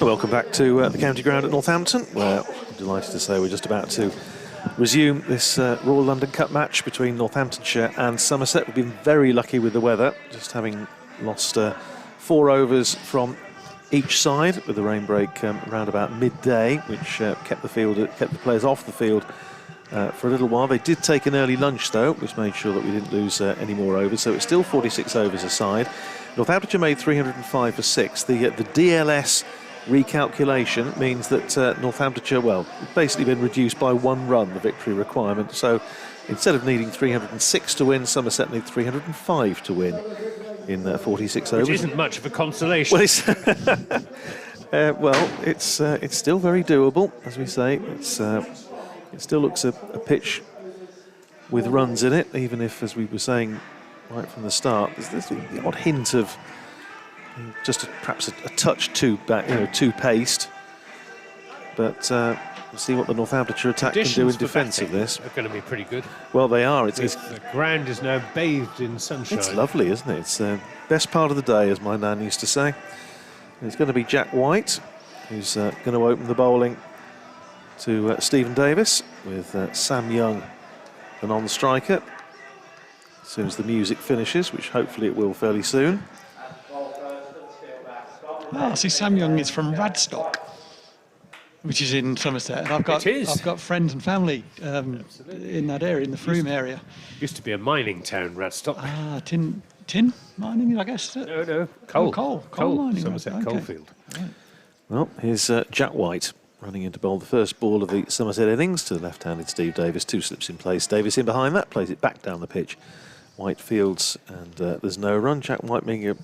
Welcome back to the county ground at Northampton, where I'm delighted to say we're just about to resume this Royal London Cup match between Northamptonshire and Somerset. We've been very lucky with the weather, just having lost 4 overs from each side with the rain break around about midday, which kept the players off the field for a little while. They did take an early lunch though, which made sure that we didn't lose any more overs. So it's still 46 overs aside. Northamptonshire made 305 for 6. The DLS recalculation means that Northamptonshire, well, basically been reduced by 1 run, the victory requirement. So instead of needing 306 to win, Somerset need 305 to win in 46 overs. Which isn't much of a consolation. Well, it's still very doable, as we say. It still looks a pitch with runs in it, even if, as we were saying right from the start, there's the odd hint of just perhaps a touch too paced. But we'll see what the Northamptonshire attack can do in defence of this. Are going to be pretty good. Well, they are. The ground is now bathed in sunshine. It's lovely, isn't it? It's the best part of the day, as my nan used to say. And it's going to be Jack White who's going to open the bowling to Stephen Davis, with Sam Young, the non-striker. As soon as the music finishes, which hopefully it will fairly soon. Ah, see, Sam Young is from Radstock, which is in Somerset, and I've got friends and family in that area, in the Froome area. Used to be a mining town, Radstock. Ah, tin mining, I guess. No, coal. Coal mining. Somerset right, okay. coalfield. Right. Well, here's Jack White running in to bowl the first ball of the Somerset innings to the left-handed Steve Davis. 2 slips in place. Davis in behind that, plays it back down the pitch. White fields, and there's no run. Jack White making an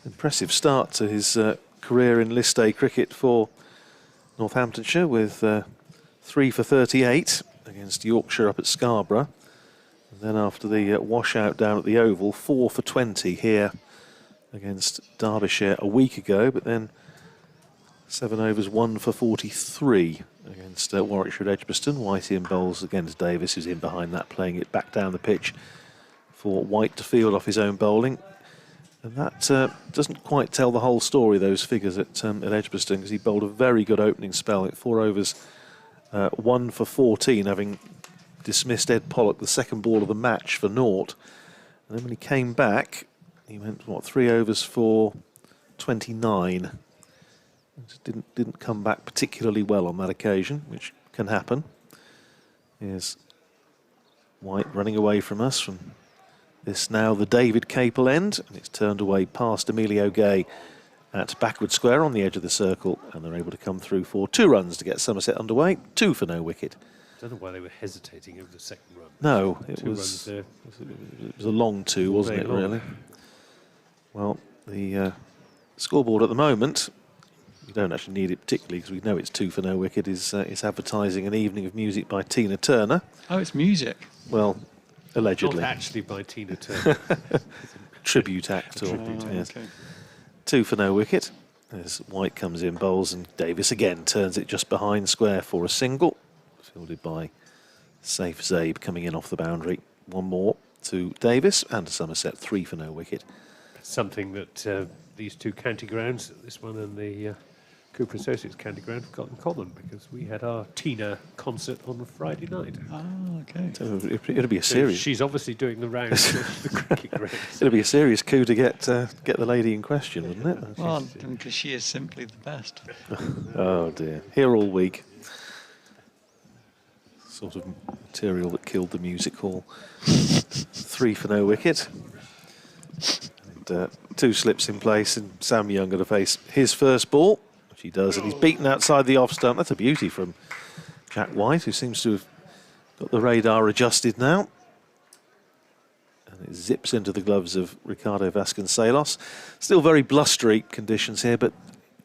impressive start to his career in List A cricket for Northamptonshire, with 3 for 38 against Yorkshire up at Scarborough. And then after the washout down at the Oval, 4 for 20 here against Derbyshire a week ago, but then 7 overs, 1 for 43 against Warwickshire at Edgbaston. White in bowls against Davis, who's in behind that, playing it back down the pitch for White to field off his own bowling. And that doesn't quite tell the whole story, those figures at Edgbaston, because he bowled a very good opening spell at 4 overs, 1 for 14, having dismissed Ed Pollock, the second ball of the match, for naught. And then when he came back, he went, 3 overs for 29. Just didn't come back particularly well on that occasion, which can happen. Here's White running away from us from this now the David Capel end, and it's turned away past Emilio Gay at backward square on the edge of the circle, and they're able to come through for 2 runs to get Somerset underway, 2 for no wicket. I don't know why they were hesitating over the second run. No, it 2 was runs there. It was a long 2, wasn't it, really? Well, the scoreboard at the moment, we don't actually need it particularly because we know it's 2 for no wicket, is advertising an evening of music by Tina Turner. Oh, it's music. Well, allegedly. Not actually by Tina Turner. Tribute act. Yes. Okay. 2 for no wicket as White comes in, bowls, and Davis again turns it just behind square for a single. Fielded by Safe Zabe coming in off the boundary. 1 more to Davis, and to Somerset, 3 for no wicket. Something that these 2 county grounds, this one and the Cooper Associates county ground, have got in common, because we had our Tina concert on Friday night. Ah, okay. So it'll be a serious. She's obviously doing the rounds of the cricket grounds. It'll be a serious coup to get the lady in question, wouldn't it? Well, because she is simply the best. Oh dear, here all week. Sort of material that killed the music hall. 3 for no wicket. And 2 slips in place, and Sam Young going to face his first ball, which he does, and he's beaten outside the off stump. That's a beauty from Jack White, who seems to have got the radar adjusted now. And it zips into the gloves of Ricardo Vasconcelos. Still very blustery conditions here, but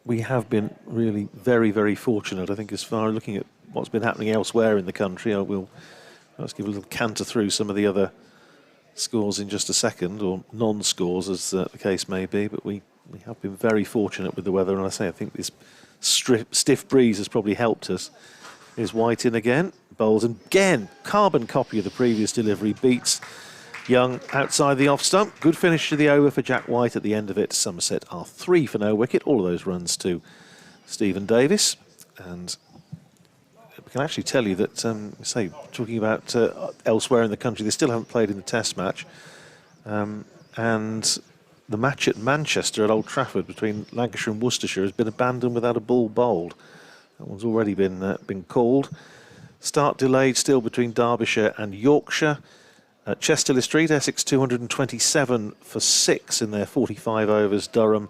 we have been really very, very fortunate, I think, as far as looking at what's been happening elsewhere in the country. Let's give a little canter through some of the other scores in just a second, or non-scores as the case may be, but we have been very fortunate with the weather, and I think this stiff breeze has probably helped us. Here's White in again, bowls, and again, carbon copy of the previous delivery, beats Young outside the off stump. Good finish to the over for Jack White at the end of it. Somerset are 3 for no wicket. All of those runs to Stephen Davis. And we can actually tell you that, say, talking about elsewhere in the country, they still haven't played in the Test match. And the match at Manchester at Old Trafford between Lancashire and Worcestershire has been abandoned without a ball bowled. That one's already been called. Start delayed still between Derbyshire and Yorkshire. At Chesterley Street, Essex 227 for 6 in their 45 overs. Durham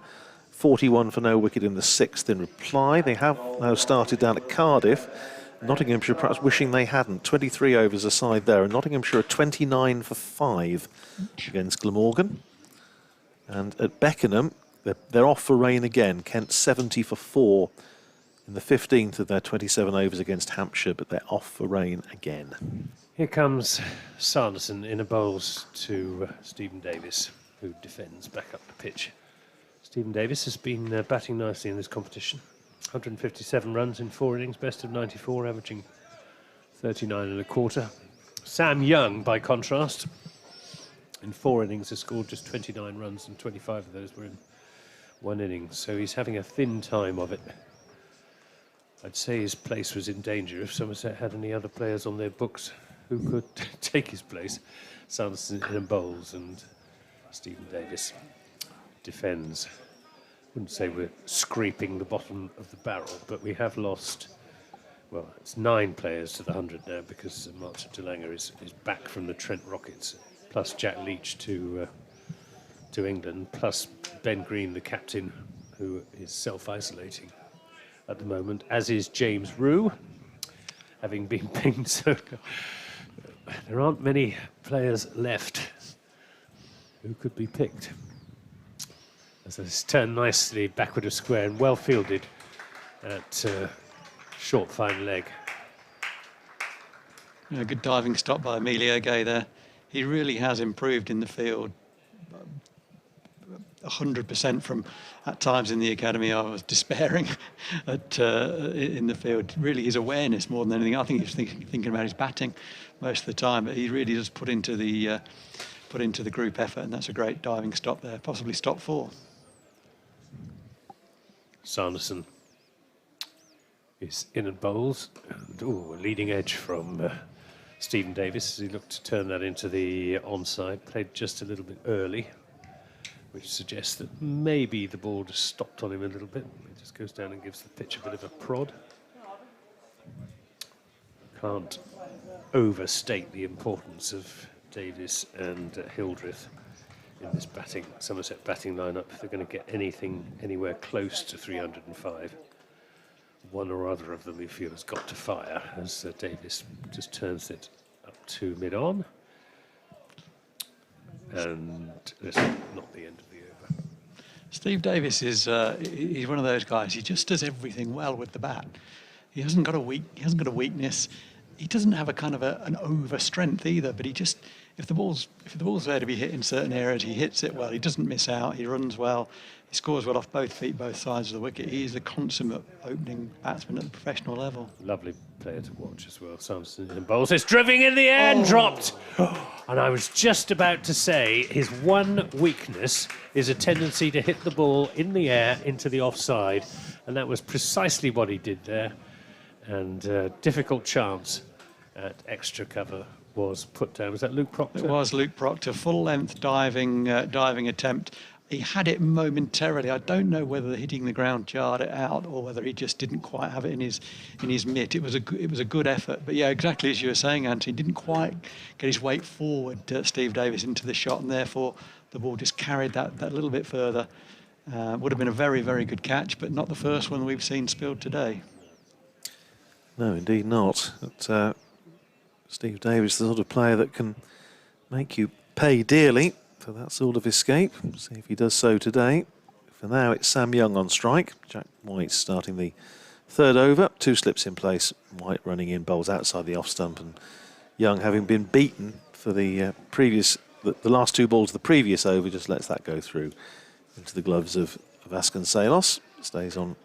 41 for no wicket in the 6th in reply. They have now started down at Cardiff. Nottinghamshire perhaps wishing they hadn't. 23 overs aside there. And Nottinghamshire are 29 for 5 against Glamorgan. And at Beckenham, they're off for rain again. Kent 70 for 4 in the 15th of their 27 overs against Hampshire, but they're off for rain again. Here comes Sanderson in a bowls to Stephen Davis, who defends back up the pitch. Stephen Davis has been batting nicely in this competition. 157 runs in 4 innings, best of 94, averaging 39 and a quarter. Sam Young, by contrast, in 4 innings has scored just 29 runs, and 25 of those were in 1 inning. So he's having a thin time of it. I'd say his place was in danger if Somerset had any other players on their books who could take his place. Sanderson in bowls, and Stephen Davis defends. Wouldn't say we're scraping the bottom of the barrel, but we have lost, well, it's 9 players to the 100 now, because Martin DeLanger is back from the Trent Rockets, plus Jack Leach to England, plus Ben Green, the captain, who is self-isolating at the moment, as is James Rue, having been pinged. So there aren't many players left who could be picked. As it's turned nicely backward of square and well fielded at short fine leg. A good diving stop by Emilio Gay there. He really has improved in the field 100% from at times in the academy. I was despairing in the field. Really his awareness more than anything. I think he's thinking about his batting most of the time, but he really does put into the group effort, and that's a great diving stop there, possibly stop 4. Sanderson is in and bowls. And, a leading edge from Stephen Davis as he looked to turn that into the onside. Played just a little bit early, which suggests that maybe the ball just stopped on him a little bit. He just goes down and gives the pitch a bit of a prod. Can't overstate the importance of Davis and Hildreth in this Somerset batting lineup. If they're going to get anything anywhere close to 305, one or other of them we feel has got to fire, as Davis just turns it up to mid-on. And that's not the end of the over. Steve Davis is he's one of those guys. He just does everything well with the bat. He hasn't got a weakness. He doesn't have a kind of an over strength either. But he just, if the ball's there to be hit in certain areas, he hits it well. He doesn't miss out. He runs well. He scores well off both feet, both sides of the wicket. He is a consummate opening batsman at the professional level. Lovely player to watch as well. Sanderson in bowls. It's driving in the air and dropped. And I was just about to say his one weakness is a tendency to hit the ball in the air into the offside. And that was precisely what he did there. And difficult chance at extra cover was put down. Was that Luke Proctor? It was Luke Proctor. Full length diving attempt. He had it momentarily. I don't know whether hitting the ground jarred it out or whether he just didn't quite have it in his mitt. It was a good effort. But yeah, exactly as you were saying, Anthony, didn't quite get his weight forward, Steve Davis, into the shot, and therefore the ball just carried that little bit further. Would have been a very, very good catch, but not the first one we've seen spilled today. No, indeed not. But, Steve Davis, the sort of player that can make you pay dearly for that sort of escape. See if he does so today. For now, it's Sam Young on strike. Jack White starting the 3rd over. 2 slips in place. White running in, bowls outside the off stump, and Young, having been beaten for the last 2 balls of the previous over, just lets that go through into the gloves of Vasconcelos. Stays on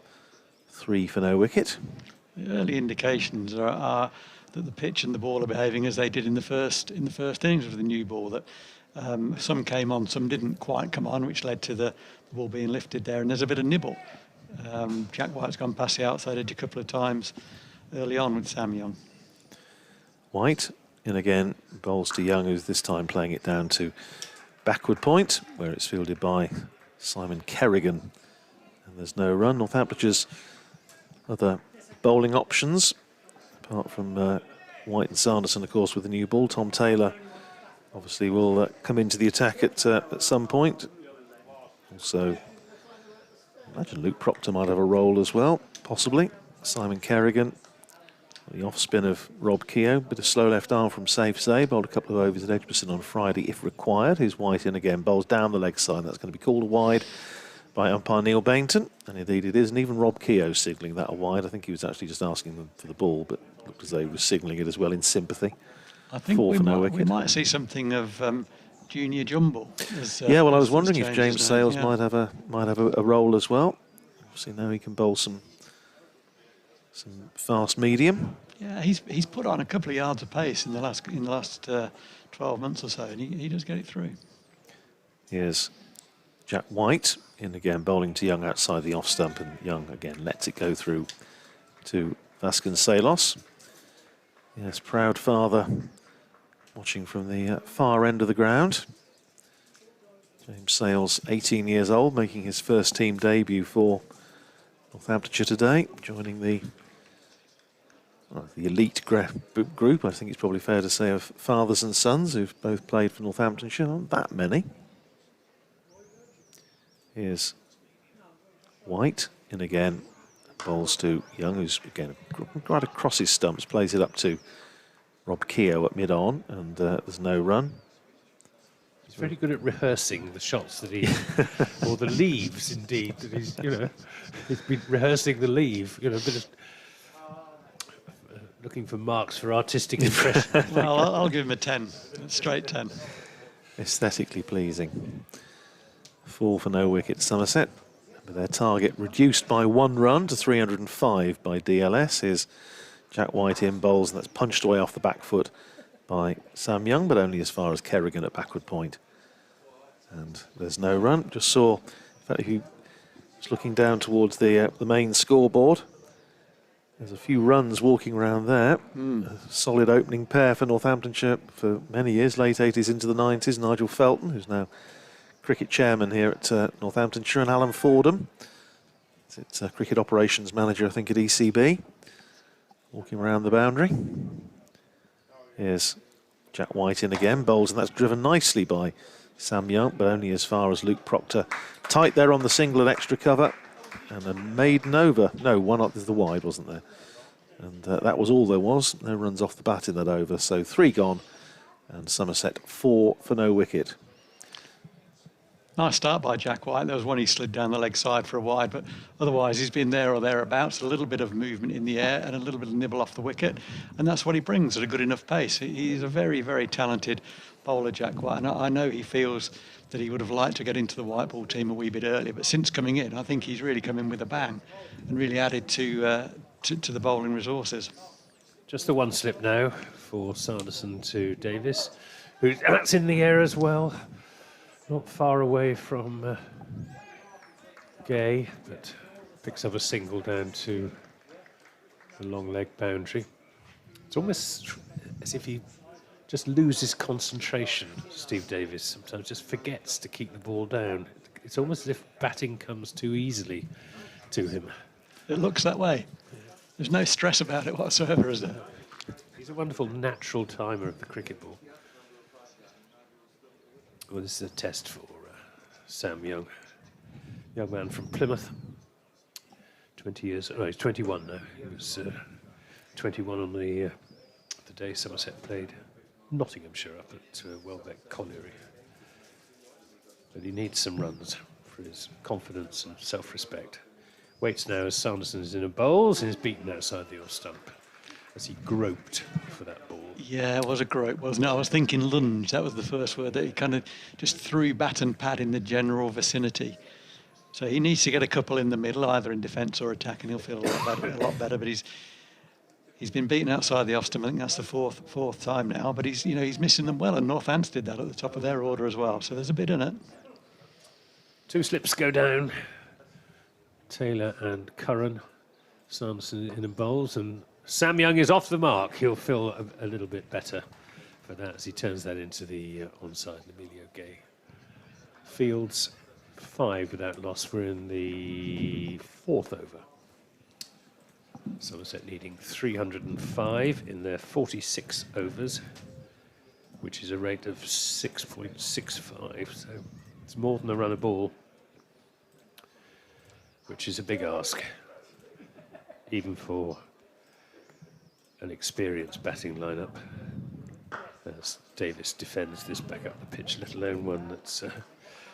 3 for no wicket. The early indications are that the pitch and the ball are behaving as they did in the first innings of the new ball. That some came on, some didn't quite come on, which led to the ball being lifted there. And there's a bit of nibble. Jack White's gone past the outside edge a couple of times early on with Sam Young. White in again, bowls to Young, who's this time playing it down to backward point, where it's fielded by Simon Kerrigan. And there's no run. Northampton's other bowling options, apart from White and Sanderson, of course, with the new ball. Tom Taylor obviously will come into the attack at some point. Also, I imagine Luke Proctor might have a role as well, possibly. Simon Kerrigan, the off-spin of Rob Keogh, bit of slow left arm from Safe Say, bowled a couple of overs at Edgbaston on Friday if required. Here's White in again, bowls down the leg side. That's going to be called a wide by umpire Neil Bainton, and indeed it is. And even Rob Keogh signalling that a wide. I think he was actually just asking them for the ball, but looked as though he was signalling it as well in sympathy. I think we might see something of Junior Jumble. Yeah, well, I was wondering if James Sales might have a role as well. Obviously now he can bowl some fast medium. Yeah, he's put on a couple of yards of pace in the last 12 months or so, and he does get it through. Here's Jack White in again, bowling to Young outside the off stump, and Young again lets it go through to Vasconcelos. Yes, proud father watching from the far end of the ground. James Sales, 18 years old, making his first team debut for Northamptonshire today, joining the elite group, I think it's probably fair to say, of fathers and sons who've both played for Northamptonshire. Not that many. Here's White in again, bowls to Young, who's again right across his stumps, plays it up to Rob Keogh at mid-on, and there's no run. He's very good at rehearsing the shots that he, or the leaves indeed, that he's been rehearsing the leave, a bit of looking for marks for artistic impression. Well, I'll give him a 10, straight 10. Aesthetically pleasing. 4 for no wicket Somerset, with their target reduced by 1 run to 305 by DLS. Here's Jack White in bowls, and that's punched away off the back foot by Sam Young, but only as far as Kerrigan at backward point. And there's no run. Just saw, in fact, if you was looking down towards the main scoreboard, there's a few runs walking around there. A solid opening pair for Northamptonshire for many years, late 80s into the 90s. Nigel Felton, who's now cricket chairman here at Northamptonshire, and Alan Fordham, it's cricket operations manager, I think, at ECB, walking around the boundary. Here's Jack White in again, bowls, and that's driven nicely by Sam Young, but only as far as Luke Proctor. Tight there on the single and extra cover, and a maiden over. No, one up, there's the wide, wasn't there? And that was all there was. No runs off the bat in that over, so 3 gone, and Somerset 4 for no wicket. Nice start by Jack White. There was one he slid down the leg side for a wide, but otherwise he's been there or thereabouts. A little bit of movement in the air and a little bit of nibble off the wicket, and that's what he brings at a good enough pace. He's a very, very talented bowler, Jack White, and I know he feels that he would have liked to get into the white ball team a wee bit earlier, but since coming in, I think he's really come in with a bang and really added to the bowling resources. Just the one slip now for Sanderson to Davis, that's in the air as well. Not far away from Gay, but picks up a single down to the long leg boundary. It's almost as if he just loses concentration, Steve Davis. Sometimes just forgets to keep the ball down. It's almost as if batting comes too easily to him. It looks that way. There's no stress about it whatsoever, is there? He's a wonderful natural timer of the cricket ball. Well, this is a test for Sam Young, young man from Plymouth. 20 years, no, he's 21 now. He was 21 on the day Somerset played Nottinghamshire up at Welbeck Colliery. But he needs some runs for his confidence and self-respect. Waits now as Sanderson is in a bowls and is beaten outside the off stump as he groped for that ball. Yeah, it was a grope, wasn't it? I was thinking lunge. That was the first word, that he kind of just threw bat and pad in the general vicinity. So he needs to get a couple in the middle, either in defence or attack, and he'll feel a lot better. But He's been beaten outside the off stump. I think that's the fourth time now, but he's missing them well, and Northants did that at the top of their order as well. So there's a bit in it. 2 slips go down. Taylor and Curran, Sanderson in and bowls, and Sam Young is off the mark. He'll feel a little bit better for that as he turns that into the onside. Emilio Gay. Fields 5 without loss. We're in the 4th over. Somerset needing 305 in their 46 overs, which is a rate of 6.65. So it's more than a run a ball, which is a big ask, even for an experienced batting lineup. As Davis defends this back up the pitch, let alone one that's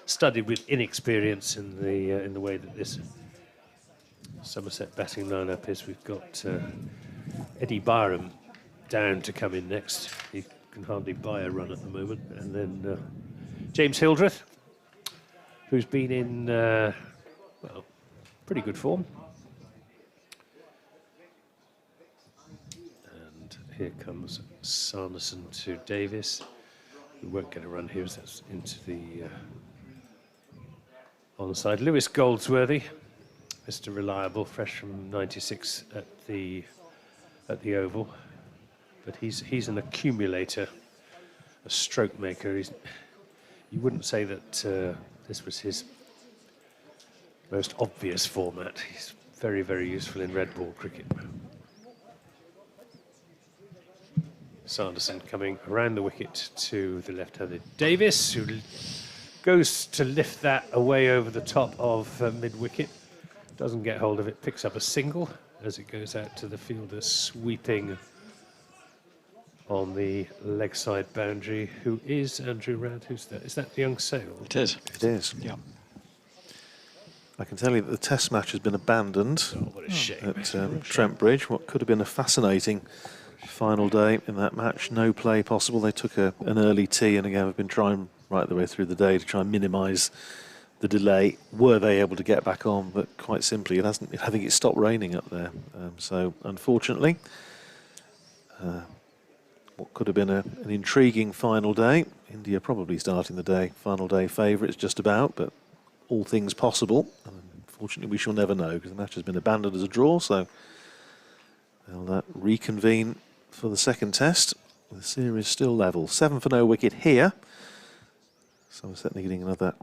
studied with inexperience in the way that this Somerset batting lineup is. We've got Eddie Byram down to come in next. He can hardly buy a run at the moment. And then James Hildreth, who's been in, well, pretty good form. And here comes Sanderson to Davis, who won't get a run here as that's into the onside. Lewis Goldsworthy, Mr. Reliable, fresh from '96 at the Oval, but he's an accumulator, a stroke maker. You wouldn't say that this was his most obvious format. He's very, very useful in red ball cricket. Sanderson coming around the wicket to the left-handed Davis, who goes to lift that away over the top of mid-wicket. Doesn't get hold of it, picks up a single as it goes out to the fielder, sweeping on the leg side boundary. Who is Andrew Rad? Who's that? Is that the young Sale? It is. It is. Yeah. I can tell you that the test match has been abandoned What a shame. at Trent Bridge. What could have been a fascinating final day in that match. No play possible. They took an early tea, and again, have been trying right the way through the day to try and minimise the delay. Were they able to get back on? But quite simply, it hasn't. I think it stopped raining up there. So unfortunately, what could have been an intriguing final day. India probably starting the day final day favourites just about, but all things possible. And unfortunately, we shall never know because the match has been abandoned as a draw. So they'll reconvene for the second test. The series still level. 7 for no wicket here. Somerset needing another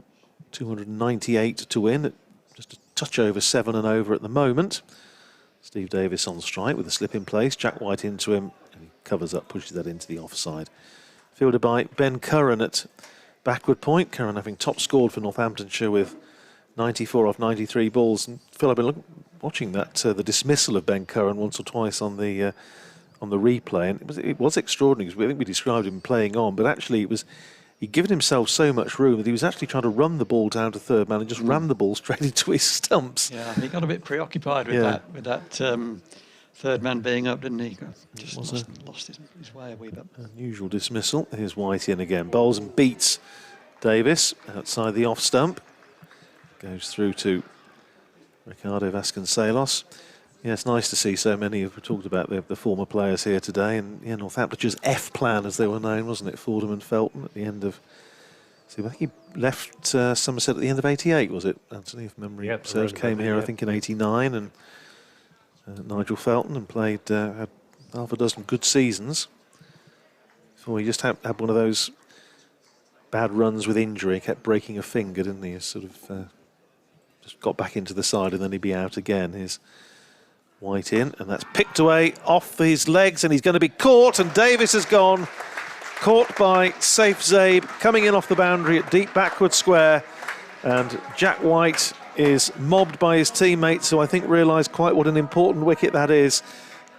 298 to win. Just a touch over 7 and over at the moment. Steve Davis on strike with a slip in place. Jack White into him. And he covers up, pushes that into the offside. Fielded by Ben Curran at backward point. Curran having top scored for Northamptonshire with 94 off 93 balls. And Phil, I've been watching that the dismissal of Ben Curran once or twice on the replay, and it was extraordinary because I think we described him playing on, but actually he'd given himself so much room that he was actually trying to run the ball down to third man and just ran the ball straight into his stumps. Yeah, he got a bit preoccupied with that third man being up, didn't he? Just lost his way a wee bit. Unusual dismissal. Here's White in again. Bowls and beats Davis outside the off stump. Goes through to Ricardo Vasconcelos. Yeah, it's nice to see so many. We've talked about the former players here today, and yeah, Northamptonshire's F plan, as they were known, wasn't it? Fordham and Felton at the end of. See, I think he left Somerset at the end of '88, was it, Anthony? If memory serves, came here, I think, in '89, and Nigel Felton, and played had half a dozen good seasons before he just had one of those bad runs with injury. Kept breaking a finger, didn't he? Sort of just got back into the side, and then he'd be out again. His White in, and that's picked away off his legs, and he's going to be caught, and Davis has gone. Caught by Saif Zaib, coming in off the boundary at deep backward square, and Jack White is mobbed by his teammates, who I think realise quite what an important wicket that is.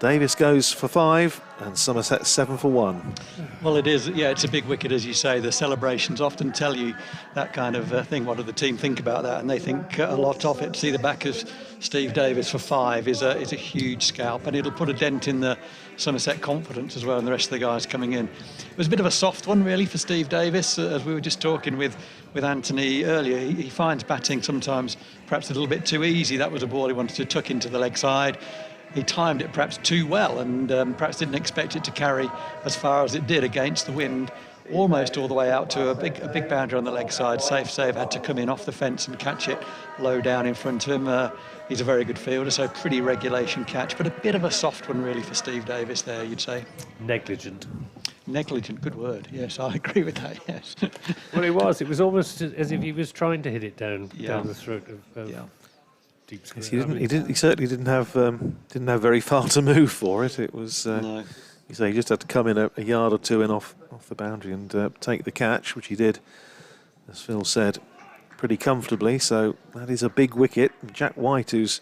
Davis goes for 5, and Somerset 7 for 1. Well, it is. Yeah, it's a big wicket, as you say. The celebrations often tell you that kind of thing. What do the team think about that? And they think a lot of it. See the back of Steve Davis for 5 is a huge scalp, and it'll put a dent in the Somerset confidence as well, and the rest of the guys coming in. It was a bit of a soft one, really, for Steve Davis. As we were just talking with Anthony earlier, he finds batting sometimes perhaps a little bit too easy. That was a ball he wanted to tuck into the leg side. he timed it perhaps too well, and perhaps didn't expect it to carry as far as it did against the wind, almost all the way out to a big boundary on the leg side. Safe save, had to come in off the fence and catch it low down in front of him. He's a very good fielder, so pretty regulation catch, but a bit of a soft one really for Steve Davis there, you'd say. Negligent. Negligent, good word. Yes, I agree with that, yes. Well, it was almost as if he was trying to hit it down the throat of deep square. He certainly didn't have very far to move for it. It was No. you say he just had to come in a yard or two in off the boundary and take the catch, which he did, as Phil said, pretty comfortably. So that is a big wicket. Jack White, who's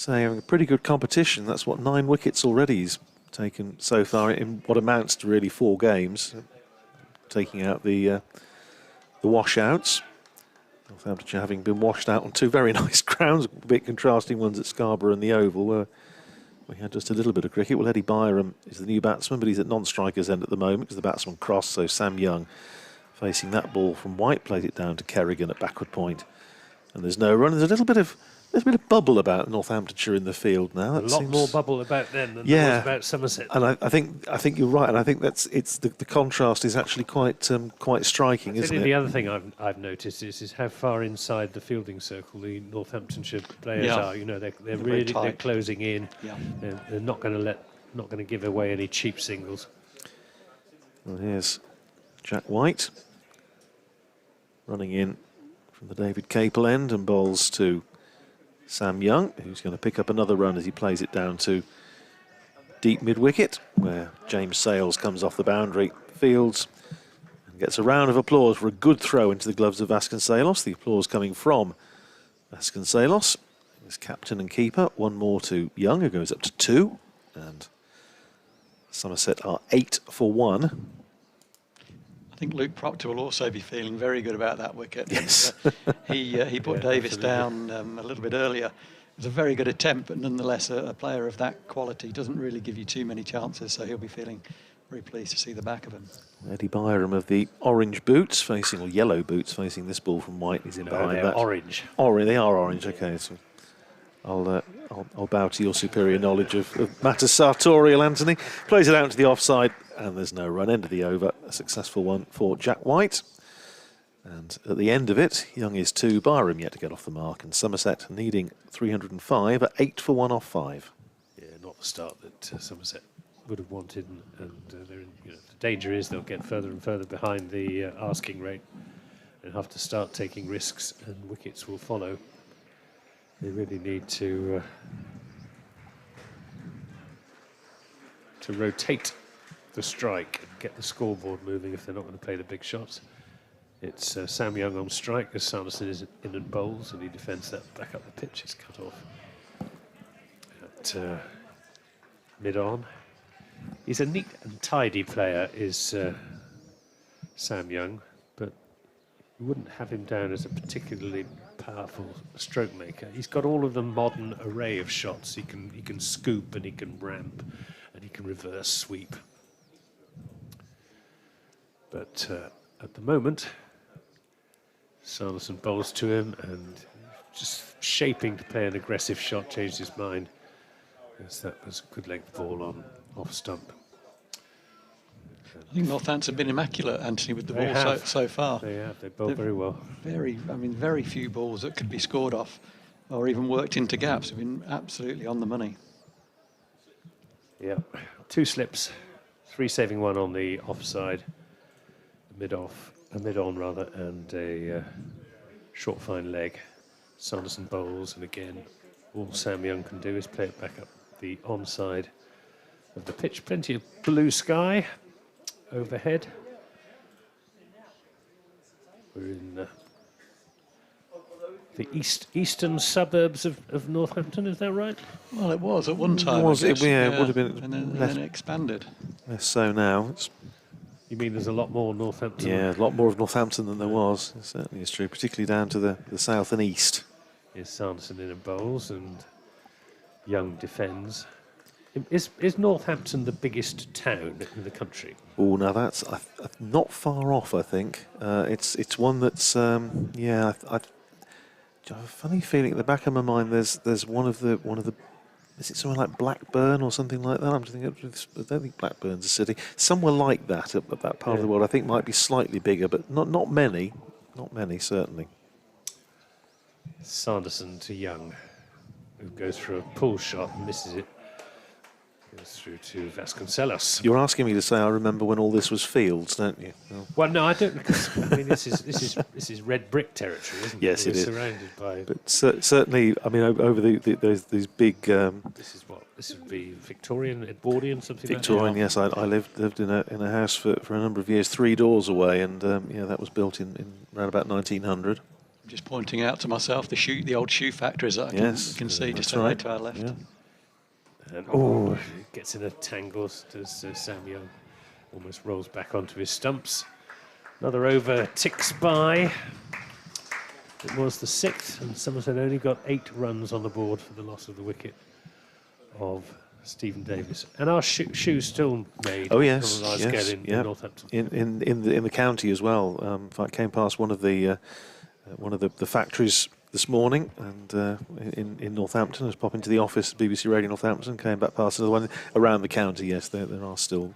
having a pretty good competition. That's what, 9 wickets already he's taken so far in what amounts to really 4 games, taking out the washouts. Northamptonshire having been washed out on 2 very nice grounds, a bit contrasting ones at Scarborough and the Oval, where we had just a little bit of cricket. Well, Eddie Byram is the new batsman, but he's at non-striker's end at the moment because the batsman crossed, so Sam Young facing that ball from White, plays it down to Kerrigan at backward point. And there's no run. There's a little bit of bubble about Northamptonshire in the field now. A lot more bubble about them than there was about Somerset. And I think you're right, and I think the contrast is actually quite striking, isn't it? The other thing I've noticed is how far inside the fielding circle the Northamptonshire players are. You know, they're closing in. Yeah. They're not going to give away any cheap singles. Well, here's Jack White running in from the David Capel end and bowls to Sam Young, who's going to pick up another run as he plays it down to deep mid-wicket, where James Sales comes off the boundary, fields, and gets a round of applause for a good throw into the gloves of Vasconcelos. The applause coming from Vasconcelos, his captain and keeper. One more to Young, who goes up to 2, and Somerset are 8 for 1. I think Luke Proctor will also be feeling very good about that wicket. Yes. He put Davis down a little bit earlier. It was a very good attempt, but nonetheless a player of that quality doesn't really give you too many chances, so he'll be feeling very pleased to see the back of him. Eddie Byram of the orange boots facing, or yellow boots facing this ball from White. He's in behind they're that. orange. They are orange, okay. So I'll bow to your superior knowledge of matters sartorial, Anthony. Plays it out into the offside, and there's no run. End of the over. A successful one for Jack White. And at the end of it, Young is 2, Byram yet to get off the mark, and Somerset needing 305 at 8 for 1 off 5. Yeah, not the start that Somerset would have wanted, and the danger is they'll get further and further behind the asking rate and have to start taking risks, and wickets will follow. They really need to rotate the strike and get the scoreboard moving if they're not going to play the big shots. It's Sam Young on strike as Sanderson is in and bowls, and he defends that back up the pitch. It's cut off at mid-on. He's a neat and tidy player, is Sam Young, but you wouldn't have him down as a particularly powerful stroke maker. He's got all of the modern array of shots. He can scoop, and he can ramp, and he can reverse sweep. But at the moment, Sanderson bowls to him, and just shaping to play an aggressive shot, changed his mind, as that was a good length ball on off stump. I think Northampton have been immaculate, Anthony, with the ball so far. They have. They bowled very well. Very few balls that could be scored off or even worked into gaps have been absolutely on the money. Yeah, 2 slips, 3 saving 1 on the offside, mid-on rather, and a short fine leg. Sanderson bowls, and again, all Sam Young can do is play it back up the onside of the pitch. Plenty of blue sky overhead. We're in the eastern suburbs of Northampton, is that right? Well, it was at one time. It would have been. And then it expanded. Less so now. You mean there's a lot more Northampton? Yeah, a lot more of Northampton than there was. It certainly is true, particularly down to the south and east. Here's Sanderson in and bowls, and Young defends. Is Northampton the biggest town in the country? Oh, now that's not far off. I think it's one that's I have a funny feeling at the back of my mind. There's one of the is it somewhere like Blackburn or something like that? I'm just thinking, I don't think Blackburn's a city. Somewhere like that at that part of the world, I think might be slightly bigger, but not many. Not many, certainly. Sanderson to Young, who goes for a pull shot and misses it. Goes through to Vasconcelos. You're asking me to say I remember when all this was fields, don't you? Well, no, I don't. Because, I mean, this is red brick territory, isn't it? Yes, it is. Surrounded by. But certainly, I mean, over these big. This is what this would be Victorian, Edwardian, something. Victorian, like yes. that. I lived in a house for a number of years, 3 doors away, and that was built in around about 1900. Just pointing out to myself the old shoe factories that I can see just over to our left. Yeah. And gets in a tangle. Does Sam Young almost rolls back onto his stumps. Another over ticks by. It was the 6th, and Somerset only got 8 runs on the board for the loss of the wicket of Stephen Davis. And our shoes still made. Oh yes, on a large scale in Northampton. In the county as well. In fact, came past one of the factories this morning, and in Northampton. I was popping to the office, BBC Radio Northampton, came back past another one around the county. Yes, there are still.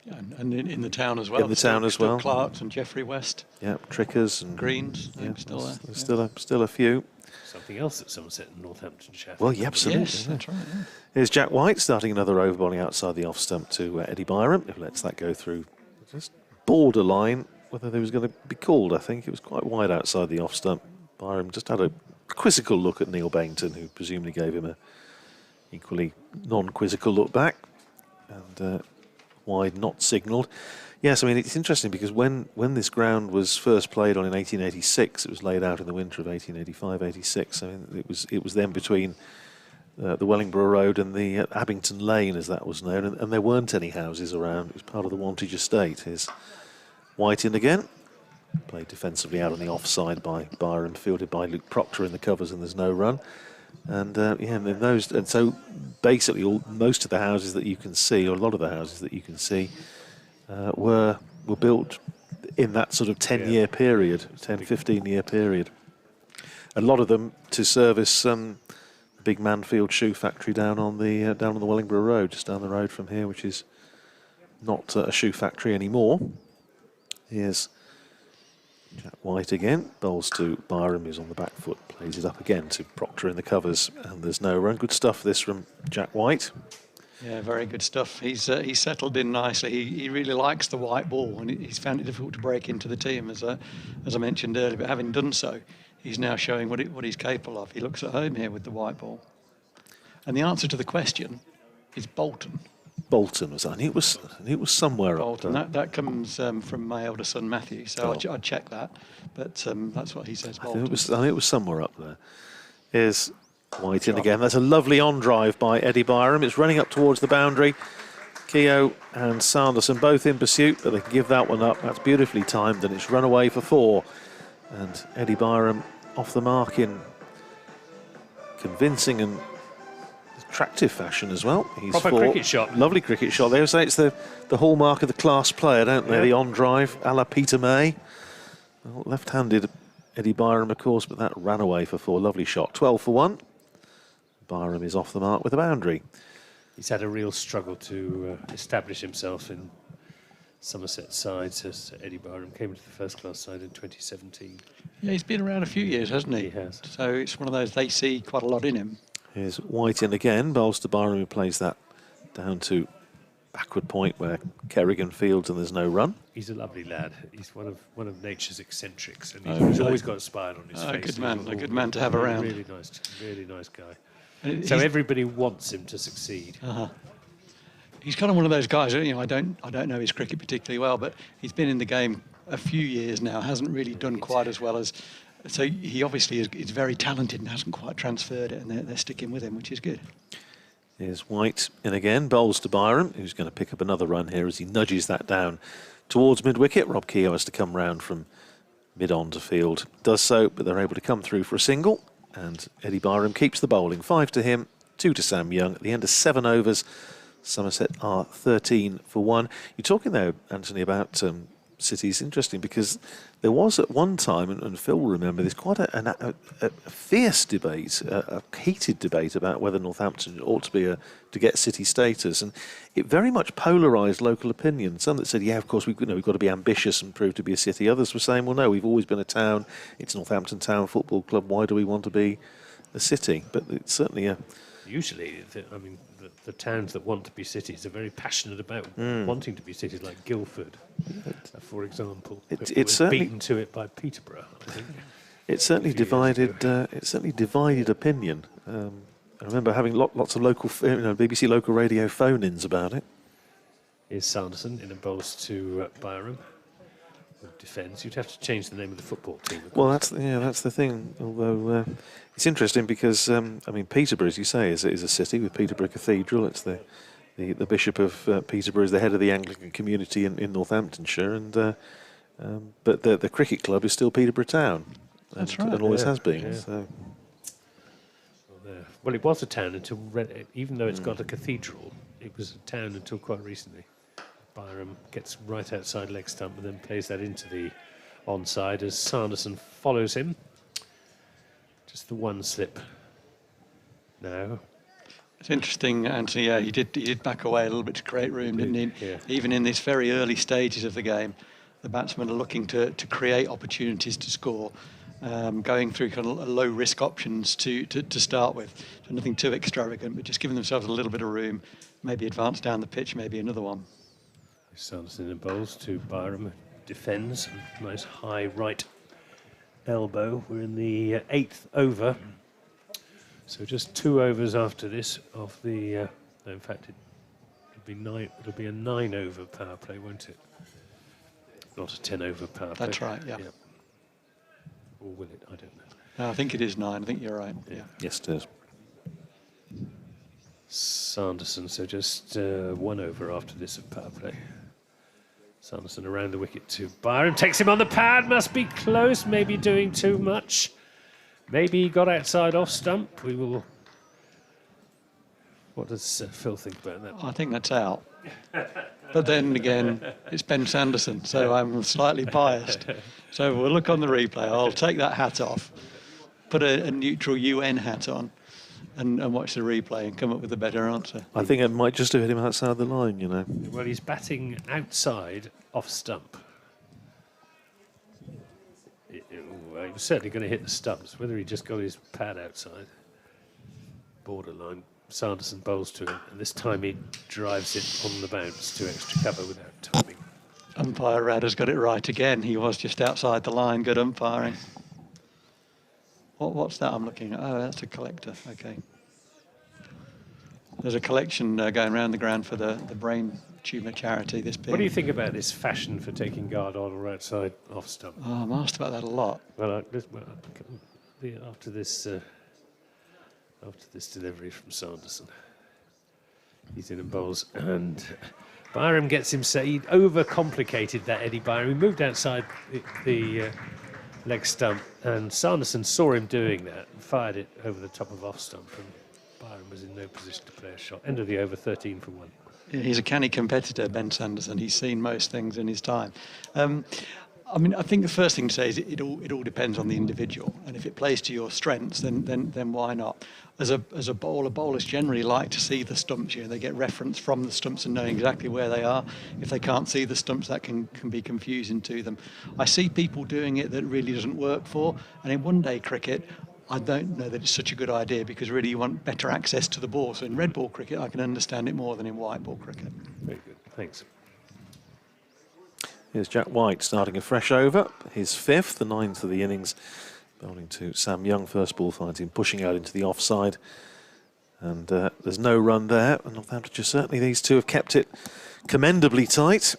Yeah, and in the town as well. In the town as well. Clarks and Jeffrey West. Yeah, Trickers and Greens. Yeah, Still there. There's still a few. Something else at Somerset and Northampton Sheffield. Well, yeah, absolutely. Yes, that's right. Yeah. Here's Jack White starting another over bowling outside the off stump to Eddie Byram, who lets that go through just borderline whether there was going to be called. I think it was quite wide outside the off stump. Byram just had a quizzical look at Neil Bainton, who presumably gave him a equally non-quizzical look back, and wide not signalled. Yes, I mean, it's interesting because when this ground was first played on in 1886, it was laid out in the winter of 1885-86. I mean, it was then between the Wellingborough Road and the Abington Lane, as that was known, and there weren't any houses around. It was part of the Wantage estate. Here's White in again. Played defensively out on the offside by Byram, fielded by Luke Proctor in the covers, and there's no run. And and so basically most of the houses that you can see, or a lot of the houses that you can see, were built in that sort of 10-year period, 10, 15-year period. A lot of them to service the big Manfield shoe factory down on the Wellingborough Road, just down the road from here, which is not a shoe factory anymore. Here's Jack White again, bowls to Byram, who's on the back foot, plays it up again to Proctor in the covers, and there's no run. Good stuff this from Jack White. Yeah, very good stuff. He's settled in nicely. He really likes the white ball, and he's found it difficult to break into the team, as I mentioned earlier. But having done so, he's now showing what he's capable of. He looks at home here with the white ball. And the answer to the question is Bolton. Bolton was. I knew it was somewhere Bolton. up there. That comes from my elder son Matthew. So I'd check that. But that's what he says. Bolton. I think it was somewhere up there. Here's White in again. That's a lovely on drive by Eddie Byram. It's running up towards the boundary. Keogh and Sanderson both in pursuit, but they can give that one up. That's beautifully timed, and it's run away for 4. And Eddie Byram off the mark in convincing and attractive fashion as well. He's proper cricket shot. Lovely cricket shot. They say it's the hallmark of the class player, don't they? Yeah. The on drive, a la Peter May. Well, left-handed Eddie Byram, of course, but that ran away for 4. Lovely shot. 12 for 1. Byram is off the mark with a boundary. He's had a real struggle to establish himself in Somerset sides, as Eddie Byram came into the first-class side in 2017. Yeah, he's been around a few years, hasn't he? He has. So it's one of those, they see quite a lot in him. Here's White in again. Bowls to Byram, who plays that down to backward point where Kerrigan fields, and there's no run. He's a lovely lad. He's one of nature's eccentrics, and he's always got a smile on his face. A good man to have around. Really nice guy. And so everybody wants him to succeed. He's kind of one of those guys. I don't know his cricket particularly well, but he's been in the game a few years now. Hasn't really done quite as well as. So he obviously is very talented and hasn't quite transferred it, and they're sticking with him, which is good. Here's White in again, bowls to Byram, who's going to pick up another run here as he nudges that down towards mid-wicket. Rob Keogh has to come round from mid-on to field. Does so, but they're able to come through for a single. And Eddie Byram keeps the bowling. 5 to him, 2 to Sam Young. At the end of 7 overs, Somerset are 13 for 1. You're talking, though, Anthony, about City is interesting because there was at one time, and Phil will remember this, quite a fierce debate, a heated debate about whether Northampton ought to get City status, and it very much polarised local opinion. Some that said, yeah, of course we've got to be ambitious and prove to be a city. Others were saying, well, no, we've always been a town. It's Northampton Town Football Club. Why do we want to be a city? But it's certainly a... Usually, the towns that want to be cities are very passionate about wanting to be cities, like Guildford, for example. It was beaten to it by Peterborough, I think. It certainly divided. It certainly divided opinion. I remember having lots of local, BBC local radio phone-ins about it. Here's Sanderson in a bowls to Byram. Defence. You'd have to change the name of the football team. Well, that's the thing. Although it's interesting because Peterborough, as you say, is a city with Peterborough Cathedral. It's the Bishop of Peterborough is the head of the Anglican community in Northamptonshire, and but the cricket club is still Peterborough Town. That's right. And always has been. Yeah. So. Well, it was a town until, even though it's got a cathedral, it was a town until quite recently. Byram gets right outside leg stump and then plays that into the onside as Sanderson follows him. Just the one slip now. It's interesting, Anthony. Yeah, he did back away a little bit to create room, didn't he? Yeah. Even in these very early stages of the game, the batsmen are looking to create opportunities to score, going through kind of low risk options to start with. So nothing too extravagant, but just giving themselves a little bit of room. Maybe advance down the pitch, maybe another one. Sanderson in bowls to Byram, defends, nice high right elbow. We're in the 8th over, so just 2 overs after this of the. No, in fact, it'll be 9. It'll be a 9 over power play, won't it? Not a 10 over power play. That's right. Yeah. Or will it? I don't know. No, I think it is 9. I think you're right. Yeah. Yes, it is. Sanderson, so just 1 over after this of power play. Somerset around the wicket to Byram. Takes him on the pad. Must be close. Maybe doing too much. Maybe he got outside off stump. We will... What does Phil think about that? I think that's out. But then again, it's Ben Sanderson, so I'm slightly biased. So we'll look on the replay. I'll take that hat off, put a neutral UN hat on, and watch the replay and come up with a better answer. I think it might just have hit him outside the line, you know. Well, he's batting outside off stump. He was certainly going to hit the stumps. Whether he just got his pad outside, borderline. Sanderson bowls to him, and this time he drives it on the bounce to extra cover without timing. Umpire Rad has got it right again. He was just outside the line. Good umpiring. What's that I'm looking at? Oh, that's a collector. Okay. There's a collection going around the ground for the brain tumour charity. This being. What do you think about this fashion for taking guard on or outside off stump? Oh, I'm asked about that a lot. Well, after this delivery from Sanderson, he's in and bowls, and Byram gets him set. He overcomplicated that, Eddie Byram. He moved outside the leg stump, and Sanderson saw him doing that and fired it over the top of off stump, and Byram was in no position to play a shot. End of the over, 13 for 1. He's a canny competitor, Ben Sanderson. He's seen most things in his time. I mean, I think the first thing to say is it all depends on the individual, and if it plays to your strengths, then why not? As a bowler, bowlers generally like to see the stumps. You know, they get reference from the stumps and know exactly where they are. If they can't see the stumps, that can be confusing to them. I see people doing it that really doesn't work for, and in one-day cricket, I don't know that it's such a good idea because really you want better access to the ball. So in red ball cricket, I can understand it more than in white ball cricket. Very good, thanks. Here's Jack White starting a fresh over, his 5th, the 9th of the innings, bowling to Sam Young. First ball finds him pushing out into the offside, and there's no run there. And Northamptonshire, certainly these two have kept it commendably tight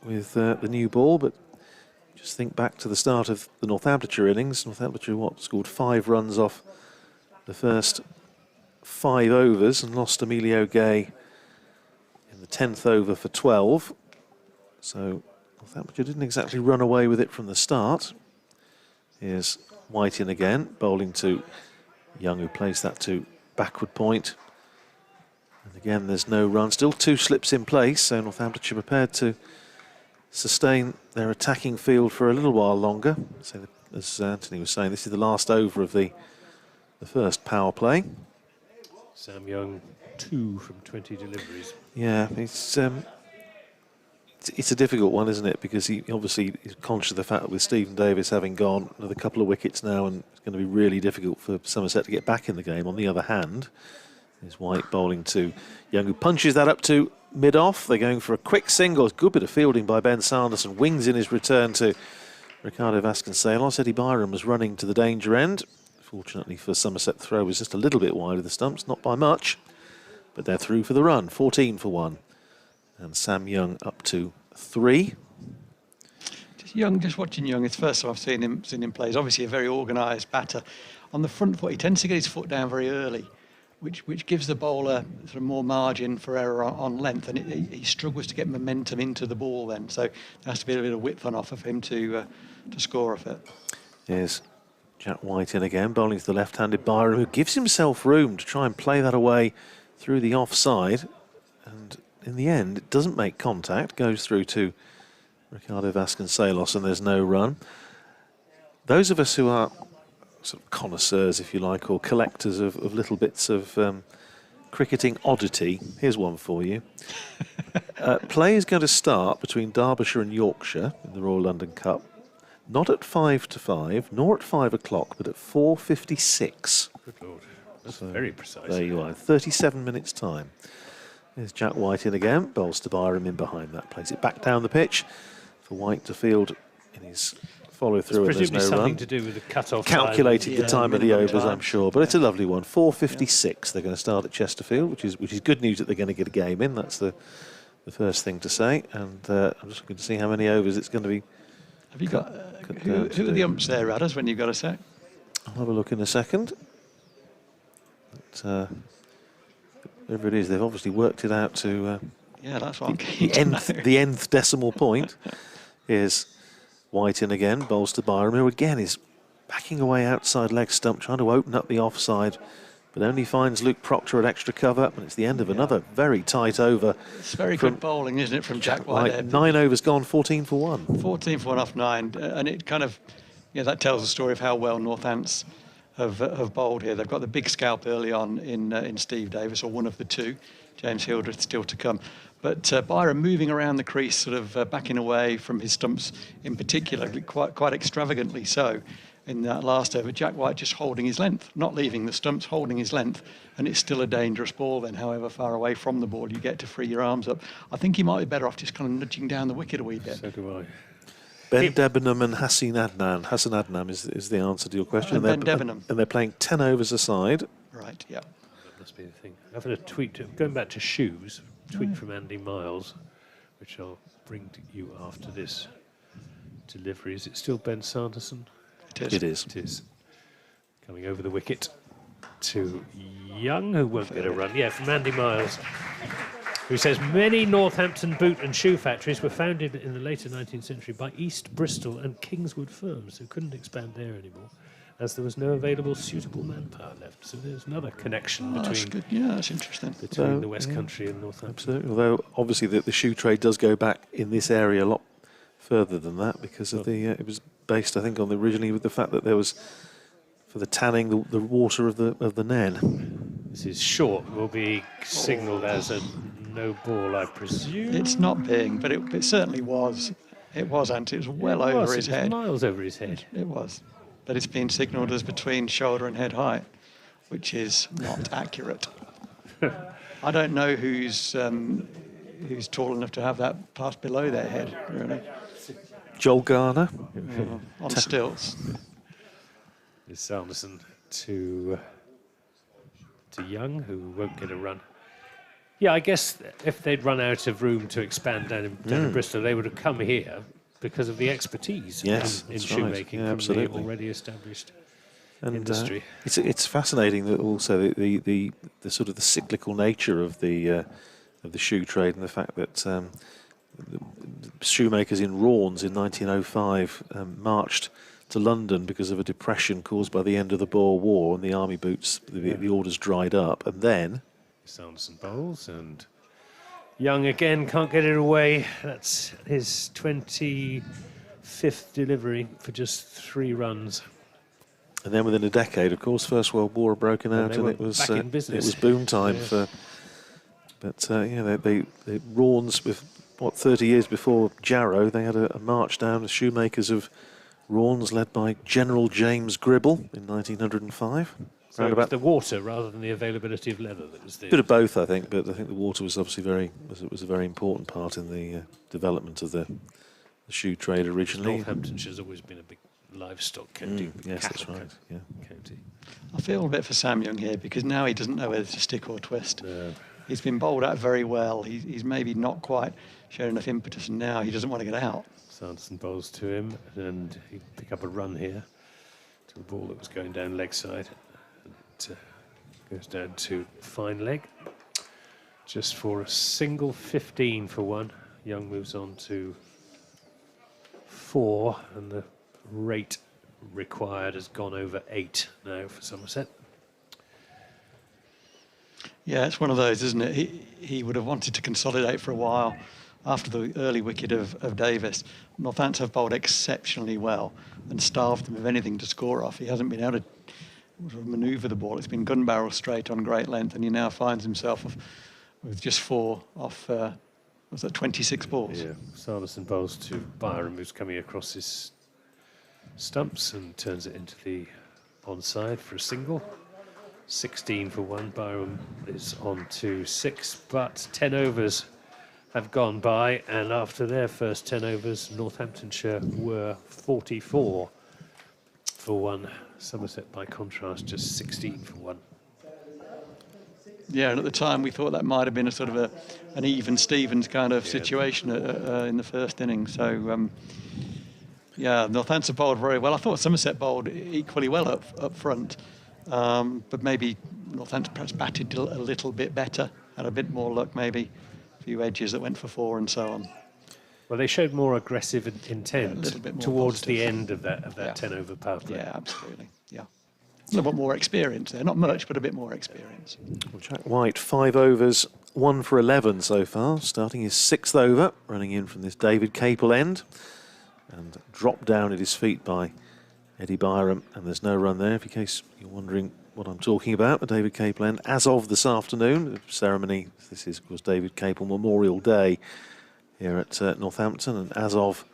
with the new ball, but just think back to the start of the Northamptonshire innings. Northamptonshire, scored 5 runs off the first 5 overs and lost Emilio Gay in the 10th over for 12. So Northamptonshire didn't exactly run away with it from the start. Here's White in again, bowling to Young, who plays that to backward point. And again, there's no run. Still 2 slips in place, so Northamptonshire prepared to sustain their attacking field for a little while longer. So, as Anthony was saying, this is the last over of the first power play. Sam Young, 2 from 20 deliveries. Yeah, it's a difficult one, isn't it? Because he obviously is conscious of the fact that with Stephen Davis having gone another couple of wickets now, and it's going to be really difficult for Somerset to get back in the game. On the other hand, is White bowling to Young, who punches that up to mid-off. They're going for a quick single. Good bit of fielding by Ben Sanderson. Wings in his return to Ricardo Vasconcelos. Eddie Byram was running to the danger end. Fortunately for Somerset, the throw was just a little bit wide of the stumps, not by much. But they're through for the run, 14 for 1. And Sam Young up to 3. Just watching Young, it's the first time I've seen him play. He's obviously a very organised batter. On the front foot, he tends to get his foot down very early, which gives the bowler sort of more margin for error on length, and he struggles to get momentum into the ball then. So there has to be a bit of width on offer for him to score off it. Here's Jack White in again, bowling to the left-handed Byram, who gives himself room to try and play that away through the offside. And in the end, it doesn't make contact, goes through to Ricardo Vasconcelos, and there's no run. Those of us who are sort of connoisseurs, if you like, or collectors of little bits of cricketing oddity, here's one for you. Play is going to start between Derbyshire and Yorkshire in the Royal London Cup, not at 5 to 5, nor at 5 o'clock, but at 4:56. Good Lord, that's very precise. There you are, 37 minutes time. There's Jack White in again, bowls to Byram in behind that, plays it back down the pitch for White to field in his follow-through, and there's no something run. to do with the cut-off Calculating the time of the overs, time. I'm sure, but it's a lovely one. 4:56. They're going to start at Chesterfield, which is good news that they're going to get a game in. That's the first thing to say, and I'm just looking to see how many overs it's going to be. Have you got who are the umps there, Radders, when you've got a sec? I'll have a look in a second. But, whatever it is, they've obviously worked it out to Yeah, that's what I'm keen to know. the nth decimal point. Here's White in again, bowls to Byram, who again is backing away outside leg stump, trying to open up the offside, but only finds Luke Proctor at extra cover, and it's the end of another very tight over. It's very good bowling, isn't it, from Jack White? 9 overs gone, 14 for 1. 14 for 1 off 9, and it kind of, that tells the story of how well Northants have bowled here. They've got the big scalp early on in Steve Davis, or one of the two. James Hildreth still to come. But Byram moving around the crease, sort of backing away from his stumps in particular, quite extravagantly so in that last over. Jack White just holding his length, not leaving the stumps, holding his length, and it's still a dangerous ball then, however far away from the ball you get to free your arms up. I think he might be better off just kind of nudging down the wicket a wee bit. So do I. Ben Debenham and Hassan Adnan. Hassan Adnan is the answer to your question. Ben Debenham. And they're playing 10 overs aside. Right, yeah. That must be the thing. I've had a tweet, going back to shoes, a tweet from Andy Miles, which I'll bring to you after this delivery. Is it still Ben Sanderson? It is. It is. Coming over the wicket to Young, who won't get a run. Yeah, from Andy Miles, who says many Northampton boot and shoe factories were founded in the later 19th century by East Bristol and Kingswood firms who couldn't expand there anymore, as there was no available suitable manpower left. So there's another connection That's between good. Yeah, that's interesting. the West Country and Northampton. Absolutely. Although obviously the shoe trade does go back in this area a lot further than that, because of it was based, I think, on originally with the fact that there was, for the tanning, the water of the Nen. This is short, will be signalled as a no ball, I presume. It's not being, but it certainly was. It was, Ant. It was well over his head. Miles over his head. It was. But it's been signalled as between shoulder and head height, which is not accurate. I don't know who's tall enough to have that pass below their head, really. Joel Garner. On stilts. It's Sanderson to Young, who won't get a run. Yeah, I guess if they'd run out of room to expand down in Bristol, they would have come here because of the expertise in shoemaking from the already established industry. It's fascinating that also the sort of the cyclical nature of the shoe trade, and the fact that the shoemakers in Raunds in 1905 marched to London because of a depression caused by the end of the Boer War, and the army boots, the orders dried up, and then Sanderson bowls, and Young again can't get it away. That's his 25th delivery for just 3 runs. And then within a decade, of course, First World War had broken out, and it was back in business. boom time for. But yeah, they Rawns, with what 30 years before Jarrow, they had a march down the shoemakers of Rawns, led by General James Gribble in 1905. So it was the water rather than the availability of leather that was the bit of both, I think. But I think the water was obviously was a very important part in the development of the shoe trade originally. Northamptonshire's always been a big livestock county. Yes, that's right. Yeah. County. I feel a bit for Sam Young here because now he doesn't know whether to stick or twist. No. He's been bowled out very well. He's maybe not quite shown enough impetus, and now he doesn't want to get out. Sanderson bowls to him, and he pick up a run here to the ball that was going down leg side. And, goes down to fine leg. Just for a single 15 for 1. Young moves on to 4, and the rate required has gone over 8 now for Somerset. Yeah, it's one of those, isn't it? He would have wanted to consolidate for a while after the early wicket of Davis. Northampton have bowled exceptionally well and starved them of anything to score off. He hasn't been able to sort of manoeuvre the ball. It's been gun barrel straight on great length, and he now finds himself with just 4 off, was that 26 balls? Yeah, Sanderson bowls to Byram, who's coming across his stumps and turns it into the onside for a single. 16 for 1. Byram is on to 6, but 10 overs have gone by, and after their first 10 overs, Northamptonshire were 44 for 1. Somerset, by contrast, just 16 for 1. Yeah, and at the time we thought that might have been a sort of an even Stevens kind of situation in the first innings. So, yeah, Northampton bowled very well. I thought Somerset bowled equally well up front. But maybe Northampton perhaps batted a little bit better, had a bit more luck maybe, a few edges that went for 4 and so on. Well, they showed more aggressive intent a little bit more towards positive. the end of that 10 over power play. Yeah, absolutely. Yeah, a little bit more experience there, not much, but a bit more experience. Well, Jack White, 5 overs, 1 for 11 so far, starting his 6th over, running in from this David Capel end, and dropped down at his feet by Eddie Byram, and there's no run there. In case you're wondering what I'm talking about, the David Capel end, as of this afternoon, the ceremony, this is of course David Capel Memorial Day here at Northampton, and as of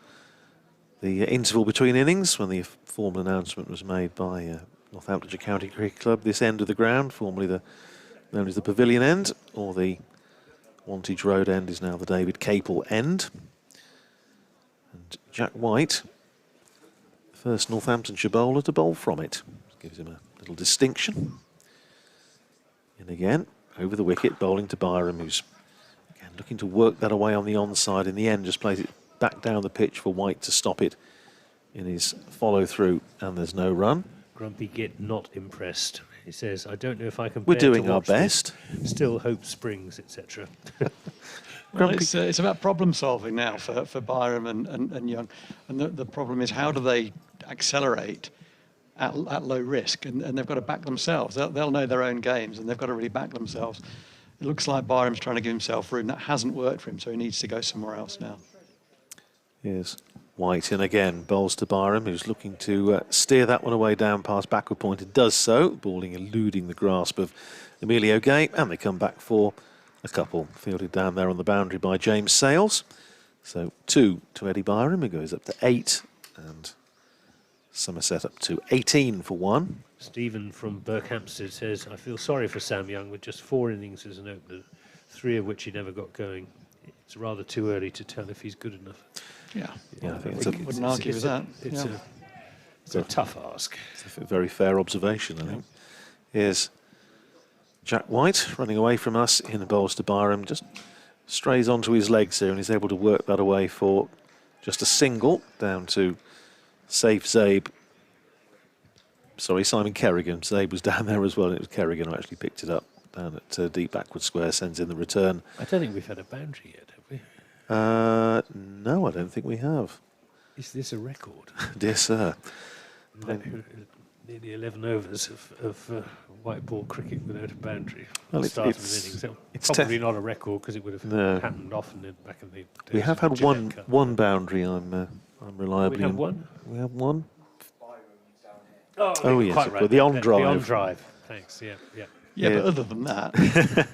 the interval between innings, when the formal announcement was made by Northamptonshire County Cricket Club, this end of the ground, formerly known as the Pavilion end, or the Wantage Road end, is now the David Capel end. And Jack White, first Northamptonshire bowler to bowl from it. Gives him a little distinction. And again, over the wicket, bowling to Byram, who's again looking to work that away on the onside. In the end, just plays it back down the pitch for White to stop it in his follow-through, and there's no run. Grumpy Git not impressed. He says, I don't know if I can We're bear to doing our watch this. best. Still hope springs, etc. Well, it's about problem solving now for Byram and Young, and the problem is how do they accelerate at low risk, and they've got to back themselves. They'll know their own games, and they've got to really back themselves. It looks like Byram's trying to give himself room. That hasn't worked for him, so he needs to go somewhere else now. Here's White in again, bowls to Byram, who's looking to steer that one away down past backward point. It does so, balling eluding the grasp of Emilio Gay, and they come back for a couple, fielded down there on the boundary by James Sales. So 2 to Eddie Byram, who goes up to 8, and Somerset up to 18 for 1. Stephen from Berkhamsted says, I feel sorry for Sam Young with just 4 innings as an opener, 3 of which he never got going. It's rather too early to tell if he's good enough. Yeah, I think wouldn't argue with that. It's a tough ask. It's a very fair observation, I think. Here's Jack White running away from us in the bowls to Byram, just strays onto his legs here and is able to work that away for just a single down to Safe Zabe. Sorry, Simon Kerrigan. Zabe was down there as well, and it was Kerrigan who actually picked it up down at deep backward square, sends in the return. I don't think we've had a boundary yet, have we? No, I don't think we have. Is this a record? Dear sir. nearly 11 overs of white ball cricket without a boundary. Well, Start of an innings. it's Probably not a record because it would have No. happened often back in the days. We have of had the Gillette Cup. one boundary. I'm reliably. We have one. We have one. Oh, Oh, you're yes, quite of right. course, the on The drive. on drive. Thanks. Yeah. Yeah, Yeah. but other than that,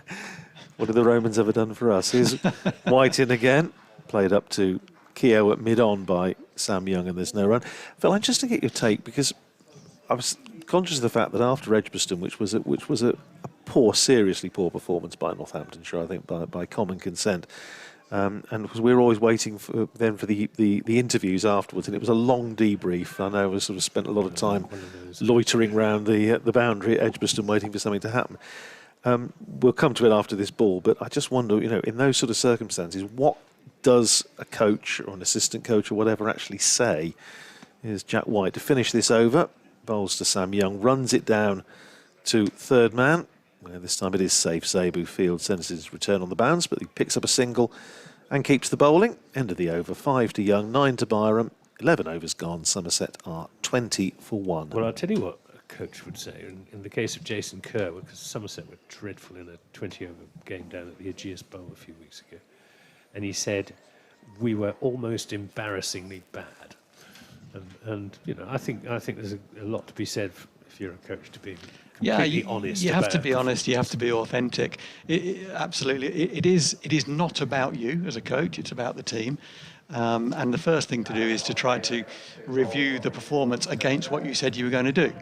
What have the Romans ever done for us? Here's White in again, played up to Keogh at mid-on by Sam Young, and there's no run. Phil, just to get your take, because I was conscious of the fact that after Edgbaston, which was a poor, seriously poor performance by Northamptonshire, I think by common consent, and because we were always waiting for the interviews afterwards, and it was a long debrief. I know I sort of spent a lot of time loitering around the boundary at Edgbaston waiting for something to happen. We'll come to it after this ball, but I just wonder, in those sort of circumstances, what does a coach or an assistant coach or whatever actually say? Here's Jack White to finish this over. Bowls to Sam Young, runs it down to third man. This time it is safe. Zebu Field sends his return on the bounce, but he picks up a single and keeps the bowling. End of the over. 5 to Young, 9 to Byram. 11 overs gone. Somerset are 20 for 1. Well, I'll tell you what a coach would say. In the case of Jason Kerr, because Somerset were dreadful in a 20-over game down at the Aegeus Bowl a few weeks ago. And he said, we were almost embarrassingly bad. And I think there's a lot to be said if you're a coach to be completely honest. You have to be honest. You have to be authentic. Absolutely, it is not about you as a coach. It's about the team. And the first thing to do is to try to review the performance against what you said you were going to do,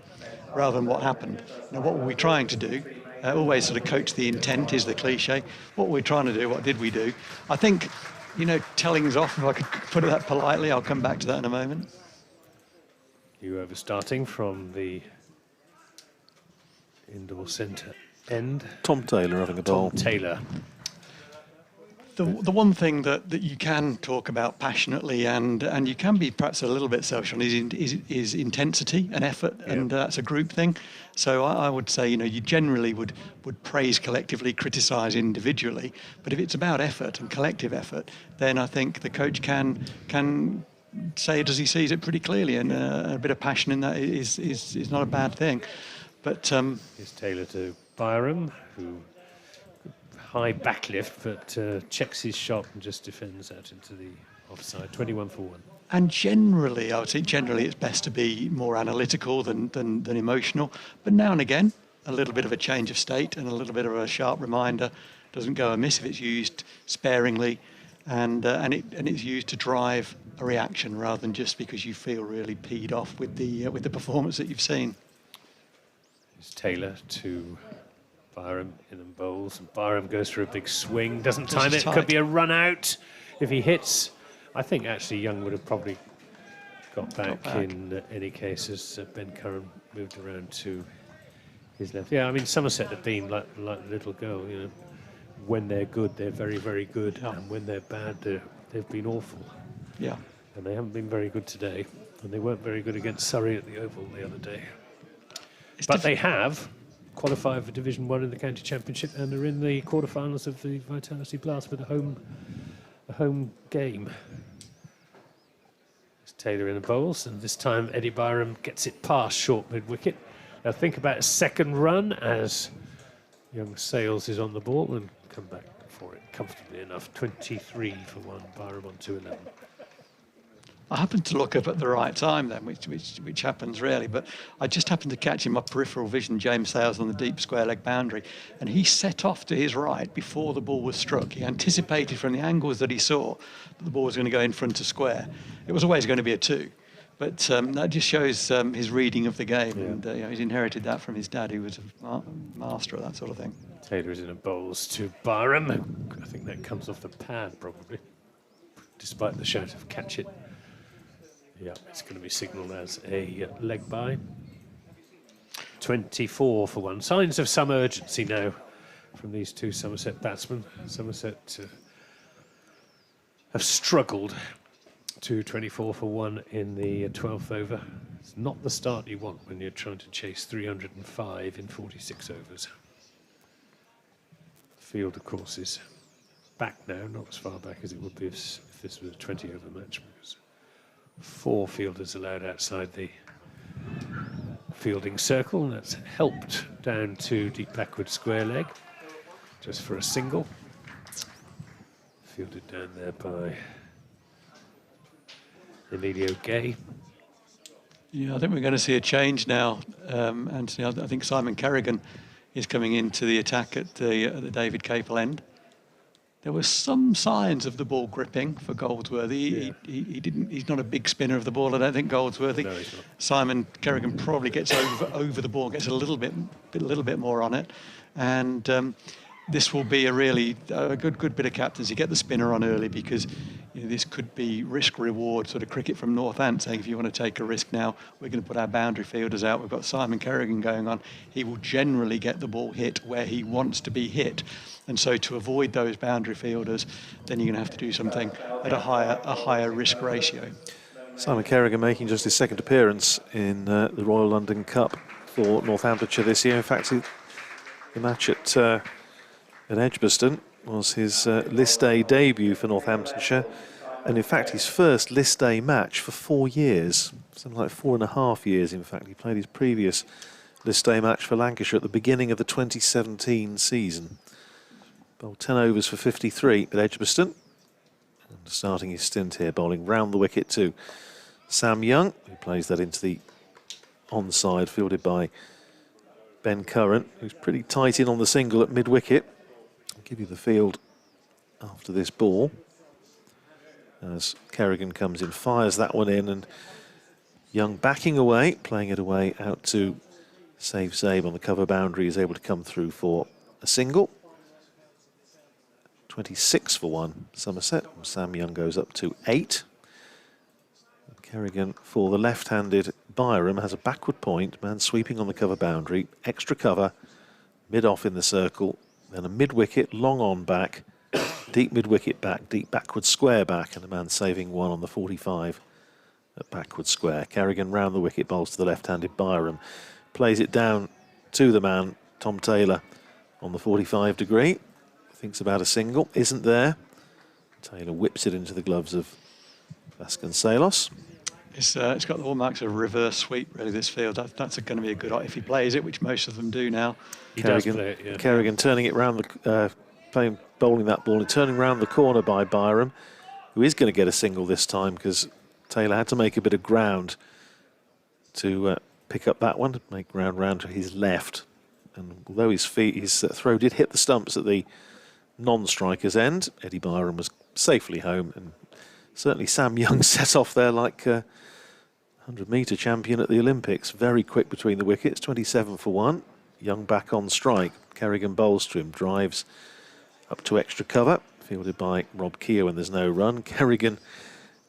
rather than what happened. Now, what were we trying to do? Always sort of coach the intent is the cliche. What were we trying to do? What did we do? I think, telling us off, if I could put it that politely, I'll come back to that in a moment. You over starting from the indoor centre end. Tom Taylor having a bowl. Tom Taylor. The one thing that you can talk about passionately and you can be perhaps a little bit selfish on is intensity and effort, and that's a group thing. So I would say, you generally would praise collectively, criticise individually, but if it's about effort and collective effort, then I think the coach can say it as he sees it pretty clearly, and a bit of passion in that is not a bad thing. But Here's Taylor to Byram, who high backlift, but checks his shot and just defends out into the offside. 21 for 1. And generally, I would say it's best to be more analytical than emotional. But now and again, a little bit of a change of state and a little bit of a sharp reminder doesn't go amiss if it's used sparingly, and it's used to drive a reaction rather than just because you feel really peed off with the performance that you've seen. Here's Taylor to Byram in and bowls, and Byram goes for a big swing, doesn't time it, could be a run out if he hits. I think actually Young would have probably got back. In any case as Ben Curran moved around to his left. Yeah, I mean Somerset have been like the little girl, when they're good they're very, very good, and when they're bad they've been awful. Yeah. And they haven't been very good today, and they weren't very good against Surrey at the Oval the other day. But they have qualified for Division 1 in the County Championship, and are in the quarterfinals of the Vitality Blast with a home game. It's Taylor in the bowls, and this time Eddie Byram gets it past short mid-wicket. Now think about a second run as Young Sales is on the ball and come back for it comfortably enough. 23 for 1, Byram on 211. I happened to look up at the right time then, which happens rarely, but I just happened to catch in my peripheral vision James Sales on the deep square leg boundary, and he set off to his right before the ball was struck. He anticipated from the angles that he saw that the ball was going to go in front of square. It was always going to be a 2, but that just shows his reading of the game, and he's inherited that from his dad, who was a master of that sort of thing. Taylor is in a bowls to Byram. I think that comes off the pad probably, despite the shout of catch it. Yeah, it's going to be signalled as a leg by. 24 for 1. Signs of some urgency now from these two Somerset batsmen. Somerset have struggled to 24 for 1 in the 12th over. It's not the start you want when you're trying to chase 305 in 46 overs. The field, of course, is back now, not as far back as it would be if this was a 20-over match, because 4 fielders allowed outside the fielding circle, and that's helped down to deep backward square leg, just for a single. Fielded down there by Emilio Gay. Yeah, I think we're going to see a change now, Anthony. I think Simon Kerrigan is coming into the attack at the David Capel end. There were some signs of the ball gripping for Goldsworthy. He didn't. He's not a big spinner of the ball, I don't think, Goldsworthy. No, he's not. Simon Kerrigan probably gets over the ball, gets a little bit more on it, and this will be a good bit of captaincy. Get the spinner on early, because this could be risk-reward sort of cricket from Northant, saying if you want to take a risk now, we're going to put our boundary fielders out. We've got Simon Kerrigan going on. He will generally get the ball hit where he wants to be hit. And so to avoid those boundary fielders, then you're going to have to do something at a higher risk ratio. Simon Kerrigan making just his second appearance in the Royal London Cup for Northamptonshire this year. In fact, the match at Edgbaston was his List A debut for Northamptonshire, and in fact his first List A match for 4 years, something like 4.5 years. In fact, he played his previous List A match for Lancashire at the beginning of the 2017 season. Bowled 10 overs for 53 at Edgbaston, and starting his stint here, bowling round the wicket to Sam Young, who plays that into the onside, fielded by Ben Curran, who's pretty tight in on the single at mid-wicket. I'll give you the field after this ball, as Kerrigan comes in, fires that one in, and Young backing away, playing it away out to Save Zabe on the cover boundary, is able to come through for a single. 26 for 1, Somerset. Sam Young goes up to 8. Kerrigan for the left-handed Byram has a backward point, man sweeping on the cover boundary, extra cover, mid-off in the circle, then a mid-wicket, long on back, deep mid-wicket back, deep backward square back, and a man saving one on the 45 at backward square. Kerrigan round the wicket, bowls to the left-handed Byram, plays it down to the man, Tom Taylor, on the 45 degree. Thinks about a single, isn't there. Taylor whips it into the gloves of Vasconcelos. It's got the hallmarks of reverse sweep, really, this field. That's going to be a good if he plays it, which most of them do now. He does play it, yeah. Kerrigan turning it round bowling that ball and turning round the corner by Byram, who is going to get a single this time, because Taylor had to make a bit of ground to pick up that one, make ground round to his left. And although his throw did hit the stumps at the non-striker's end, Eddie Byram was safely home, and certainly Sam Young set off there like a 100-metre champion at the Olympics. Very quick between the wickets, 27 for 1. Young back on strike. Kerrigan bowls to him, drives up to extra cover, fielded by Rob Keogh when there's no run. Kerrigan,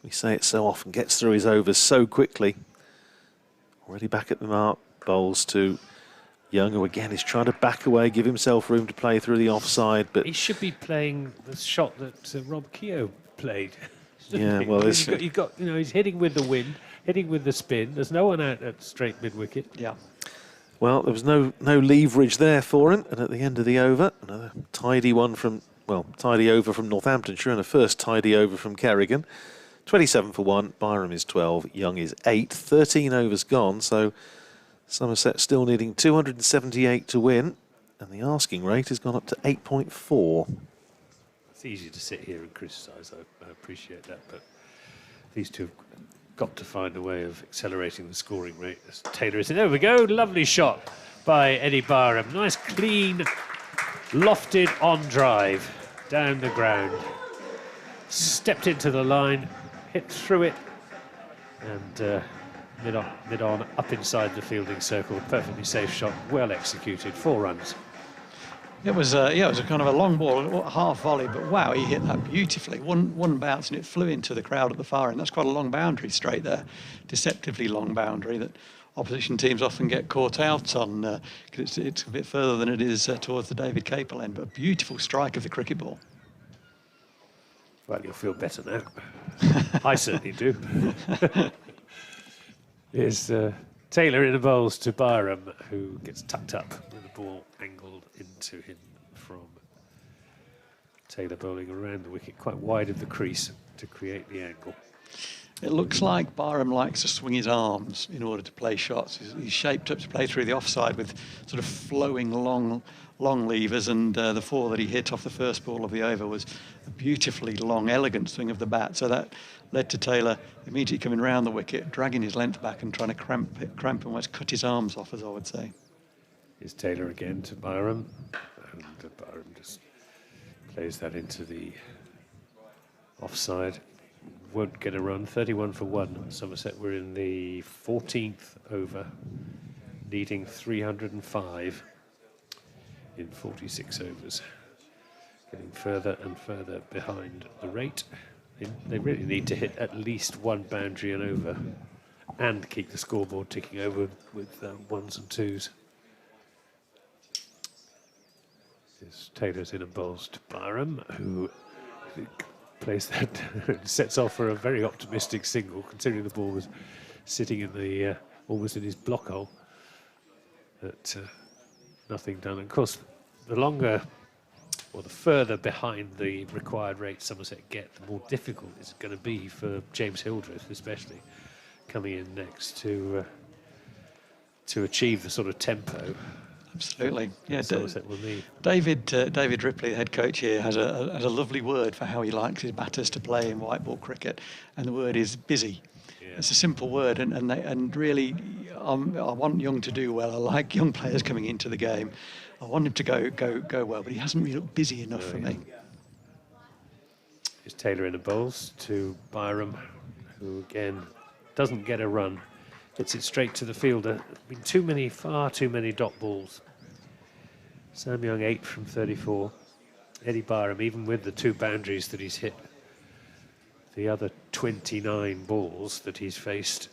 we say it so often, gets through his overs so quickly. Already back at the mark, bowls to Young, who again is trying to back away, give himself room to play through the offside. But he should be playing the shot that Rob Keogh played. Yeah, well, he's got, he's hitting with the wind, hitting with the spin. There's no one out at straight mid-wicket. Yeah. Well, there was no leverage there for him, and at the end of the over, another tidy over from Northamptonshire, and a first tidy over from Kerrigan. 27 for 1, Byram is 12, Young is 8, 13 overs gone, so Somerset still needing 278 to win, and the asking rate has gone up to 8.4. It's easy to sit here and criticise, I appreciate that, but these two have got to find a way of accelerating the scoring rate. As Taylor is in. There we go, lovely shot by Eddie Byram. Nice, clean, lofted on drive down the ground. Stepped into the line, hit through it, and mid-on, up inside the fielding circle. Perfectly safe shot, well executed, 4 runs. It was a kind of a long ball, half volley, but wow, he hit that beautifully. One bounce and it flew into the crowd at the far end. That's quite a long boundary straight there, deceptively long boundary that opposition teams often get caught out on, because it's a bit further than it is towards the David Capel end, but a beautiful strike of the cricket ball. Well, you'll feel better now. I certainly do. Here's Taylor in the bowls to Byram, who gets tucked up with the ball angled into him from Taylor bowling around the wicket, quite wide of the crease to create the angle. It looks like Byram likes to swing his arms in order to play shots. He's shaped up to play through the offside with sort of flowing long levers, and the 4 that he hit off the first ball of the over was a beautifully long, elegant swing of the bat. So that led to Taylor immediately coming round the wicket, dragging his length back and trying to cramp almost cut his arms off, as I would say. Here's Taylor again to Byram, and Byram just plays that into the offside. Won't get a run. 31 for 1. Somerset were in the 14th over, needing 305 in 46 overs. Getting further and further behind the rate. They really need to hit at least 1 boundary and over, and keep the scoreboard ticking over with 1s and 2s. Taylor's in and bowls to Byram, who plays that, sets off for a very optimistic single, considering the ball was sitting in the almost in his block hole. But nothing done. And of course, the longer or the further behind the required rate Somerset get, the more difficult it's going to be for James Hildreth, especially coming in next, to achieve the sort of tempo. Absolutely, yeah. Somerset will need. David Ripley, the head coach here, has a lovely word for how he likes his batters to play in white ball cricket, and the word is busy. Yeah. It's a simple word, and really, I want Young to do well. I like young players coming into the game. I want him to go well, but he hasn't really looked busy enough for me. Here's Taylor in the bowls to Byram, who again doesn't get a run. Hits it straight to the fielder. Been far too many dot balls. Sam Young 8 from 34. Eddie Byram, even with the 2 boundaries that he's hit, the other 29 balls that he's faced,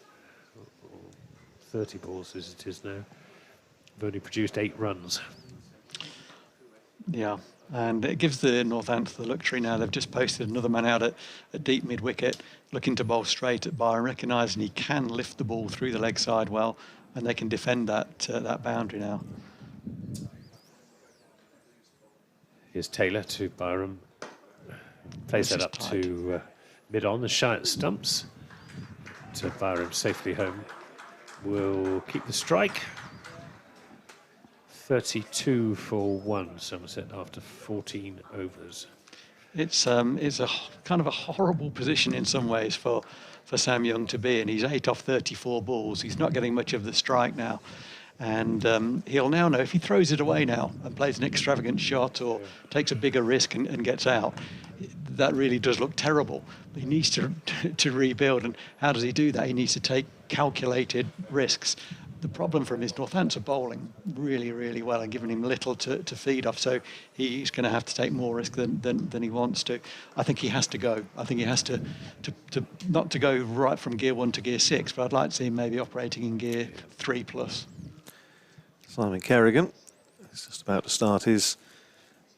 30 balls as it is now, have only produced 8 runs. Yeah, and it gives the Northampton the luxury now. They've just posted another man out at deep mid-wicket, looking to bowl straight at Byron, recognising he can lift the ball through the leg side well, and they can defend that boundary now. Here's Taylor to Byram. Plays that up to mid-on, the shy at stumps. To Byram safely home. Will keep the strike. 32 for 1, Somerset, after 14 overs. It's a kind of a horrible position in some ways for Sam Young to be in. He's 8 off 34 balls. He's not getting much of the strike now. And he'll now know if he throws it away now and plays an extravagant shot or takes a bigger risk and gets out, that really does look terrible. But he needs to rebuild. And how does he do that? He needs to take calculated risks. The problem for him is Northampton are bowling really, really well and giving him little to feed off. So he's going to have to take more risk than he wants to. I think he has to go. I think he has to not to go right from gear 1 to gear 6, but I'd like to see him maybe operating in gear 3+. Simon Kerrigan is just about to start his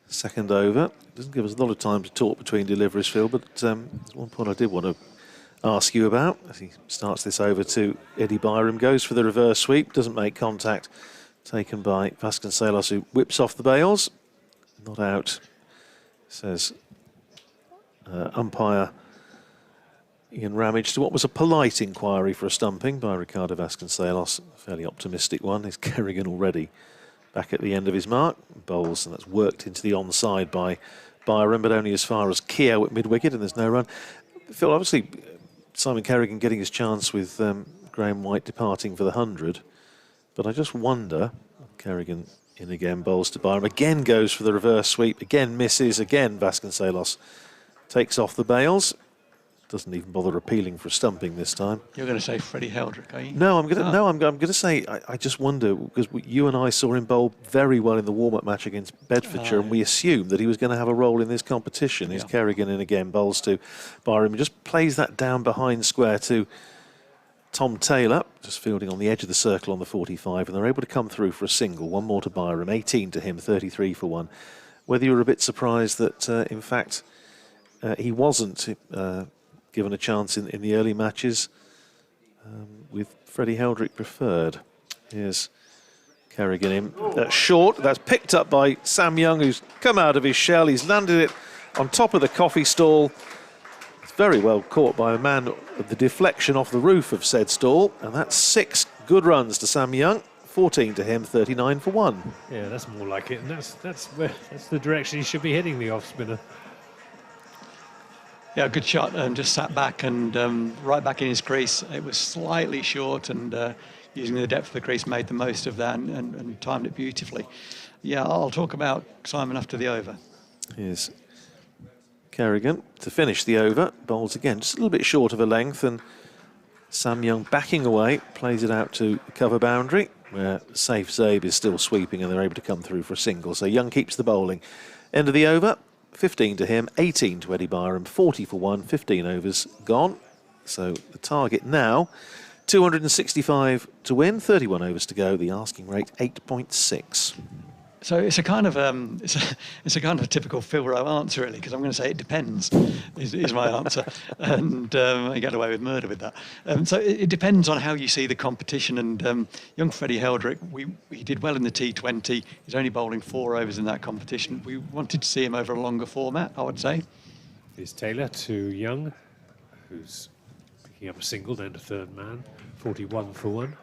second over. Doesn't give us a lot of time to talk between deliveries, Phil, but there's one point I did want to ask you about as he starts this over to Eddie Byram. Goes for the reverse sweep, doesn't make contact, taken by Vasconcelos, who whips off the bails. Not out, says umpire Ian Ramage, to what was a polite inquiry for a stumping by Ricardo Vasconcelos. A fairly optimistic one. Is Kerrigan already back at the end of his mark? Bowls, and that's worked into the onside by Byram, but only as far as Keogh at mid-wicket, and there's no run. Phil, obviously Simon Kerrigan getting his chance with Graham White departing for the 100, but I just wonder, Kerrigan in again, bowls to Byram, again goes for the reverse sweep, again misses, again Vasconcelos takes off the bails. Doesn't even bother appealing for a stumping this time. You're going to say Freddie Heldrick, are you? No, I'm going to say I just wonder, because you and I saw him bowl very well in the warm-up match against Bedfordshire, and we assumed that he was going to have a role in this competition. He's Kerrigan in again, bowls to Byram. He just plays that down behind square to Tom Taylor, just fielding on the edge of the circle on the 45, and they're able to come through for a single. One more to Byram, 18 to him, 33 for 1. Whether you were a bit surprised that, in fact, he wasn't given a chance in the early matches with Freddie Heldrick preferred. Here's Kerrigan in short. That's picked up by Sam Young, who's come out of his shell. He's landed it on top of the coffee stall. It's very well caught by a man of the deflection off the roof of said stall, and that's 6 good runs to Sam Young, 14 to him, 39 for 1. Yeah, that's more like it, and that's the direction he should be hitting, the off spinner. Yeah, good shot, and just sat back and right back in his crease. It was slightly short, and using the depth of the crease made the most of that and timed it beautifully. Yeah, I'll talk about Simon after the over. Here's Kerrigan to finish the over. Bowls again, just a little bit short of a length, and Sam Young backing away, plays it out to the cover boundary, where Safe Zabe is still sweeping and they're able to come through for a single. So Young keeps the bowling. End of the over, 15 to him, 18 to Eddie Byram, 40 for 1, 15 overs gone. So the target now, 265 to win, 31 overs to go. The asking rate, 8.6. So it's a kind of it's a kind of a typical Phil Rowe answer, really, because I'm going to say it depends is my answer, and I get away with murder with that. So it depends on how you see the competition. And young Freddie Heldrick, he did well in the T20. He's only bowling 4 overs in that competition. We wanted to see him over a longer format, I would say. Here's Taylor to Young, who's picking up a single down to third man, 41 for 1.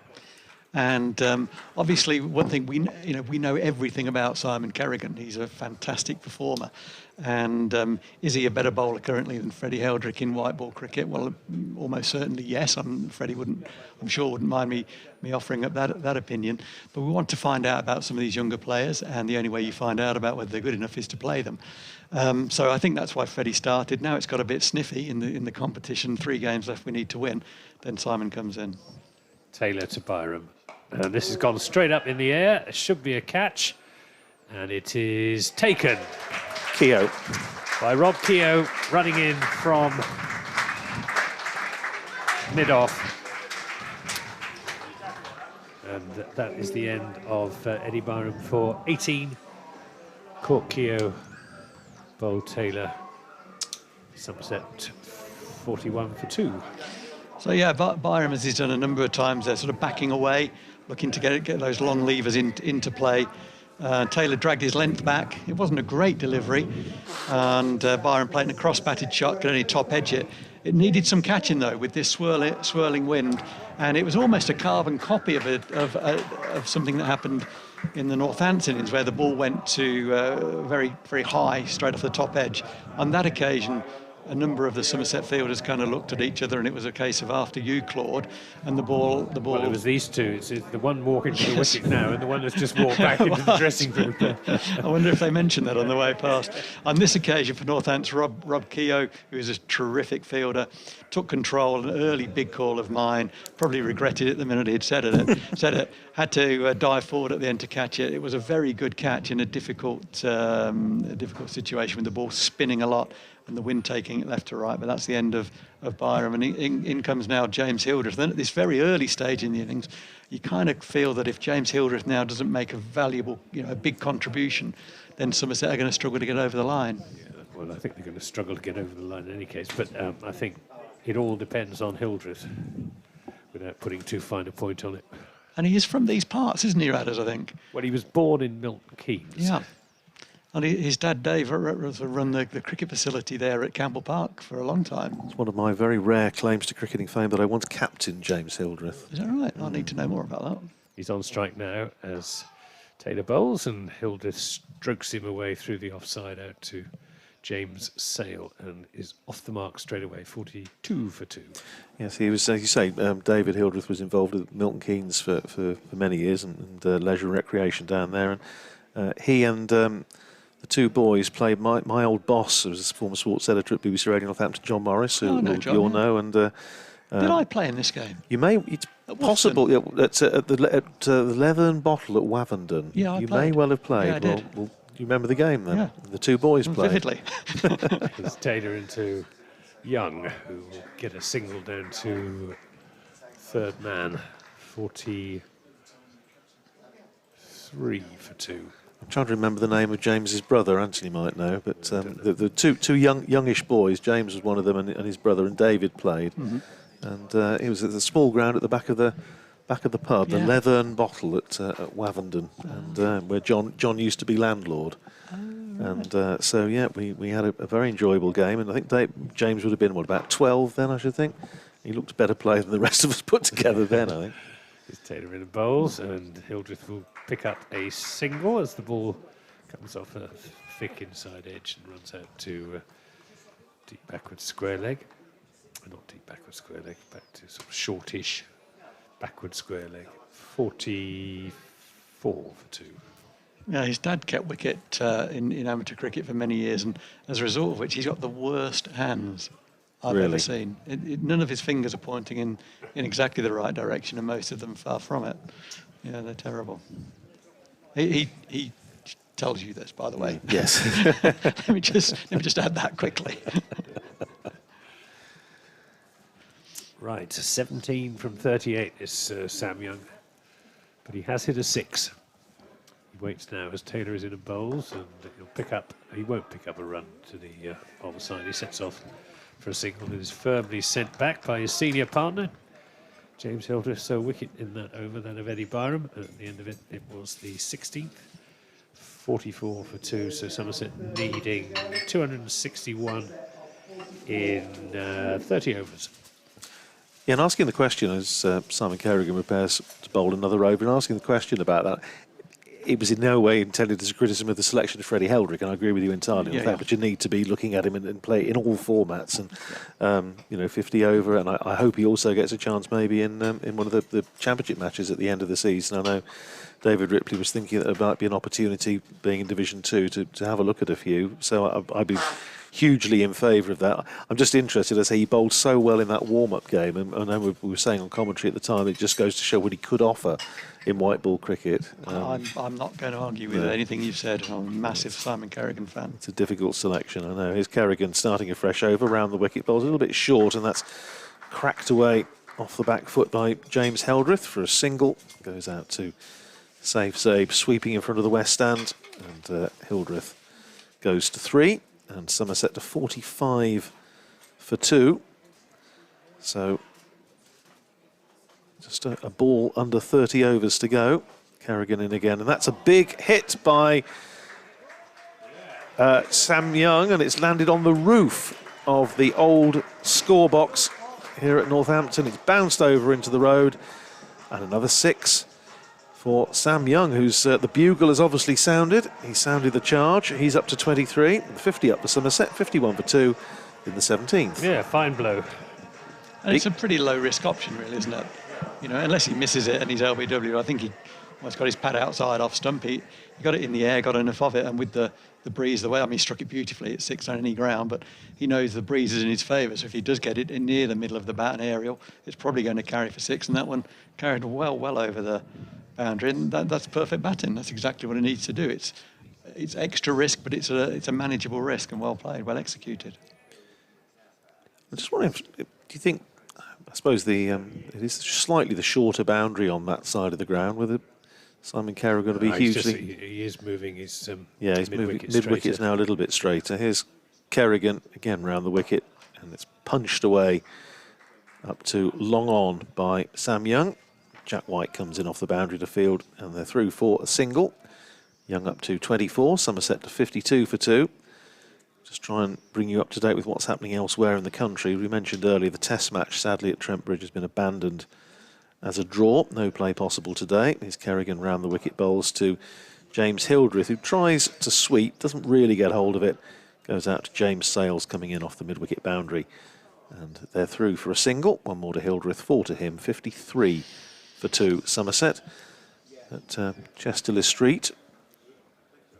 And obviously, one thing we know everything about Simon Kerrigan. He's a fantastic performer. And is he a better bowler currently than Freddie Heldrick in white ball cricket? Well, almost certainly yes. Freddie I'm sure wouldn't mind me offering up that opinion. But we want to find out about some of these younger players, and the only way you find out about whether they're good enough is to play them. So I think that's why Freddie started. Now it's got a bit sniffy in the competition. 3 games left we need to win. Then Simon comes in. Taylor to Byram. And this has gone straight up in the air. It should be a catch. And it is taken. Keogh. By Rob Keogh, running in from mid-off. And that is the end of Eddie Byram for 18. Caught Keogh, bowled Taylor. Somerset 41 for 2. So yeah, Byram, as he's done a number of times, they're sort of backing away, looking to get those long levers into play. Taylor dragged his length back. It wasn't a great delivery, and Byram playing a cross-batted shot, could only top edge it. It needed some catching though with this swirling wind, and it was almost a carbon copy of something that happened in the Northants innings, where the ball went to very, very high, straight off the top edge. On that occasion, a number of the Somerset fielders kind of looked at each other, and it was a case of after you, Claude, and the ball. Well, it was these two. It's the one walking to the wicket now, and the one that's just walked back into the dressing room. I wonder if they mentioned that on the way past. On this occasion for Northants, Rob Keogh, who is a terrific fielder, took control. An early big call of mine. Probably regretted it the minute he'd said it. Had to dive forward at the end to catch it. It was a very good catch in a difficult situation with the ball spinning a lot and the wind taking it left to right. But that's the end of Byram, and in comes now James Hildreth. Then at this very early stage in the innings, you kind of feel that if James Hildreth now doesn't make a valuable, a big contribution, then Somerset are going to struggle to get over the line. Yeah, well, I think they're going to struggle to get over the line in any case. But I think it all depends on Hildreth, without putting too fine a point on it. And he is from these parts, isn't he, Radders, I think? Well, he was born in Milton Keynes. Yeah. And his dad, Dave, run the cricket facility there at Campbell Park for a long time. It's one of my very rare claims to cricketing fame that I once captained James Hildreth. Is that right? I need to know more about that. He's on strike now as Taylor bowls, and Hildreth strokes him away through the offside out to James Sale, and is off the mark straight away, 42 for 2. Yes, he was, as you say, David Hildreth was involved with Milton Keynes for many years, and leisure and recreation down there. And he and the two boys played my old boss, who was a former sports editor at BBC Radio Northampton, John Morris, who you'll know. And did I play in this game? You may. It's possible. At the Leathern Bottle at Wavendon. Yeah, I you played. may well have played. Yeah, I did. Well, you remember the game then? Yeah. The two boys played. Vividly. It's Taylor into Young, who will get a single down to third man, 43 for 2. I'm trying to remember the name of James's brother. Anthony might know, but the two youngish boys. James was one of them, and his brother, and David played. Mm-hmm. And it was at the small ground at the back of the pub, the Leathern Bottle at Wavendon, and where John used to be landlord. Oh, And so, yeah, we had a very enjoyable game. And I think James would have been, about 12 then, I should think. He looked a better player than the rest of us put together then, I think. It's Taylor in the bowls, and Hildreth will pick up a single as the ball comes off a thick inside edge and runs out to deep backward square leg. Not deep backward square leg, back to sort of shortish backward square leg. 44 for 2. Yeah, his dad kept wicket in amateur cricket for many years, and as a result of which, he's got the worst hands I've ever seen. None of his fingers are pointing in exactly the right direction, and most of them far from it. Yeah, they're terrible. He tells you this, by the way. Yes. let me just add that quickly. Right, 17 from 38 is Sam Young, but he has hit a 6. He waits now as Taylor is in a bowls, and he won't pick up a run to the other side. He sets off for a single that is firmly sent back by his senior partner, James Hildreth. So wicket in that over, that of Eddie Byram. And at the end of it, it was the 16th. 44 for 2, so Somerset needing 261 in 30 overs. Yeah, and asking the question as Simon Kerrigan prepares to bowl another over, and asking the question about that, it was in no way intended as a criticism of the selection of Freddie Heldrick, and I agree with you entirely on that. But you need to be looking at him and play in all formats, and 50 over, and I hope he also gets a chance maybe in one of the championship matches at the end of the season. I know David Ripley was thinking that there might be an opportunity, being in Division 2, to have a look at a few. So I'd be hugely in favour of that. I'm just interested, as he bowled so well in that warm-up game, and I know we were saying on commentary at the time, it just goes to show what he could offer in white ball cricket. I'm not going to argue with anything you've said. I'm a massive Simon Kerrigan fan. It's a difficult selection, I know. Here's Kerrigan starting a fresh over round the wicket. Bowl's a little bit short, and that's cracked away off the back foot by James Hildreth for a single. Goes out to Safe sweeping in front of the West Stand, and Hildreth goes to 3, and Somerset to 45 for 2. So just a ball under 30 overs to go. Kerrigan in again, and that's a big hit by Sam Young, and it's landed on the roof of the old score box here at Northampton. It's bounced over into the road, and another 6 for Sam Young, who's the bugle has obviously sounded. He sounded the charge. He's up to 23, 50 up for Somerset, 51 for 2 in the 17th. Yeah, fine blow. And it's a pretty low-risk option, really, isn't it? Unless he misses it and he's LBW, I think he's got his pad outside off stump. He got it in the air, got enough of it, and with the breeze the way, he struck it beautifully at 6 on any ground, but he knows the breeze is in his favour, so if he does get it in near the middle of the bat and aerial, it's probably going to carry for 6, and that one carried well over the boundary, and that's perfect batting. That's exactly what it needs to do. It's extra risk, but it's a manageable risk, and well played, well executed. I just wondering, do you think, I suppose it is slightly the shorter boundary on that side of the ground, with Simon Kerrigan going to be hugely... He is moving his he's moving mid-wicket's now a little bit straighter. Here's Kerrigan again round the wicket, and it's punched away up to long on by Sam Young. Jack White comes in off the boundary to field, and they're through for a single. Young up to 24, Somerset to 52 for 2. Just try and bring you up to date with what's happening elsewhere in the country. We mentioned earlier the Test match, sadly, at Trent Bridge has been abandoned as a draw. No play possible today. Here's Kerrigan round the wicket, bowls to James Hildreth, who tries to sweep, doesn't really get hold of it. Goes out to James Sales coming in off the mid-wicket boundary. And they're through for a single. One more to Hildreth, 4 to him, 53 for 2 Somerset at Chesterley Street.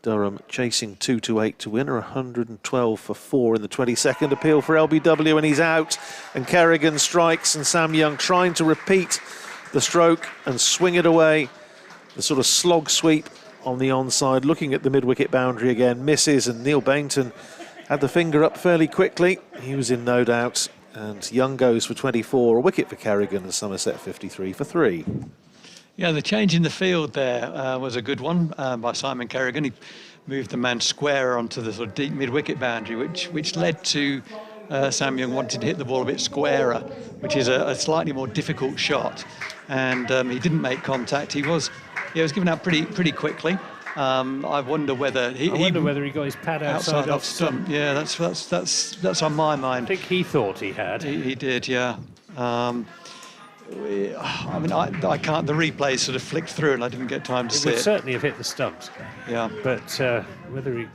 Durham chasing 2 to 8 to win, or 112 for 4 in the 22nd appeal for LBW, and he's out. And Kerrigan strikes, and Sam Young trying to repeat the stroke and swing it away. The sort of slog sweep on the onside, looking at the mid-wicket boundary again, misses, and Neil Bainton had the finger up fairly quickly. He was in no doubt, and Young goes for 24, a wicket for Kerrigan, and Somerset 53 for 3. Yeah, the change in the field there was a good one by Simon Kerrigan. He moved the man square onto the sort of deep mid-wicket boundary, which led to Sam Young wanting to hit the ball a bit squarer, which is a slightly more difficult shot. And he didn't make contact. He was given out pretty quickly. I wonder whether I wonder whether he got his pad outside off stump. Yeah, that's on my mind. I think he thought he had. He did, yeah. I mean, I can't. The replay sort of flicked through, and I didn't get time to see Would it. certainly have hit the stumps. Yeah, but whether he.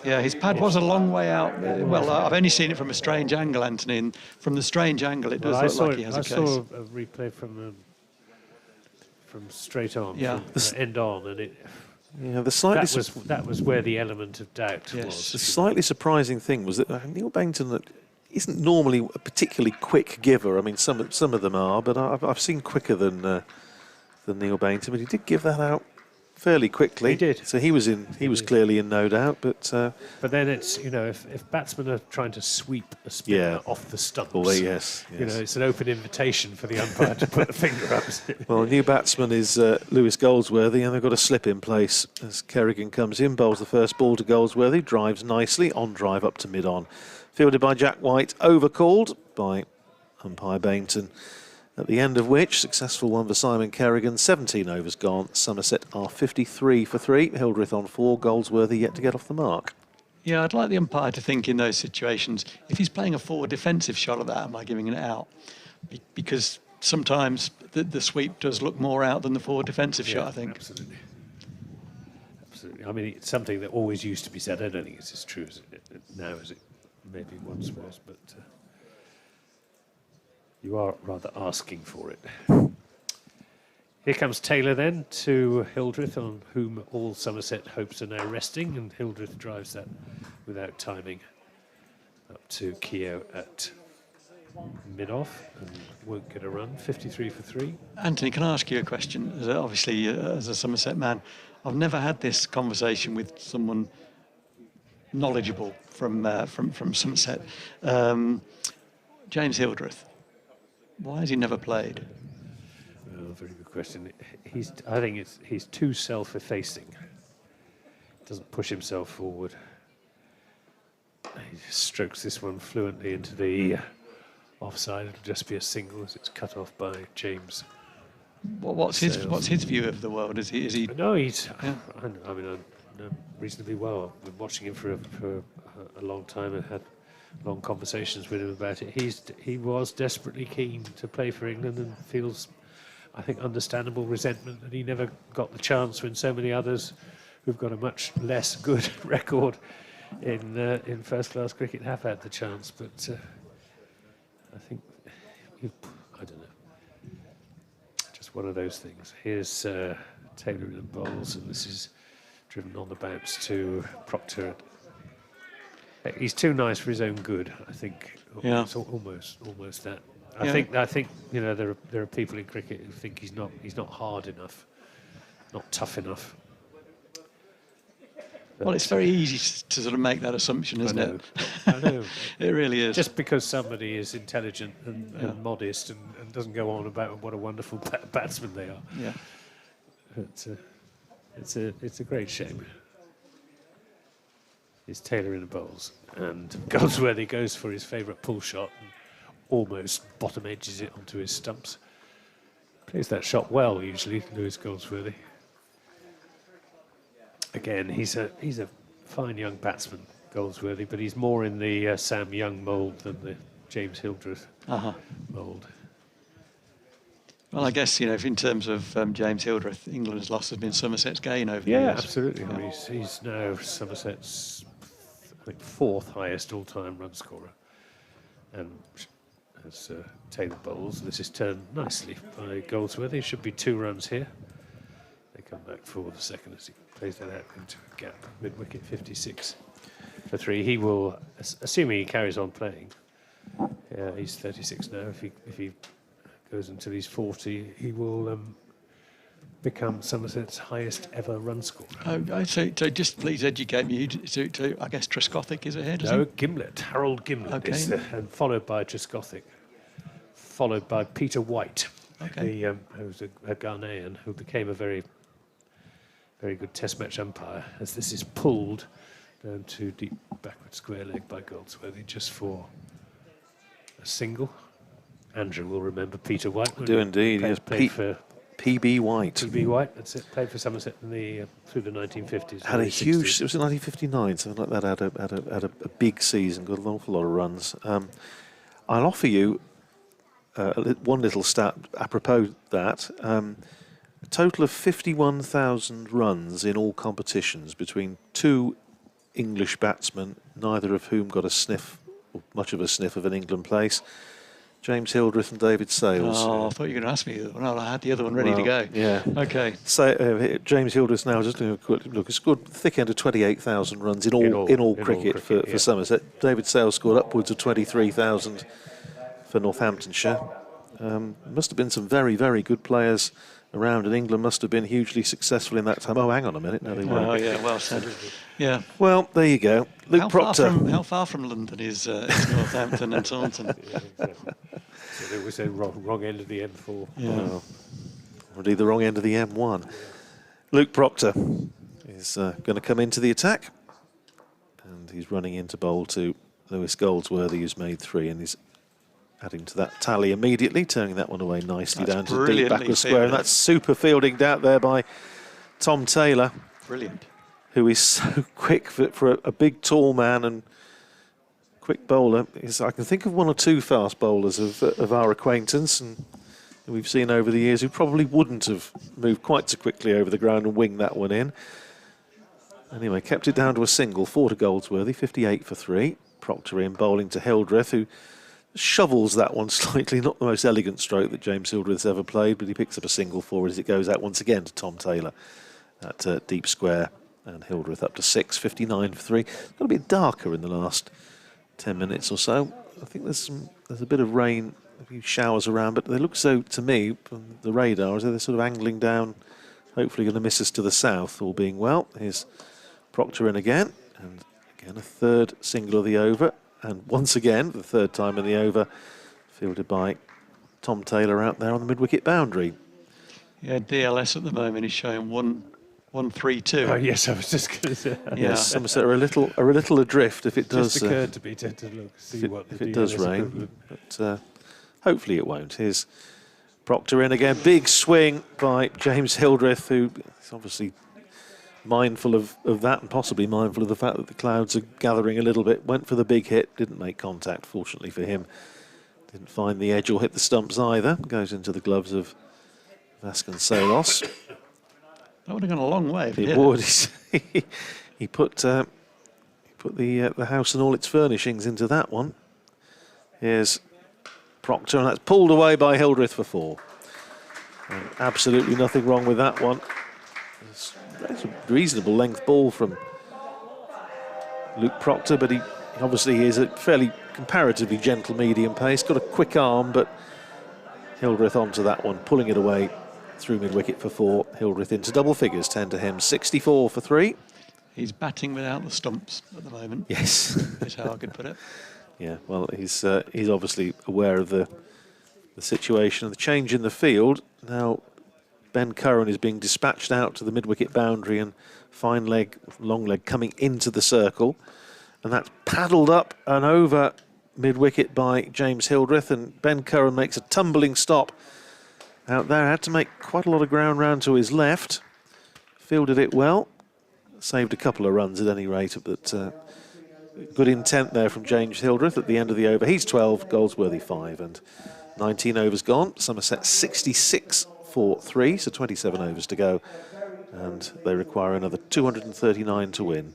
Yeah, his pad was a long way out. Well, I've only seen it from a strange angle, Anthony, and from the strange angle, it does look like he has a case. I saw a replay from straight on, from end on, and it. Yeah, that was where the element of doubt was. The slightly surprising thing was that Neil Bainton isn't normally a particularly quick giver. I mean, some of them are, but I've seen quicker than Neil Bainton. But he did give that out fairly quickly. He did. So he was clearly in no doubt. But then it's, if batsmen are trying to sweep a spinner off the stumps, yes. It's an open invitation for the umpire to put the finger up. Well, new batsman is Lewis Goldsworthy, and they've got a slip in place as Kerrigan comes in, bowls the first ball to Goldsworthy, drives nicely, on drive up to mid-on. Fielded by Jack White, overcalled by umpire Bainton. At the end of which, successful one for Simon Kerrigan, 17 overs gone. Somerset are 53 for 3, Hildreth on 4, Goldsworthy yet to get off the mark. Yeah, I'd like the umpire to think in those situations, if he's playing a forward defensive shot at that, am I giving it out? Because sometimes the sweep does look more out than the forward defensive shot, I think. Absolutely. I mean, it's something that always used to be said. I don't think it's as true as now as it maybe once was, but you are rather asking for it. Here comes Taylor then to Hildreth, on whom all Somerset hopes are now resting, and Hildreth drives that without timing up to Keogh at mid-off and won't get a run. 53 for 3. Anthony, can I ask you a question? Obviously, as a Somerset man, I've never had this conversation with someone knowledgeable from Somerset. James Hildreth. Why has he never played? Oh, very good question. I think he's too self-effacing. Doesn't push himself forward. He strokes this one fluently into the offside. It'll just be a single as it's cut off by James. What's his view of the world? Is he? No, he's. Yeah. I know reasonably well. I've been watching him for a long time and had long conversations with him about it. He was desperately keen to play for England and feels, I think, understandable resentment that he never got the chance when so many others who've got a much less good record in first-class cricket have had the chance. But I think, I don't know, just one of those things. Here's Taylor in the bowls, and this is driven on the bounce to Proctor. He's too nice for his own good, I think. Yeah. It's almost that. I think there are people in cricket who think he's not hard enough, not tough enough. But well, it's very easy to sort of make that assumption, isn't it? I know. It really is. Just because somebody is intelligent and modest and doesn't go on about what a wonderful batsman they are. Yeah. It's a great shame. It's Taylor in the bowls, and Goldsworthy goes for his favourite pull shot and almost bottom edges it onto his stumps. Plays that shot well, usually, Lewis Goldsworthy. Again, he's a fine young batsman, Goldsworthy, but he's more in the Sam Young mould than the James Hildreth mould. Well, I guess, in terms of James Hildreth, England's loss has been Somerset's gain over the years. Yeah, absolutely. I mean, he's now Somerset's, I think, 4th highest all-time run scorer. And as Taylor bowls, this is turned nicely by Goldsworthy. Should be 2 runs here. They come back for the second as he plays that out into a gap. Mid-wicket, 56 for 3. He will, assuming he carries on playing, he's 36 now. If he goes until he's 40, he will become Somerset's highest ever run scorer. Oh, so just please educate me to I guess, Trescothic is ahead, No, Gimlet, Harold Gimlet, is and followed by Trescothic, followed by Peter White, who's a Ghanaian who became a very, very good Test match umpire, as this is pulled down to deep backward square leg by Goldsworthy just for a single. Andrew will remember Peter White. I do indeed. Yes, played for PB White. PB White, that's it. Played for Somerset in the through the 1950s. Had a early huge. 60s. It was in 1959, something like that. Had a big season. Got an awful lot of runs. I'll offer you one little stat apropos that. A total of 51,000 runs in all competitions between two English batsmen, neither of whom got a sniff, or much of a sniff of an England place. James Hildreth and David Sales. Oh, I thought you were going to ask me. No, I had the other one ready to go. Yeah. Okay. So James Hildreth now, just doing a quick look, he scored thick end of 28,000 runs in all cricket for Somerset. David Sales scored upwards of 23,000 for Northamptonshire. Must have been some very, very good players around, and England must have been hugely successful in that time. Oh, hang on a minute. No, they weren't. Oh, yeah, well said. Yeah. Well, there you go. Luke Proctor. How far from London is Northampton and Taunton? Yeah, exactly. So there was a wrong end of the M4. Yeah. Oh, or indeed the wrong end of the M1. Luke Proctor is going to come into the attack, and he's running into bowl to Lewis Goldsworthy, who's made 3, and he's adding to that tally immediately, turning that one away nicely down to deep backward square. And that's super fielding out there by Tom Taylor. Brilliant. Who is so quick for a big, tall man and quick bowler. I can think of one or two fast bowlers of our acquaintance and who we've seen over the years who probably wouldn't have moved quite so quickly over the ground and winged that one in. Anyway, kept it down to a single, 4 to Goldsworthy, 58 for 3. Proctor in bowling to Hildreth, who shovels that one slightly, not the most elegant stroke that James Hildreth's ever played, but he picks up a single for it as it goes out once again to Tom Taylor at deep square, and Hildreth up to 6, 59 for 3. It's got a bit darker in the last 10 minutes or so. I think there's a bit of rain, a few showers around, but they look so, to me, from the radar, as though they're sort of angling down, hopefully going to miss us to the south, all being well. Here's Proctor in again, and again a third single of the over. And once again, the third time in the over, fielded by Tom Taylor out there on the mid-wicket boundary. Yeah, DLS at the moment is showing 1-3-2. Oh yes, I was just going to say. Yes, Somerset are a little adrift if it does. Just occurred to me to look, see what if the it does DLS rain, equivalent. but hopefully it won't. Here's Proctor in again, big swing by James Hildreth, who is obviously mindful of that and possibly mindful of the fact that the clouds are gathering a little bit. Went for the big hit, didn't make contact, fortunately for him. Didn't find the edge or hit the stumps either. Goes into the gloves of Vasconcelos. That would have gone a long way. It would. He put the house and all its furnishings into that one. Here's Proctor, and that's pulled away by Hildreth for 4. And absolutely nothing wrong with that one. It's a reasonable length ball from Luke Proctor, but he obviously is a fairly comparatively gentle medium pace. Got a quick arm, but Hildreth onto that one, pulling it away through mid-wicket for 4. Hildreth into double figures, 10 to him, 64 for 3. He's batting without the stumps at the moment. Yes. Is how I could put it. Yeah, well, he's obviously aware of the situation and the change in the field. Now, Ben Curran is being dispatched out to the mid-wicket boundary and fine leg, long leg coming into the circle. And that's paddled up and over mid-wicket by James Hildreth, and Ben Curran makes a tumbling stop out there. Had to make quite a lot of ground round to his left. Fielded it well. Saved a couple of runs at any rate, but good intent there from James Hildreth at the end of the over. He's 12, Goldsworthy 5, and 19 overs gone. Somerset 66 for 3, so 27 overs to go, and they require another 239 to win.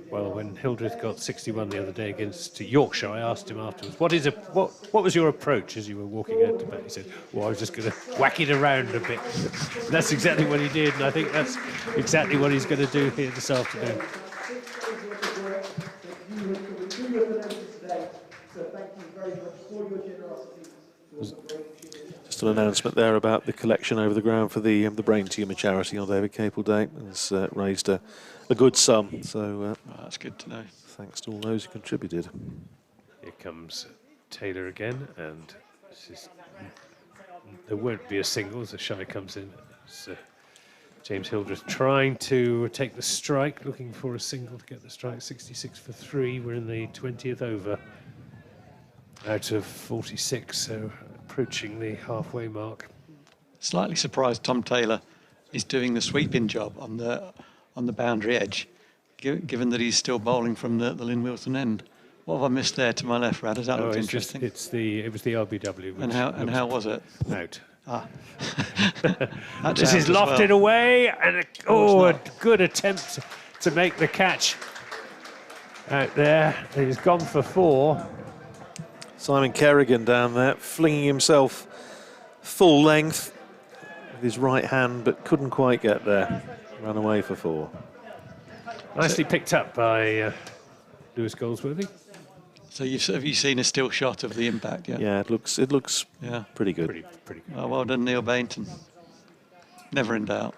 Well, when Hildreth got 61 the other day against Yorkshire, I asked him afterwards, what was your approach as you were walking out to bat? He said, well, I was just going to whack it around a bit. That's exactly what he did, and I think that's exactly what he's going to do here this afternoon. Just an announcement there about the collection over the ground for the brain tumour charity on David Capel Day. Has raised a good sum, so That's good to know. thanks to all those who contributed. Here comes Taylor again, and there won't be a single as the shy comes in. It's, James Hildreth trying to take the strike, looking for a single to get the strike. 66 for 3. We're in the 20th over out of 46, so approaching the halfway mark. Slightly surprised Tom Taylor is doing the sweeping job on the boundary edge, given that he's still bowling from the Lynn Wilson end. What have I missed there to my left, Rad? That looks interesting. It was the RBW. And how was it? Out. That's This out is as lofted well. away, and a good attempt to make the catch out there. He's gone for 4. Simon Kerrigan down there, flinging himself full length with his right hand, but couldn't quite get there. Ran away for 4. Nicely picked up by Lewis Goldsworthy. So have you seen a still shot of the impact? Yeah. Yeah, it looks Yeah. pretty good. Pretty good. Oh, well done, Neil Bainton. Never in doubt.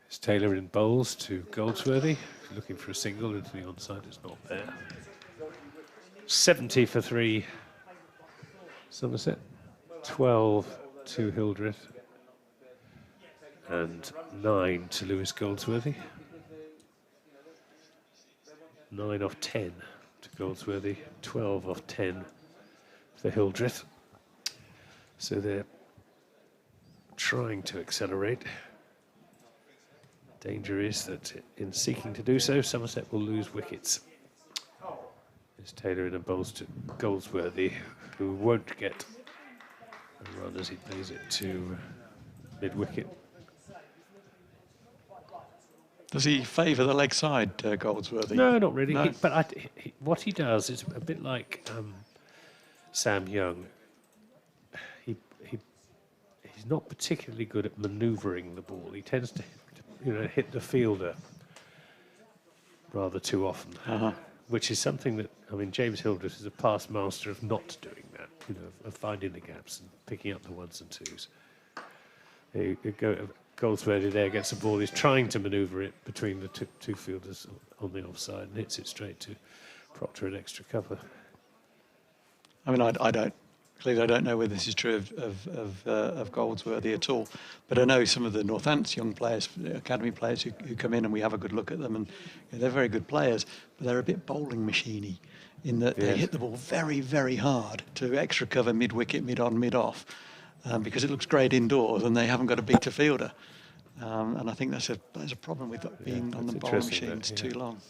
It's Taylor in bowls to Goldsworthy, looking for a single into the onside. It's not there. 70 for 3. Somerset. 12 to Hildreth. And 9 to Lewis Goldsworthy. 9 off 10 to Goldsworthy. 12 off 10 for Hildreth. So they're trying to accelerate. Danger is that in seeking to do so, Somerset will lose wickets. It's Taylor in a bowls to Goldsworthy, who won't get a run as he plays it to mid-wicket. Does he favour the leg side, Goldsworthy? No, not really. No? What he does is a bit like Sam Young. He's not particularly good at manoeuvring the ball. He tends to, hit the fielder rather too often, which is something that James Hildreth is a past master of not doing that. Of finding the gaps and picking up the 1s and 2s. Goldsworthy there gets the ball. He's trying to manoeuvre it between the two fielders on the offside and hits it straight to Proctor in extra cover. I don't know whether this is true of Goldsworthy at all, but I know some of the Northants young players, academy players who come in and we have a good look at them, and they're very good players, but they're a bit bowling machiney in that they hit the ball very, very hard to extra cover mid-wicket, mid-on, mid-off, because it looks great indoors and they haven't got to beat a fielder. And I think that's a problem with being on the bowling machines too long.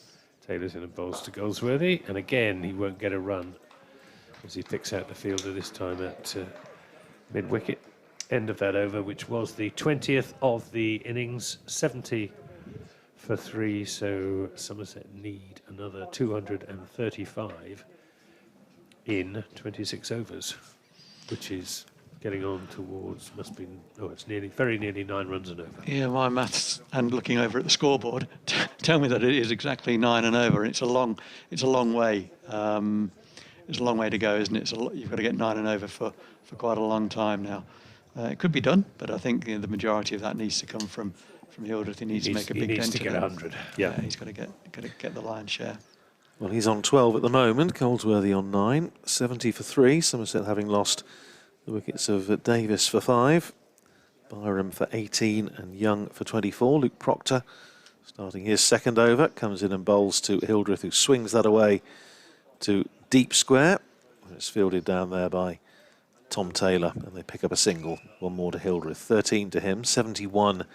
Taylor's in a bowls to Goldsworthy, and again he won't get a run as he picks out the fielder, this time at mid-wicket. End of that over, which was the 20th of the innings, 70 for 3, so Somerset need another 235 in 26 overs, which is getting on towards, it's very nearly 9 runs and over. Yeah, my maths and looking over at the scoreboard tell me that it is exactly 9 and over. It's a long way. It's a long way to go, isn't it? You've got to get 9 and over for quite a long time now. It could be done, but I think the majority of that needs to come from Hildreth. He needs to make a big dent. He needs to get 100. Yeah, he's got to get the lion's share. Well, he's on 12 at the moment. Goldsworthy on 9. 70 for 3. Somerset having lost the wickets of Davis for 5. Byram for 18 and Young for 24. Luke Proctor starting his second over. Comes in and bowls to Hildreth, who swings that away to deep square. It's fielded down there by Tom Taylor, and they pick up a single. 1 more to Hildreth. 13 to him. 71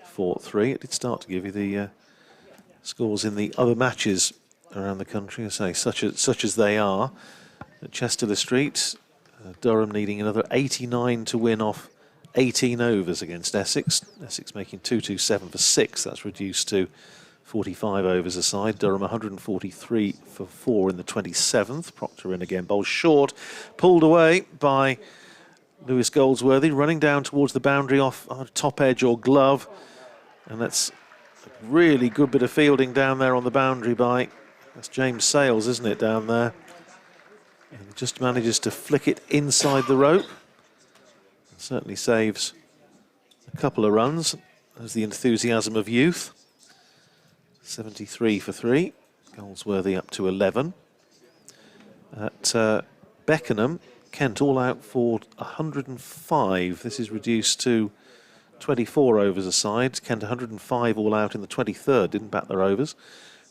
for 3. It did start to give you the scores in the other matches around the country, I say, such as they are. At Chester Street, Durham needing another 89 to win off 18 overs against Essex. Essex making 227 for 6. That's reduced to 45 overs aside. Durham 143 for 4 in the 27th. Proctor in again, bowls short, pulled away by Lewis Goldsworthy, running down towards the boundary off top edge or glove, and that's a really good bit of fielding down there on the boundary by, that's James Sales, isn't it, down there? And he just manages to flick it inside the rope. It certainly saves a couple of runs. There's the enthusiasm of youth. 73 for 3. Goldsworthy up to 11. At Beckenham, Kent all out for 105. This is reduced to 24 overs aside. Kent 105 all out in the 23rd, didn't bat their overs.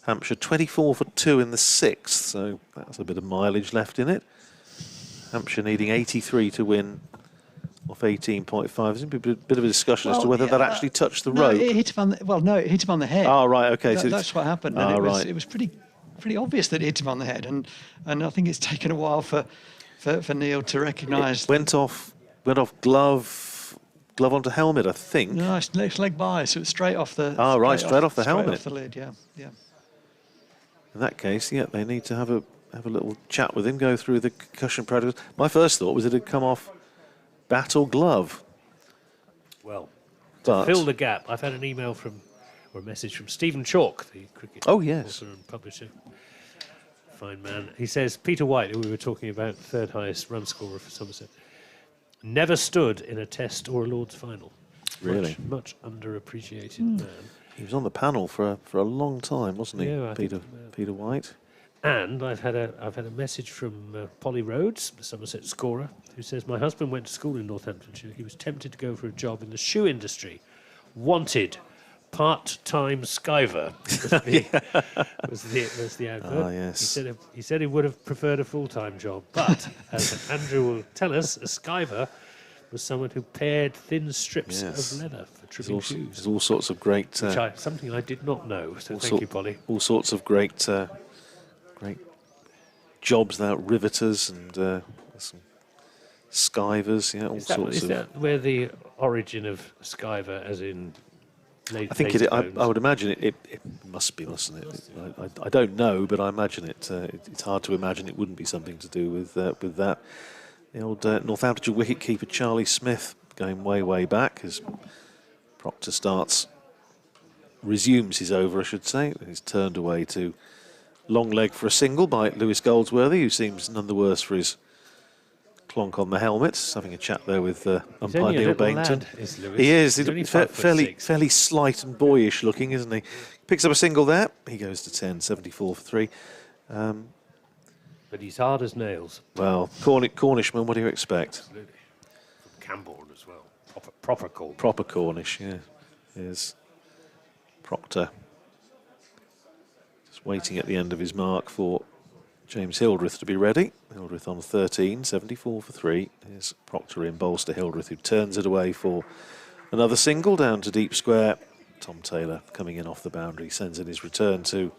Hampshire 24 for 2 in the 6th, so that's a bit of mileage left in it. Hampshire needing 83 to win off 18.5. There's a bit of a discussion as to whether that actually touched the rope. It hit him on it hit him on the head. Oh, right, okay. That's what happened. And it was pretty obvious that it hit him on the head, and I think it's taken a while for Neil to recognise. Went off glove onto helmet, I think. No, it's next leg by, so it's straight off the. Straight off the helmet. Off the lid, yeah. In that case, yeah, they need to have a little chat with him, go through the concussion protocols. My first thought was it had come off bat or glove. Well, but to fill the gap, I've had an email or a message from Stephen Chalk, the cricket yes, author and publisher. Fine man. He says, Peter White, who we were talking about, third highest run scorer for Somerset, never stood in a Test or a Lord's final. Really? Much underappreciated man. He was on the panel for a long time, wasn't he, Yeah, Peter White? And I've had a message from Polly Rhodes, the Somerset scorer, who says, my husband went to school in Northamptonshire. He was tempted to go for a job in the shoe industry. Wanted part-time skiver was the advert. Ah, yes. He said he would have preferred a full-time job, but as Andrew will tell us, a skiver was someone who paired thin strips of leather for trimming shoes. There's all sorts of great... something I did not know, so thank you, Polly. All sorts of great jobs there, riveters and some skivers, all sorts of... Is that where the origin of skiver, as in... I think I would imagine it must be, mustn't it? I don't know, but I imagine it. It's hard to imagine it wouldn't be something to do with that. The old Northamptonshire wicket-keeper Charlie Smith, going way back, as Proctor resumes his over, I should say. He's turned away to long leg for a single by Lewis Goldsworthy, who seems none the worse for his clonk on the helmet. Just having a chat there with umpire Neil Bainton. He is. He's fairly slight and boyish looking, isn't he? Picks up a single there. He goes to 10, 74 for 3. But he's hard as nails. Well, Cornishman, what do you expect? Absolutely. From Camborne as well. Proper call. Proper Cornish, yeah. Here's Proctor. Just waiting at the end of his mark for James Hildreth to be ready. Hildreth on 13, 74 for 3. Here's Proctor in bolster Hildreth, who turns it away for another single down to deep square. Tom Taylor coming in off the boundary, sends in his return to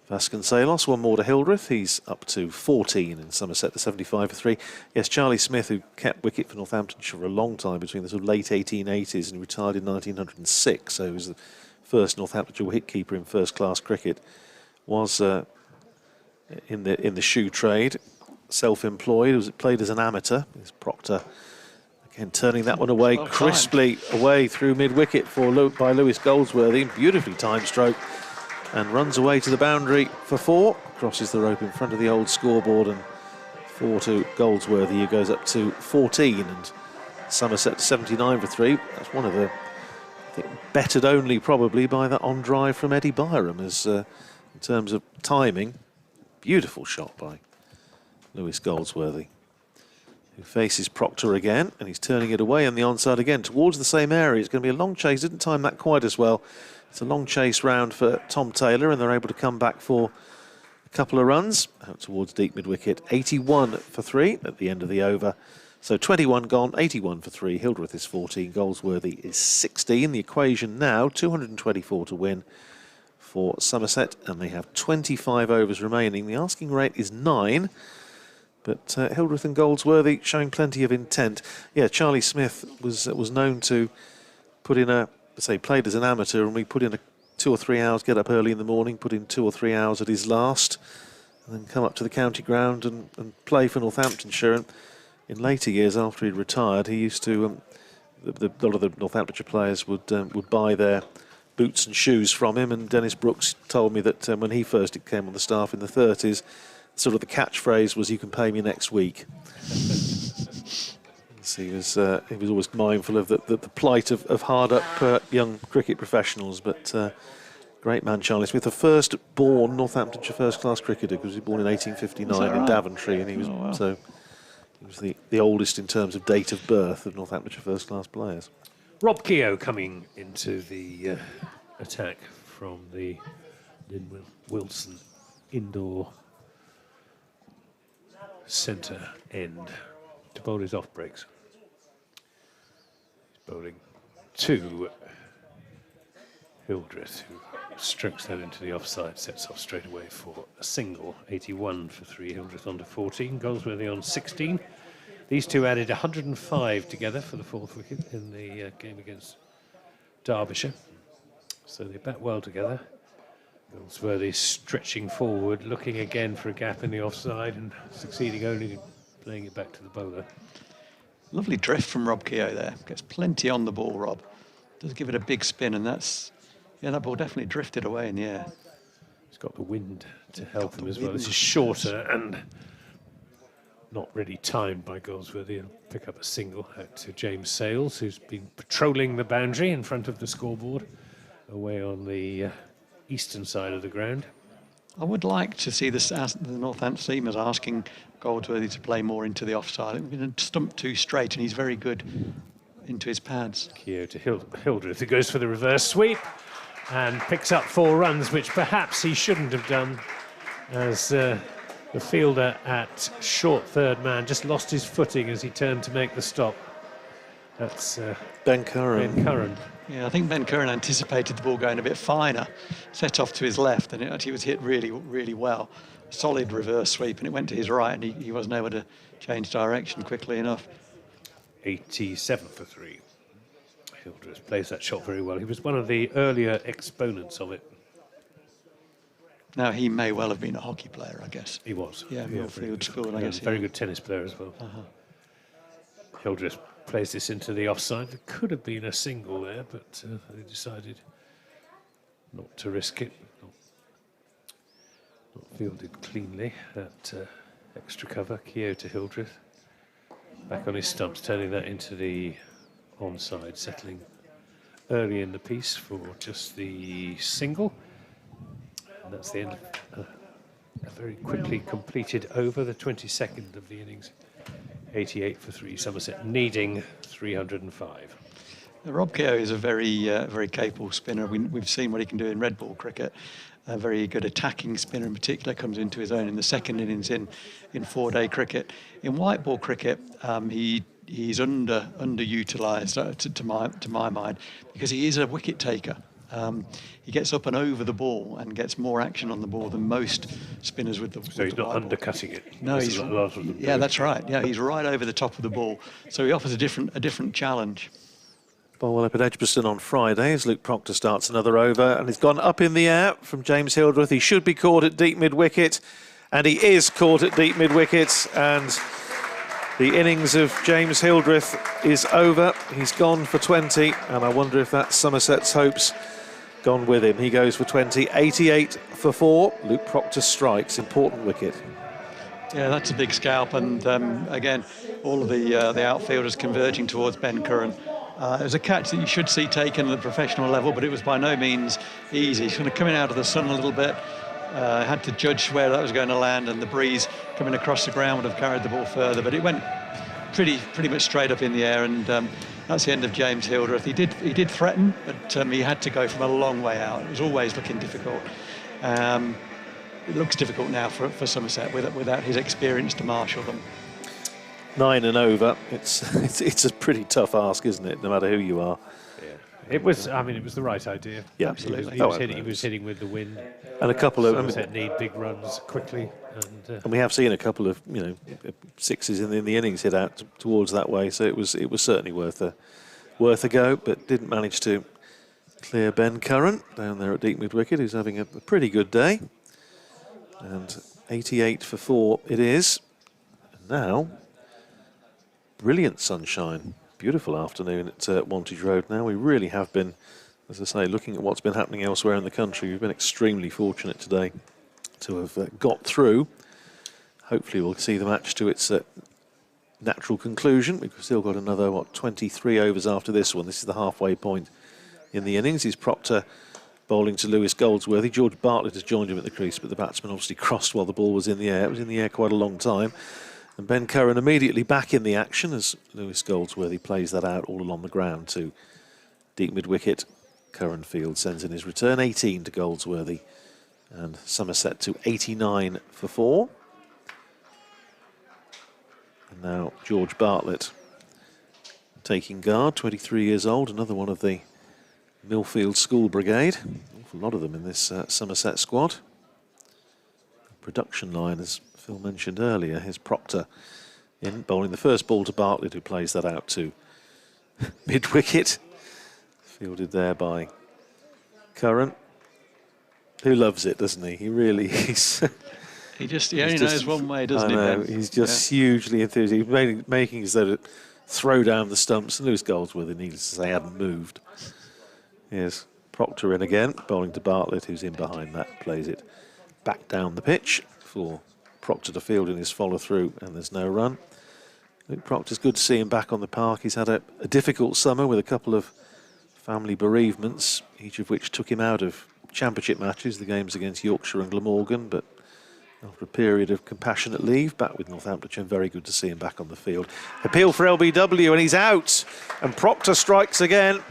Vasconcelos. One more to Hildreth. He's up to 14 in Somerset to 75 for 3. Yes, Charlie Smith, who kept wicket for Northamptonshire for a long time between the sort of late 1880s and retired in 1906, so he was the first Northamptonshire wicket-keeper in first-class cricket, was in the shoe trade, self-employed, played as an amateur. Here's Proctor again turning that one away crisply away through mid-wicket by Lewis Goldsworthy. Beautifully timed stroke, and runs away to the boundary for 4. Crosses the rope in front of the old scoreboard, and 4 to Goldsworthy, who goes up to 14, and Somerset 79 for 3. That's one of the, I think, bettered only probably by that on drive from Eddie Byram as in terms of timing. Beautiful shot by Lewis Goldsworthy, who faces Proctor again, and he's turning it away on the onside again towards the same area. It's going to be a long chase. Didn't time that quite as well. It's a long chase round for Tom Taylor, and they're able to come back for a couple of runs out towards deep mid-wicket. 81 for 3 at the end of the over. So 21 gone, 81 for 3. Hildreth is 14, Goldsworthy is 16. The equation now, 224 to win for Somerset, and they have 25 overs remaining. The asking rate is 9, but Hildreth and Goldsworthy showing plenty of intent. Yeah, Charlie Smith was known to put in played as an amateur, and we put in 2 or 3 hours, get up early in the morning, put in 2 or 3 hours at his last, and then come up to the county ground and play for Northamptonshire. And in later years, after he'd retired, he used to, a lot of the Northamptonshire players would buy their boots and shoes from him, and Dennis Brooks told me that when he first came on the staff in the 30s, sort of the catchphrase was, "You can pay me next week." So he was always mindful of the plight of hard-up young cricket professionals, but great man Charlie Smith, the first-born Northamptonshire first-class cricketer, because he was born in 1859 in Daventry, and he was he was the oldest in terms of date of birth of Northamptonshire first-class players. Rob Keogh coming into the attack from the Lynn Wilson, indoor centre end, to bowl his off breaks. He's bowling to Hildreth, who strokes that into the offside, sets off straight away for a single. 81 for 3, Hildreth on to 14, Goldsworthy on 16. These two added 105 together for the 4th wicket in the game against Derbyshire. So they bat well together. Goldsworthy stretching forward, looking again for a gap in the offside and succeeding only in playing it back to the bowler. Lovely drift from Rob Keogh there. Gets plenty on the ball, Rob. Does give it a big spin, and that's, yeah, that ball definitely drifted away in the air. He's got the wind to help him as well. This is shorter and not really timed by Goldsworthy. He'll pick up a single out to James Sales, who's been patrolling the boundary in front of the scoreboard, away on the eastern side of the ground. I would like to see the Northampton seamers asking Goldsworthy to play more into the offside. It's been stumped too straight, and he's very good into his pads. Keogh to Hildreth, who goes for the reverse sweep and picks up 4 runs, which perhaps he shouldn't have done, as the fielder at short third man just lost his footing as he turned to make the stop. That's Ben Curran. Ben Curran. Yeah, I think Ben Curran anticipated the ball going a bit finer, set off to his left, and it actually was hit really, really well. Solid reverse sweep, and it went to his right, and he wasn't able to change direction quickly enough. 87 for 3. Hildreth plays that shot very well. He was one of the earlier exponents of it. Now, he may well have been a hockey player, I guess. He was. Yeah, Millfield School, I guess. Very good tennis player as well. Hildreth plays this into the offside. There could have been a single there, but they decided not to risk it. Not fielded cleanly. That extra cover. Keogh to Hildreth. Back on his stumps, turning that into the onside, settling early in the piece for just the single. And that's the end of a very quickly completed over, the 22nd of the innings. 88 for 3, Somerset needing 305. Rob Keogh is a very capable spinner. We've seen what he can do in red ball cricket. A very good attacking spinner in particular, comes into his own in the second innings in 4-day cricket. In white ball cricket, he's underutilised to my mind, because he is a wicket taker. He gets up and over the ball and gets more action on the ball than most spinners with the. So he's not undercutting it. No, that's right. Yeah, he's right over the top of the ball. So he offers a different challenge. Ball up at Edgbaston on Friday as Luke Proctor starts another over, and he's gone up in the air from James Hildreth. He should be caught at deep mid-wicket, and he is caught at deep mid-wicket, and the innings of James Hildreth is over. He's gone for 20, and I wonder if that's Somerset's hopes gone with him. He goes for 20, 88 for 4. Luke Proctor strikes, important wicket. Yeah, that's a big scalp, and again, all of the outfielders converging towards Ben Curran. It was a catch that you should see taken at the professional level, but it was by no means easy. He's kind of coming out of the sun a little bit. Had to judge where that was going to land, and the breeze coming across the ground would have carried the ball further, but it went pretty much straight up in the air, and that's the end of James Hildreth. He did threaten, but he had to go from a long way out. It was always looking difficult. It looks difficult now for Somerset without his experience to marshal them. 9 and over. It's a pretty tough ask, isn't it? No matter who you are. Yeah, it was. I mean, it was the right idea. Yeah, absolutely. He was hitting with the wind. And a couple of Somerset need big runs quickly, and we have seen a couple of sixes in the innings hit out towards that way. So it was certainly worth a go, but didn't manage to clear Ben Curran down there at deep mid wicket, who's having a pretty good day. And 88 for 4 it is. And now, brilliant sunshine, beautiful afternoon at Wantage Road. Now we really have been, as I say, looking at what's been happening elsewhere in the country, we've been extremely fortunate today to have got through. Hopefully we'll see the match to its natural conclusion. We've still got another 23 overs after this one. This is the halfway point in the innings. He's Proctor bowling to Lewis Goldsworthy. George Bartlett has joined him at the crease, but the batsman obviously crossed while the ball was in the air. It was in the air quite a long time. And Ben Curran immediately back in the action as Lewis Goldsworthy plays that out all along the ground to deep mid-wicket. Curran field sends in his return, 18 to Goldsworthy, And Somerset to 89 for 4. And now George Bartlett taking guard, 23 years old, another one of the Millfield School Brigade. An awful lot of them in this Somerset squad. Production line, as Phil mentioned earlier, is Proctor in bowling the first ball to Bartlett, who plays that out to mid-wicket. Fielded there by Curran, who loves it, doesn't he? He really is. He only knows one way, doesn't he? I know, he's just hugely enthusiastic. He's making as though to throw down the stumps. And Lewis Goldsworthy, needless to say, hadn't moved. Here's Proctor in again, bowling to Bartlett, who's in behind that, plays it back down the pitch for Proctor to field in his follow-through, and there's no run. Luke Proctor's good to see him back on the park. He's had a difficult summer with a couple of family bereavements, each of which took him out of championship matches, the games against Yorkshire and Glamorgan, but after a period of compassionate leave, back with Northamptonshire, very good to see him back on the field. Appeal for LBW, and he's out, and Proctor strikes again.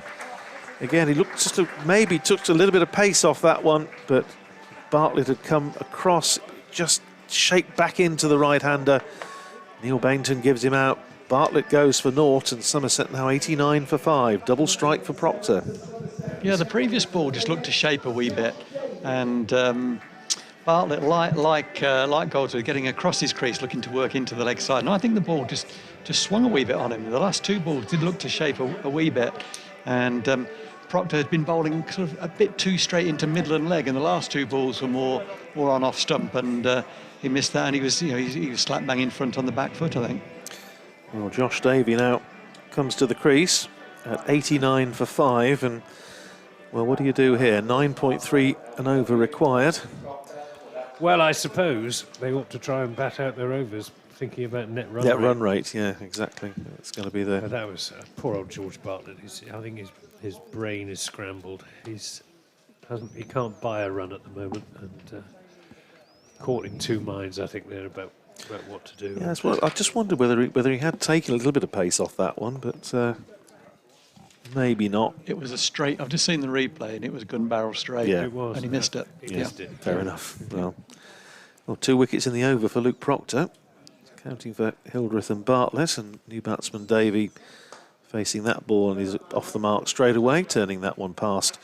Again, he looked maybe took a little bit of pace off that one, but Bartlett had come across, just shaped back into the right-hander. Neil Bainton gives him out. Bartlett goes for naught, and Somerset now 89 for 5. Double strike for Proctor. Yeah, the previous ball just looked to shape a wee bit, and Bartlett, like Goldsworth, getting across his crease, looking to work into the leg side. And I think the ball just swung a wee bit on him. The last two balls did look to shape a wee bit, and Proctor had been bowling sort of a bit too straight into middle and leg, and the last two balls were more on off stump, and he missed that, and he was slap bang in front on the back foot, I think. Well, Josh Davey now comes to the crease at 89 for 5, and well, what do you do here? 9.3 and over required. Well, I suppose they ought to try and bat out their overs, thinking about net run rate. Net run rate, yeah, exactly. That's going to be the... But that was poor old George Bartlett. I think his brain is scrambled. He can't buy a run at the moment, and caught in two minds, I think, there about what to do. Yeah, well, I just wondered whether he had taken a little bit of pace off that one, but maybe not. It was a straight. I've just seen the replay, and it was gun barrel straight. Yeah, it was, and he missed it. He missed it. Fair enough. Well, 2 wickets in the over for Luke Proctor, counting for Hildreth and Bartlett, and new batsman Davey facing that ball, and he's off the mark straight away, turning that one past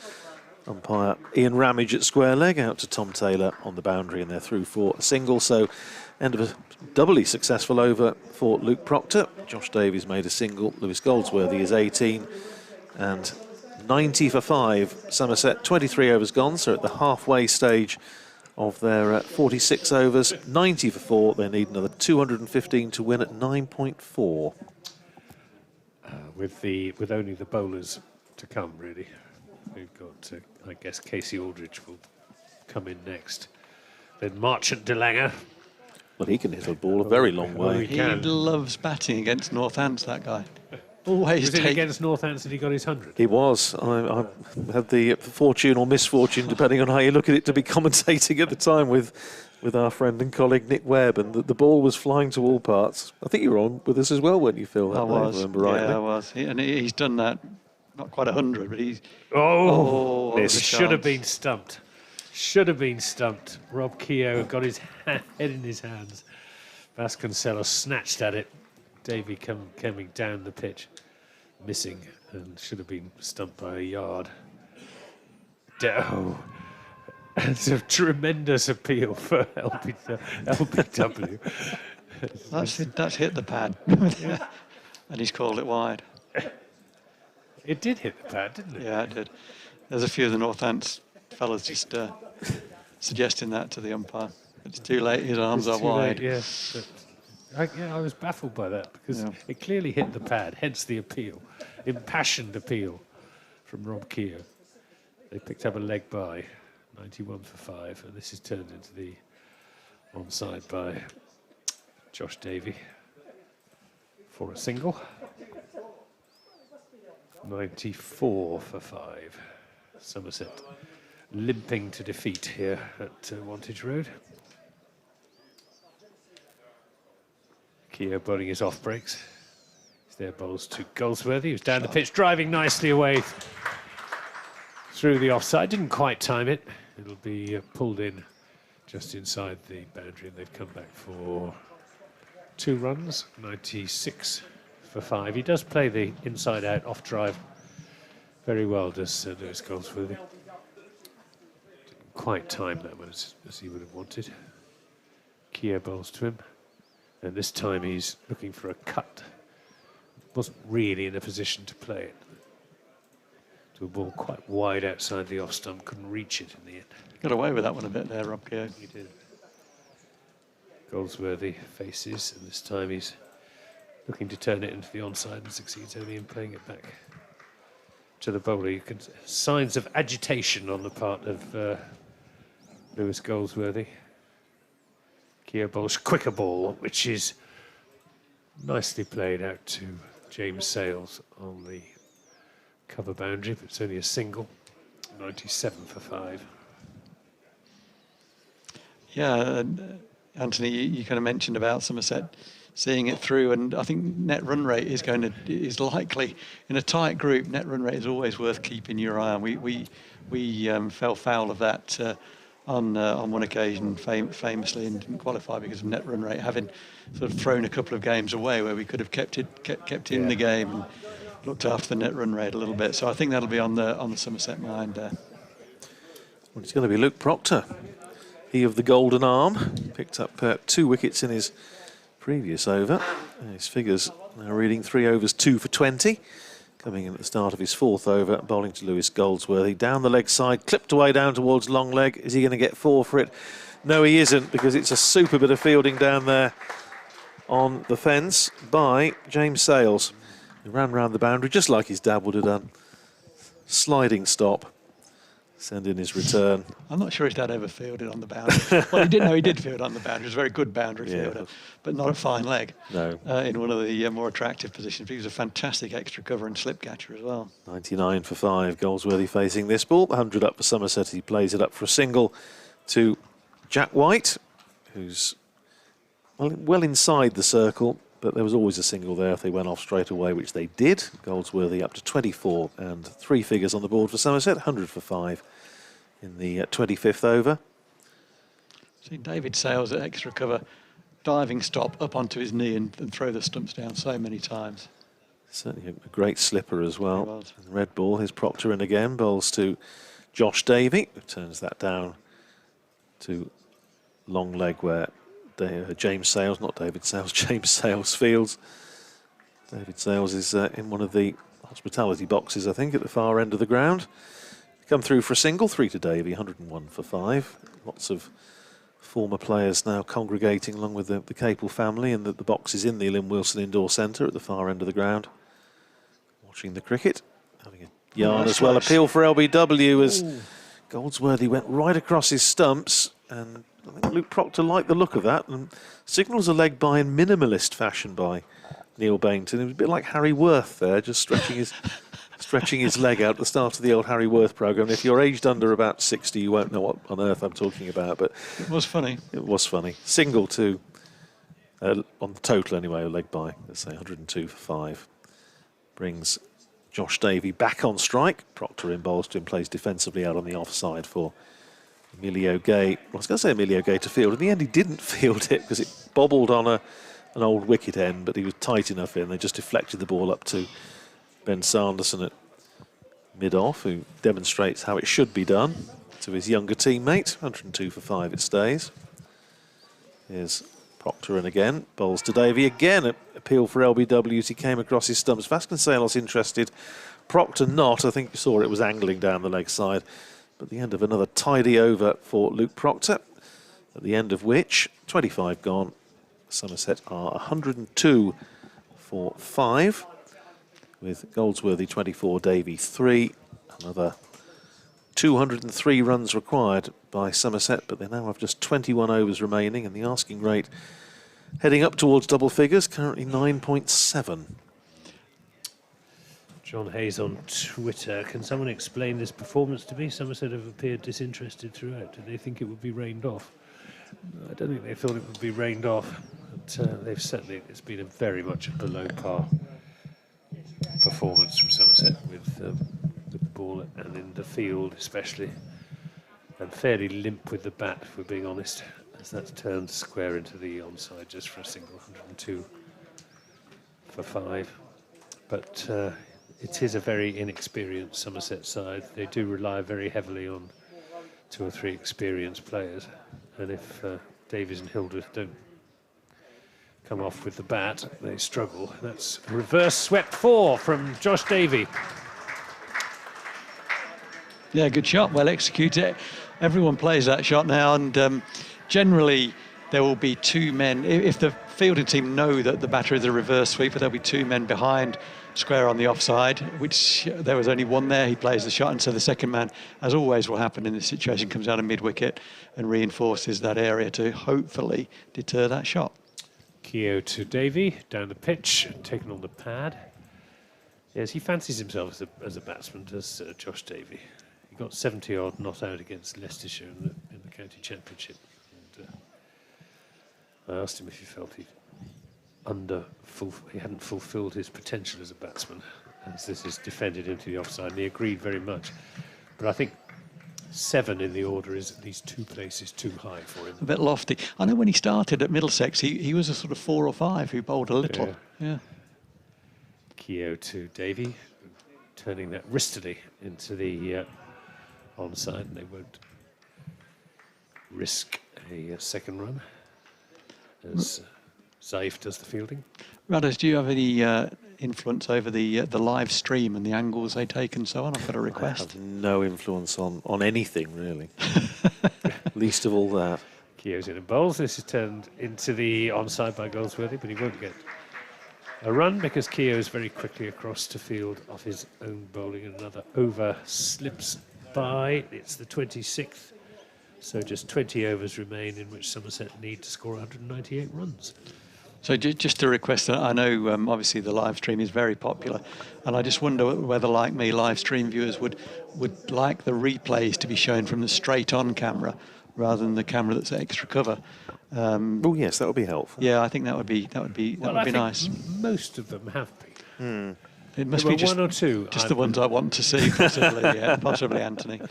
umpire Ian Ramage at square leg, out to Tom Taylor on the boundary, and they're through for a single. So end of a doubly successful over for Luke Proctor. Josh Davies made a single, Lewis Goldsworthy is 18, and 90 for 5. Somerset, 23 overs gone, so at the halfway stage of their 46 overs, 90 for 4. They need another 215 to win at 9.4. With only the bowlers to come, really. We've got, I guess, Casey Aldridge will come in next. Then Marchant de Lange. Well, he can hit a ball a very long way. He loves batting against Northants, that guy. Always was it against Northants that he got his 100? He was. I had the fortune or misfortune, depending on how you look at it, to be commentating at the time with our friend and colleague Nick Webb, and the ball was flying to all parts. I think you were on with us as well, weren't you, Phil? I was. Remember rightly. Yeah, I was. He's done that, not quite 100, but he's... This should have been stumped. Should have been stumped. Rob Keogh got his head in his hands. Vasconcelos snatched at it. Davey coming down the pitch, missing, and should have been stumped by a yard. It's a tremendous appeal for LBW. That's hit the pad. And he's called it wide. It did hit the pad, didn't it? Yeah, it did. There's a few of the Northants fellas just suggesting that to the umpire. It's too late, his arms are wide. Yes. I was baffled by that, because it clearly hit the pad, hence the appeal. Impassioned appeal from Rob Keogh. They picked up a leg by, 91 for 5, and this is turned into the onside by Josh Davey for a single. 94 for 5. Somerset limping to defeat here at Wantage Road. Keogh bowling his off breaks. It's their bowls to Goldsworthy, who's down the pitch, driving nicely away through the offside. Didn't quite time it. It'll be pulled in just inside the boundary, and they've come back for 2 runs, 96 for 5. He does play the inside-out off-drive very well, does Lewis Goldsworthy. Didn't quite time that one as he would have wanted. Keogh bowls to him, and this time he's looking for a cut. Wasn't really in a position to play it. To a ball quite wide outside the off stump, couldn't reach it in the end. Got away with that one a bit there, Rob Keogh. He did. Goldsworthy faces, and this time he's looking to turn it into the onside and succeeds only in playing it back to the bowler. You can signs of agitation on the part of Lewis Goldsworthy. Keogh bowls quicker ball, which is nicely played out to James Sales on the cover boundary, but it's only a single. 97 for 5. Yeah, Anthony, you kind of mentioned about Somerset seeing it through, and I think net run rate is likely in a tight group. Net run rate is always worth keeping your eye on. We fell foul of that on one occasion famously, and didn't qualify because of net run rate, having sort of thrown a couple of games away where we could have kept in the game and looked after the net run rate a little bit. So I think that'll be on the Somerset mind. Well, it's going to be Luke Proctor. He of the golden arm picked up 2 wickets in his previous over. His figures now reading 3 overs, 2 for 20. Coming in at the start of his 4th over, bowling to Lewis Goldsworthy. Down the leg side, clipped away down towards long leg. Is he going to get 4 for it? No, he isn't, because it's a super bit of fielding down there on the fence by James Sales. He ran round the boundary just like his dad would have done. Sliding stop. Send in his return. I'm not sure his dad ever fielded on the boundary. Well, he did field on the boundary. He was a very good boundary fielder, but not a fine leg. No. In one of the more attractive positions. He was a fantastic extra cover and slip catcher as well. 99 for 5. Goldsworthy facing this ball. 100 up for Somerset. He plays it up for a single to Jack White, who's well inside the circle, but there was always a single there if they went off straight away, which they did. Goldsworthy up to 24 and 3 figures on the board for Somerset. 100 for 5 in the 25th over. See David Sales at extra cover, diving stop up onto his knee and throw the stumps down so many times. Certainly a great slipper as well. was. And red ball, here's Proctor in again, bowls to Josh Davey, who turns that down to long leg where James Sales, not David Sales, James Sales fields. David Sales is in one of the hospitality boxes, I think, at the far end of the ground. Come through for a single, 3 to Davey, 101 for 5. Lots of former players now congregating along with the Capel family in the boxes in the Lynn Wilson Indoor Centre at the far end of the ground. Watching the cricket, having a yarn as well. Appeal for LBW as Goldsworthy went right across his stumps, and I think Luke Proctor liked the look of that and signals a leg by in minimalist fashion by Neil Bainton. It was a bit like Harry Worth there, just stretching his leg out at the start of the old Harry Worth programme. If you're aged under about 60, you won't know what on earth I'm talking about, but it was funny. It was funny. Single to, on the total anyway, a leg by, let's say 102 for 5. Brings Josh Davey back on strike. Proctor in bowls to him, plays defensively out on the offside for Emilio Gay. Well, I was going to say Emilio Gay to field. In the end, he didn't field it because it bobbled on an old wicket end, but he was tight enough in. They just deflected the ball up to Ben Sanderson at mid-off, who demonstrates how it should be done to his younger teammate. 102 for 5 it stays. Here's Proctor in again. Bowls to Davey. Again, appeal for LBWs. He came across his stumps. Vasconcelos interested. Proctor not. I think you saw it was angling down the leg side. But the end of another tidy over for Luke Proctor, at the end of which, 25 gone. Somerset are 102 for 5. With Goldsworthy 24, Davey 3. Another 203 runs required by Somerset, but they now have just 21 overs remaining, and the asking rate heading up towards double figures, currently 9.7. John Hayes on Twitter. Can someone explain this performance to me? Somerset have appeared disinterested throughout. Did they think it would be rained off? I don't think they thought it would be rained off, but they've certainly, it's been a very much a below par performance from Somerset with the ball and in the field especially. and fairly limp with the bat, if we're being honest, as that's turned square into the onside just for a single. 102 for 5. But it is a very inexperienced Somerset side. They do rely very heavily on 2 or 3 experienced players, and if Davies and Hildreth don't come off with the bat, they struggle. That's a reverse swept 4 from Josh Davey. Yeah, good shot, well executed. Everyone plays that shot now, and generally there will be 2 men. If the fielding team know that the batter is a reverse sweeper, there'll be 2 men behind square on the offside, which there was only one there. He plays the shot, and so the second man, as always will happen in this situation, comes out of mid-wicket and reinforces that area to hopefully deter that shot. Keogh to Davey, down the pitch, taken on the pad. Yes, he fancies himself as a batsman, does Josh Davey. He got 70-odd not out against Leicestershire in the county championship. And, I asked him if he felt he hadn't fulfilled his potential as a batsman, as this is defended into the offside, and he agreed very much. But I think 7 in the order is at least 2 places too high for him. A bit lofty. I know when he started at Middlesex, he was a sort of 4 or 5 who bowled a little. Yeah. Keogh to Davey, turning that wristily into the onside, and they won't risk a second run as Zaif does the fielding. Rados, do you have any influence over the live stream and the angles they take and so on? I've got a request. I have no influence on anything, really. Least of all that. Keogh's in and bowls. This is turned into the onside by Goldsworthy, but he won't get a run because Keogh is very quickly across to field off his own bowling, and another over slips by. It's the 26th, so just 20 overs remain in which Somerset need to score 198 runs. So just a request, I know obviously the live stream is very popular, and I just wonder whether, like me, live stream viewers would like the replays to be shown from the straight-on camera rather than the camera that's extra cover. Oh yes, that would be helpful. Yeah, I think that would be nice. Most of them have been. It must There be were just 1 or 2. just the ones I want to see, possibly. Yeah, possibly Anthony.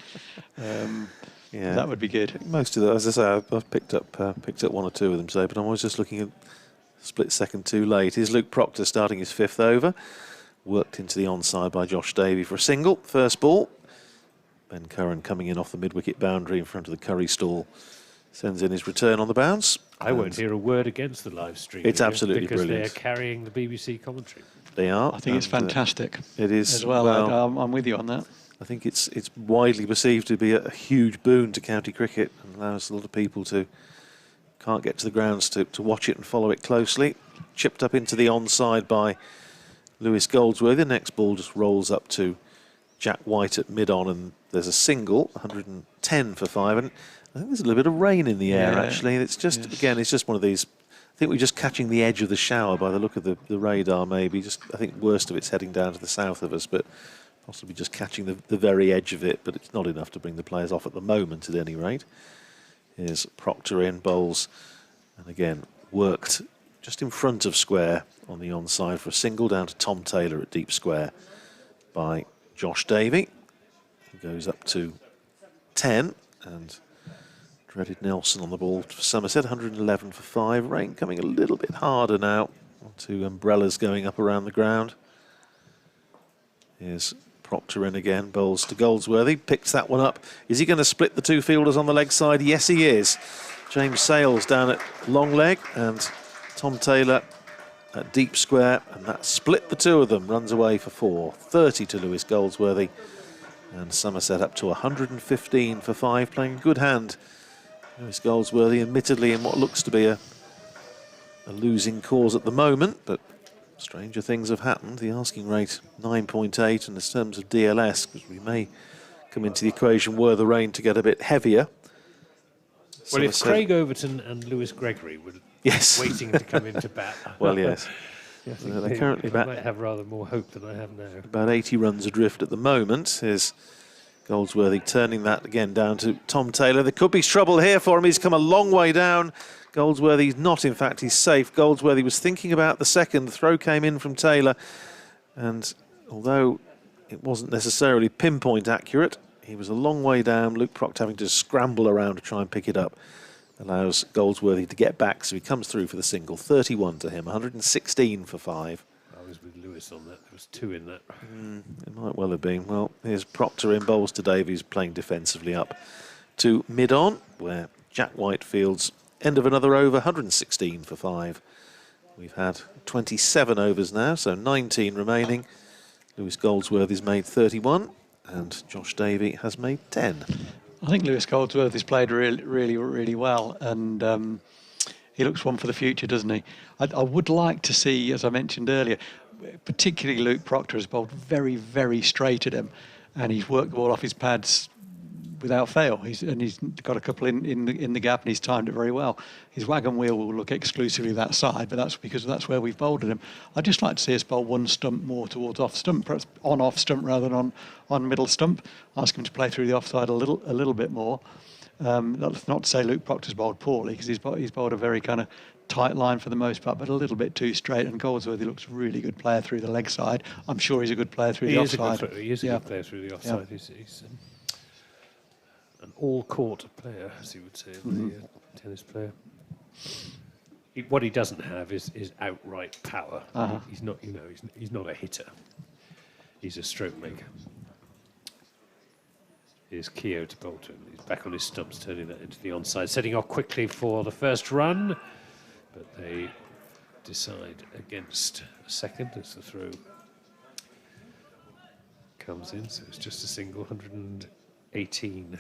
Yeah, that would be good. Most of those, as I say, I've picked up 1 or 2 of them today, but I'm always just looking at split second too late. Here's Luke Proctor starting his 5th over. Worked into the onside by Josh Davey for a single. First ball. Ben Curran coming in off the mid-wicket boundary in front of the Curry stall. Sends in his return on the bounce. I won't hear a word against the live stream. It's absolutely because brilliant. They're carrying the BBC commentary. They are. I think it's fantastic. It is as well. I'm with you on that. I think it's widely perceived to be a huge boon to county cricket, and allows a lot of people to can't get to the grounds to watch it and follow it closely. Chipped up into the onside by Lewis Goldsworthy. The next ball just rolls up to Jack White at mid-on, and there's a single, 110 for 5. And I think there's a little bit of rain in the air, actually. It's just, again, it's just one of these. I think we're just catching the edge of the shower by the look of the radar, maybe. Just, I think worst of it's heading down to the south of us, but possibly just catching the very edge of it. But it's not enough to bring the players off at the moment, at any rate. Here's Proctor in, bowls, and again, worked just in front of square on the onside for a single down to Tom Taylor at deep square by Josh Davey. He goes up to 10, and dreaded Nelson on the ball for Somerset, 111 for 5. Rain coming a little bit harder now. 2 umbrellas going up around the ground. Here's Proctor in again, bowls to Goldsworthy, picks that one up. Is he going to split the 2 fielders on the leg side? Yes, he is. James Sales down at long leg, and Tom Taylor at deep square, and that split the 2 of them. Runs away for 4. 30 to Lewis Goldsworthy, and Somerset up to 115 for 5, playing a good hand. Lewis Goldsworthy, admittedly, in what looks to be a losing cause at the moment, but stranger things have happened. The asking rate 9.8, and in terms of DLS, because we may come into the equation were the rain to get a bit heavier. Well, if Craig Overton and Lewis Gregory were waiting to come into bat, well, yes, they're currently I might have rather more hope than I have now. About 80 runs adrift at the moment. Here's Goldsworthy turning that again down to Tom Taylor. There could be trouble here for him. He's come a long way down. Goldsworthy's not, in fact, he's safe. Goldsworthy was thinking about the second. The throw came in from Taylor, and although it wasn't necessarily pinpoint accurate, he was a long way down. Luke Proctor having to scramble around to try and pick it up. Allows Goldsworthy to get back, so he comes through for the single. 31 to him, 116 for 5. I was with Lewis on that. There was 2 in that. It might well have been. Well, here's Proctor in bowls to Davies, playing defensively up to mid-on, where Jack Whitefield's end of another over, 116 for 5. We've had 27 overs now, so 19 remaining. Lewis Goldsworthy's made 31, and Josh Davey has made 10. I think Lewis Goldsworthy's played really well, and he looks one for the future, doesn't he? I would like to see, as I mentioned earlier, particularly Luke Proctor has bowled very straight at him, and he's worked the ball off his pads without fail. He's got a couple in the gap, and he's timed it very well. His wagon wheel will look exclusively that side, but that's because that's where we've bowled at him. I'd just like to see us bowl one stump more towards off stump, perhaps on off stump rather than on middle stump. Ask him to play through the offside a little bit more. That's not to say Luke Proctor's bowled poorly, because he's bowled a very kind of tight line for the most part, but a little bit too straight. And Goldsworthy looks a really good player through the leg side. I'm sure he's a good player through the offside. He is a good player through the offside. Yeah. He's an all-court player, as you would say, the tennis player. What he doesn't have is outright power. He's not, he's not a hitter. He's a stroke maker. Here's Keogh to Bolton. He's back on his stumps, turning that into the onside, setting off quickly for the first run, but they decide against a second as the throw comes in. So it's just a single, 118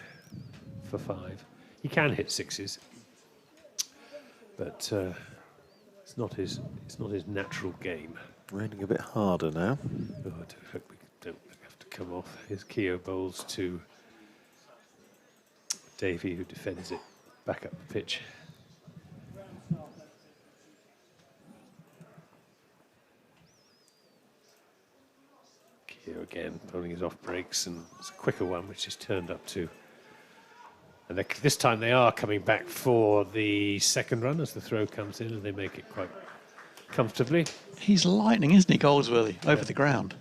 for 5. He can hit 6s, but it's not his natural game. Raining a bit harder now. Oh, I hope we don't have to come off. Here's Keogh bowls to Davey, who defends it back up the pitch. Keogh again pulling his off breaks, and it's a quicker one which is turned up to. And this time they are coming back for the second run as the throw comes in, and they make it quite comfortably. He's lightning, isn't he, Goldsworthy, over the ground?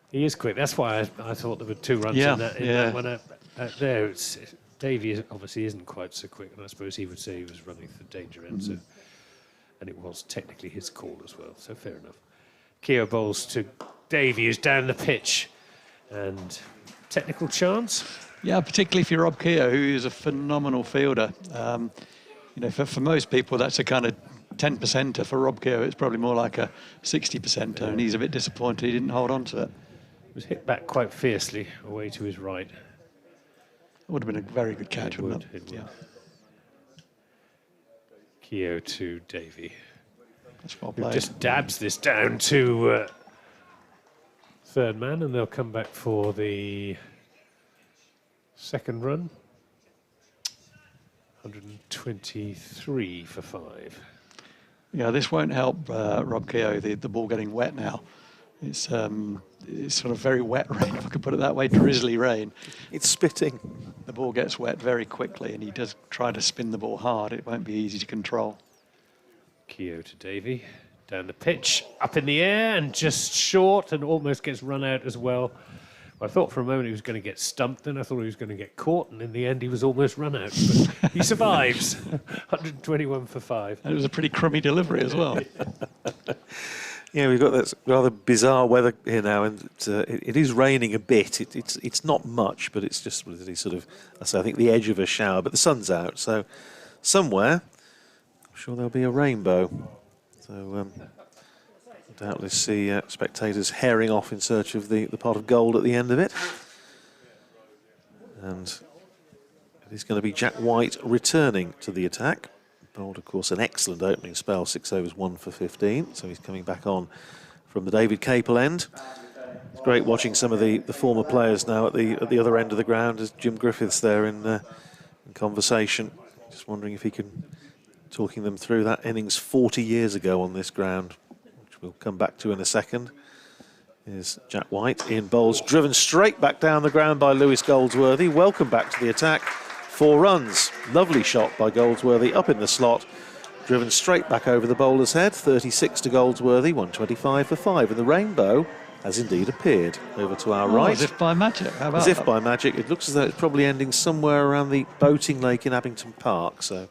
He is quick. That's why I thought there were 2 runs in that one. There, Davey obviously isn't quite so quick, and I suppose he would say he was running for danger end, so, and it was technically his call as well, so fair enough. Keogh bowls to Davey, who's down the pitch, and technical chance. Yeah, particularly if you're Rob Keogh, who is a phenomenal fielder. For most people, that's a kind of 10%er. For Rob Keogh, it's probably more like a 60%er, and he's a bit disappointed he didn't hold on to it. It was hit back quite fiercely away to his right. It would have been a very good catch, wouldn't it? It would. Yeah. Keogh to Davey. That's well played. Just dabs this down to third man, and they'll come back for the second run. 123 for 5. Yeah, this won't help Rob Keogh, the ball getting wet now. It's sort of very wet rain, if I could put it that way, drizzly rain. It's spitting. The ball gets wet very quickly, and he does try to spin the ball hard. It won't be easy to control. Keogh to Davey, down the pitch, up in the air, and just short, and almost gets run out as well. I thought for a moment he was going to get stumped, and I thought he was going to get caught, and in the end he was almost run out. But he survives. 121 for 5. And it was a pretty crummy delivery as well. Yeah, we've got that rather bizarre weather here now, and it is raining a bit. It's not much, but it's just really sort of, I think, the edge of a shower. But the sun's out, so somewhere, I'm sure there'll be a rainbow. So doubtless see spectators herring off in search of the pot of gold at the end of it. And it is going to be Jack White returning to the attack. Bowled, of course, an excellent opening spell, 6 overs, 1 for 15. So he's coming back on from the David Capel end. It's great watching some of the former players now at the other end of the ground, as Jim Griffiths there in conversation. Just wondering if he can, talking them through that innings 40 years ago on this ground, which we'll come back to in a second. Here's Jack White in bowls, driven straight back down the ground by Lewis Goldsworthy. Welcome back to the attack. 4 runs. Lovely shot by Goldsworthy up in the slot. Driven straight back over the bowler's head. 36 to Goldsworthy, 125 for 5. And the rainbow has indeed appeared over to our Oh, right. as if by magic. How about As if that? by magic. It looks as though it's probably ending somewhere around the boating lake in Abington Park. So,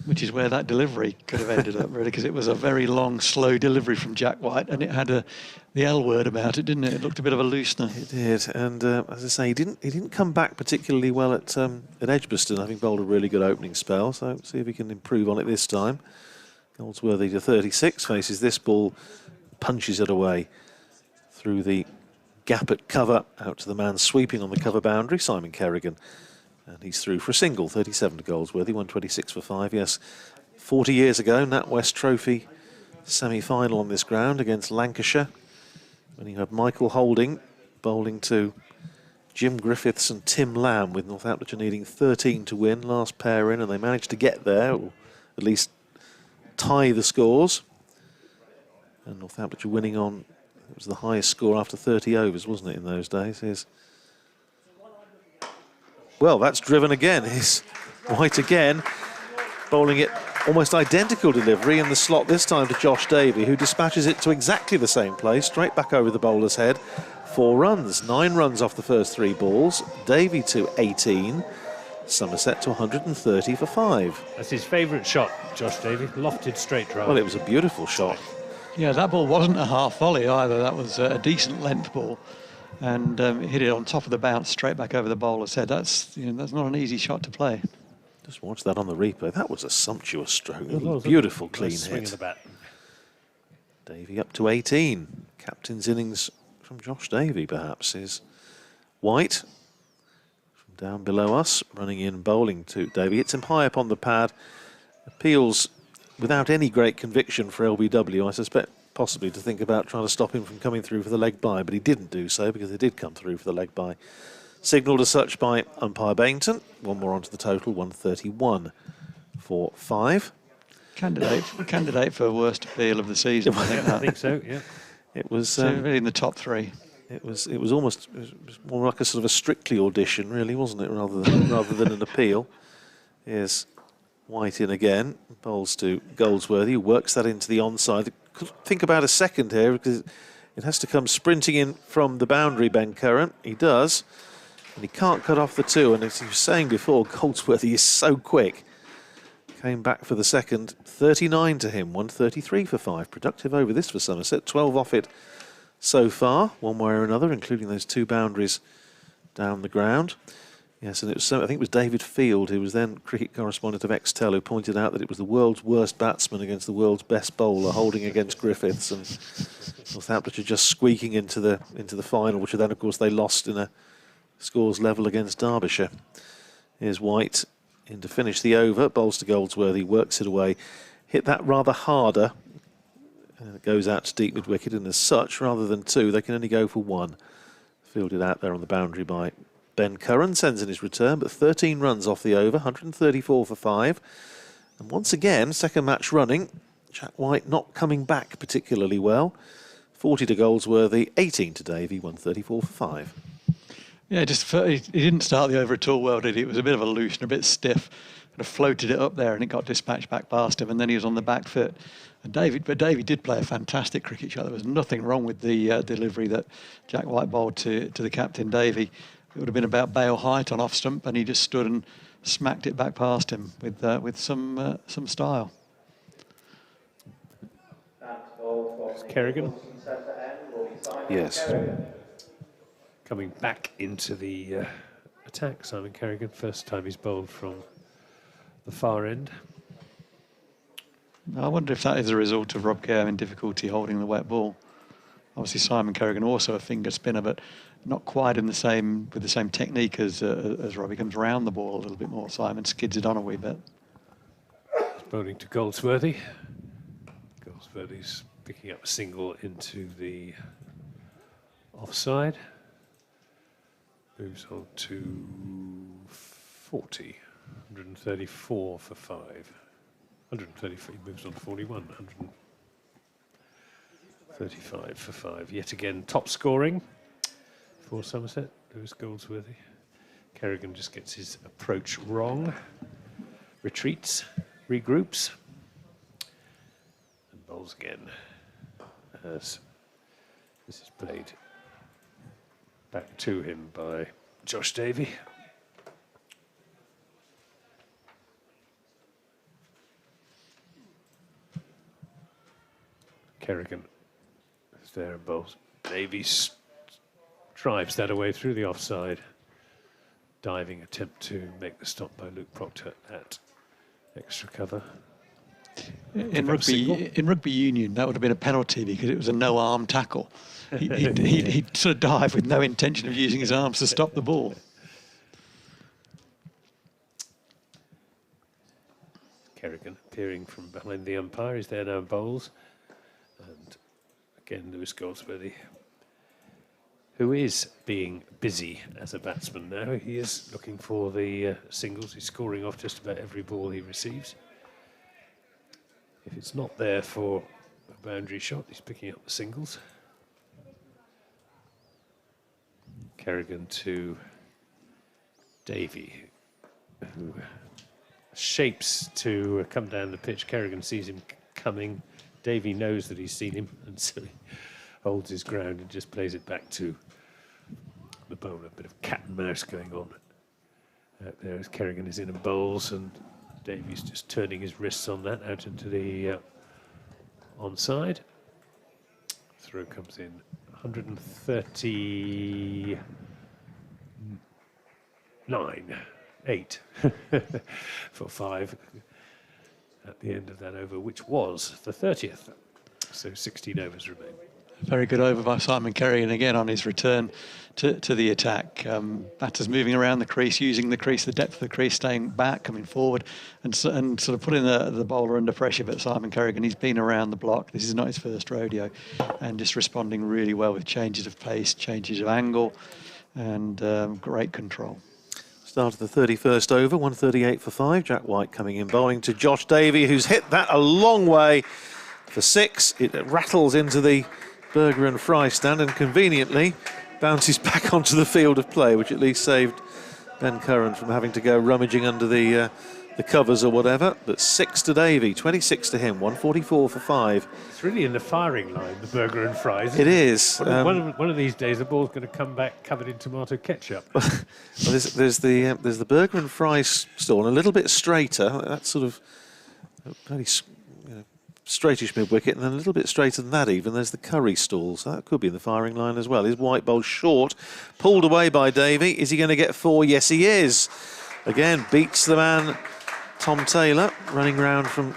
Which is where that delivery could have ended up, really, because it was a very long, slow delivery from Jack White, and it had the L word about it, didn't it? It looked a bit of a loosener. it did, and as I say, he didn't come back particularly well at Edgbaston. I think bowled a really good opening spell. So see if he can improve on it this time. Goldsworthy to 36 faces this ball, punches it away through the gap at cover out to the man sweeping on the cover boundary, Simon Kerrigan. And he's through for a single, 37 to Goldsworthy, 126 for 5. Yes, 40 years ago, NatWest Trophy semi-final on this ground against Lancashire, when you had Michael Holding bowling to Jim Griffiths and Tim Lamb, with Northamptonshire needing 13 to win, last pair in, and they managed to get there, or at least tie the scores. And Northamptonshire winning on, it was the highest score after 30 overs, wasn't it, in those days? Here's, well, that's driven again. Here's White again, bowling it almost identical delivery in the slot this time to Josh Davey, who dispatches it to exactly the same place, straight back over the bowler's head. 4 runs, 9 runs off the first 3 balls. Davey to 18, Somerset to 130 for 5. That's his favourite shot, Josh Davey. Lofted straight drive. Well, it was a beautiful shot. Yeah, that ball wasn't a half volley either. That was a decent length ball, and hit it on top of the bounce straight back over the bowler's head. That's that's not an easy shot to play. Just watch that on the replay. That was a sumptuous stroke. Oh, Beautiful clean nice swing hit. of the bat. Davey up to 18. Captain's innings from Josh Davey, perhaps, is White from down below us, running in bowling to Davey. Hits him high up on the pad. Appeals without any great conviction for LBW, I suspect, possibly to think about trying to stop him from coming through for the leg bye, but he didn't do so because they did come through for the leg bye. Signalled as such by umpire Bainton. One more onto the total, 131 for 5. Candidate for worst appeal of the season. I think I think so, yeah. It was so really in the top 3. it was almost more like a sort of a Strictly audition, really, wasn't it, rather than an appeal. Here's White in again, bowls to Goldsworthy, who works that into the onside. Think about a second here, because it has to come sprinting in from the boundary, Ben Curran. He does, and he can't cut off the 2. And as he was saying before, Goldsworthy is so quick. Came back for the second, 39 to him, 133 for 5. Productive over this for Somerset, 12 off it so far, one way or another, including those 2 boundaries down the ground. Yes, and it was, I think it was David Field, who was then cricket correspondent of Extel, who pointed out that it was the world's worst batsman against the world's best bowler, holding against Griffiths, and Northamptonshire just squeaking into the final, which then, of course, they lost in a scores level against Derbyshire. Here's White in to finish the over, bowls to Goldsworthy, works it away, hit that rather harder, and it goes out to deep mid-wicket, and as such, rather than 2, they can only go for 1. Fielded out there on the boundary by Ben Curran, sends in his return, but 13 runs off the over, 134 for 5. And once again, second match running, Jack White not coming back particularly well. 40 to Goldsworthy, 18 to Davey, 134 for 5. Yeah, he didn't start the over at all well, did he? It was a bit of a loose and a bit stiff. Kind of floated it up there and it got dispatched back past him, and then he was on the back foot. And Davey did play a fantastic cricket shot. There was nothing wrong with the delivery that Jack White bowled to the captain, Davey. It would have been about bail height on off stump, and he just stood and smacked it back past him with some style. Kerrigan. Yes. Coming back into the attack, Simon Kerrigan. First time he's bowled from the far end. I wonder if that is a result of Rob Kerr having difficulty holding the wet ball. Obviously, Simon Kerrigan also a finger spinner, but not quite with the same technique as Rob. He comes round the ball a little bit more. Simon skids it on a wee bit. He's bowling to Goldsworthy. Goldsworthy's picking up a single into the offside. Moves on to 40, 134 for 5. 133 moves on to 41, 135 for 5. Yet again, top scoring for Somerset, Lewis Goldsworthy. Kerrigan just gets his approach wrong, retreats, regroups, and bowls again as This is played back to him by Josh Davey. Kerrigan is there and bowls. Davies drives that away through the offside. Diving attempt to make the stop by Luke Proctor at extra cover. In rugby union, that would have been a penalty because it was a no-arm tackle. He'd sort of dive with no intention of using his arms to stop the ball. Kerrigan appearing from behind the umpire. He's there now and bowls. And again, Lewis Goldsworthy, who is being busy as a batsman now. He is looking for the singles. He's scoring off just about every ball he receives. If it's not there for a boundary shot, he's picking up the singles. Kerrigan to Davey, who shapes to come down the pitch. Kerrigan sees him coming. Davey knows that he's seen him, and so he holds his ground and just plays it back to the bowler. A bit of cat and mouse going on out there as Kerrigan is in and bowls, and Davies just turning his wrists on that out into the onside. Throw comes in 139.8 for 5 at the end of that over, which was the 30th. So 16 overs remain. Very good over by Simon Kerrigan again on his return to the attack. Batters moving around the crease, using the crease, the depth of the crease, staying back, coming forward, and sort of putting the bowler under pressure. But Simon Kerrigan, he's been around the block. This is not his first rodeo, and just responding really well with changes of pace, changes of angle, and great control. Start of the 31st over, 138 for 5. Jack White coming in, bowling to Josh Davey, who's hit that a long way for 6. It rattles into the Burger and Fry stand and conveniently bounces back onto the field of play, which at least saved Ben Curran from having to go rummaging under the covers or whatever. But 6 to Davey, 26 to him, 144 for 5. It's really in the firing line, the Burger and Fries. It is. One of these days, the ball's going to come back covered in tomato ketchup. Well, there's the Burger and Fries stall, and a little bit straighter. That's sort of very straightish mid-wicket, and then a little bit straighter than that even. There's the Curry stall, so that could be in the firing line as well. His white ball short, pulled away by Davey. Is he going to get 4? Yes, he is. Again, beats the man, Tom Taylor, running round from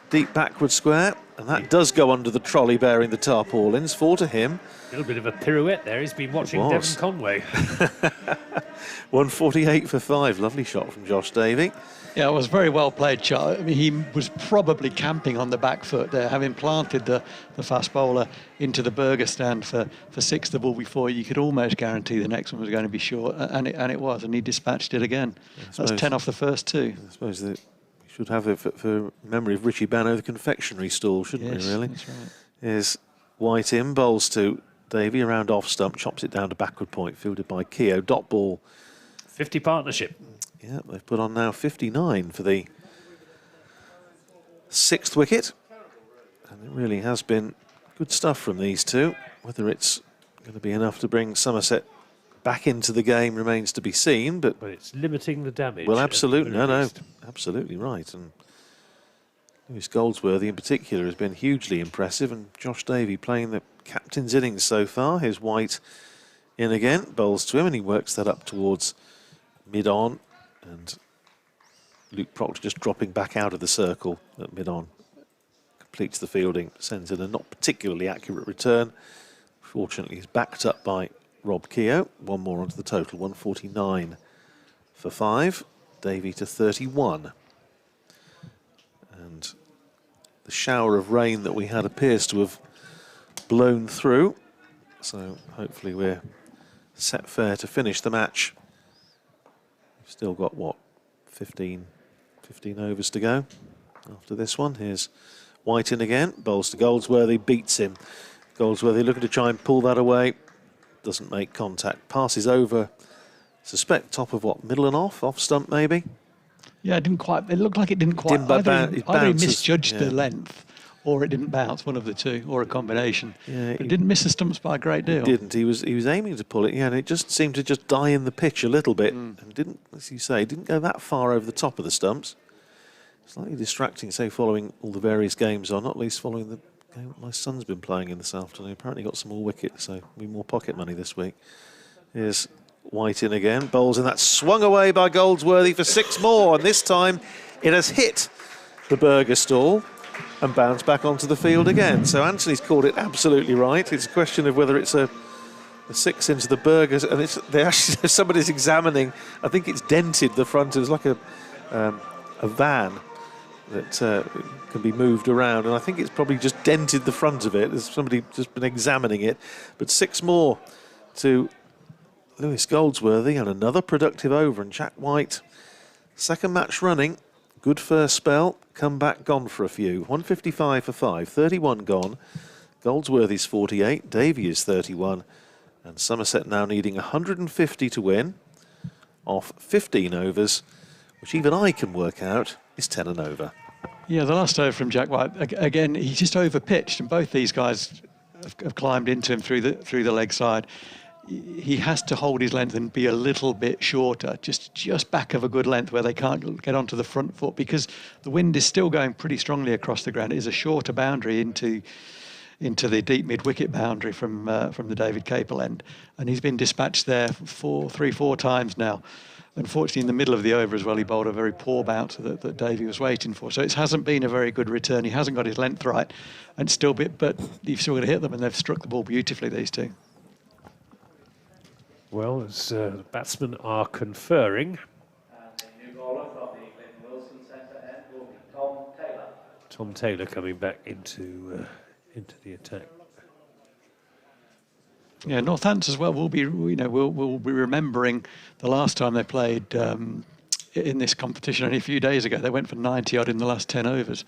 deep backward square, and that does go under the trolley bearing the tarpaulins. 4 to him. A little bit of a pirouette there. He's been watching Devon Conway. 148 for 5. Lovely shot from Josh Davey. Yeah, it was very well played, Charlie. I mean, he was probably camping on the back foot there, having planted the fast bowler into the Burger stand for 6 the ball before. You could almost guarantee the next one was going to be short, and it was, and he dispatched it again. That's 10 off the first 2. I suppose that we should have it for memory of Richie Bano, the confectionery stall, shouldn't we, really? That's right. Here's White in, bowls to Davey around off stump, chops it down to backward point, fielded by Keogh. Dot ball. 50 partnership. Yeah, they've put on now 59 for the 6th wicket. And it really has been good stuff from these two. Whether it's going to be enough to bring Somerset back into the game remains to be seen. But it's limiting the damage. Well, absolutely. No, absolutely right. And Lewis Goldsworthy in particular has been hugely impressive. And Josh Davey playing the captain's innings so far. Here's White in again, bowls to him, and he works that up towards mid-on. And Luke Proctor just dropping back out of the circle at mid-on. Completes the fielding, sends in a not particularly accurate return. Fortunately, he's backed up by Rob Keogh. 1 more onto the total, 149 for 5. Davey to 31. And the shower of rain that we had appears to have blown through. So hopefully we're set fair to finish the match. Still got, what, 15 overs to go after this one. Here's White in again, bowls to Goldsworthy, beats him. Goldsworthy looking to try and pull that away. Doesn't make contact. Passes over, suspect top of what, middle and off stump maybe? Yeah, it looked like it didn't quite. Either he misjudged the length, or it didn't bounce, one of the two, or a combination. Yeah, But it didn't miss the stumps by a great deal. Didn't. He was aiming to pull it, yeah, and it just seemed to just die in the pitch a little bit, and didn't, as you say, didn't go that far over the top of the stumps. Slightly distracting, say, following all the various games on, not least following the game my son's been playing in this afternoon. Apparently got some more wickets, so we more pocket money this week. Here's White in again, bowls, and that's swung away by Goldsworthy for 6 more, and this time it has hit the Burger stall and bounced back onto the field again. So Anthony's called it absolutely right. It's a question of whether it's a 6 into the Burgers, and they actually, somebody's examining. I think it's dented the front. It was like a van that can be moved around, and I think it's probably just dented the front of it. There's somebody just been examining it. But 6 more to Lewis Goldsworthy, and another productive over, and Jack White, second match running, good first spell, come back gone for a few. 155 for 5, 31 gone. Goldsworthy's 48, Davey is 31, and Somerset now needing 150 to win off 15 overs, which even I can work out is 10 and over. Yeah, the last over from Jack White, again, he just overpitched, and both these guys have climbed into him through the leg side. He has to hold his length and be a little bit shorter, just back of a good length where they can't get onto the front foot, because the wind is still going pretty strongly across the ground. It is a shorter boundary into the deep mid-wicket boundary from the David Capel end, and he's been dispatched there 3-4 times now. Unfortunately, in the middle of the over as well, he bowled a very poor bounce that Davey was waiting for. So it hasn't been a very good return. He hasn't got his length right, and but you've still got to hit them, and they've struck the ball beautifully, these two. Well, as the batsmen are conferring, Tom Taylor coming back into the attack. Yeah, Northants as well. We'll be remembering the last time they played in this competition only a few days ago. They went for 90 odd in the last 10 overs.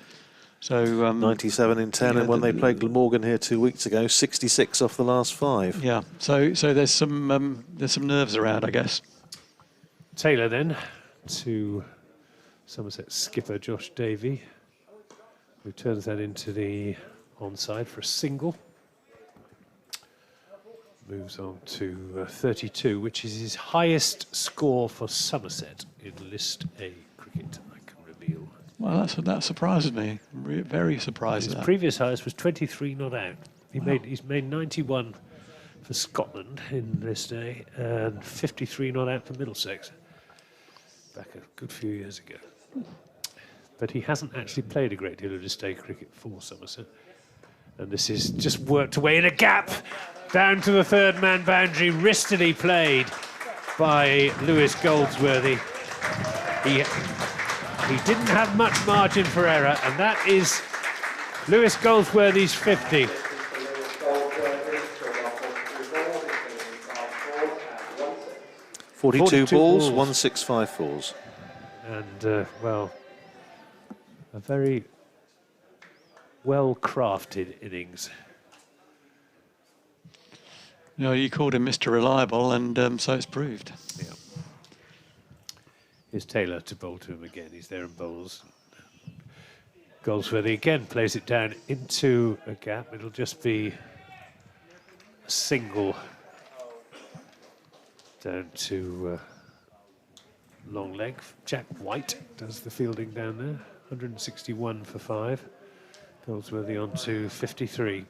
So 97 in 10, and when they played Glamorgan here 2 weeks ago, 66 off the last 5. Yeah, so there's some nerves around, I guess. Taylor then to Somerset skipper Josh Davey, who turns that into the onside for a single. Moves on to 32, which is his highest score for Somerset in List A cricket, I can reveal. Well, that surprises me. Very surprised. His at that. previous highest was 23 not out. He's made 91 for Scotland in List A and 53 not out for Middlesex back a good few years ago. But he hasn't actually played a great deal of List A cricket for Somerset. And this is just worked away in a gap down to the third man boundary, wristily played by Lewis Goldsworthy. He didn't have much margin for error, and that is Lewis Goldsworthy's 50. Forty-two balls, 1654s. And, well, a very well-crafted innings. No, you called him Mr. Reliable, and so it's proved. Yeah. Here's Taylor to bowl to him again. He's there and bowls. Goldsworthy again plays it down into a gap. It'll just be a single down to long leg. Jack White does the fielding down there. 161 for 5. Goldsworthy on to 53.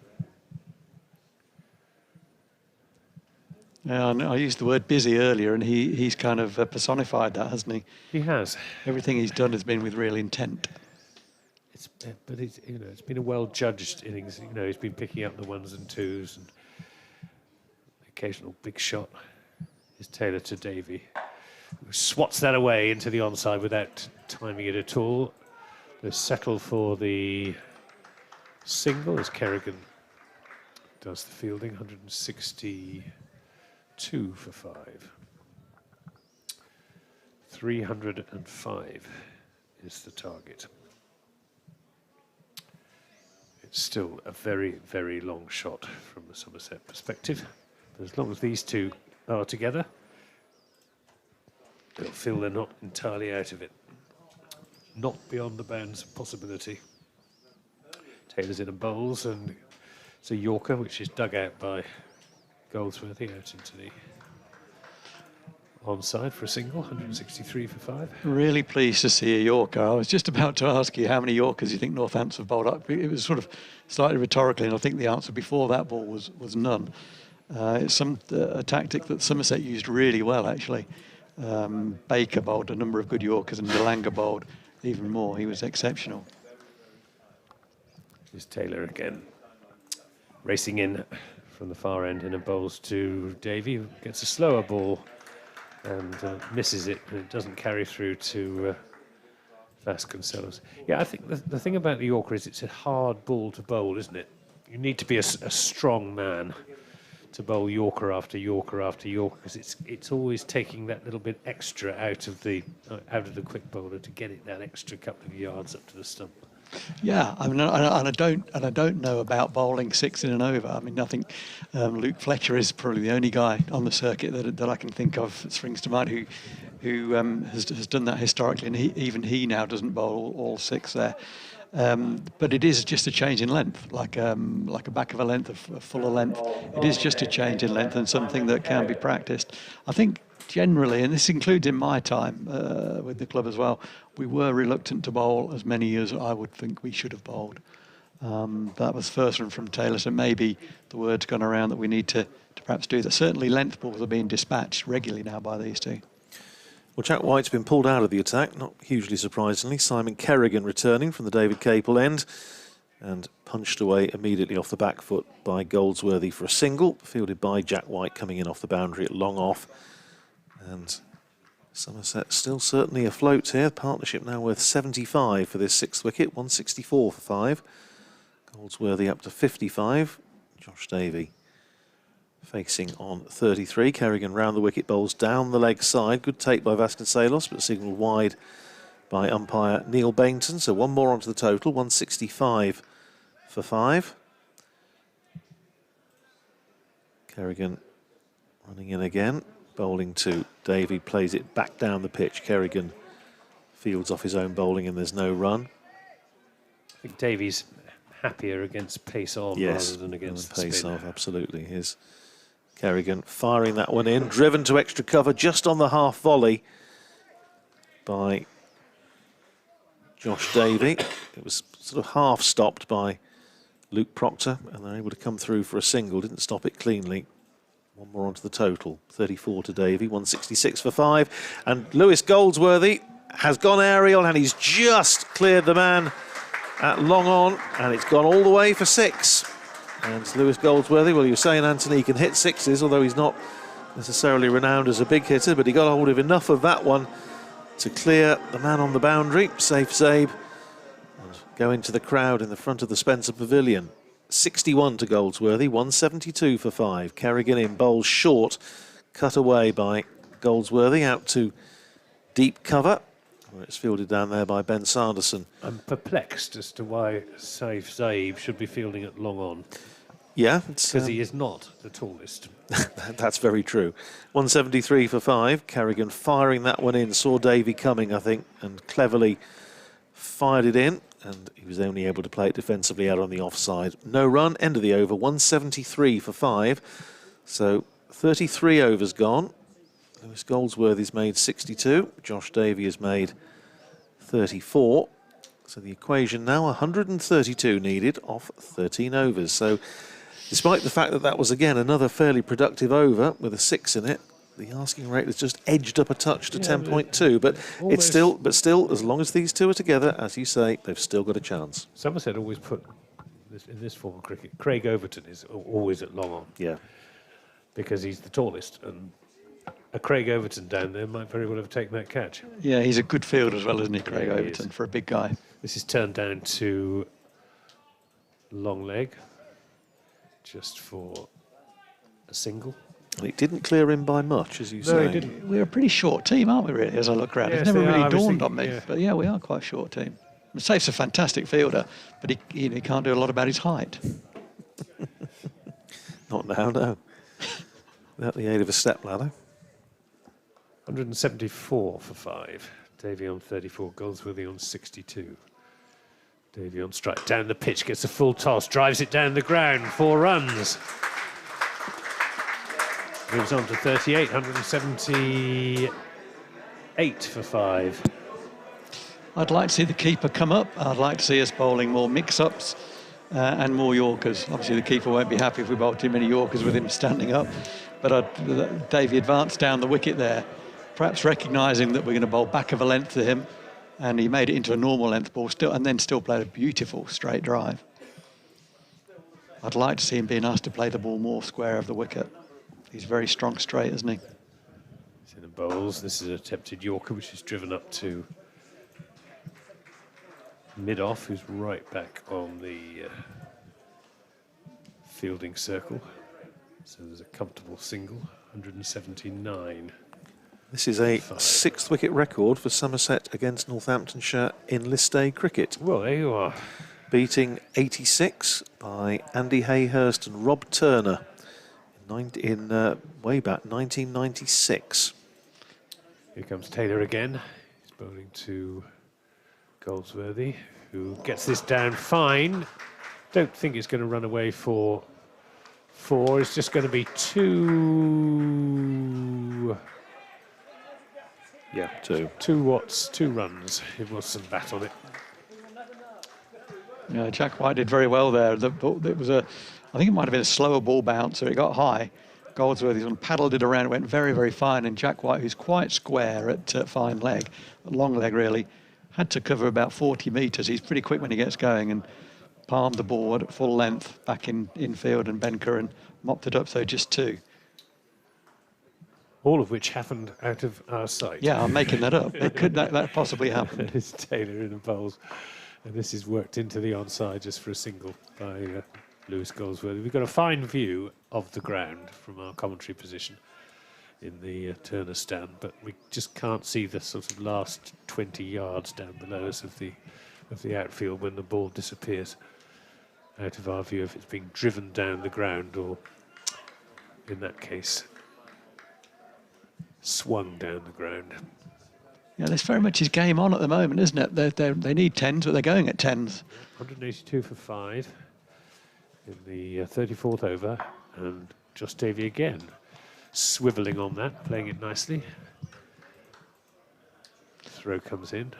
Yeah, I used the word busy earlier, and he's kind of personified that, hasn't he? He has. Everything he's done has been with real intent. But it's been a well-judged innings. He's been picking up the 1s and 2s and occasional big shot. Is Taylor to Davey, who swats that away into the onside without timing it at all. They settle for the single as Kerrigan does the fielding. 162 for 5. 305 is the target. It's still a very, very long shot from the Somerset perspective. But as long as these two are together, they'll feel they're not entirely out of it. Not beyond the bounds of possibility. Taylor's in and bowls, and it's a Yorker, which is dug out by Goldsworthy out into the onside for a single, 163 for 5. Really pleased to see a Yorker. I was just about to ask you how many Yorkers you think Northampton have bowled up. It was sort of slightly rhetorical, and I think the answer before that ball was none. It's a tactic that Somerset used really well, actually. Baker bowled a number of good Yorkers, and Delanga bowled even more. He was exceptional. Here's Taylor again, racing in from the far end and bowls to Davy, who gets a slower ball and misses it, and it doesn't carry through to Vasconcelos. Yeah, I think the thing about the Yorker is it's a hard ball to bowl, isn't it? You need to be a strong man to bowl Yorker after Yorker after Yorker, because it's always taking that little bit extra out of the quick bowler to get it that extra couple of yards up to the stump. Yeah, I mean, and I don't know about bowling 6 in and over. I mean, I think Luke Fletcher is probably the only guy on the circuit that I can think of that springs to mind who has done that historically, and even he now doesn't bowl all 6 there. But it is just a change in length, like a back of a length, a fuller length. It is just a change in length and something that can be practiced. I think generally, and this includes in my time with the club as well, we were reluctant to bowl as many as I would think we should have bowled. That was first one from Taylor, so maybe the word's gone around that we need to perhaps do that. Certainly length balls are being dispatched regularly now by these two. Well, Jack White's been pulled out of the attack, not hugely surprisingly. Simon Kerrigan returning from the David Capel end and punched away immediately off the back foot by Goldsworthy for a single, fielded by Jack White coming in off the boundary at long off. And Somerset still certainly afloat here. Partnership now worth 75 for this 6th wicket, 164 for 5. Goldsworthy up to 55. Josh Davey facing on 33. Kerrigan round the wicket, bowls down the leg side. Good take by Vasconcelos, but signalled wide by umpire Neil Bainton. So one more onto the total, 165 for 5. Kerrigan running in again. Bowling to Davey, plays it back down the pitch. Kerrigan fields off his own bowling and there's no run. I think Davies happier against pace on rather than against pace spin. off, absolutely. Here's Kerrigan firing that one in, driven to extra cover just on the half volley by Josh Davey. It was sort of half stopped by Luke Proctor, and they're able to come through for a single. Didn't stop it cleanly. One more onto the total, 34 to Davey, 166 for 5. And Lewis Goldsworthy has gone aerial, and he's just cleared the man at long on, and it's gone all the way for 6. And Lewis Goldsworthy, well, you were saying, Anthony, he can hit 6s, although he's not necessarily renowned as a big hitter, but he got hold of enough of that one to clear the man on the boundary. Safe save, and go into the crowd in the front of the Spencer Pavilion. 61 to Goldsworthy, 172 for 5. Kerrigan in, bowls short, cut away by Goldsworthy out to deep cover, where it's fielded down there by Ben Sanderson. I'm perplexed as to why Saif Zaib should be fielding at long on. Yeah, because he is not the tallest. That's very true. 173 for 5. Kerrigan firing that one in, saw Davey coming, I think, and cleverly fired it in. And he was only able to play it defensively out on the offside. No run, end of the over, 173 for 5. So 33 overs gone. Lewis Goldsworthy's made 62. Josh Davey has made 34. So the equation now 132 needed off 13 overs. So despite the fact that that was, again, another fairly productive over with a 6 in it, the asking rate has just edged up a touch to 10.2, but it's still, as long as these two are together, as you say, they've still got a chance. Somerset always put in this form of cricket. Craig Overton is always at long on. Yeah, because he's the tallest, and a Craig Overton down there might very well have taken that catch. Yeah, he's a good fielder as well, isn't he, Craig Overton, for a big guy. This is turned down to long leg, just for a single. And it didn't clear him by much, as you say. No, it didn't. We're a pretty short team, aren't we, really, as I look around? Yes, it's never really dawned thinking, on me. yeah. But yeah, we are quite a short team. Safe's a fantastic fielder, but he can't do a lot about his height. Not now, no. Without the aid of a step ladder. 174 for 5. Davey on 34, Goldsworthy on 62. Davey on strike, down the pitch, gets a full toss, drives it down the ground, 4 runs. Moves on to 38, 178 for 5. I'd like to see the keeper come up. I'd like to see us bowling more mix-ups and more Yorkers. Obviously, the keeper won't be happy if we bowl too many Yorkers with him standing up. But Davey advanced down the wicket there, perhaps recognising that we're going to bowl back of a length to him, and he made it into a normal length ball and then still played a beautiful straight drive. I'd like to see him being asked to play the ball more square of the wicket. He's very strong straight, isn't he? He's in the bowls. This is an attempted Yorker, which is driven up to mid-off, who's right back on the fielding circle. So there's a comfortable single, 179. This is a 6th wicket record for Somerset against Northamptonshire in List A cricket. Well, there you are. Beating 86 by Andy Hayhurst and Rob Turner in way back 1996. Here comes Taylor again. He's bowling to Goldsworthy, who gets this down fine. Don't think it's going to run away for 4. It's just going to be 2. Yeah, 2. 2 watts, 2 runs. It was some bat on it. Yeah, Jack White did very well there. It was I think it might have been a slower ball bouncer. It got high. Goldsworthy's one paddled it around. It went very, very fine. And Jack White, who's quite square at fine leg, long leg really, had to cover about 40 metres. He's pretty quick when he gets going and palmed the ball at full length back in field, and Ben Curran mopped it up, so just 2. All of which happened out of our sight. Yeah, I'm making that up. It could that possibly happened. It's Taylor in the bowls. And this is worked into the onside just for a single by Lewis Goldsworthy. We've got a fine view of the ground from our commentary position in the Turner stand, but we just can't see the sort of last 20 yards down below us of the outfield when the ball disappears out of our view, if it's being driven down the ground or, in that case, swung down the ground. Yeah, there's very much his game on at the moment, isn't it? They need 10s, but they're going at 10s. 182 for 5 in the 34th over, and Josh Davey again swivelling on that, playing it nicely. Throw comes in.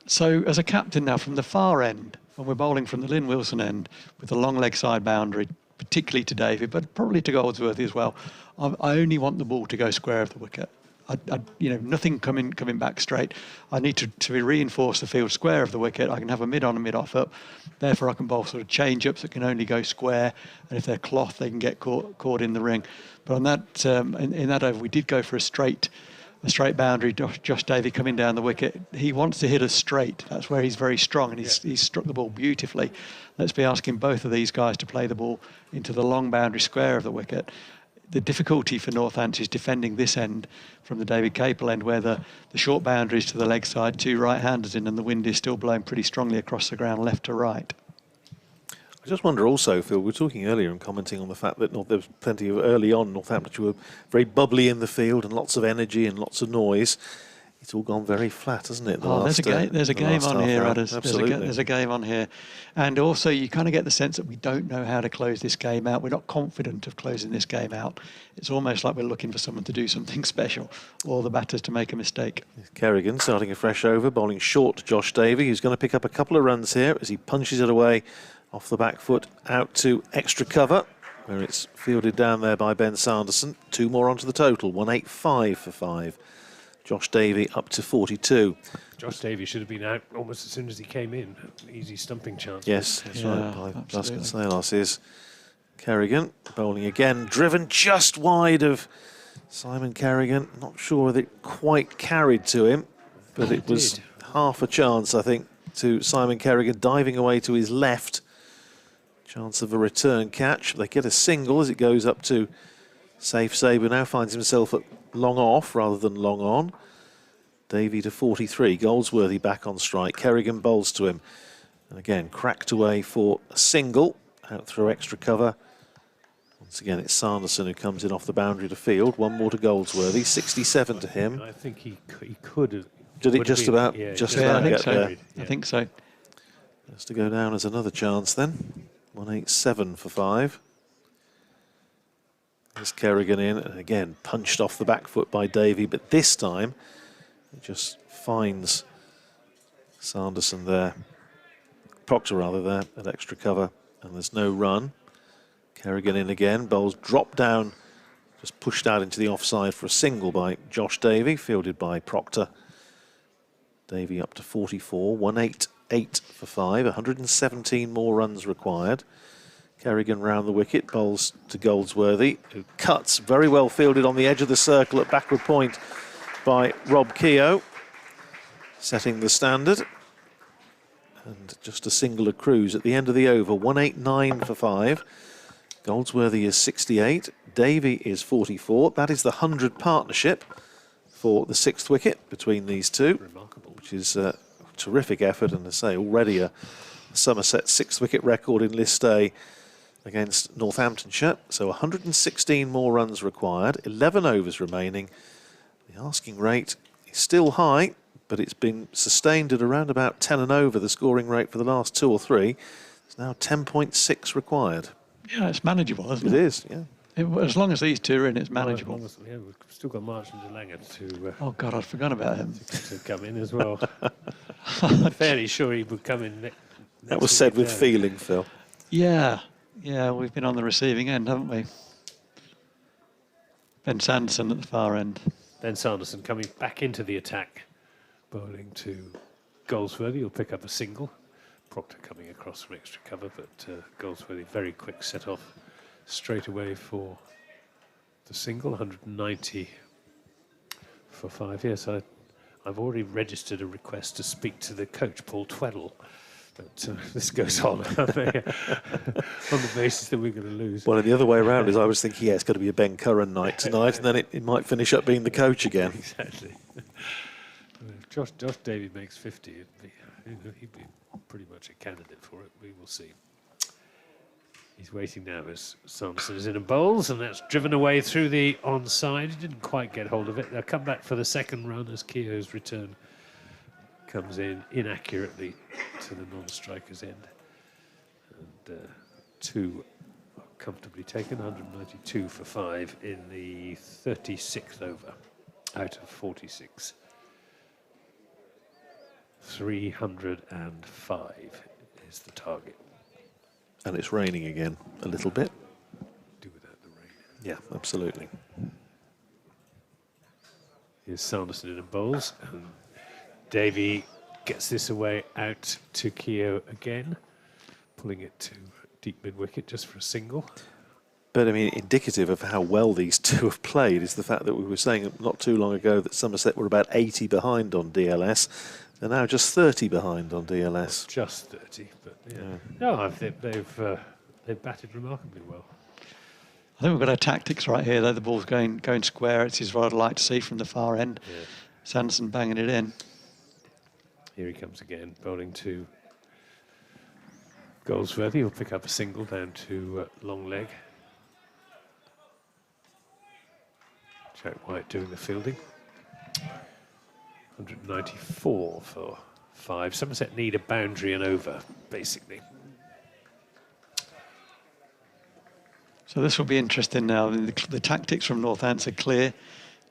So as a captain now from the far end, when we're bowling from the Lynn Wilson end with the long leg side boundary, particularly to David, but probably to Goldsworthy as well, I only want the ball to go square of the wicket. Nothing coming back straight. I need to reinforce the field square of the wicket. I can have a mid on and mid off up. Therefore, I can bowl sort of change ups that can only go square, and if they're cloth, they can get caught in the ring. But on that, in that over, we did go for a straight boundary. Josh Davey coming down the wicket. He wants to hit us straight. That's where he's very strong, and he's struck the ball beautifully. Let's be asking both of these guys to play the ball into the long boundary square of the wicket. The difficulty for Northants is defending this end from the David Capel end, where the short boundaries to the leg side, 2 right-handers in, and the wind is still blowing pretty strongly across the ground, left to right. I just wonder also, Phil, we were talking earlier and commenting on the fact that there was plenty of early on Northamptonshire were very bubbly in the field and lots of energy and lots of noise. It's all gone very flat, hasn't it? There's a game on here, Adders. Absolutely. There's a game on here. And also, you kind of get the sense that we don't know how to close this game out. We're not confident of closing this game out. It's almost like we're looking for someone to do something special, or the batters to make a mistake. Kerrigan starting a fresh over, bowling short to Josh Davey, who's going to pick up a couple of runs here as he punches it away off the back foot out to extra cover, where it's fielded down there by Ben Sanderson. 2 more onto the total, 185 for 5. Josh Davey up to 42. Josh Davey should have been out almost as soon as he came in. Easy stumping chance. Yes, that's right. By Duskett Salas is Kerrigan bowling again, driven just wide of Simon Kerrigan. Not sure whether it quite carried to him, but it was half a chance, I think, to Simon Kerrigan diving away to his left. Chance of a return catch. They get a single as it goes up to Safe Sabre. Now finds himself at long off rather than long on. Davey to 43. Goldsworthy back on strike. Kerrigan bowls to him. And again, cracked away for a single. Out through extra cover. Once again, it's Sanderson who comes in off the boundary to field. 1 more to Goldsworthy. 67 to him. I think he could have. Did it just about I think get so. there? I think so. Has to go down as another chance then. 187 for 5. There's Kerrigan in, and again punched off the back foot by Davey, but this time it just finds Sanderson there, Proctor rather, there at extra cover, and there's no run. Kerrigan in again, bowls drop down, just pushed out into the offside for a single by Josh Davey, fielded by Proctor. Davey up to 44, 188 for 5, 117 more runs required. Kerrigan round the wicket, bowls to Goldsworthy, who cuts, very well fielded on the edge of the circle at backward point by Rob Keogh, setting the standard. And just a single accrues at the end of the over, 189 for 5. Goldsworthy is 68, Davey is 44. That is the 100 partnership for the 6th wicket between these two. Remarkable. Which is a terrific effort, and as I say, already a Somerset 6th wicket record in List A against Northamptonshire. So 116 more runs required, 11 overs remaining. The asking rate is still high, but it's been sustained at around about 10 and over, the scoring rate for the last 2 or 3. It's now 10.6 required. Yeah, it's manageable, isn't it? It is, yeah. As long as these two are in, it's manageable. Well, yeah, we've still got March and Langer to oh God, I'd forgotten about him. to come in as well. I'm fairly sure he would come in. That was said with feeling, Phil. Yeah, yeah, we've been on the receiving end, haven't we? Ben Sanderson at the far end. Ben Sanderson coming back into the attack, bowling to Goldsworthy. He'll pick up a single. Proctor coming across from extra cover, but Goldsworthy very quick set off straight away for the single. 190 for 5. Yes, I've already registered a request to speak to the coach, Paul Tweddle. But this goes on on the basis that we're going to lose. Well, and the other way around is I was thinking, yeah, it's going to be a Ben Curran night tonight, and then it might finish up being the coach again. Exactly. If Josh Davey makes 50, he'd be pretty much a candidate for it. We will see. He's waiting now as Sanderson is in and bowls, and that's driven away through the onside. He didn't quite get hold of it. They'll come back for the second run as Keogh's return comes in inaccurately to the non-striker's end. And 2 comfortably taken, 192 for 5 in the 36th over out of 46. 305 is the target. And it's raining again a little bit. Do without the rain. Yeah, absolutely. Here's Sanderson in and bowls, and Davey gets this away out to Keogh again, pulling it to deep mid-wicket just for a single. But I mean, indicative of how well these two have played is the fact that we were saying not too long ago that Somerset were about 80 behind on DLS. They're now just 30 behind on DLS. Just 30, but yeah. No, I think they've batted remarkably well. I think we've got our tactics right here, though. The ball's going square. It's what I'd like to see from the far end. Yeah. Sanderson banging it in. Here he comes again, bowling to Goldsworthy. He'll pick up a single down to long leg. Jack White doing the fielding. 194 for 5. Somerset need a boundary and over, basically. So this will be interesting now. The tactics from Northants are clear.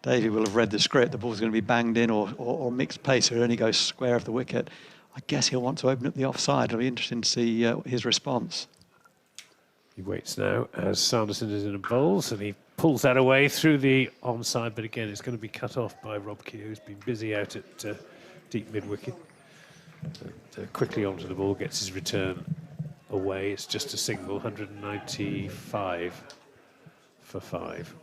Davey will have read the script. The ball's going to be banged in or mixed pace. It only goes square of the wicket. I guess he'll want to open up the offside. It'll be interesting to see his response. He waits now as Sanderson is in a bowls, and he pulls that away through the onside, but again it's going to be cut off by Rob Keogh, who's been busy out at deep mid-wicket. Quickly onto the ball, gets his return away. It's just a single, 195 for 5.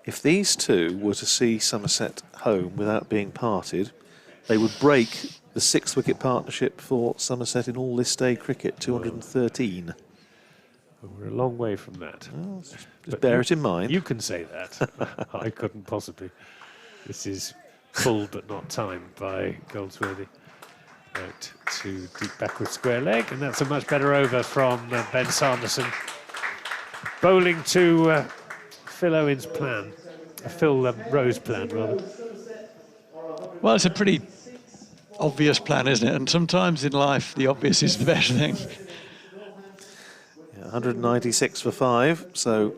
If these two were to see Somerset home without being parted, they would break the 6th wicket partnership for Somerset in all List A cricket, 213. Well, we're a long way from that. Well, just bear it in mind. You can say that. I couldn't possibly. This is pulled but not timed by Goldsworthy. Out to deep backward square leg, and that's a much better over from Ben Sanderson. Bowling to Phil Owen's plan. Phil Rowe's plan, rather. Well, it's a pretty obvious plan, isn't it? And sometimes in life, the obvious is the best thing. Yeah, 196 for 5, so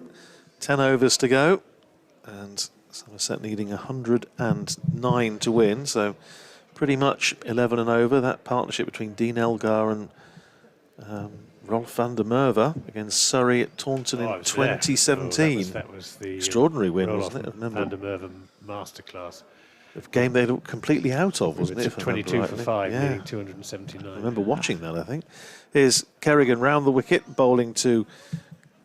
10 overs to go, and Somerset needing 109 to win, so pretty much 11 and over. That partnership between Dean Elgar and Rolf van der Merwe against Surrey at Taunton in 2017. That was the extraordinary win, Rolf wasn't it? I van der Merwe masterclass. A game they were completely out of, wasn't it? It's 22 for 5, needing 279. I remember watching that, I think. Here's Kerrigan round the wicket, bowling to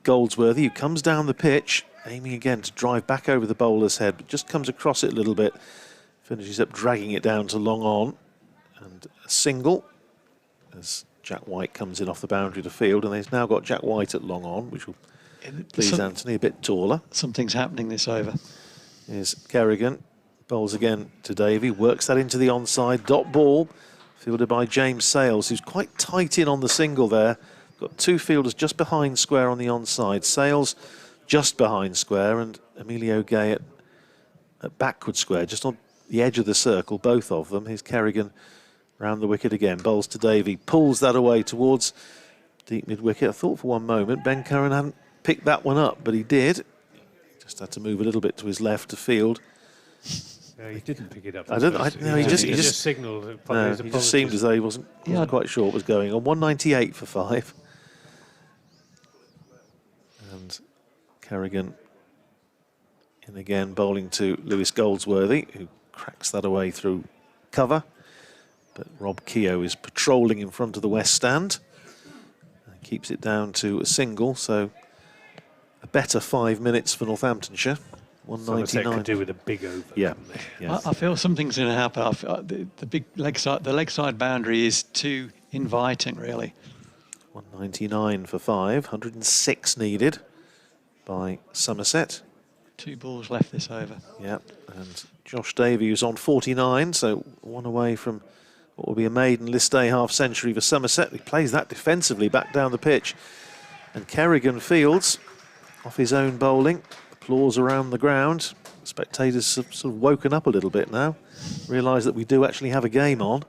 Goldsworthy, who comes down the pitch, aiming again to drive back over the bowler's head, but just comes across it a little bit, finishes up dragging it down to long on, and a single as Jack White comes in off the boundary to field, and they've now got Jack White at long on, which will please Anthony, a bit taller. Something's happening this over. Here's Kerrigan, bowls again to Davey, works that into the onside, dot ball, fielded by James Sales, who's quite tight in on the single there. Got two fielders just behind square on the onside. Sales just behind square and Emilio Gay at backward square, just on the edge of the circle, both of them. Here's Kerrigan round the wicket again, bowls to Davey, pulls that away towards deep mid-wicket. I thought for one moment Ben Curran hadn't picked that one up, but he did. Just had to move a little bit to his left to field. No, he didn't pick it up. He just signalled. No, he just seemed as though he wasn't quite sure what was going on. 198 for 5. And Kerrigan in again, bowling to Lewis Goldsworthy, who cracks that away through cover. But Rob Keogh is patrolling in front of the West Stand and keeps it down to a single. So a better 5 minutes for Northamptonshire. 199. Somerset could do with a big over. Yeah. Yes. I feel something's going to happen. The big leg side boundary is too inviting, really. 199 for 5, 106 needed by Somerset. 2 balls left this over. Yeah, and Josh Davey who's on 49, so one away from what will be a maiden list day half century for Somerset. He plays that defensively back down the pitch. And Kerrigan fields off his own bowling. Applause around the ground. Spectators have sort of woken up a little bit now, realise that we do actually have a game on.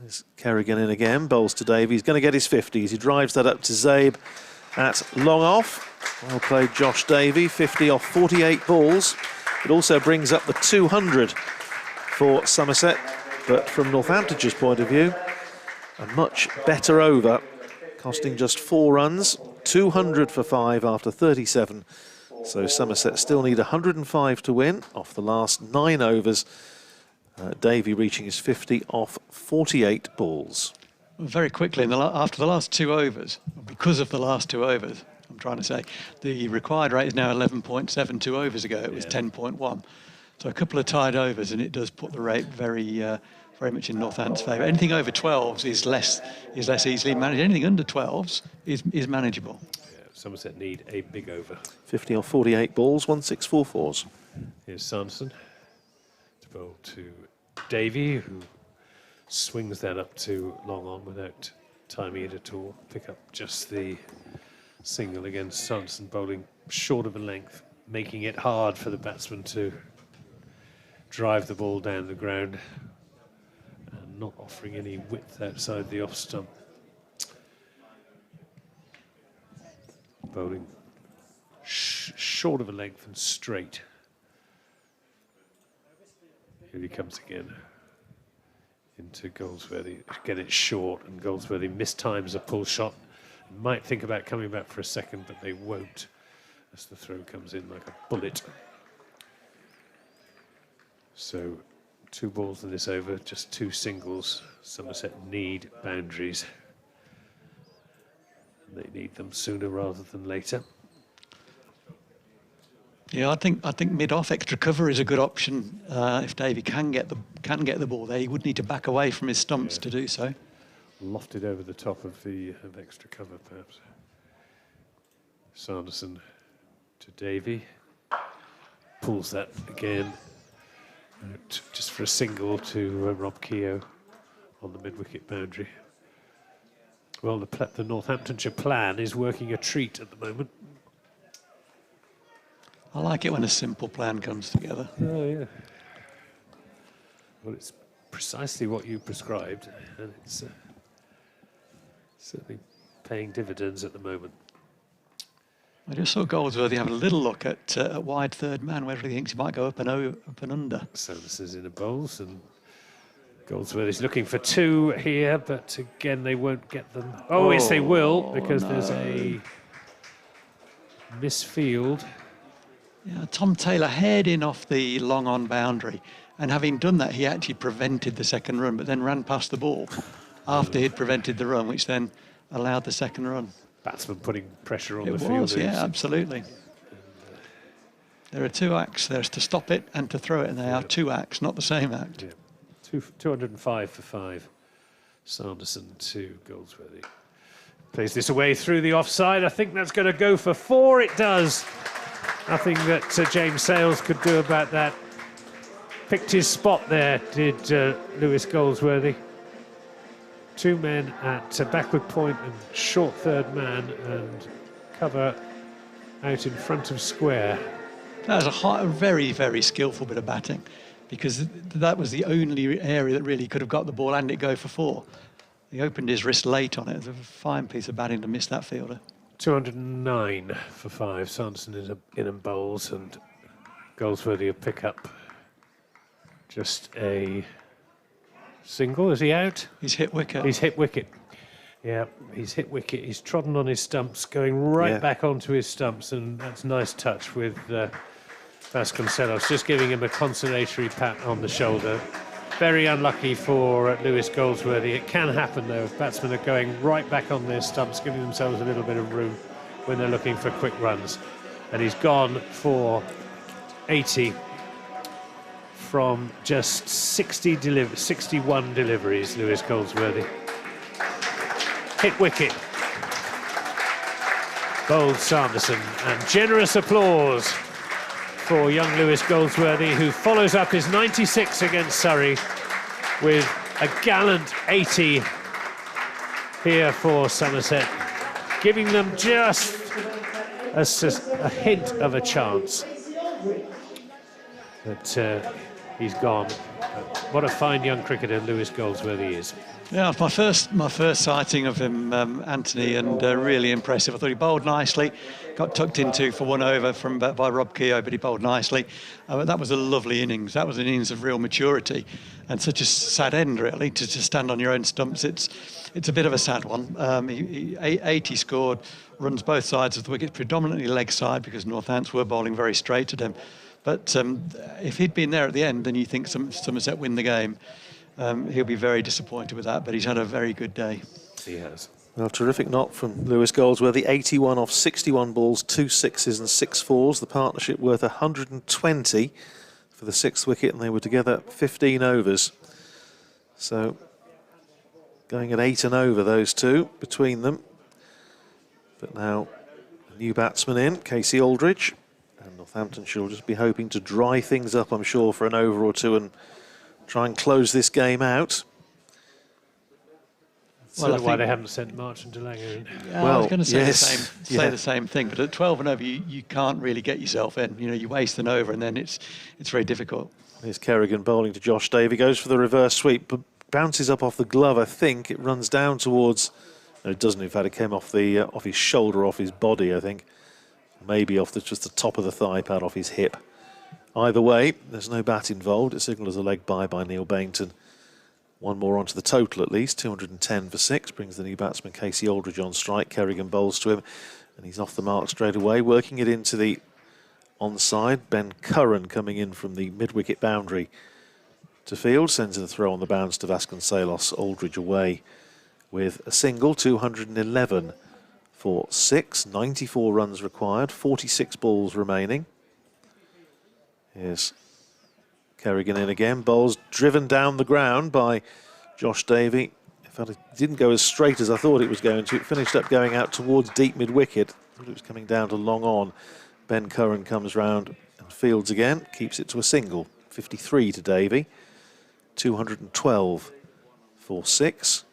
There's Kerrigan in again, bowls to Davey. He's going to get his 50s. He drives that up to Zabe at long off. Well played, Josh Davey. 50 off 48 balls. It also brings up the 200 for Somerset. But from Northamptonshire's point of view, a much better over, costing just 4 runs. 200 for 5 after 37. So Somerset still need 105 to win off the last 9 overs. Davey reaching his 50 off 48 balls. Very quickly, after the last 2 overs, because of the last 2 overs, I'm trying to say, the required rate is now 11.7. 2 overs ago, it was 10.1. So a couple of tied overs, and it does put the rate very much in Northampton's favour. Anything over 12s is less easily managed. Anything under 12s is manageable. Yeah, Somerset need a big over. 50 off 48 balls, 1644s. Here's Sanderson to bowl to Davey, who swings that up to long on without timing it at all. Pick up just the single against Sanderson, bowling short of a length, making it hard for the batsman to drive the ball down the ground and not offering any width outside the off stump. Bowling short of a length and straight. Here he comes again into Goldsworthy. Again, it's short, and Goldsworthy mistimes a pull shot. Might think about coming back for a second, but they won't as the throw comes in like a bullet. So 2 balls in this over, just 2 singles. Somerset need boundaries. They need them sooner rather than later. Yeah, I think mid-off extra cover is a good option. If Davey can get the ball there, he would need to back away from his stumps to do so. Lofted over the top of the extra cover, perhaps. Sanderson to Davey. Pulls that again. Just for a single to Rob Keogh on the mid-wicket boundary. Well, the Northamptonshire plan is working a treat at the moment. I like it when a simple plan comes together. Oh, yeah. Well, it's precisely what you prescribed, and it's certainly paying dividends at the moment. I just saw Goldsworthy have a little look at a wide third man, whether he thinks he might go up and under. Somerset's in the bowls, and Goldsworthy's looking for 2 here, but again, they won't get them. Oh, yes, they will, because there's a misfield. Yeah, Tom Taylor heading off the long-on boundary, and having done that, he actually prevented the second run, but then ran past the ball after he'd prevented the run, which then allowed the second run. Batsman putting pressure on It the field. was, yeah, absolutely. There are 2 acts. There's to stop it and to throw it, and they are 2 acts, not the same act. Yeah. 205 for 5. Sanderson to Goldsworthy. Plays this away through the offside. I think that's going to go for 4. It does. Nothing that James Sales could do about that. Picked his spot there, did Lewis Goldsworthy. 2 men at backward point and short third man, and cover out in front of square. That was a very, very skillful bit of batting, because that was the only area that really could have got the ball and it go for 4. He opened his wrist late on it. It was a fine piece of batting to miss that fielder. 209 for 5. Sanderson is in and bowls, and Goldsworthy will pick up just a single. Is he out? He's hit wicket. He's hit wicket. Yeah, he's hit wicket. He's trodden on his stumps, going right back onto his stumps, and that's a nice touch with Vasconcelos, just giving him a consolatory pat on the shoulder. Very unlucky for Lewis Goldsworthy. It can happen, though, if batsmen are going right back on their stumps, giving themselves a little bit of room when they're looking for quick runs. And he's gone for 80 from just 61 deliveries, Lewis Goldsworthy. Hit wicket. Bowled Sanderson, and generous applause for young Lewis Goldsworthy, who follows up his 96 against Surrey with a gallant 80 here for Somerset, giving them just a hint of a chance. But he's gone. What a fine young cricketer Lewis Goldsworthy is. Yeah, my first sighting of him, Anthony, and really impressive. I thought he bowled nicely, got tucked into for 1 over by Rob Keogh, but he bowled nicely. That was a lovely innings. That was an innings of real maturity, and such a sad end, really, to stand on your own stumps. It's a bit of a sad one. 80 scored, runs both sides of the wicket, predominantly leg side, because Northants were bowling very straight at him. But if he'd been there at the end, then you think Somerset win the game. He'll be very disappointed with that, but he's had a very good day. He has. Well, terrific knock from Lewis Goldsworthy. 81 off 61 balls, 2 sixes and 6 fours. The partnership worth 120 for the 6th wicket, and they were together 15 overs. So going at 8 and over, those two between them. But now a new batsman in, Casey Aldridge, and Northampton shall just be hoping to dry things up, I'm sure, for an over or two and try and close this game out. Well, that's why they haven't sent March and Delanger in. Yeah, I was going to say, the same thing, but at 12 and over, you can't really get yourself in. You know, you waste an over, and then it's very difficult. Here's Kerrigan bowling to Josh Davey, goes for the reverse sweep, but bounces up off the glove. I think it runs down towards. No, it doesn't. In fact, it came off his shoulder, off his body. I think maybe off just the top of the thigh pad, off his hip. Either way, there's no bat involved. It signals a leg by Neil Bainton. 1 more onto the total at least. 210 for 6 brings the new batsman Casey Aldridge on strike. Kerrigan bowls to him, and he's off the mark straight away, working it into the onside. Ben Curran coming in from the mid-wicket boundary to field, sends in a throw on the bounce to Vasconcelos. Aldridge away with a single. 211 for 6. 94 runs required. 46 balls remaining. Here's Kerrigan in again. Bowls driven down the ground by Josh Davey. In fact, it didn't go as straight as I thought it was going to. It finished up going out towards deep mid-wicket. I thought it was coming down to long on. Ben Curran comes round and fields again. Keeps it to a single. 53 to Davey. 212 for 6.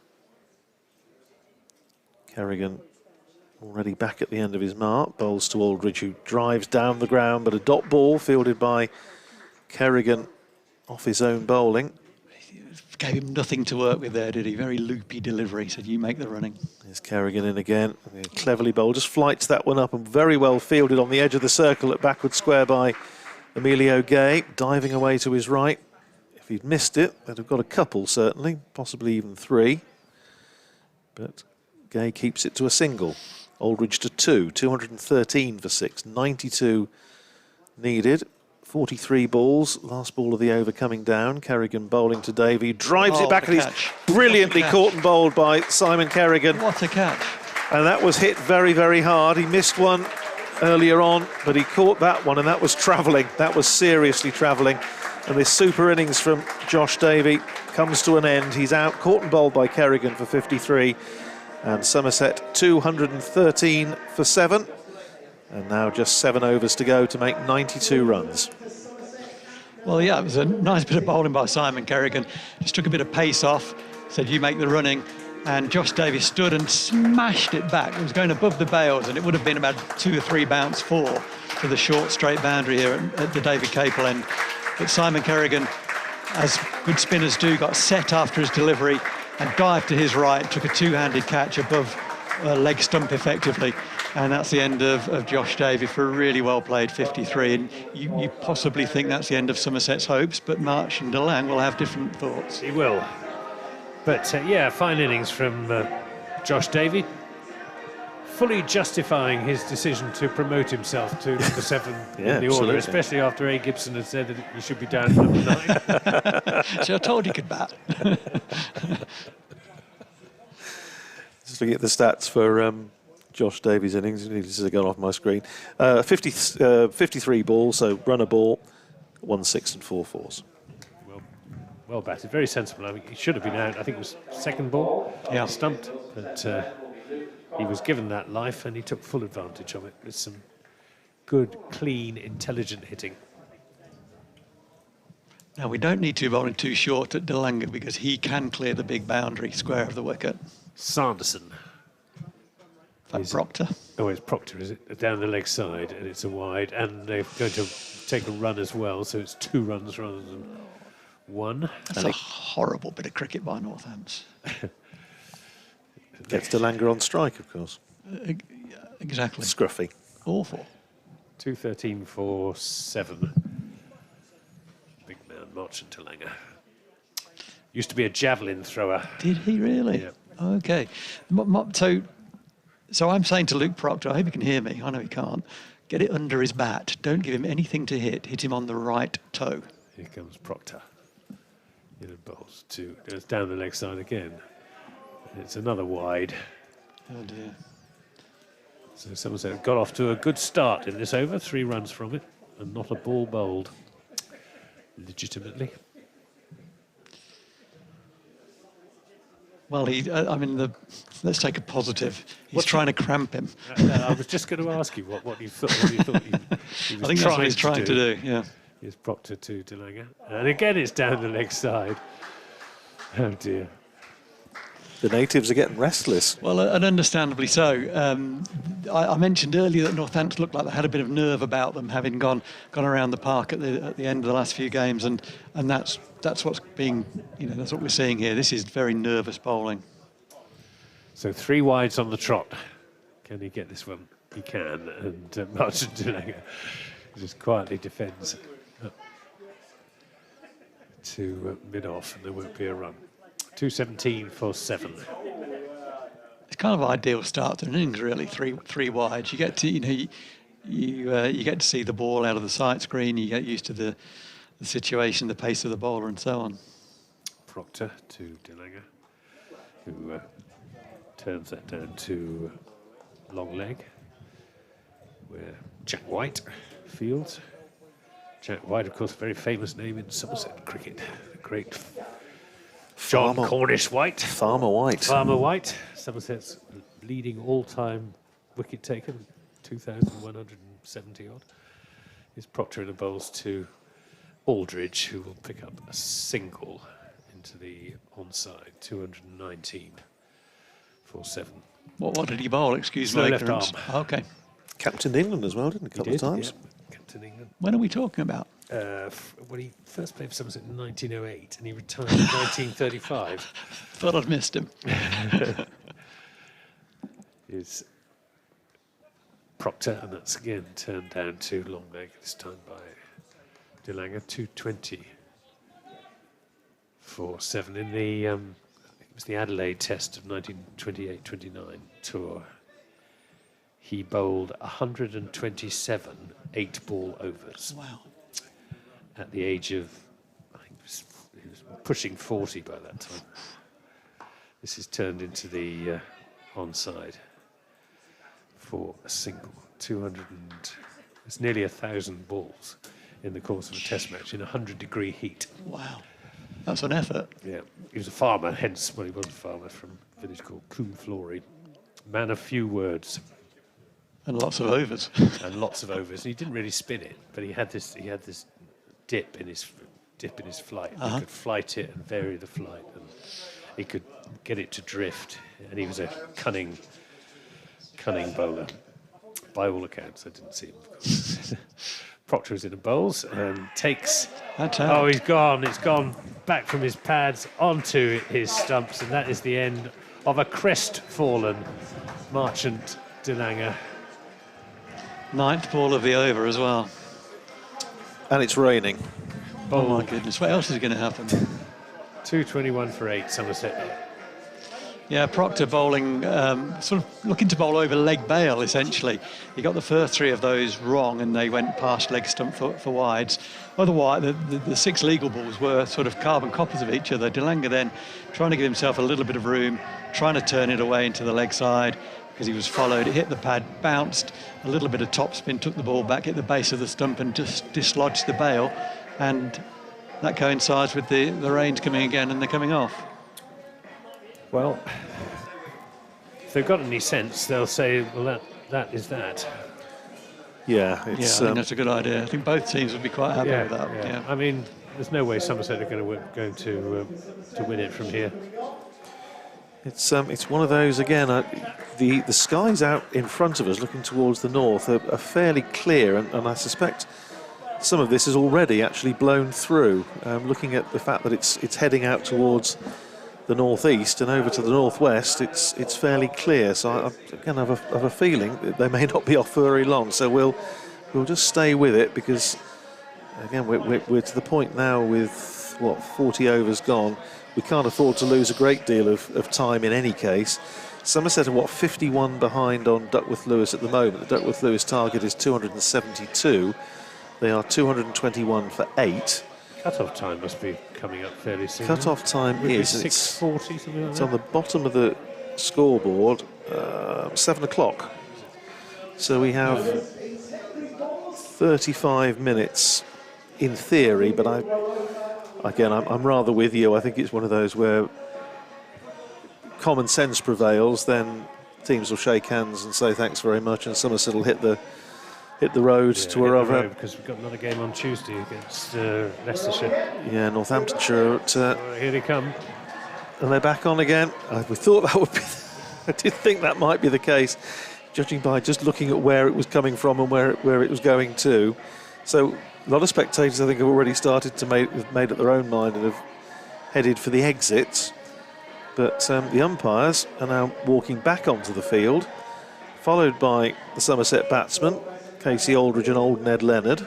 Kerrigan already back at the end of his mark. Bowls to Aldridge, who drives down the ground, but a dot ball fielded by Kerrigan off his own bowling. gave him nothing to work with there, did he? Very loopy delivery. Said, you make the running. There's Kerrigan in again. Cleverly bowled. Just flights that one up and very well fielded on the edge of the circle at backward square by Emilio Gay. Diving away to his right. If he'd missed it, they'd have got a couple, certainly. Possibly even 3. But Gay keeps it to a single. Aldridge to 2. 213 for 6. 92 needed. 43 balls. Last ball of the over coming down. Kerrigan bowling to Davey. Drives it back and he's brilliantly caught and bowled by Simon Kerrigan. What a catch. And that was hit very, very hard. He missed one earlier on, but he caught that one and that was travelling. That was seriously travelling. And this super innings from Josh Davey comes to an end. He's out, caught and bowled by Kerrigan for 53. And Somerset 213 for 7. And now just 7 overs to go to make 92 runs. Well, yeah, it was a nice bit of bowling by Simon Kerrigan. Just took a bit of pace off, said, you make the running. And Josh Davies stood and smashed it back. It was going above the bails, and it would have been about 2 or 3 bounce 4 for the short straight boundary here at the David Capel end. But Simon Kerrigan, as good spinners do, got set after his delivery and dived to his right, took a 2-handed catch above leg stump effectively. And that's the end of Josh Davey for a really well-played 53. And you possibly think that's the end of Somerset's hopes, but March and DeLange will have different thoughts. He will. But, yeah, fine innings from Josh Davey, fully justifying his decision to promote himself to number 7 in the order, especially after A. Gibson had said that he should be down at number 9. So I told you could bat. Just looking at the stats for Josh Davies' innings, this has gone off my screen. 53 balls, so run a ball, 1 6 and 4 fours. Well batted, very sensible. I mean, he should have been out. I think it was second ball, stumped, but he was given that life and he took full advantage of it with some good, clean, intelligent hitting. Now, we don't need to be bowling too short at DeLange because he can clear the big boundary square of the wicket. Sanderson. Proctor. Oh, it's Proctor, is it? Down the leg side, and it's a wide, and they're going to take a run as well, so it's 2 runs rather than 1. That's a horrible bit of cricket by Northants. Gets DeLange on strike, of course. Exactly. Scruffy. Awful. 213 for 7. Big man, Marchant DeLange. Used to be a javelin thrower. Did he really? Yeah. Okay. So I'm saying to Luke Proctor, I hope he can hear me. I know he can't. Get it under his bat. Don't give him anything to hit. Hit him on the right toe. Here comes Proctor. In a bowls to goes down the leg side again. It's another wide. Oh dear. So Somerset got off to a good start in this over. 3 runs from it, and not a ball bowled. Legitimately. Well, let's take a positive. He's trying to cramp him. I was just going to ask you what you thought. He was I think that's what he's trying to do. Yeah. Here's Proctor to DeLange. And again, it's down the leg side. Oh, dear. The natives are getting restless. Well, and understandably so. I mentioned earlier that Northampton looked like they had a bit of nerve about them, having gone around the park at the end of the last few games, and that's what's being, that's what we're seeing here. This is very nervous bowling. So 3 wides on the trot. Can he get this one? He can, and Martin DeLange just quietly defends to mid-off, and there won't be a run. 217 for 7. It's kind of ideal start to an innings, really. Three wides. You get to you get to see the ball out of the sight screen. You get used to the situation, the pace of the bowler, and so on. Proctor to DeLange, who turns that down to long leg, where Jack White fields. Jack White, of course, a very famous name in Somerset cricket. The great John Cornish White. Farmer White. Farmer White, Somerset's leading all-time wicket taker, 2,170 odd. Is Proctor in the bowls to Aldridge, who will pick up a single into the onside, 219 for 7. What did he bowl? Excuse Slow my left ignorance. arm. Okay. Captained England as well, didn't he? A couple of times. Yeah. Captain England. When are we talking about? Well, he first played for Somerset in 1908 and he retired in 1935. Thought I'd missed him. Is Proctor, and that's again turned down to long leg, this time by De Lange, 220 for 7 in the it was the Adelaide Test of 1928-29 tour. He bowled 127 8-ball overs. Wow. At the age of, I think he was pushing 40 by that time. This is turned into the onside for a single. It's nearly 1,000 balls in the course of a test match in 100-degree heat. Wow. That's an effort. Yeah, he was a farmer, hence, well, he was a farmer from a village called Coombe Man of few words. And lots of overs. And lots of overs. And he didn't really spin it, but he had this dip in his flight. He could flight it and vary the flight, and he could get it to drift. And he was a cunning bowler. By all accounts, I didn't see him, of course. Proctor is in the bowls and takes. Oh, he's gone. It's gone back from his pads onto his stumps, and that is the end of a crestfallen Marchant De Lange. 9th ball of the over as well. And it's raining. Oh my goodness, what else is going to happen? 221 for 8, Somerset. Yeah, Proctor bowling, sort of looking to bowl over leg bail, essentially. He got the first 3 of those wrong, and they went past leg stump for wides. Otherwise, the 6 legal balls were sort of carbon copies of each other. De Lange then trying to give himself a little bit of room, trying to turn it away into the leg side, because he was followed. It hit the pad, bounced, a little bit of topspin, took the ball back, hit the base of the stump and just dislodged the bail. And that coincides with the rains coming again, and they're coming off. Well, if they've got any sense, they'll say, well, that is that. Yeah, I think that's a good idea. I think both teams would be quite happy with that. Yeah. I mean, there's no way Somerset are going to win it from here. It's one of those again. The skies out in front of us, looking towards the north, are fairly clear, and I suspect some of this is already actually blown through. Looking at the fact that it's heading out towards the northeast and over to the northwest, it's fairly clear. So I again have a feeling that they may not be off for very long. So we'll just stay with it, because again we're to the point now with 40 overs gone. We can't afford to lose a great deal of time in any case. Somerset are 51 behind on Duckworth Lewis at the moment. The Duckworth Lewis target is 272. They are 221 for 8. Cut-off time must be coming up fairly soon. Cut-off time is 6:40, something like that. It's on the bottom of the scoreboard, 7 o'clock. So we have 35 minutes in theory, but I'm rather with you. I think it's one of those where common sense prevails, then teams will shake hands and say thanks very much, and Somerset will hit the road to wherever. Because we've got another game on Tuesday against Leicestershire. Yeah, Northamptonshire. Here they come. And they're back on again. We thought that would be. I did think that might be the case, judging by just looking at where it was coming from and where it was going to. So a lot of spectators, I think, have already started to have made up their own mind and have headed for the exits. But the umpires are now walking back onto the field, followed by the Somerset batsmen, Casey Aldridge and old Ned Leonard.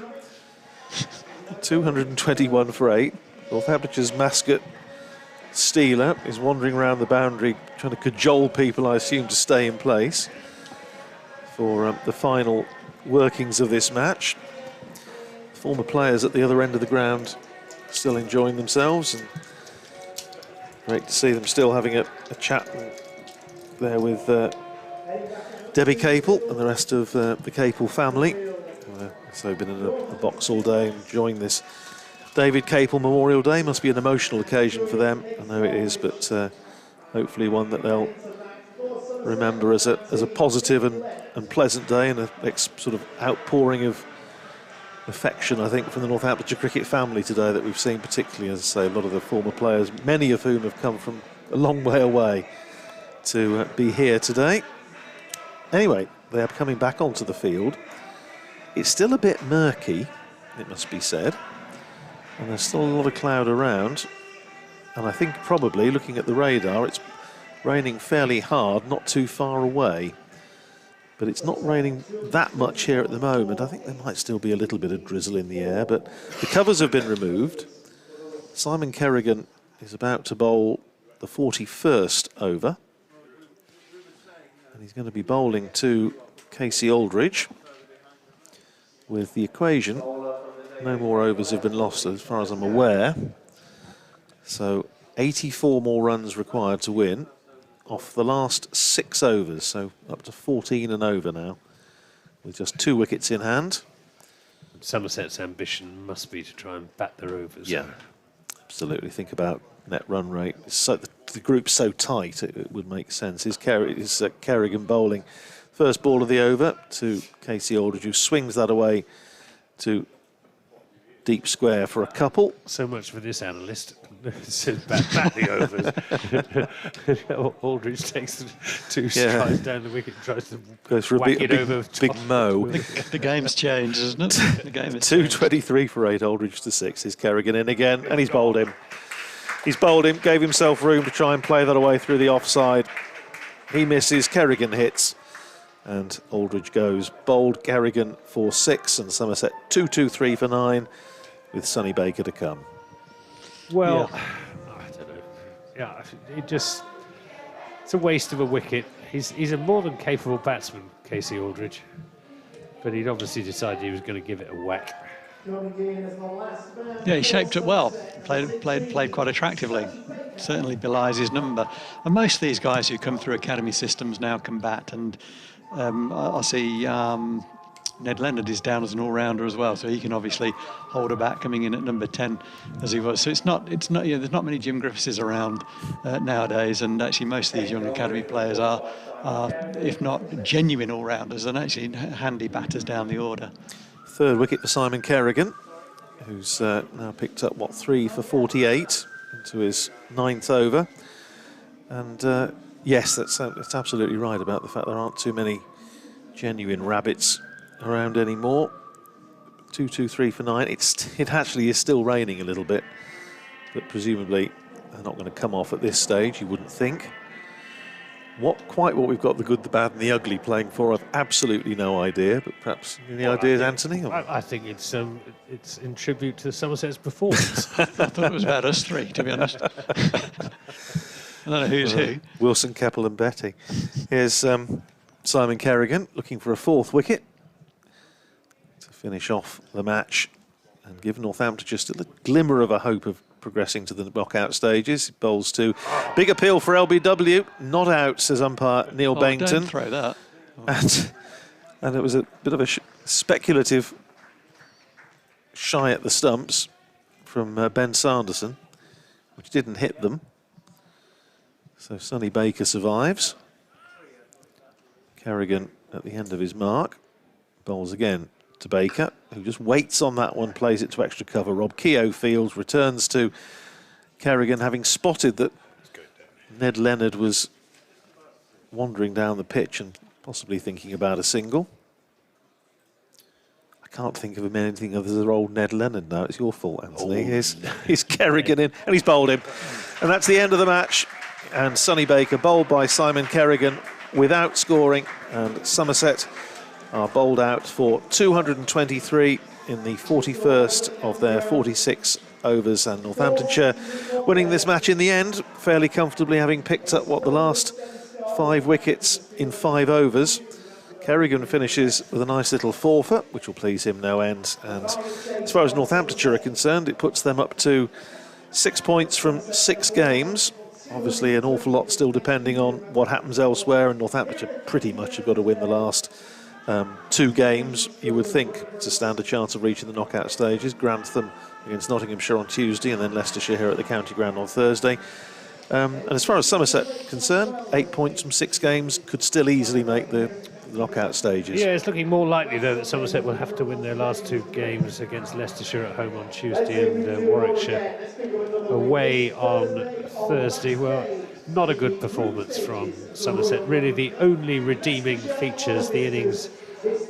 221 for 8. Northamptonshire's mascot, Steeler, is wandering around the boundary, trying to cajole people, I assume, to stay in place for the final workings of this match. Former players at the other end of the ground still enjoying themselves, and great to see them still having a chat there with Debbie Capel and the rest of the Capel family. So been in the box all day enjoying this David Capel Memorial Day. Must be an emotional occasion for them. I know it is, but hopefully one that they'll remember as a positive and pleasant day, and a sort of outpouring of affection, I think, from the Northamptonshire cricket family today that we've seen, particularly, as I say, a lot of the former players, many of whom have come from a long way away to be here today. Anyway, they are coming back onto the field, It's still a bit murky, it must be said, and there's still a lot of cloud around. And I think probably, looking at the radar, it's raining fairly hard, not too far away. But it's not raining that much here at the moment. I think there might still be a little bit of drizzle in the air, but the covers have been removed. Simon Kerrigan is about to bowl the 41st over. And he's going to be bowling to Casey Aldridge. With the equation, no more overs have been lost as far as I'm aware. So 84 more runs required to win off the last 6 overs, so up to 14 and over now, with just 2 wickets in hand. Somerset's ambition must be to try and bat their overs. Yeah, absolutely. Think about net run rate. So the group's so tight, it would make sense. Is Kerrigan bowling first ball of the over to Casey Aldridge, who swings that away to deep square for a couple. So much for this analyst. Says bat the overs. Aldridge takes 2 strides down the wicket and tries to goes for whack a it over big mo. The game's changed, isn't it? The game is 223 for 8, Aldridge to 6. Is Kerrigan in again, and he's bowled him. He's bowled him, gave himself room to try and play that away through the offside. He misses, Kerrigan hits, and Aldridge goes. Bowled Kerrigan for 6, and Somerset 223 for 9, with Sonny Baker to come. Well, I don't know. Yeah, it's a waste of a wicket. He's a more than capable batsman, Casey Aldridge, but he'd obviously decided he was going to give it a whack. Yeah, he shaped it well. Played quite attractively. Certainly belies his number. And most of these guys who come through academy systems now can bat. And I see Ned Leonard is down as an all-rounder as well, so he can obviously hold a bat coming in at number 10 as he was. So it's not. There's not many Jim Griffiths around nowadays, and actually most of these young academy players are if not genuine all-rounders, and actually handy batters down the order. 3rd wicket for Simon Kerrigan, who's now picked up 3 for 48 into his 9th over. And yes, that's absolutely right about the fact there aren't too many genuine rabbits around anymore. 223 for 9. It actually is still raining a little bit, but presumably they're not going to come off at this stage, you wouldn't think. Quite what we've got the good, the bad and the ugly playing for, I've absolutely no idea, but perhaps any ideas, Anthony? I think it's in tribute to Somerset's performance. I thought it was about us 3, to be honest. I don't know who's who. Wilson, Keppel and Betty. Here's Simon Kerrigan looking for a 4th wicket to finish off the match and give Northampton just a glimmer of a hope of progressing to the knockout stages. Bowls to big appeal for LBW, not out, says umpire Neil Bainton. Don't throw that. And it was a bit of a speculative shy at the stumps from Ben Sanderson, which didn't hit them. So Sonny Baker survives. Kerrigan at the end of his mark. Bowls again to Baker, who just waits on that one, plays it to extra cover. Rob Keogh fields, returns to Kerrigan, having spotted that Ned Leonard was wandering down the pitch and possibly thinking about a single. I can't think of him anything other than old Ned Leonard now. It's your fault, Anthony. Here's Kerrigan in, and he's bowled him. And that's the end of the match. And Sonny Baker bowled by Simon Kerrigan without scoring, and Somerset are bowled out for 223 in the 41st of their 46 overs, and Northamptonshire winning this match in the end fairly comfortably, having picked up the last 5 wickets in 5 overs. Kerrigan finishes with a nice little forfeit, which will please him no end, and as far as Northamptonshire are concerned, it puts them up to 6 points from 6 games. Obviously an awful lot still depending on what happens elsewhere, and Northamptonshire pretty much have got to win the last 2 games, you would think, to stand a chance of reaching the knockout stages. Grantham against Nottinghamshire on Tuesday, and then Leicestershire here at the County Ground on Thursday. And as far as Somerset concerned, 8 points from 6 games could still easily make the knockout stages. Yeah, it's looking more likely, though, that Somerset will have to win their last 2 games against Leicestershire at home on Tuesday and Warwickshire away on Thursday. Well, not a good performance from Somerset. Really, the only redeeming features, the innings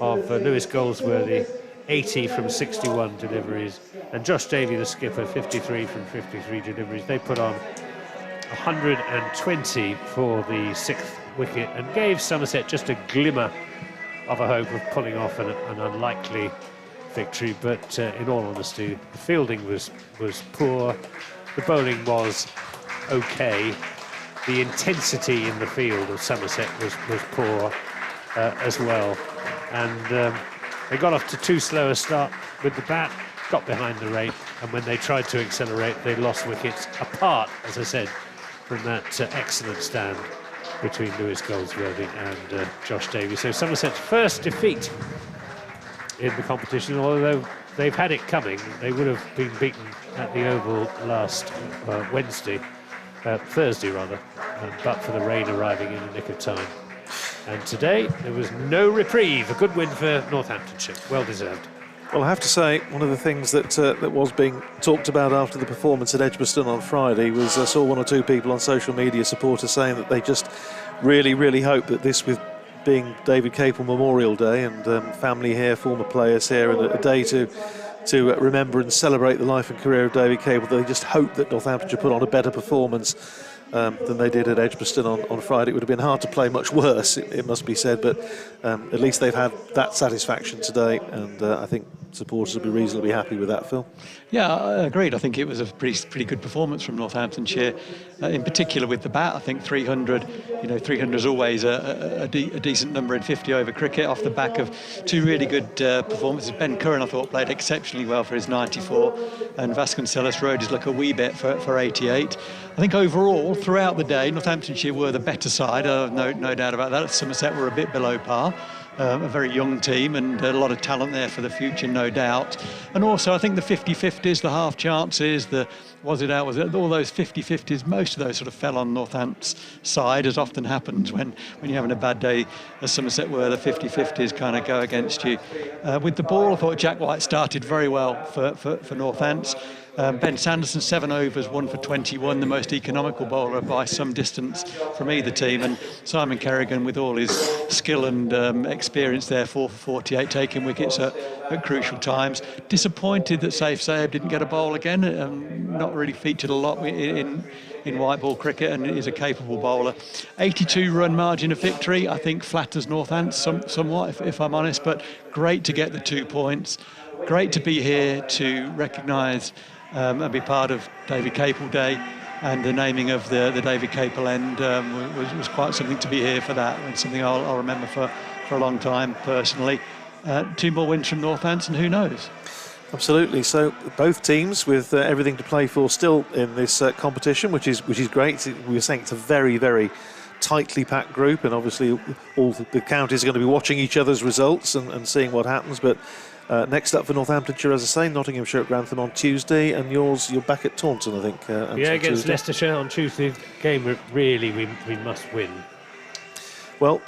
of Lewis Goldsworthy, 80 from 61 deliveries, and Josh Davey, the skipper, 53 from 53 deliveries. They put on 120 for the 6th wicket and gave Somerset just a glimmer of a hope of pulling off an unlikely victory. But in all honesty, the fielding was poor, the bowling was okay, the intensity in the field of Somerset was poor as well, and they got off to too slow a start with the bat, got behind the rate, and when they tried to accelerate, they lost wickets, apart, as I said, from that excellent stand between Lewis Goldsworthy and Josh Davey. So Somerset's first defeat in the competition, although they've had it coming. They would have been beaten at the Oval last Thursday rather, but for the rain arriving in the nick of time. And today there was no reprieve. A good win for Northamptonshire, well deserved. Well, I have to say, one of the things that was being talked about after the performance at Edgbaston on Friday was I saw one or two people on social media, supporters, saying that they just really, really hope that this, with being David Capel Memorial Day and family here, former players here, and a day to remember and celebrate the life and career of David Capel, they just hope that Northamptonshire put on a better performance than they did at Edgbaston on Friday. It would have been hard to play much worse, it must be said, but at least they've had that satisfaction today, and I think supporters will be reasonably happy with that, Phil. Yeah, I agreed. I think it was a pretty good performance from Northamptonshire, in particular with the bat. I think 300, 300 is always a decent number in 50 over cricket, off the back of two really good performances. Ben Curran, I thought, played exceptionally well for his 94, and Vasconcelos rode his luck a wee bit for 88. I think overall, throughout the day, Northamptonshire were the better side, no doubt about that. Somerset were a bit below par. A very young team and a lot of talent there for the future, no doubt. And also, I think the 50-50s, the half chances, all those 50-50s, most of those sort of fell on Northampton's side, as often happens when you're having a bad day, as Somerset were. The 50-50s kind of go against you. With the ball, I thought Jack White started very well for Northants. Ben Sanderson, 7 overs, 1 for 21, the most economical bowler by some distance from either team. And Simon Kerrigan, with all his skill and experience there, 4 for 48, taking wickets at crucial times. Disappointed that Saif Sayed didn't get a bowl again. Not really featured a lot in white ball cricket, and is a capable bowler. 82-run margin of victory, I think flatters Northants somewhat, if I'm honest, but great to get the 2 points. Great to be here to recognise and be part of David Capel Day, and the naming of the David Capel end was quite something to be here for that, and something I'll remember for a long time personally. 2 more wins from Northants, and who knows? Absolutely. So both teams with everything to play for still in this competition, which is great. We were saying it's a very, very tightly packed group, and obviously all the counties are going to be watching each other's results and seeing what happens. But next up for Northamptonshire, as I say, Nottinghamshire at Grantham on Tuesday, and you're back at Taunton, I think. Against Tuesday. Leicestershire on Tuesday. Game really we must win. Well,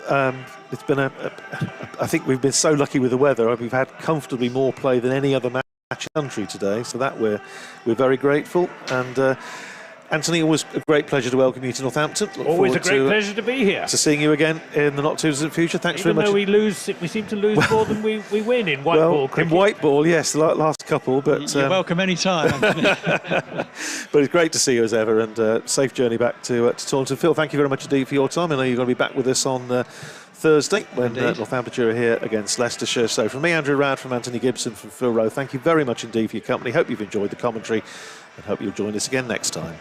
it's been I think we've been so lucky with the weather. We've had comfortably more play than any other match in the country today, so that we're very grateful. And Anthony, always a great pleasure to welcome you to Northampton. Always a great pleasure to be here. To seeing you again in the not too distant future. Thanks Even very much. Though we seem to lose more than we win in white ball cricket. In white ball, yes, the last couple. But you're welcome any time. But it's great to see you as ever, and safe journey back to Taunton. Phil, thank you very much indeed for your time. I know you're going to be back with us on Thursday when Northamptonshire are here against Leicestershire. So from me, Andrew Rad, from Anthony Gibson, from Phil Rowe, thank you very much indeed for your company. Hope you've enjoyed the commentary, and hope you'll join us again next time.